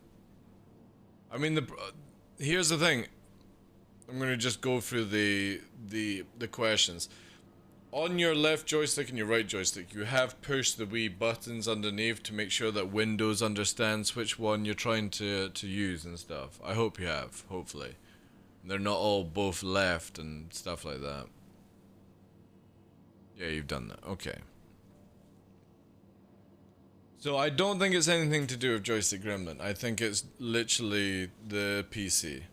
I mean, here's the thing. I'm gonna just go through the questions. On your left joystick and your right joystick, you have pushed the wee buttons underneath to make sure that Windows understands which one you're trying to use and stuff. I hope you have, hopefully. They're not all both left and stuff like that. Yeah, you've done that. Okay. So I don't think it's anything to do with joystick gremlin. I think it's literally the PC.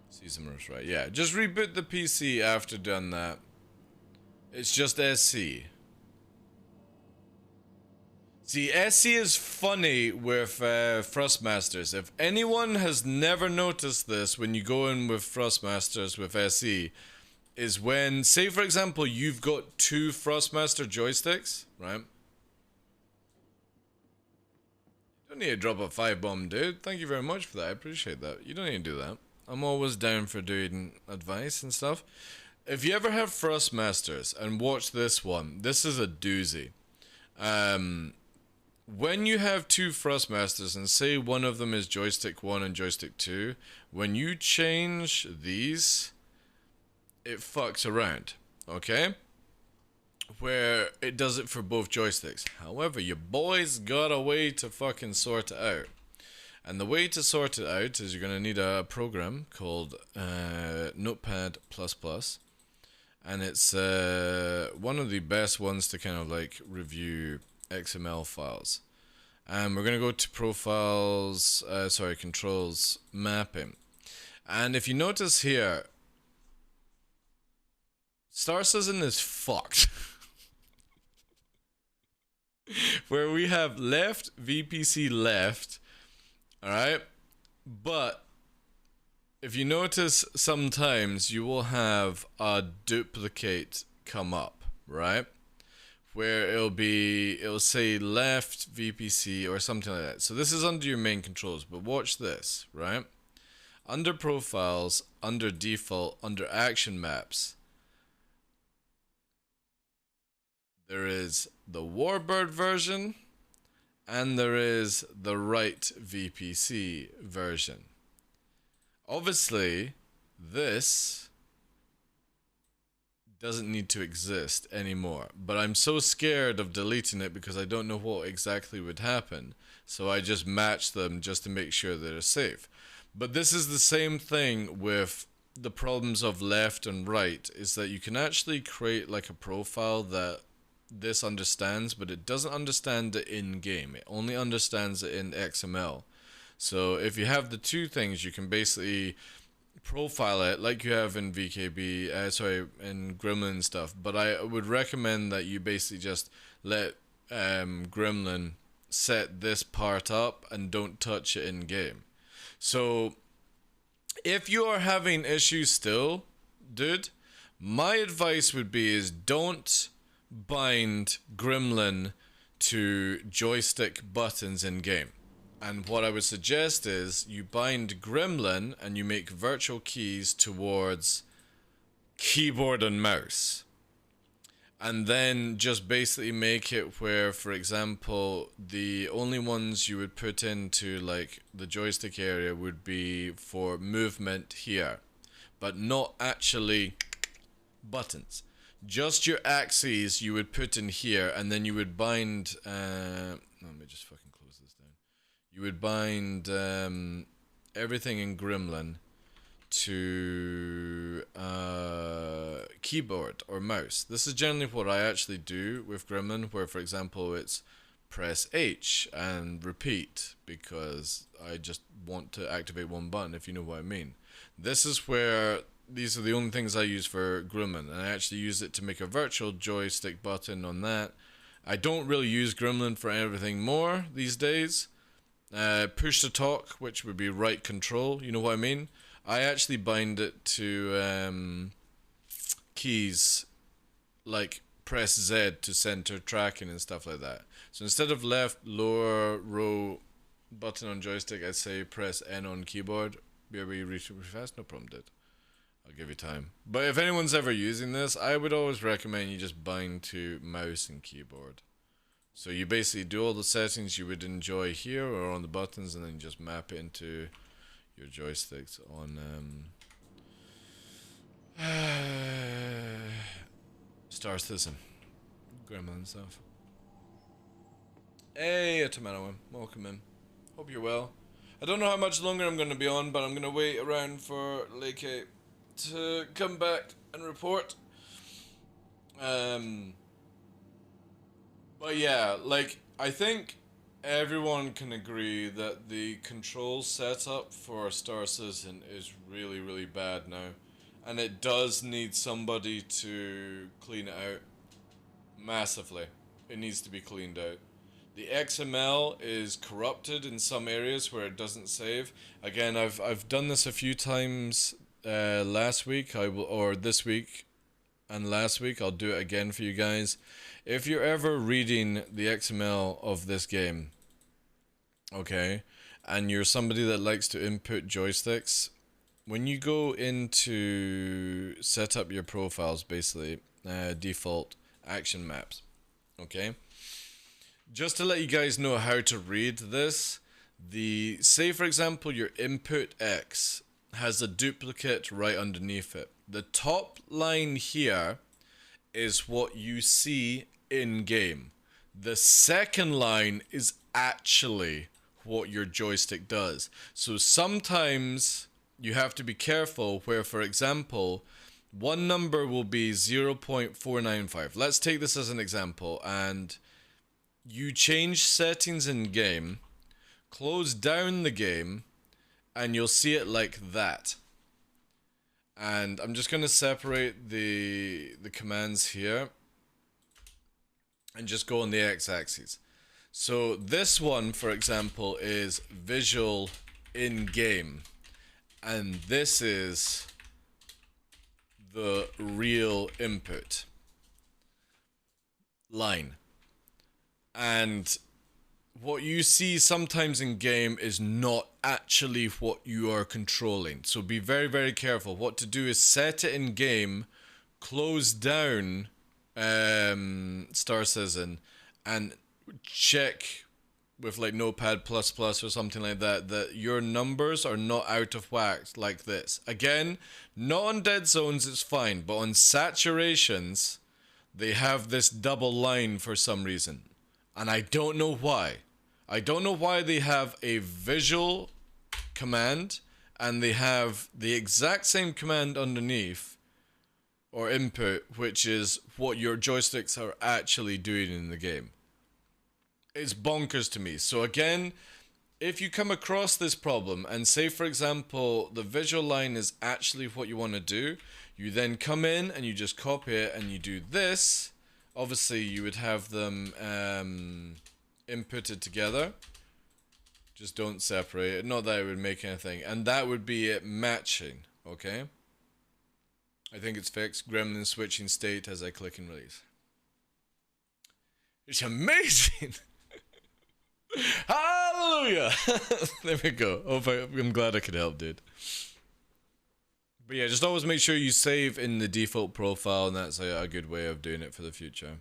Seasoners, right? Yeah, just reboot the PC after done that. It's just SC. See, SC is funny with Thrustmasters. If anyone has never noticed this when you go in with Thrustmasters with SE, is when, say for example, you've got two Thrustmaster joysticks, right? You don't need to drop a 5-bomb, dude. Thank you very much for that. I appreciate that. You don't need to do that. I'm always down for doing advice and stuff. If you ever have Thrustmasters and watch this one, this is a doozy. When you have two Thrustmasters and say one of them is joystick 1 and joystick 2, when you change these, it fucks around, okay? Where it does it for both joysticks. However, your boys got a way to fucking sort it out. And the way to sort it out is you're going to need a program called Notepad++. And it's one of the best ones to kind of like review XML files. And we're going to go to profiles, controls, mapping. And if you notice here, Star Citizen is fucked. Where we have left, VPC left, alright? But if you notice, sometimes you will have a duplicate come up, right? Where it'll say left VPC or something like that. So this is under your main controls, but watch this, right? Under profiles, under default, under action maps, there is the Warbird version and there is the right VPC version. Obviously, this doesn't need to exist anymore, but I'm so scared of deleting it because I don't know what exactly would happen, so I just match them just to make sure they're safe. But this is the same thing with the problems of left and right, is that you can actually create like a profile that this understands, but it doesn't understand it in game. It only understands it in XML. So if you have the two things, you can basically profile it like you have in VKB, in Gremlin and stuff. But I would recommend that you basically just let Gremlin set this part up and don't touch it in game. So if you are having issues still dude, my advice would be is don't bind Gremlin to joystick buttons in game. And what I would suggest is you bind Gremlin and you make virtual keys towards keyboard and mouse. And then just basically make it where, for example, the only ones you would put into like the joystick area would be for movement here, but not actually buttons. Just your axes you would put in here, and then you would bind, let me just fucking close this down. You would bind everything in Gremlin to keyboard or mouse. This is generally what I actually do with Gremlin, where for example it's press H and repeat, because I just want to activate one button, if you know what I mean. This is where these are the only things I use for Gremlin, and I actually use it to make a virtual joystick button on that. I don't really use Gremlin for everything more these days. Push to talk, which would be right control, you know what I mean? I actually bind it to keys like press Z to center tracking and stuff like that. So instead of left lower row button on joystick, I say press N on keyboard. Be able to reach it fast, no problem, dude. I'll give you time. But if anyone's ever using this, I would always recommend you just bind to mouse and keyboard. So you basically do all the settings you would enjoy here or on the buttons, and then you just map it into your joysticks on Star Citizen, Gremlin and stuff. Hey, a tomato one. Welcome in. Hope you're well. I don't know how much longer I'm going to be on, but I'm going to wait around for Leke to come back and report. But yeah, like, I think everyone can agree that the control setup for Star Citizen is really, really bad now. And it does need somebody to clean it out massively. It needs to be cleaned out. The XML is corrupted in some areas where it doesn't save. Again, I've done this a few times last week, or this week and last week. I'll do it again for you guys. If you're ever reading the XML of this game, okay, and you're somebody that likes to input joysticks, when you go into set up your profiles, basically, default action maps, okay, just to let you guys know how to read this, say for example your input X has a duplicate right underneath it. The top line here is what you see in game. The second line is actually what your joystick does. So sometimes you have to be careful where, for example, one number will be 0.495. Let's take this as an example, and you change settings in game, close down the game, and you'll see it like that. And I'm just going to separate the commands here and just go on the x-axis. So this one, for example, is visual in game, and this is the real input line. And what you see sometimes in game is not actually what you are controlling. So be very, very careful. What to do is set it in game, close down Star Citizen, and check with like Notepad++ or something like that, that your numbers are not out of whack like this. Again, not on dead zones, it's fine, but on saturations, they have this double line for some reason. And I don't know why. I don't know why they have a visual command and they have the exact same command underneath, or input, which is what your joysticks are actually doing in the game. It's bonkers to me. So again, if you come across this problem and say, for example, the visual line is actually what you want to do, you then come in and you just copy it and you do this. Obviously, you would have them inputted together. Just don't separate it. Not that it would make anything. And that would be it matching, okay? I think it's fixed. Gremlin switching state as I click and release. It's amazing! Hallelujah! There we go. I'm glad I could help, dude. But yeah, just always make sure you save in the default profile, and that's a good way of doing it for the future.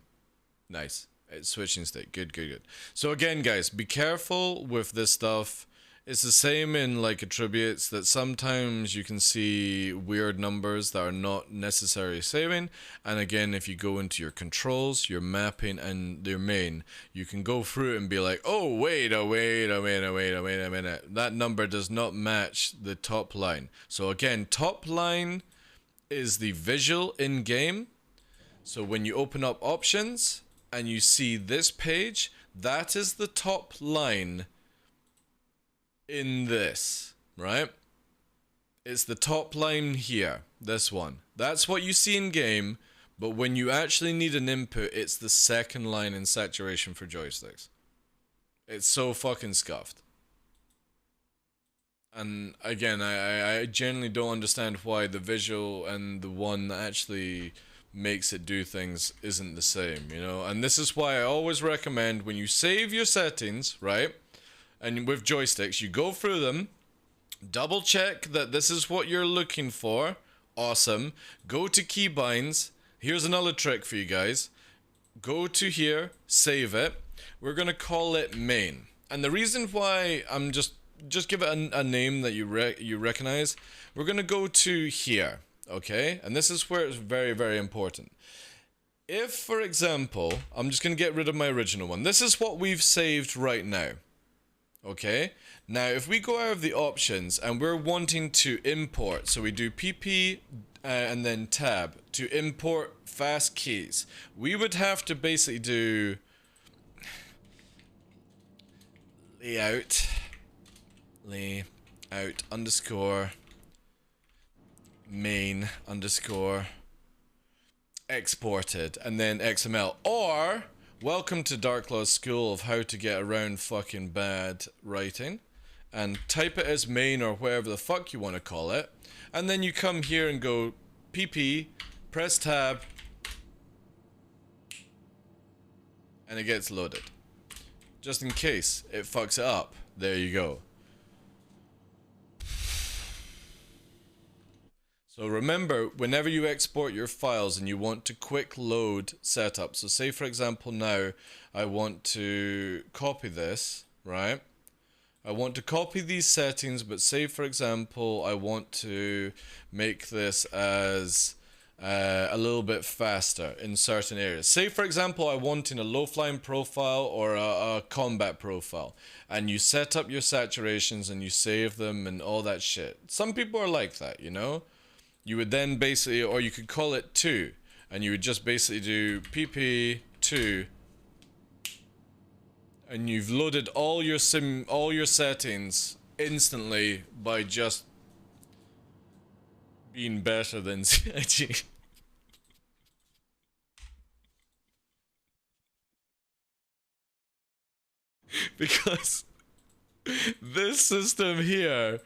Nice. It's switching state. Good, good, good. So again, guys, be careful with this stuff. It's the same in like attributes, that sometimes you can see weird numbers that are not necessarily saving. And again, if you go into your controls, your mapping, and your main, you can go through it and be like, oh, wait a minute. That number does not match the top line. So again, top line is the visual in game. So when you open up options and you see this page, that is the top line in this, right? It's the top line here, this one. That's what you see in game, but when you actually need an input, it's the second line in saturation for joysticks. It's so fucking scuffed. And again, I generally don't understand why the visual and the one that actually makes it do things isn't the same, you know? And this is why I always recommend when you save your settings, right? And with joysticks, you go through them, double check that this is what you're looking for. Awesome. Go to keybinds. Here's another trick for you guys. Go to here, save it. We're going to call it main. And the reason why I'm just give it a name that you recognize. We're going to go to here, okay? And this is where it's very, very important. If, for example, I'm just going to get rid of my original one. This is what we've saved right now. Okay, now if we go out of the options and we're wanting to import, so we do PP and then tab to import fast keys, we would have to basically do layout underscore main underscore exported and then XML, or welcome to DarkLaw's school of how to get around fucking bad writing, and type it as main or whatever the fuck you want to call it, and then you come here and go PP, press tab, and it gets loaded. Just in case it fucks it up, there you go. So remember, whenever you export your files and you want to quick load setup, so say for example now, I want to copy this, right? I want to copy these settings, but say for example, I want to make this as a little bit faster in certain areas. Say for example, I want in a low flying profile or a combat profile, and you set up your saturations and you save them and all that shit. Some people are like that, you know? You would then basically, or you could call it 2, and you would just basically do pp2, and you've loaded all your settings instantly by just being better than CIG. Because this system here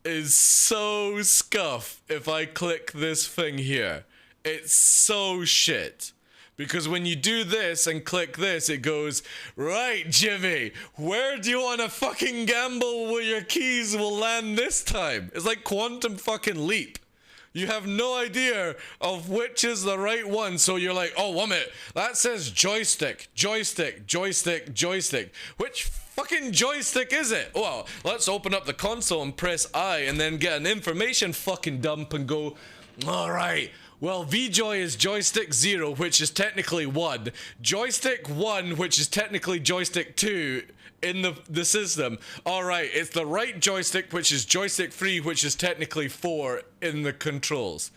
is so scuff. If I click this thing here, it's so shit. Because when you do this and click this, it goes, right, Jimmy, where do you want to fucking gamble where your keys will land this time? It's like quantum fucking leap. You have no idea of which is the right one, so you're like, oh, 1 minute, that says joystick, joystick, joystick, joystick. Which fucking joystick is it? Well, let's open up the console and press I and then get an information fucking dump and go, alright, well, VJoy is joystick 0, which is technically 1. Joystick 1, which is technically joystick 2 in the system. Alright, it's the right joystick, which is joystick 3, which is technically 4 in the controls.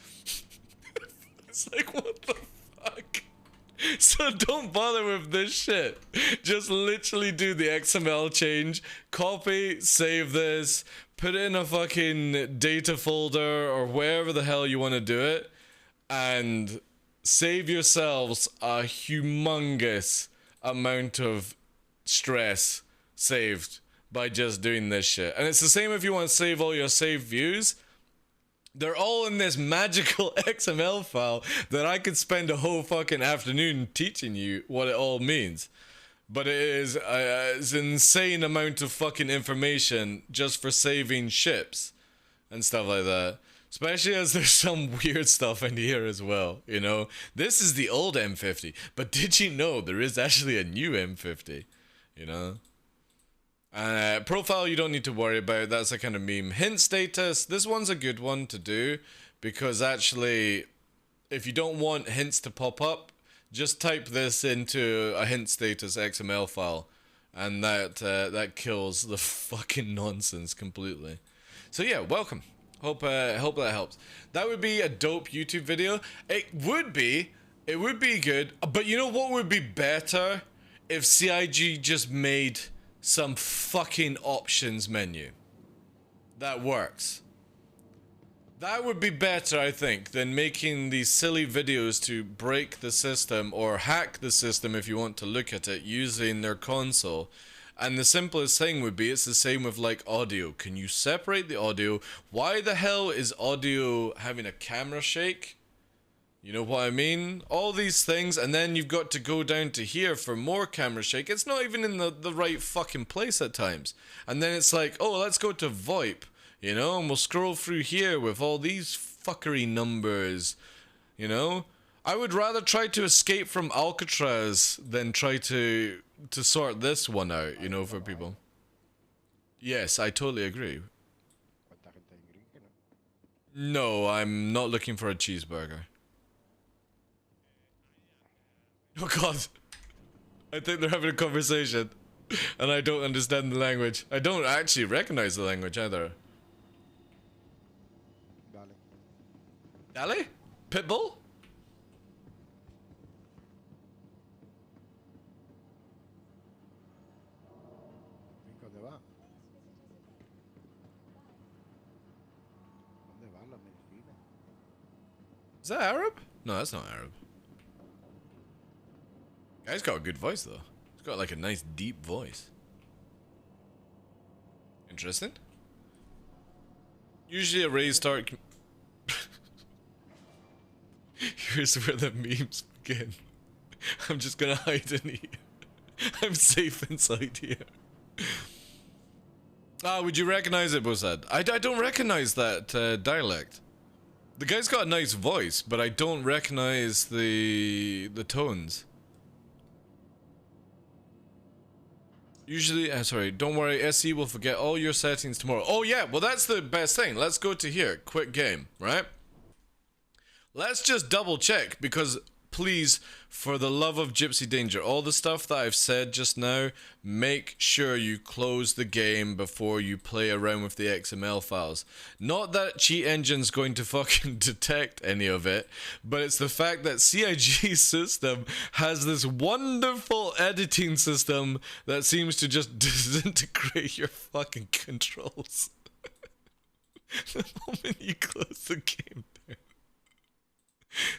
It's like, what the fuck? So don't bother with this shit. Just literally do the XML change, copy, save this, put it in a fucking data folder or wherever the hell you want to do it, and save yourselves a humongous amount of stress saved by just doing this shit. And it's the same if you want to save all your saved views. They're all in this magical XML file that I could spend a whole fucking afternoon teaching you what it all means. But it is it's an insane amount of fucking information just for saving ships and stuff like that. Especially as there's some weird stuff in here as well, you know? This is the old M50, but did you know there is actually a new M50, you know? Profile you don't need to worry about, that's a kind of meme. Hint status, this one's a good one to do, because actually, if you don't want hints to pop up, just type this into a hint status XML file, and that kills the fucking nonsense completely. So yeah, welcome. Hope that helps. That would be a dope YouTube video. It would be good, but you know what would be better? If CIG just made some fucking options menu that works. That would be better, I think, than making these silly videos to break the system or hack the system if you want to look at it using their console. And the simplest thing would be, it's the same with like audio. Can you separate the audio? Why the hell is audio having a camera shake? You know what I mean? All these things, and then you've got to go down to here for more camera shake. It's not even in the right fucking place at times. And then it's like, oh, let's go to VoIP, you know? And we'll scroll through here with all these fuckery numbers, you know? I would rather try to escape from Alcatraz than try to sort this one out, you know, for people. Yes, I totally agree. No, I'm not looking for a cheeseburger. Oh god. I think they're having a conversation. And I don't understand the language. I don't actually recognize the language either. Dale? Pitbull? Is that Arab? No, that's not Arab. Guy's got a good voice though. He's got like a nice deep voice. Interesting. Usually a raised start. Here's where the memes begin. I'm just gonna hide in here. I'm safe inside here. Ah, would you recognize it, Bosad? I don't recognize that dialect. The guy's got a nice voice, but I don't recognize the tones. Usually, sorry, don't worry, SE will forget all your settings tomorrow. Oh yeah, well that's the best thing. Let's go to here, quick game, right? Let's just double check, because please, for the love of Gypsy Danger, all the stuff that I've said just now, make sure you close the game before you play around with the XML files. Not that Cheat Engine's going to fucking detect any of it, but it's the fact that CIG's system has this wonderful editing system that seems to just disintegrate your fucking controls. The moment you close the game down.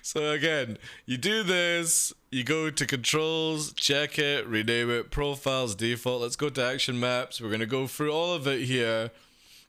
So again, you do this, you go to controls, check it, rename it, profiles, default. Let's go to action maps. We're going to go through all of it here.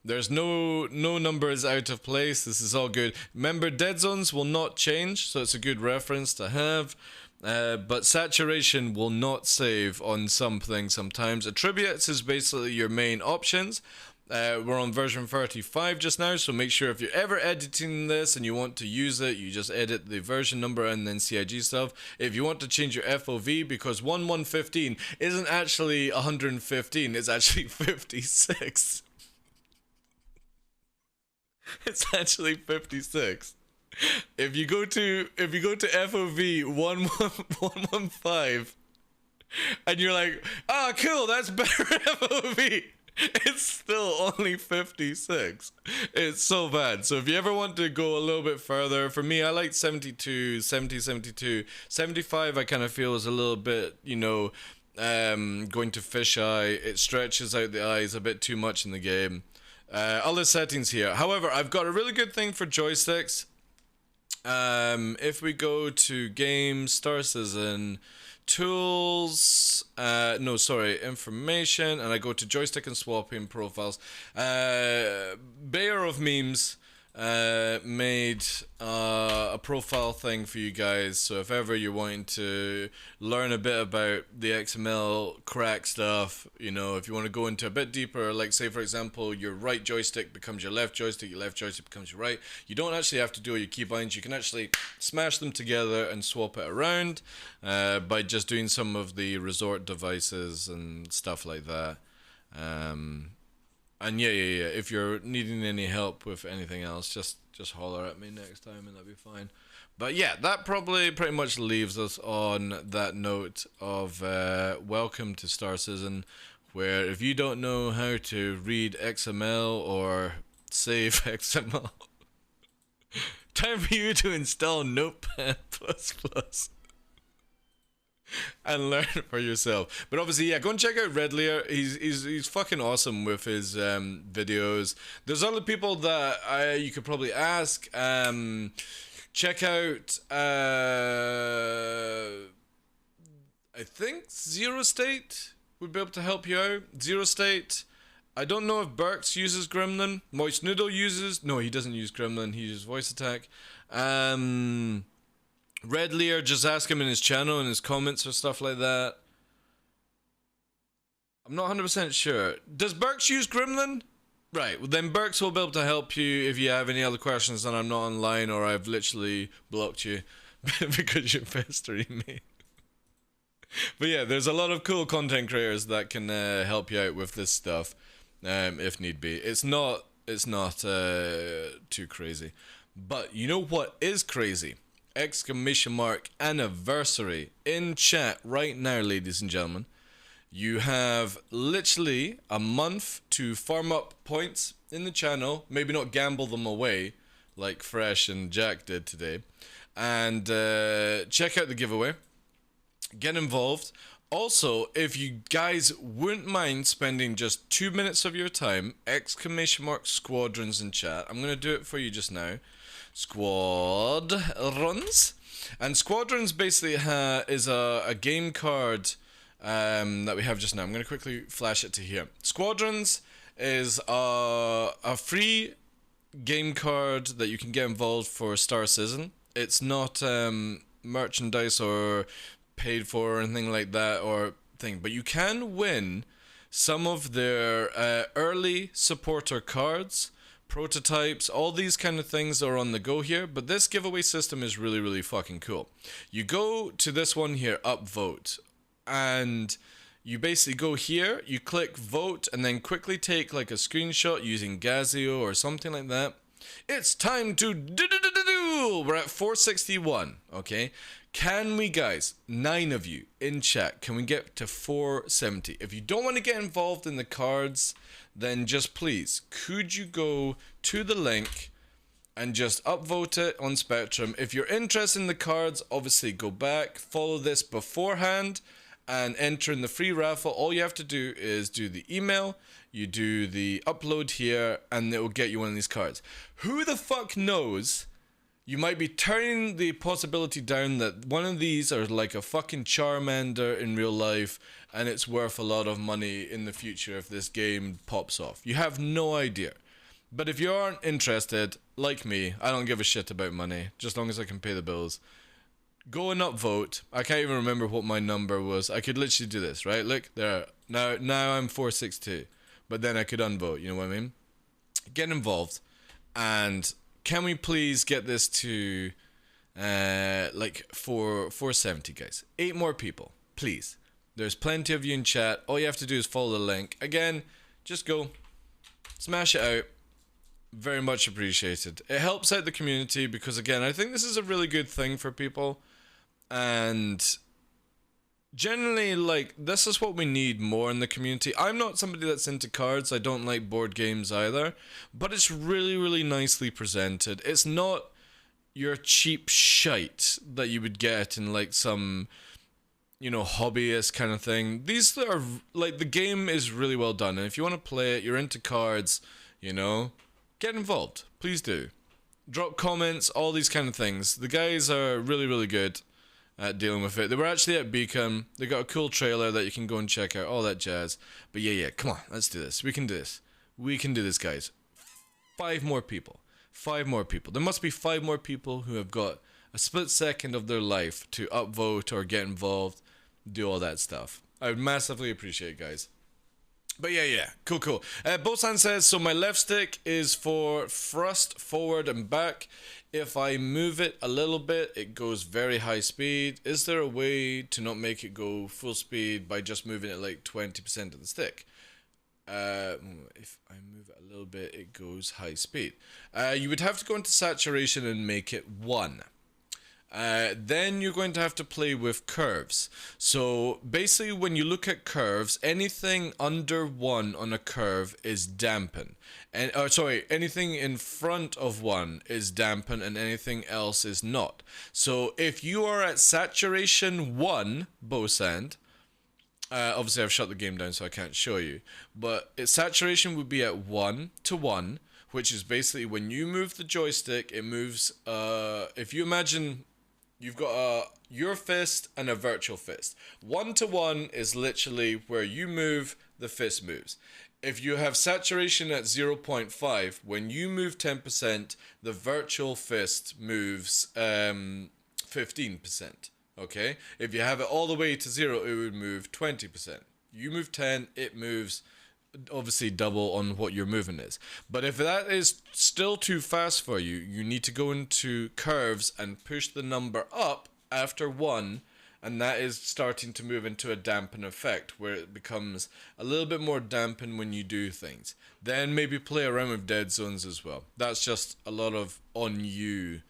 There's no numbers out of place. This is all good. Remember, dead zones will not change, so it's a good reference to have. But saturation will not save on something sometimes. Attributes is basically your main options. We're on version 35 just now, so make sure if you're ever editing this and you want to use it, you just edit the version number and then CIG stuff. If you want to change your FOV, because 1115 isn't actually 115, it's actually 56. It's actually 56. If you go to FOV 115 and you're like, ah, cool, that's better FOV. It's still only 56. It's so bad. So if you ever want to go a little bit further, for me, I like 72, 70, 72. 75 I kind of feel is a little bit, you know, going to fisheye. It stretches out the eyes a bit too much in the game. Other settings here. However, I've got a really good thing for joysticks. If we go to Games, Star Citizen, Tools, information, and I go to joystick and swapping profiles. Bear of memes, made a profile thing for you guys. So if ever you're wanting to learn a bit about the XML crack stuff, you know, if you want to go into a bit deeper, like say for example, your right joystick becomes your left joystick becomes your right. You don't actually have to do all your keybinds. You can actually smash them together and swap it around by just doing some of the resort devices and stuff like that. And yeah, if you're needing any help with anything else, just holler at me next time and that'll be fine. But yeah, that probably pretty much leaves us on that note of welcome to Star Citizen, where if you don't know how to read XML or save XML, time for you to install Notepad++ and learn it for yourself. But obviously, yeah, go and check out Redlear. He's fucking awesome with his videos. There's other people that you could probably ask. Check out I think Zero State would be able to help you out. Zero State. I don't know if Burks uses Gremlin. Moist Noodle uses. No, he doesn't use Gremlin. He uses Voice Attack. Red Lear, just ask him in his channel and his comments or stuff like that. I'm not 100% sure. Does Burks use Gremlin? Right, well then Burks will be able to help you if you have any other questions and I'm not online or I've literally blocked you because you're pestering me. But yeah, there's a lot of cool content creators that can help you out with this stuff if need be. It's not too crazy. But you know what is crazy? !anniversary in chat right now, ladies and gentlemen. You have literally a month to farm up points in the channel, maybe not gamble them away like Fresh and Jack did today, and check out the giveaway, get involved. Also, if you guys wouldn't mind spending just 2 minutes of your time, !squadrons in chat. I'm gonna do it for you just now. Squadrons. And Squadrons basically is a game card that we have just now. I'm going to quickly flash it to here. Squadrons is a free game card that you can get involved for Star Citizen. It's not merchandise or paid for or anything like that or thing, but you can win some of their early supporter cards, prototypes, all these kind of things are on the go here. But this giveaway system is really, really fucking cool. You go to this one here, upvote, and you basically go here, you click vote, and then quickly take like a screenshot using Gazio or something like that. It's time to do. We're at 461, okay? Can we, guys, 9 of you in chat, can we get to 470? If you don't want to get involved in the cards, then just please, could you go to the link and just upvote it on Spectrum? If you're interested in the cards, obviously go back, follow this beforehand, and enter in the free raffle. All you have to do is do the email, you do the upload here, and it will get you one of these cards. Who the fuck knows? You might be turning the possibility down that one of these are like a fucking Charmander in real life and it's worth a lot of money in the future if this game pops off. You have no idea. But if you aren't interested, like me, I don't give a shit about money, just as long as I can pay the bills. Go and upvote. I can't even remember what my number was. I could literally do this, right? Look, there. Now I'm 462. But then I could unvote, you know what I mean? Get involved and... can we please get this to like 470, guys? 8 more people, please. There's plenty of you in chat. All you have to do is follow the link. Again, just go, smash it out. Very much appreciated. It helps out the community because, again, I think this is a really good thing for people. And generally, like, this is what we need more in the community. I'm not somebody that's into cards. I don't like board games either. But it's really, really nicely presented. It's not your cheap shite that you would get in, like, some, you know, hobbyist kind of thing. These are, like, the game is really well done. And if you want to play it, you're into cards, you know, get involved. Please do. Drop comments, all these kind of things. The guys are really, really good at dealing with it. They were actually at Beacon. They got a cool trailer that you can go and check out, all that jazz. But yeah, come on, let's do this. We can do this. We can do this, guys. 5 more people. 5 more people. There must be 5 more people who have got a split second of their life to upvote or get involved, do all that stuff. I would massively appreciate it, guys. But yeah, cool. Bosan says, so my left stick is for thrust, forward and back. If I move it a little bit, it goes very high speed. Is there a way to not make it go full speed by just moving it like 20% of the stick? If I move it a little bit, it goes high speed. You would have to go into saturation and make it 1. Then you're going to have to play with curves. So basically when you look at curves, anything under 1 on a curve is dampen. And anything in front of 1 is dampen and anything else is not. So if you are at saturation 1, Bosand, obviously I've shut the game down so I can't show you, but saturation would be at 1 to 1, which is basically when you move the joystick, it moves, if you imagine you've got your fist and a virtual fist. 1 to 1 is literally where you move, the fist moves. If you have saturation at 0.5, when you move 10%, the virtual fist moves 15%. Okay? If you have it all the way to 0, it would move 20%. You move 10, it moves obviously double on what your movement is. But if that is still too fast for you, you need to go into curves and push the number up after 1, and that is starting to move into a dampen effect where it becomes a little bit more dampened when you do things. Then maybe play around with dead zones as well. That's just a lot of on you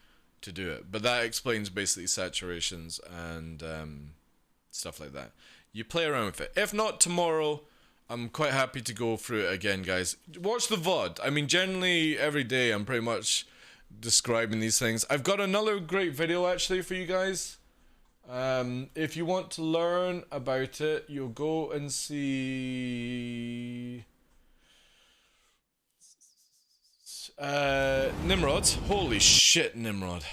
to do it, but that explains basically saturations and stuff like that. You play around with it. If not, tomorrow I'm quite happy to go through it again, guys. Watch the VOD. I mean, generally, every day I'm pretty much describing these things. I've got another great video, actually, for you guys. If you want to learn about it, you'll go and see... Nimrod. Holy shit, Nimrod.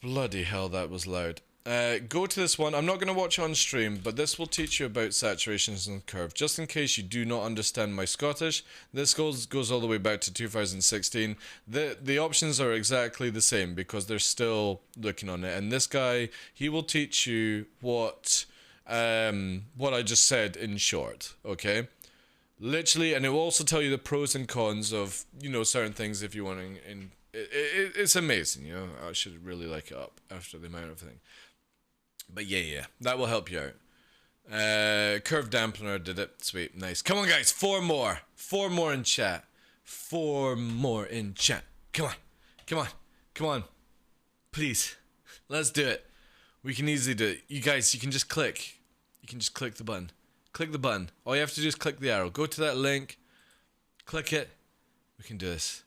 Bloody hell, that was loud. Go to this one. I'm not going to watch it on stream, but this will teach you about saturations and curves. Just in case you do not understand my Scottish, this goes all the way back to 2016. The options are exactly the same because they're still looking on it. And this guy, he will teach you what I just said in short, okay? Literally, and it will also tell you the pros and cons of, you know, certain things if you want to... It's amazing, you know. I should really like it up after the amount of thing. But yeah, that will help you out. Curve dampener did it. Sweet, nice. Come on, guys, 4 more. 4 more in chat. 4 more in chat. Come on. Please, let's do it. We can easily do it. You guys, you can just click. You can just click the button. Click the button. All you have to do is click the arrow. Go to that link. Click it. We can do this.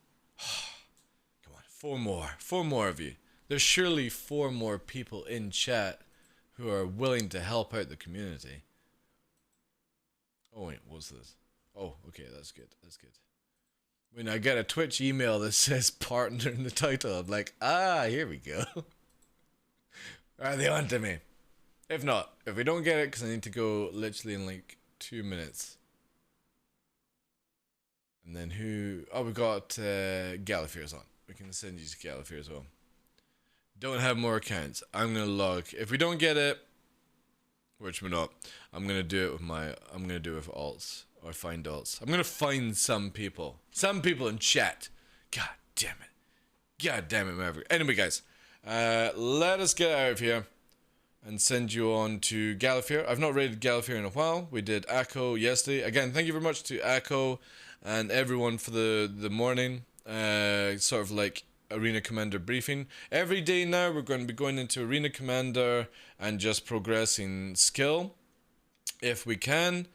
Come on, 4 more. 4 more of you. There's surely 4 more people in chat who are willing to help out the community. Oh wait, what's this? Oh, okay, that's good. When I get a Twitch email that says partner in the title, I'm like, here we go. Are they on to me? If not, if we don't get it, because I need to go literally in like 2 minutes. And then who? Oh, we got Galifier's on. We can send you to Galifier as well. Don't have more accounts. I'm gonna log. If we don't get it, which we're not, I'm gonna do it with alts or find alts. I'm gonna find some people in chat. God damn it, Maverick. Anyway, guys, let us get out of here and send you on to Galifier. I've not rated Galifier in a while. We did Akko yesterday. Again, thank you very much to Akko and everyone for the morning. Sort of like Arena Commander briefing. Every day now we're going to be going into Arena Commander and just progressing skill if we can,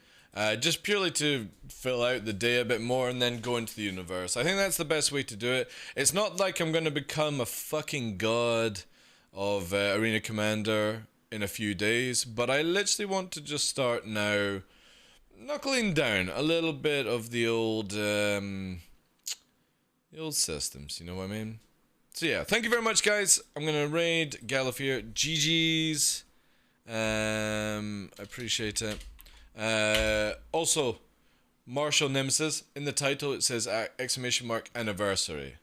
just purely to fill out the day a bit more and then go into the universe. I think that's the best way to do it. It's not like I'm going to become a fucking god of Arena Commander in a few days, but I literally want to just start now knuckling down a little bit of the old systems, you know what I mean? So yeah, thank you very much, guys. I'm gonna raid Galifier. GG's. I appreciate it. Also, Marshall Nemesis. In the title it says ! Anniversary.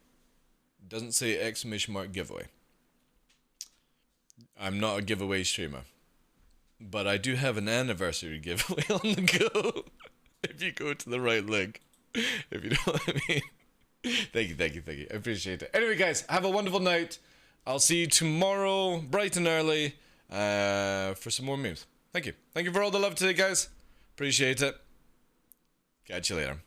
It doesn't say exclamation mark giveaway. I'm not a giveaway streamer. But I do have an anniversary giveaway on the go. If you go to the right link. If you know what I mean. Thank you. I appreciate it. Anyway, guys, have a wonderful night. I'll see you tomorrow, bright and early, for some more memes. Thank you. Thank you for all the love today, guys. Appreciate it. Catch you later.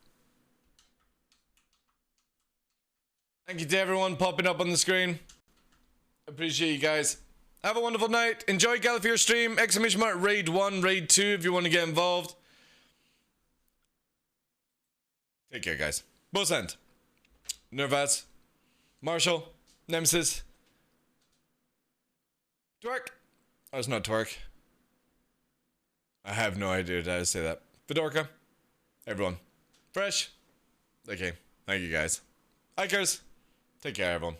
Thank you to everyone popping up on the screen. Appreciate you guys. Have a wonderful night. Enjoy Gallifear stream. Exclamation mark raid 1, raid 2 if you want to get involved. Take care, guys. Both end. Nervaz. Marshall. Nemesis. Twerk. Oh, it's not Twerk. I have no idea how to say that. Fedorka. Everyone. Fresh. Okay. Thank you, guys. Ikers. Take care, everyone.